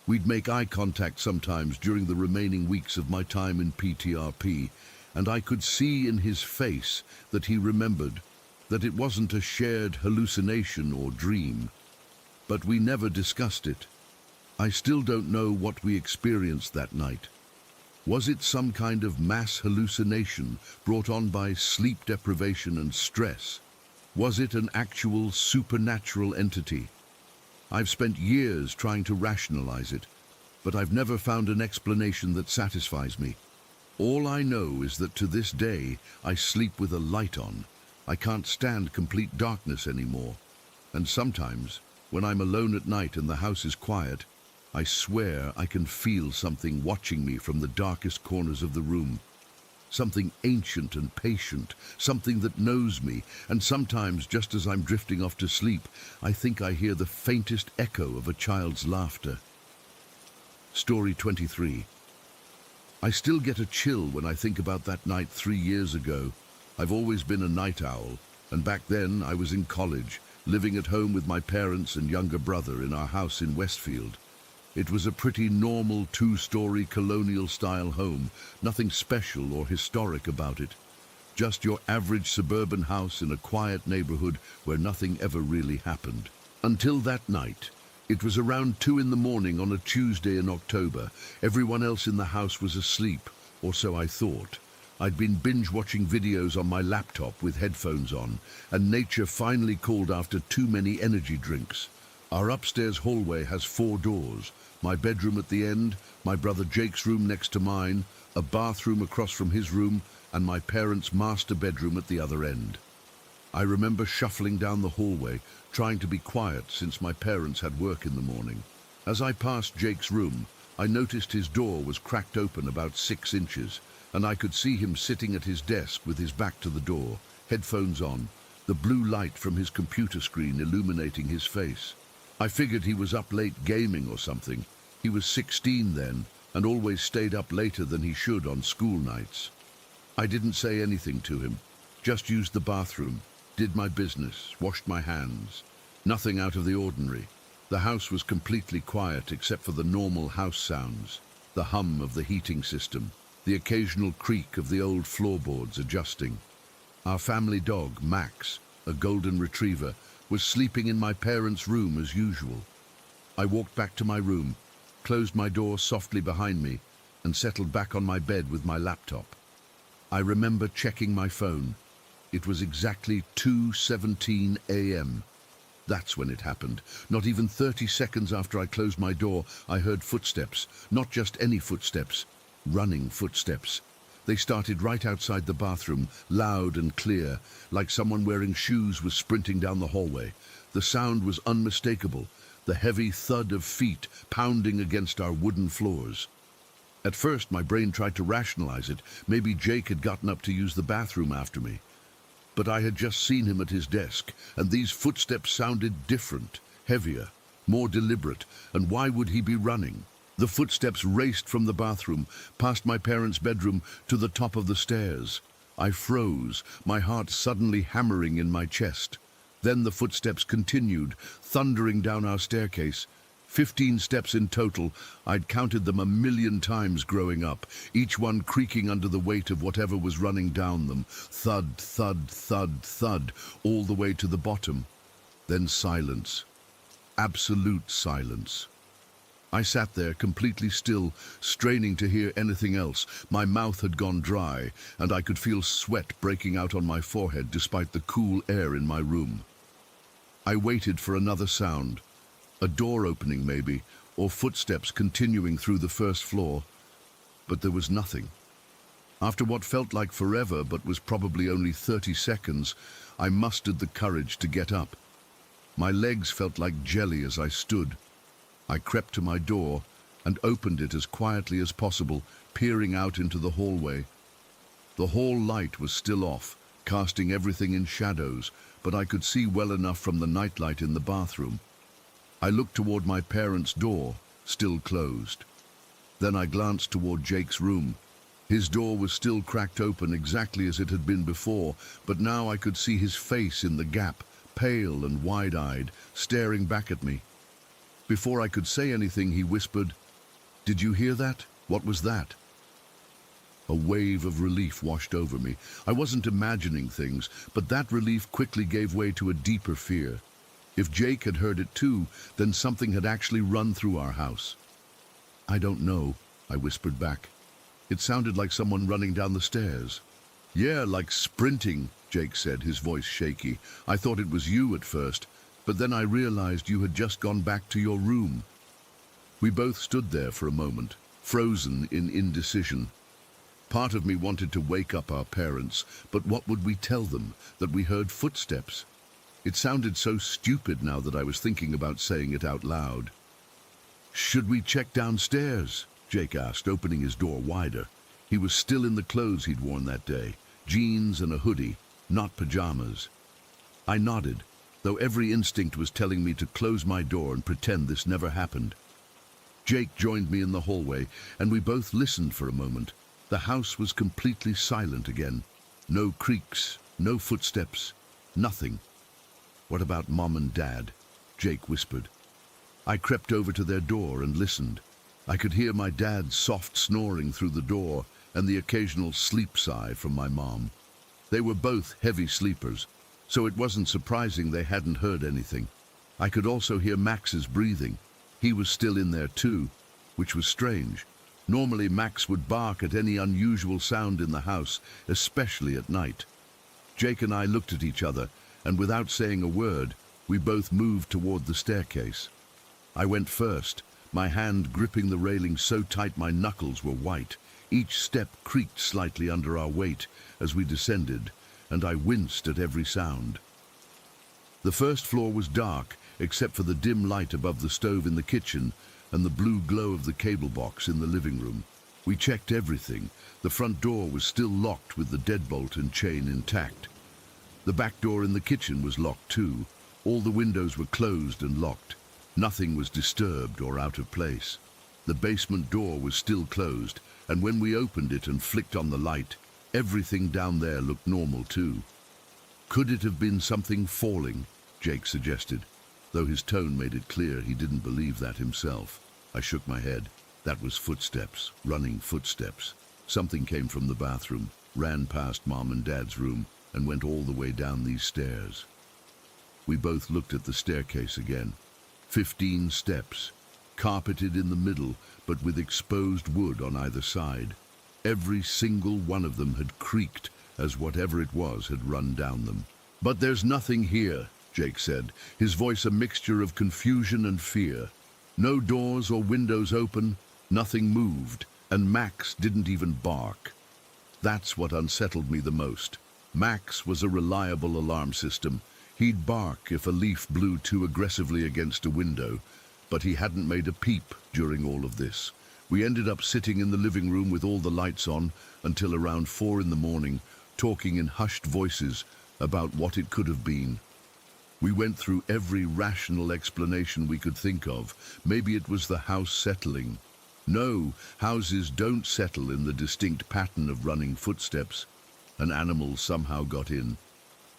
We'd make eye contact sometimes during the remaining weeks of my time in PTRP, and I could see in his face that he remembered, that it wasn't a shared hallucination or dream. But we never discussed it. I still don't know what we experienced that night. Was it some kind of mass hallucination brought on by sleep deprivation and stress? Was it an actual supernatural entity? I've spent years trying to rationalize it, but I've never found an explanation that satisfies me. All I know is that to this day, I sleep with a light on. I can't stand complete darkness anymore. And sometimes, when I'm alone at night and the house is quiet, I swear I can feel something watching me from the darkest corners of the room. Something ancient and patient, something that knows me, and sometimes, just as I'm drifting off to sleep, I think I hear the faintest echo of a child's laughter. Story 23. I still get a chill when I think about that night 3 years ago. I've always been a night owl, and back then I was in college, living at home with my parents and younger brother in our house in Westfield. It was a pretty normal 2-story colonial-style home, nothing special or historic about it. Just your average suburban house in a quiet neighborhood where nothing ever really happened. Until that night. It was around 2 in the morning on a Tuesday in October. Everyone else in the house was asleep, or so I thought. I'd been binge-watching videos on my laptop with headphones on, and nature finally called after too many energy drinks. Our upstairs hallway has 4 doors. My bedroom at the end, my brother Jake's room next to mine, a bathroom across from his room, and my parents' master bedroom at the other end. I remember shuffling down the hallway, trying to be quiet since my parents had work in the morning. As I passed Jake's room, I noticed his door was cracked open about 6 inches. and I could see him sitting at his desk with his back to the door, headphones on, the blue light from his computer screen illuminating his face. I figured he was up late gaming or something. He was 16 then, and always stayed up later than he should on school nights. I didn't say anything to him, just used the bathroom, did my business, washed my hands. Nothing out of the ordinary. The house was completely quiet except for the normal house sounds, the hum of the heating system, the occasional creak of the old floorboards adjusting. Our family dog, Max, a golden retriever, was sleeping in my parents' room as usual. I walked back to my room, closed my door softly behind me, and settled back on my bed with my laptop. I remember checking my phone. It was exactly 2:17 a.m. That's when it happened. Not even 30 seconds after I closed my door, I heard footsteps. Not just any footsteps, running footsteps. They started right outside the bathroom, loud and clear, like someone wearing shoes was sprinting down the hallway. The sound was unmistakable, the heavy thud of feet pounding against our wooden floors. At first, my brain tried to rationalize it. Maybe Jake had gotten up to use the bathroom after me. But I had just seen him at his desk, and these footsteps sounded different, heavier, more deliberate, and why would he be running? The footsteps raced from the bathroom, past my parents' bedroom, to the top of the stairs. I froze, my heart suddenly hammering in my chest. Then the footsteps continued, thundering down our staircase. 15 steps in total. I'd counted them 1,000,000 times growing up, each one creaking under the weight of whatever was running down them. Thud, thud, thud, thud, all the way to the bottom. Then silence. Absolute silence. I sat there completely still, straining to hear anything else. My mouth had gone dry, and I could feel sweat breaking out on my forehead despite the cool air in my room. I waited for another sound. A door opening maybe, or footsteps continuing through the first floor. But there was nothing. After what felt like forever but was probably only 30 seconds, I mustered the courage to get up. My legs felt like jelly as I stood. I crept to my door and opened it as quietly as possible, peering out into the hallway. The hall light was still off, casting everything in shadows, but I could see well enough from the nightlight in the bathroom. I looked toward my parents' door, still closed. Then I glanced toward Jake's room. His door was still cracked open exactly as it had been before, but now I could see his face in the gap, pale and wide-eyed, staring back at me. Before I could say anything, he whispered, "Did you hear that? What was that?" A wave of relief washed over me. I wasn't imagining things, but that relief quickly gave way to a deeper fear. If Jake had heard it too, then something had actually run through our house. "I don't know," I whispered back. It sounded like someone running down the stairs. "Yeah, like sprinting," Jake said, his voice shaky. "I thought it was you at first, but then I realized you had just gone back to your room." We both stood there for a moment, frozen in indecision. Part of me wanted to wake up our parents, but what would we tell them? That we heard footsteps? It sounded so stupid now that I was thinking about saying it out loud. "Should we check downstairs?" Jake asked, opening his door wider. He was still in the clothes he'd worn that day, jeans and a hoodie, not pajamas. I nodded, though every instinct was telling me to close my door and pretend this never happened. Jake joined me in the hallway, and we both listened for a moment. The house was completely silent again. No creaks, no footsteps, nothing. "What about Mom and Dad?" Jake whispered. I crept over to their door and listened. I could hear my dad's soft snoring through the door and the occasional sleep sigh from my mom. They were both heavy sleepers, so it wasn't surprising they hadn't heard anything. I could also hear Max's breathing. He was still in there too, which was strange. Normally Max would bark at any unusual sound in the house, especially at night. Jake and I looked at each other, and without saying a word, we both moved toward the staircase. I went first, my hand gripping the railing so tight my knuckles were white. Each step creaked slightly under our weight as we descended, and I winced at every sound. The first floor was dark, except for the dim light above the stove in the kitchen and the blue glow of the cable box in the living room. We checked everything. The front door was still locked with the deadbolt and chain intact. The back door in the kitchen was locked too. All the windows were closed and locked. Nothing was disturbed or out of place. The basement door was still closed, and when we opened it and flicked on the light, everything down there looked normal too. Could it have been something falling? Jake suggested, though his tone made it clear he didn't believe that himself. I shook my head. That was footsteps, running footsteps. Something came from the bathroom, ran past Mom and Dad's room, and went all the way down these stairs. We both looked at the staircase again. 15 steps, carpeted in the middle, but with exposed wood on either side. Every single one of them had creaked as whatever it was had run down them. "But there's nothing here," Jake said, his voice a mixture of confusion and fear. No doors or windows open, nothing moved, and Max didn't even bark. That's what unsettled me the most. Max was a reliable alarm system. He'd bark if a leaf blew too aggressively against a window, but he hadn't made a peep during all of this. We ended up sitting in the living room with all the lights on until around 4 in the morning, talking in hushed voices about what it could have been. We went through every rational explanation we could think of. Maybe it was the house settling. No, houses don't settle in the distinct pattern of running footsteps. An animal somehow got in.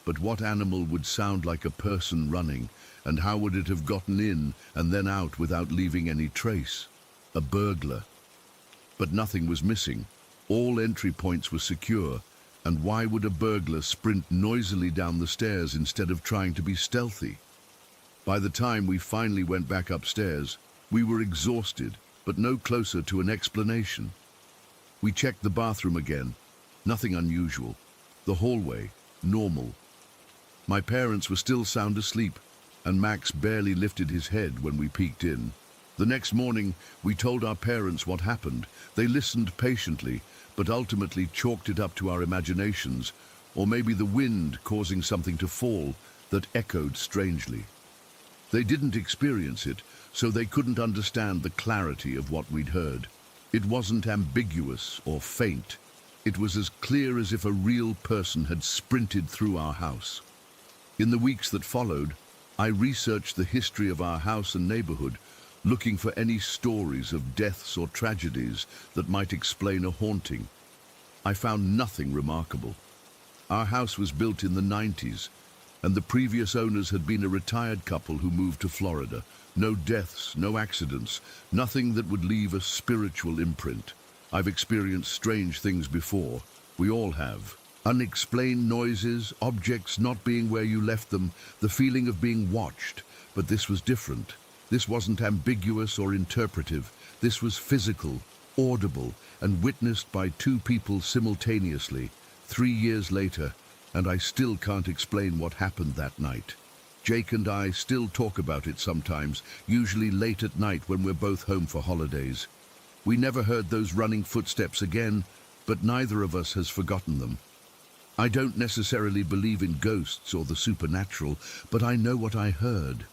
But what animal would sound like a person running, and how would it have gotten in and then out without leaving any trace? A burglar. But nothing was missing. All entry points were secure, and why would a burglar sprint noisily down the stairs instead of trying to be stealthy? By the time we finally went back upstairs, we were exhausted, but no closer to an explanation. We checked the bathroom again. Nothing unusual. The hallway, normal. My parents were still sound asleep, and Max barely lifted his head when we peeked in. The next morning, we told our parents what happened. They listened patiently, but ultimately chalked it up to our imaginations, or maybe the wind causing something to fall that echoed strangely. They didn't experience it, so they couldn't understand the clarity of what we'd heard. It wasn't ambiguous or faint. It was as clear as if a real person had sprinted through our house. In the weeks that followed, I researched the history of our house and neighborhood, looking for any stories of deaths or tragedies that might explain a haunting. I found nothing remarkable. Our house was built in the 90s, and the previous owners had been a retired couple who moved to Florida. No deaths, no accidents, nothing that would leave a spiritual imprint. I've experienced strange things before. We all have. Unexplained noises, objects not being where you left them, the feeling of being watched. But this was different. This wasn't ambiguous or interpretive. This was physical, audible, and witnessed by 2 people simultaneously, 3 years later, and I still can't explain what happened that night. Jake and I still talk about it sometimes, usually late at night when we're both home for holidays. We never heard those running footsteps again, but neither of us has forgotten them. I don't necessarily believe in ghosts or the supernatural, but I know what I heard.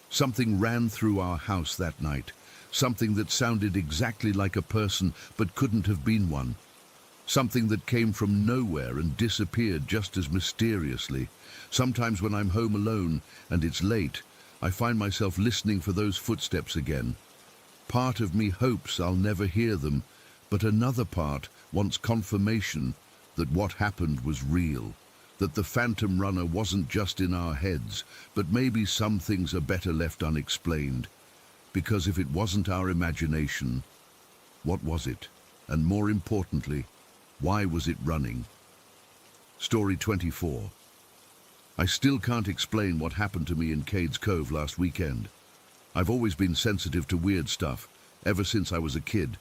Something ran through our house that night, something that sounded exactly like a person but couldn't have been one. Something that came from nowhere and disappeared just as mysteriously. Sometimes when I'm home alone and it's late, I find myself listening for those footsteps again. Part of me hopes I'll never hear them, but another part wants confirmation that what happened was real, that the phantom runner wasn't just in our heads, but maybe some things are better left unexplained. Because if it wasn't our imagination, what was it? And more importantly, why was it running? Story 24. I still can't explain what happened to me in Cades Cove last weekend. I've always been sensitive to weird stuff, ever since I was a kid.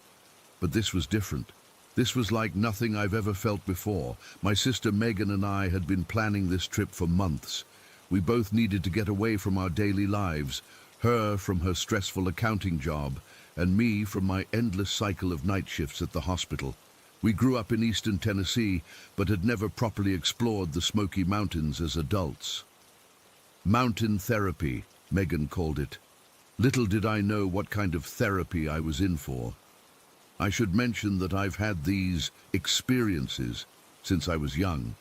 But this was different. This was like nothing I've ever felt before. My sister Megan and I had been planning this trip for months. We both needed to get away from our daily lives, her from her stressful accounting job, and me from my endless cycle of night shifts at the hospital. We grew up in eastern Tennessee, but had never properly explored the Smoky Mountains as adults. Mountain therapy, Megan called it. Little did I know what kind of therapy I was in for. I should mention that I've had these experiences since I was young.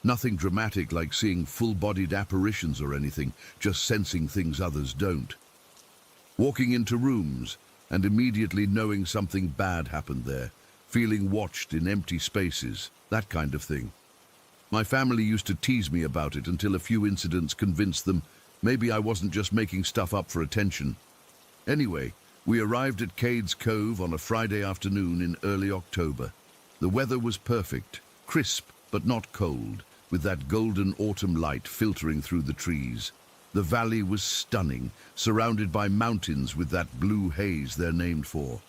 Nothing dramatic like seeing full-bodied apparitions or anything, just sensing things others don't. Walking into rooms and immediately knowing something bad happened there, feeling watched in empty spaces, that kind of thing. My family used to tease me about it until a few incidents convinced them maybe I wasn't just making stuff up for attention. Anyway, we arrived at Cades Cove on a Friday afternoon in early October. The weather was perfect, crisp but not cold, with that golden autumn light filtering through the trees. The valley was stunning, surrounded by mountains with that blue haze they're named for.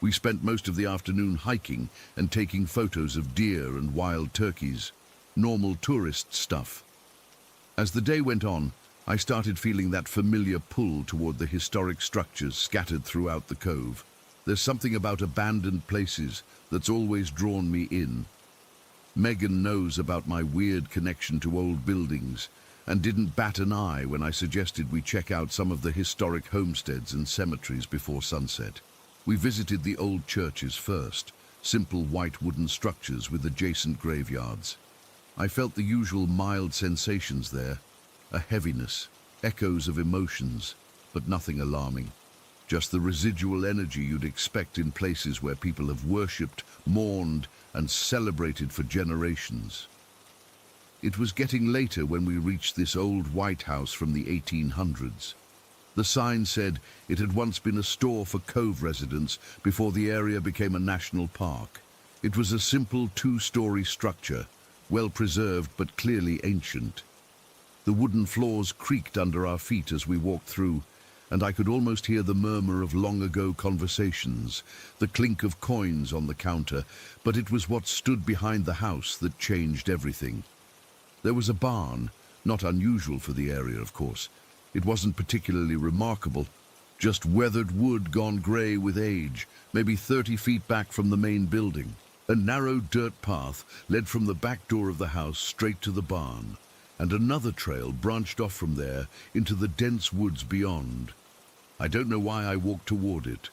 We spent most of the afternoon hiking and taking photos of deer and wild turkeys. Normal tourist stuff. As the day went on, I started feeling that familiar pull toward the historic structures scattered throughout the cove. There's something about abandoned places that's always drawn me in. Megan knows about my weird connection to old buildings and didn't bat an eye when I suggested we check out some of the historic homesteads and cemeteries before sunset. We visited the old churches first, simple white wooden structures with adjacent graveyards. I felt the usual mild sensations there, a heaviness, echoes of emotions, but nothing alarming. Just the residual energy you'd expect in places where people have worshipped, mourned, and celebrated for generations. It was getting later when we reached this old white house from the 1800s. The sign said it had once been a store for Cove residents before the area became a national park. It was a simple two-story structure, well preserved but clearly ancient. The wooden floors creaked under our feet as we walked through, and I could almost hear the murmur of long-ago conversations, the clink of coins on the counter, but it was what stood behind the house that changed everything. There was a barn, not unusual for the area, of course. It wasn't particularly remarkable, just weathered wood gone grey with age, maybe 30 feet back from the main building. A narrow dirt path led from the back door of the house straight to the barn, and another trail branched off from there into the dense woods beyond. I don't know why I walked toward it.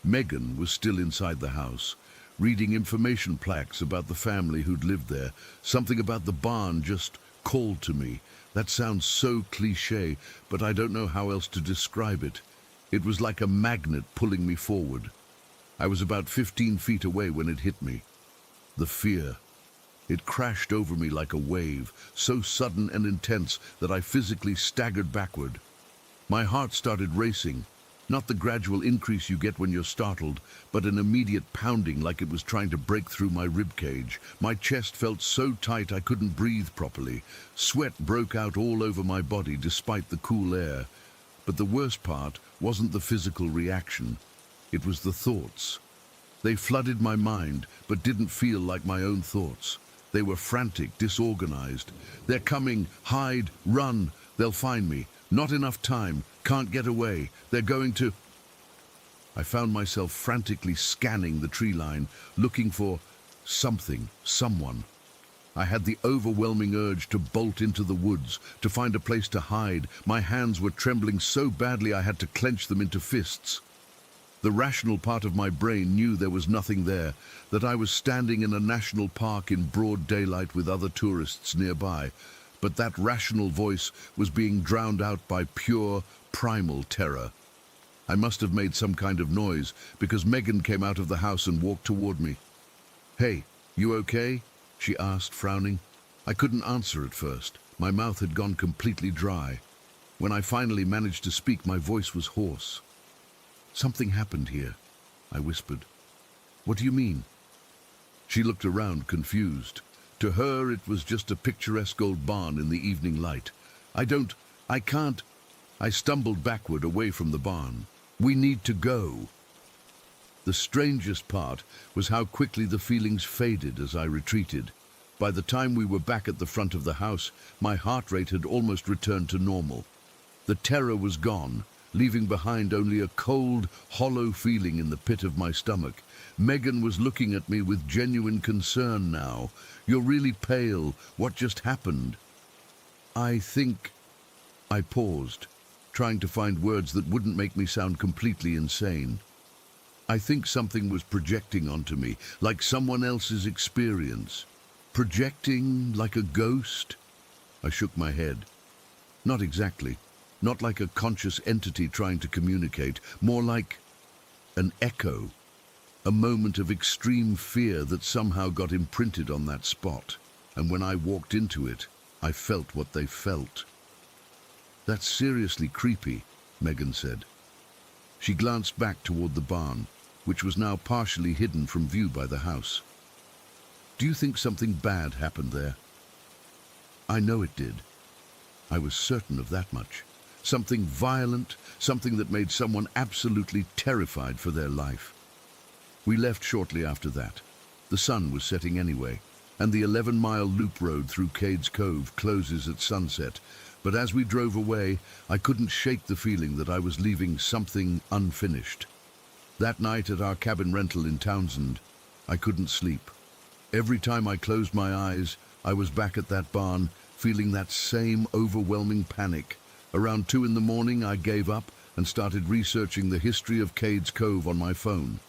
Megan was still inside the house, reading information plaques about the family who'd lived there. Something about the barn just called to me. That sounds so cliché, but I don't know how else to describe it. It was like a magnet pulling me forward. I was about 15 feet away when it hit me. The fear. It crashed over me like a wave, so sudden and intense that I physically staggered backward. My heart started racing, not the gradual increase you get when you're startled, but an immediate pounding like it was trying to break through my ribcage. My chest felt so tight I couldn't breathe properly. Sweat broke out all over my body despite the cool air. But the worst part wasn't the physical reaction. It was the thoughts. They flooded my mind, but didn't feel like my own thoughts. They were frantic, disorganized. They're coming, hide, run, they'll find me. Not enough time, can't get away, they're going to... I found myself frantically scanning the tree line, looking for something, someone. I had the overwhelming urge to bolt into the woods, to find a place to hide. My hands were trembling so badly I had to clench them into fists. The rational part of my brain knew there was nothing there, that I was standing in a national park in broad daylight with other tourists nearby, but that rational voice was being drowned out by pure, primal terror. I must have made some kind of noise, because Megan came out of the house and walked toward me. "Hey, you okay?" she asked, frowning. I couldn't answer at first. My mouth had gone completely dry. When I finally managed to speak, my voice was hoarse. "Something happened here," I whispered. "What do you mean?" She looked around, confused. To her, it was just a picturesque old barn in the evening light. I can't. I stumbled backward away from the barn. "We need to go." The strangest part was how quickly the feelings faded as I retreated. By the time we were back at the front of the house, my heart rate had almost returned to normal. The terror was gone, leaving behind only a cold, hollow feeling in the pit of my stomach. Megan was looking at me with genuine concern now. "You're really pale. What just happened?" I paused, trying to find words that wouldn't make me sound completely insane. I think something was projecting onto me, like someone else's experience. Projecting like a ghost? I shook my head. Not exactly. Not like a conscious entity trying to communicate. More like an echo. A moment of extreme fear that somehow got imprinted on that spot. And when I walked into it, I felt what they felt. That's seriously creepy, Megan said. She glanced back toward the barn, which was now partially hidden from view by the house. Do you think something bad happened there? I know it did. I was certain of that much. Something violent, something that made someone absolutely terrified for their life. We left shortly after that. The sun was setting anyway, and the 11-mile loop road through Cades Cove closes at sunset. But as we drove away, I couldn't shake the feeling that I was leaving something unfinished. That night at our cabin rental in Townsend, I couldn't sleep. Every time I closed my eyes, I was back at that barn, feeling that same overwhelming panic. Around 2 in the morning, I gave up and started researching the history of Cades Cove on my phone.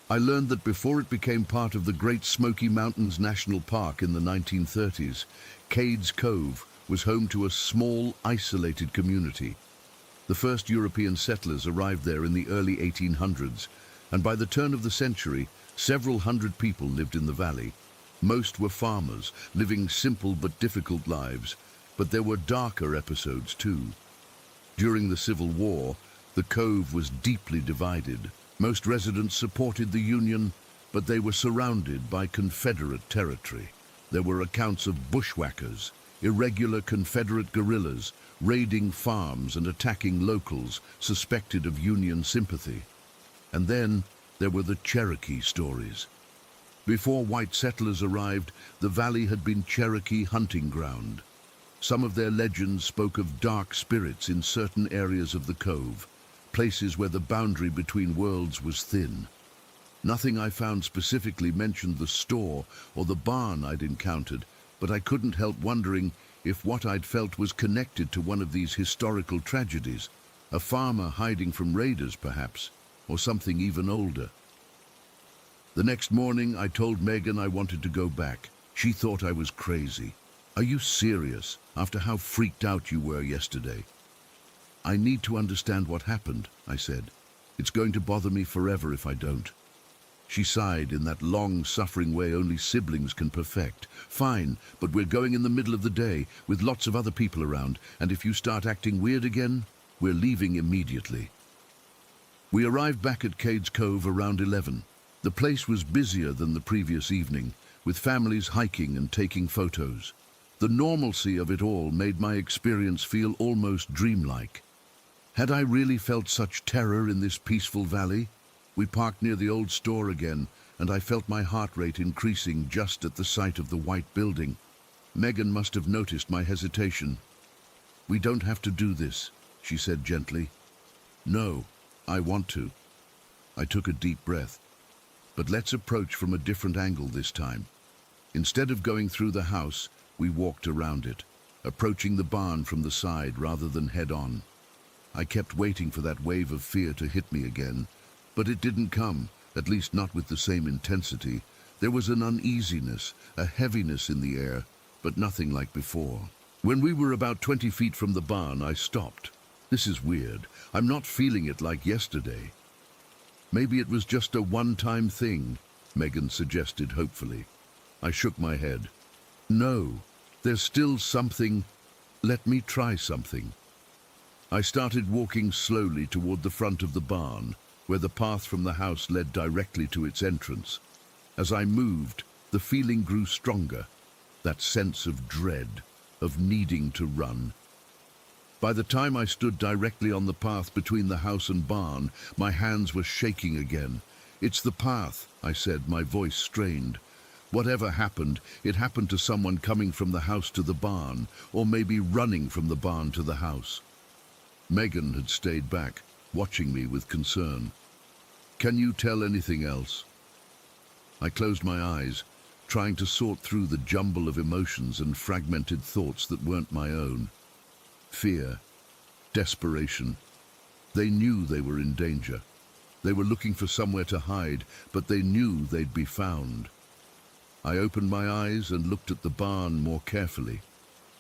I learned that before it became part of the Great Smoky Mountains National Park in the 1930s, Cades Cove was home to a small, isolated community. The first European settlers arrived there in the early 1800s, and by the turn of the century, several hundred people lived in the valley. Most were farmers, living simple but difficult lives, but there were darker episodes too. During the Civil War, the cove was deeply divided. Most residents supported the Union, but they were surrounded by Confederate territory. There were accounts of bushwhackers, irregular Confederate guerrillas, raiding farms and attacking locals suspected of Union sympathy. And then there were the Cherokee stories. Before white settlers arrived, the valley had been Cherokee hunting ground. Some of their legends spoke of dark spirits in certain areas of the cove, places where the boundary between worlds was thin. Nothing I found specifically mentioned the store or the barn I'd encountered, but I couldn't help wondering if what I'd felt was connected to one of these historical tragedies, a farmer hiding from raiders perhaps, or something even older. The next morning I told Megan I wanted to go back. She thought I was crazy. Are you serious, after how freaked out you were yesterday? I need to understand what happened, I said. It's going to bother me forever if I don't. She sighed in that long, suffering way only siblings can perfect. Fine, but we're going in the middle of the day, with lots of other people around, and if you start acting weird again, we're leaving immediately. We arrived back at Cades Cove around 11. The place was busier than the previous evening, with families hiking and taking photos. The normalcy of it all made my experience feel almost dreamlike. Had I really felt such terror in this peaceful valley? We parked near the old store again, and I felt my heart rate increasing just at the sight of the white building. Megan must have noticed my hesitation. "We don't have to do this," she said gently. "No, I want to." I took a deep breath. But let's approach from a different angle this time. Instead of going through the house, we walked around it, approaching the barn from the side rather than head-on. I kept waiting for that wave of fear to hit me again, but it didn't come, at least not with the same intensity. There was an uneasiness, a heaviness in the air, but nothing like before. When we were about 20 feet from the barn, I stopped. This is weird. I'm not feeling it like yesterday. Maybe it was just a one-time thing, Megan suggested hopefully. I shook my head. No, there's still something. Let me try something. I started walking slowly toward the front of the barn, where the path from the house led directly to its entrance. As I moved, the feeling grew stronger, that sense of dread, of needing to run. By the time I stood directly on the path between the house and barn, my hands were shaking again. "It's the path," I said, my voice strained. Whatever happened, it happened to someone coming from the house to the barn, or maybe running from the barn to the house. Megan had stayed back, watching me with concern. "Can you tell anything else?" I closed my eyes, trying to sort through the jumble of emotions and fragmented thoughts that weren't my own. Fear, desperation. They knew they were in danger. They were looking for somewhere to hide, but they knew they'd be found. I opened my eyes and looked at the barn more carefully.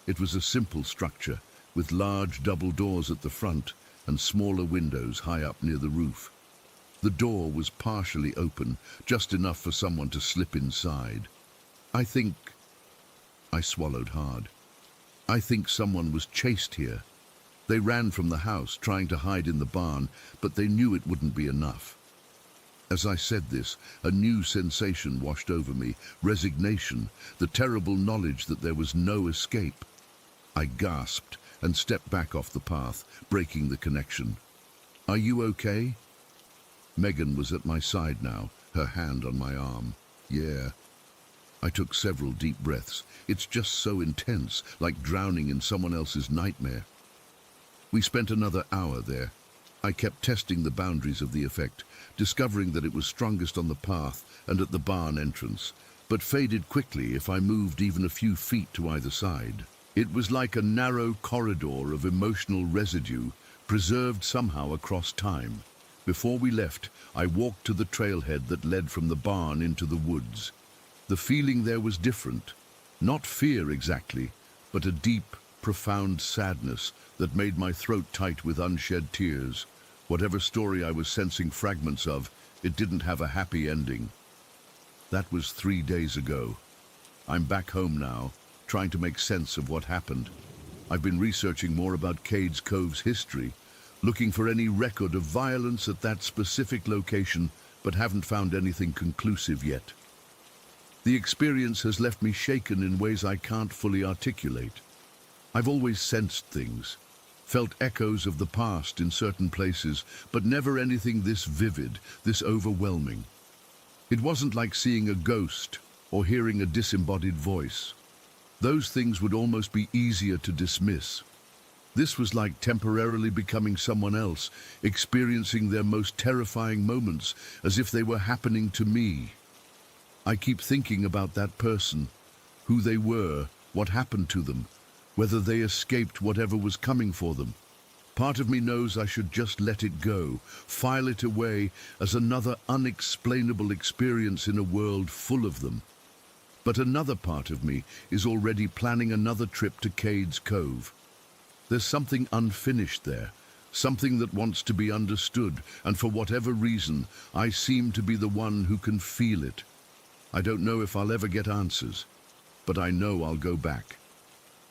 It was a simple structure, with large double doors at the front and smaller windows high up near the roof. The door was partially open, just enough for someone to slip inside. I swallowed hard. I think someone was chased here. They ran from the house, trying to hide in the barn, but they knew it wouldn't be enough. As I said this, a new sensation washed over me, resignation, the terrible knowledge that there was no escape. I gasped and stepped back off the path, breaking the connection. "Are you okay?" Megan was at my side now, her hand on my arm. "Yeah." I took several deep breaths. It's just so intense, like drowning in someone else's nightmare. We spent another hour there. I kept testing the boundaries of the effect, discovering that it was strongest on the path and at the barn entrance, but faded quickly if I moved even a few feet to either side. It was like a narrow corridor of emotional residue, preserved somehow across time. Before we left, I walked to the trailhead that led from the barn into the woods. The feeling there was different. Not fear exactly, but a deep, profound sadness that made my throat tight with unshed tears. Whatever story I was sensing fragments of, it didn't have a happy ending. That was 3 days ago. I'm back home now, trying to make sense of what happened. I've been researching more about Cades Cove's history, looking for any record of violence at that specific location, but haven't found anything conclusive yet. The experience has left me shaken in ways I can't fully articulate. I've always sensed things, felt echoes of the past in certain places, but never anything this vivid, this overwhelming. It wasn't like seeing a ghost or hearing a disembodied voice. Those things would almost be easier to dismiss. This was like temporarily becoming someone else, experiencing their most terrifying moments as if they were happening to me. I keep thinking about that person, who they were, what happened to them, whether they escaped whatever was coming for them. Part of me knows I should just let it go, file it away as another unexplainable experience in a world full of them. But another part of me is already planning another trip to Cades Cove. There's something unfinished there, something that wants to be understood, and for whatever reason, I seem to be the one who can feel it. I don't know if I'll ever get answers, but I know I'll go back.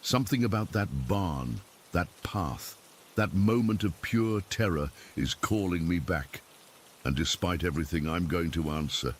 Something about that barn, that path, that moment of pure terror is calling me back. And despite everything, I'm going to answer.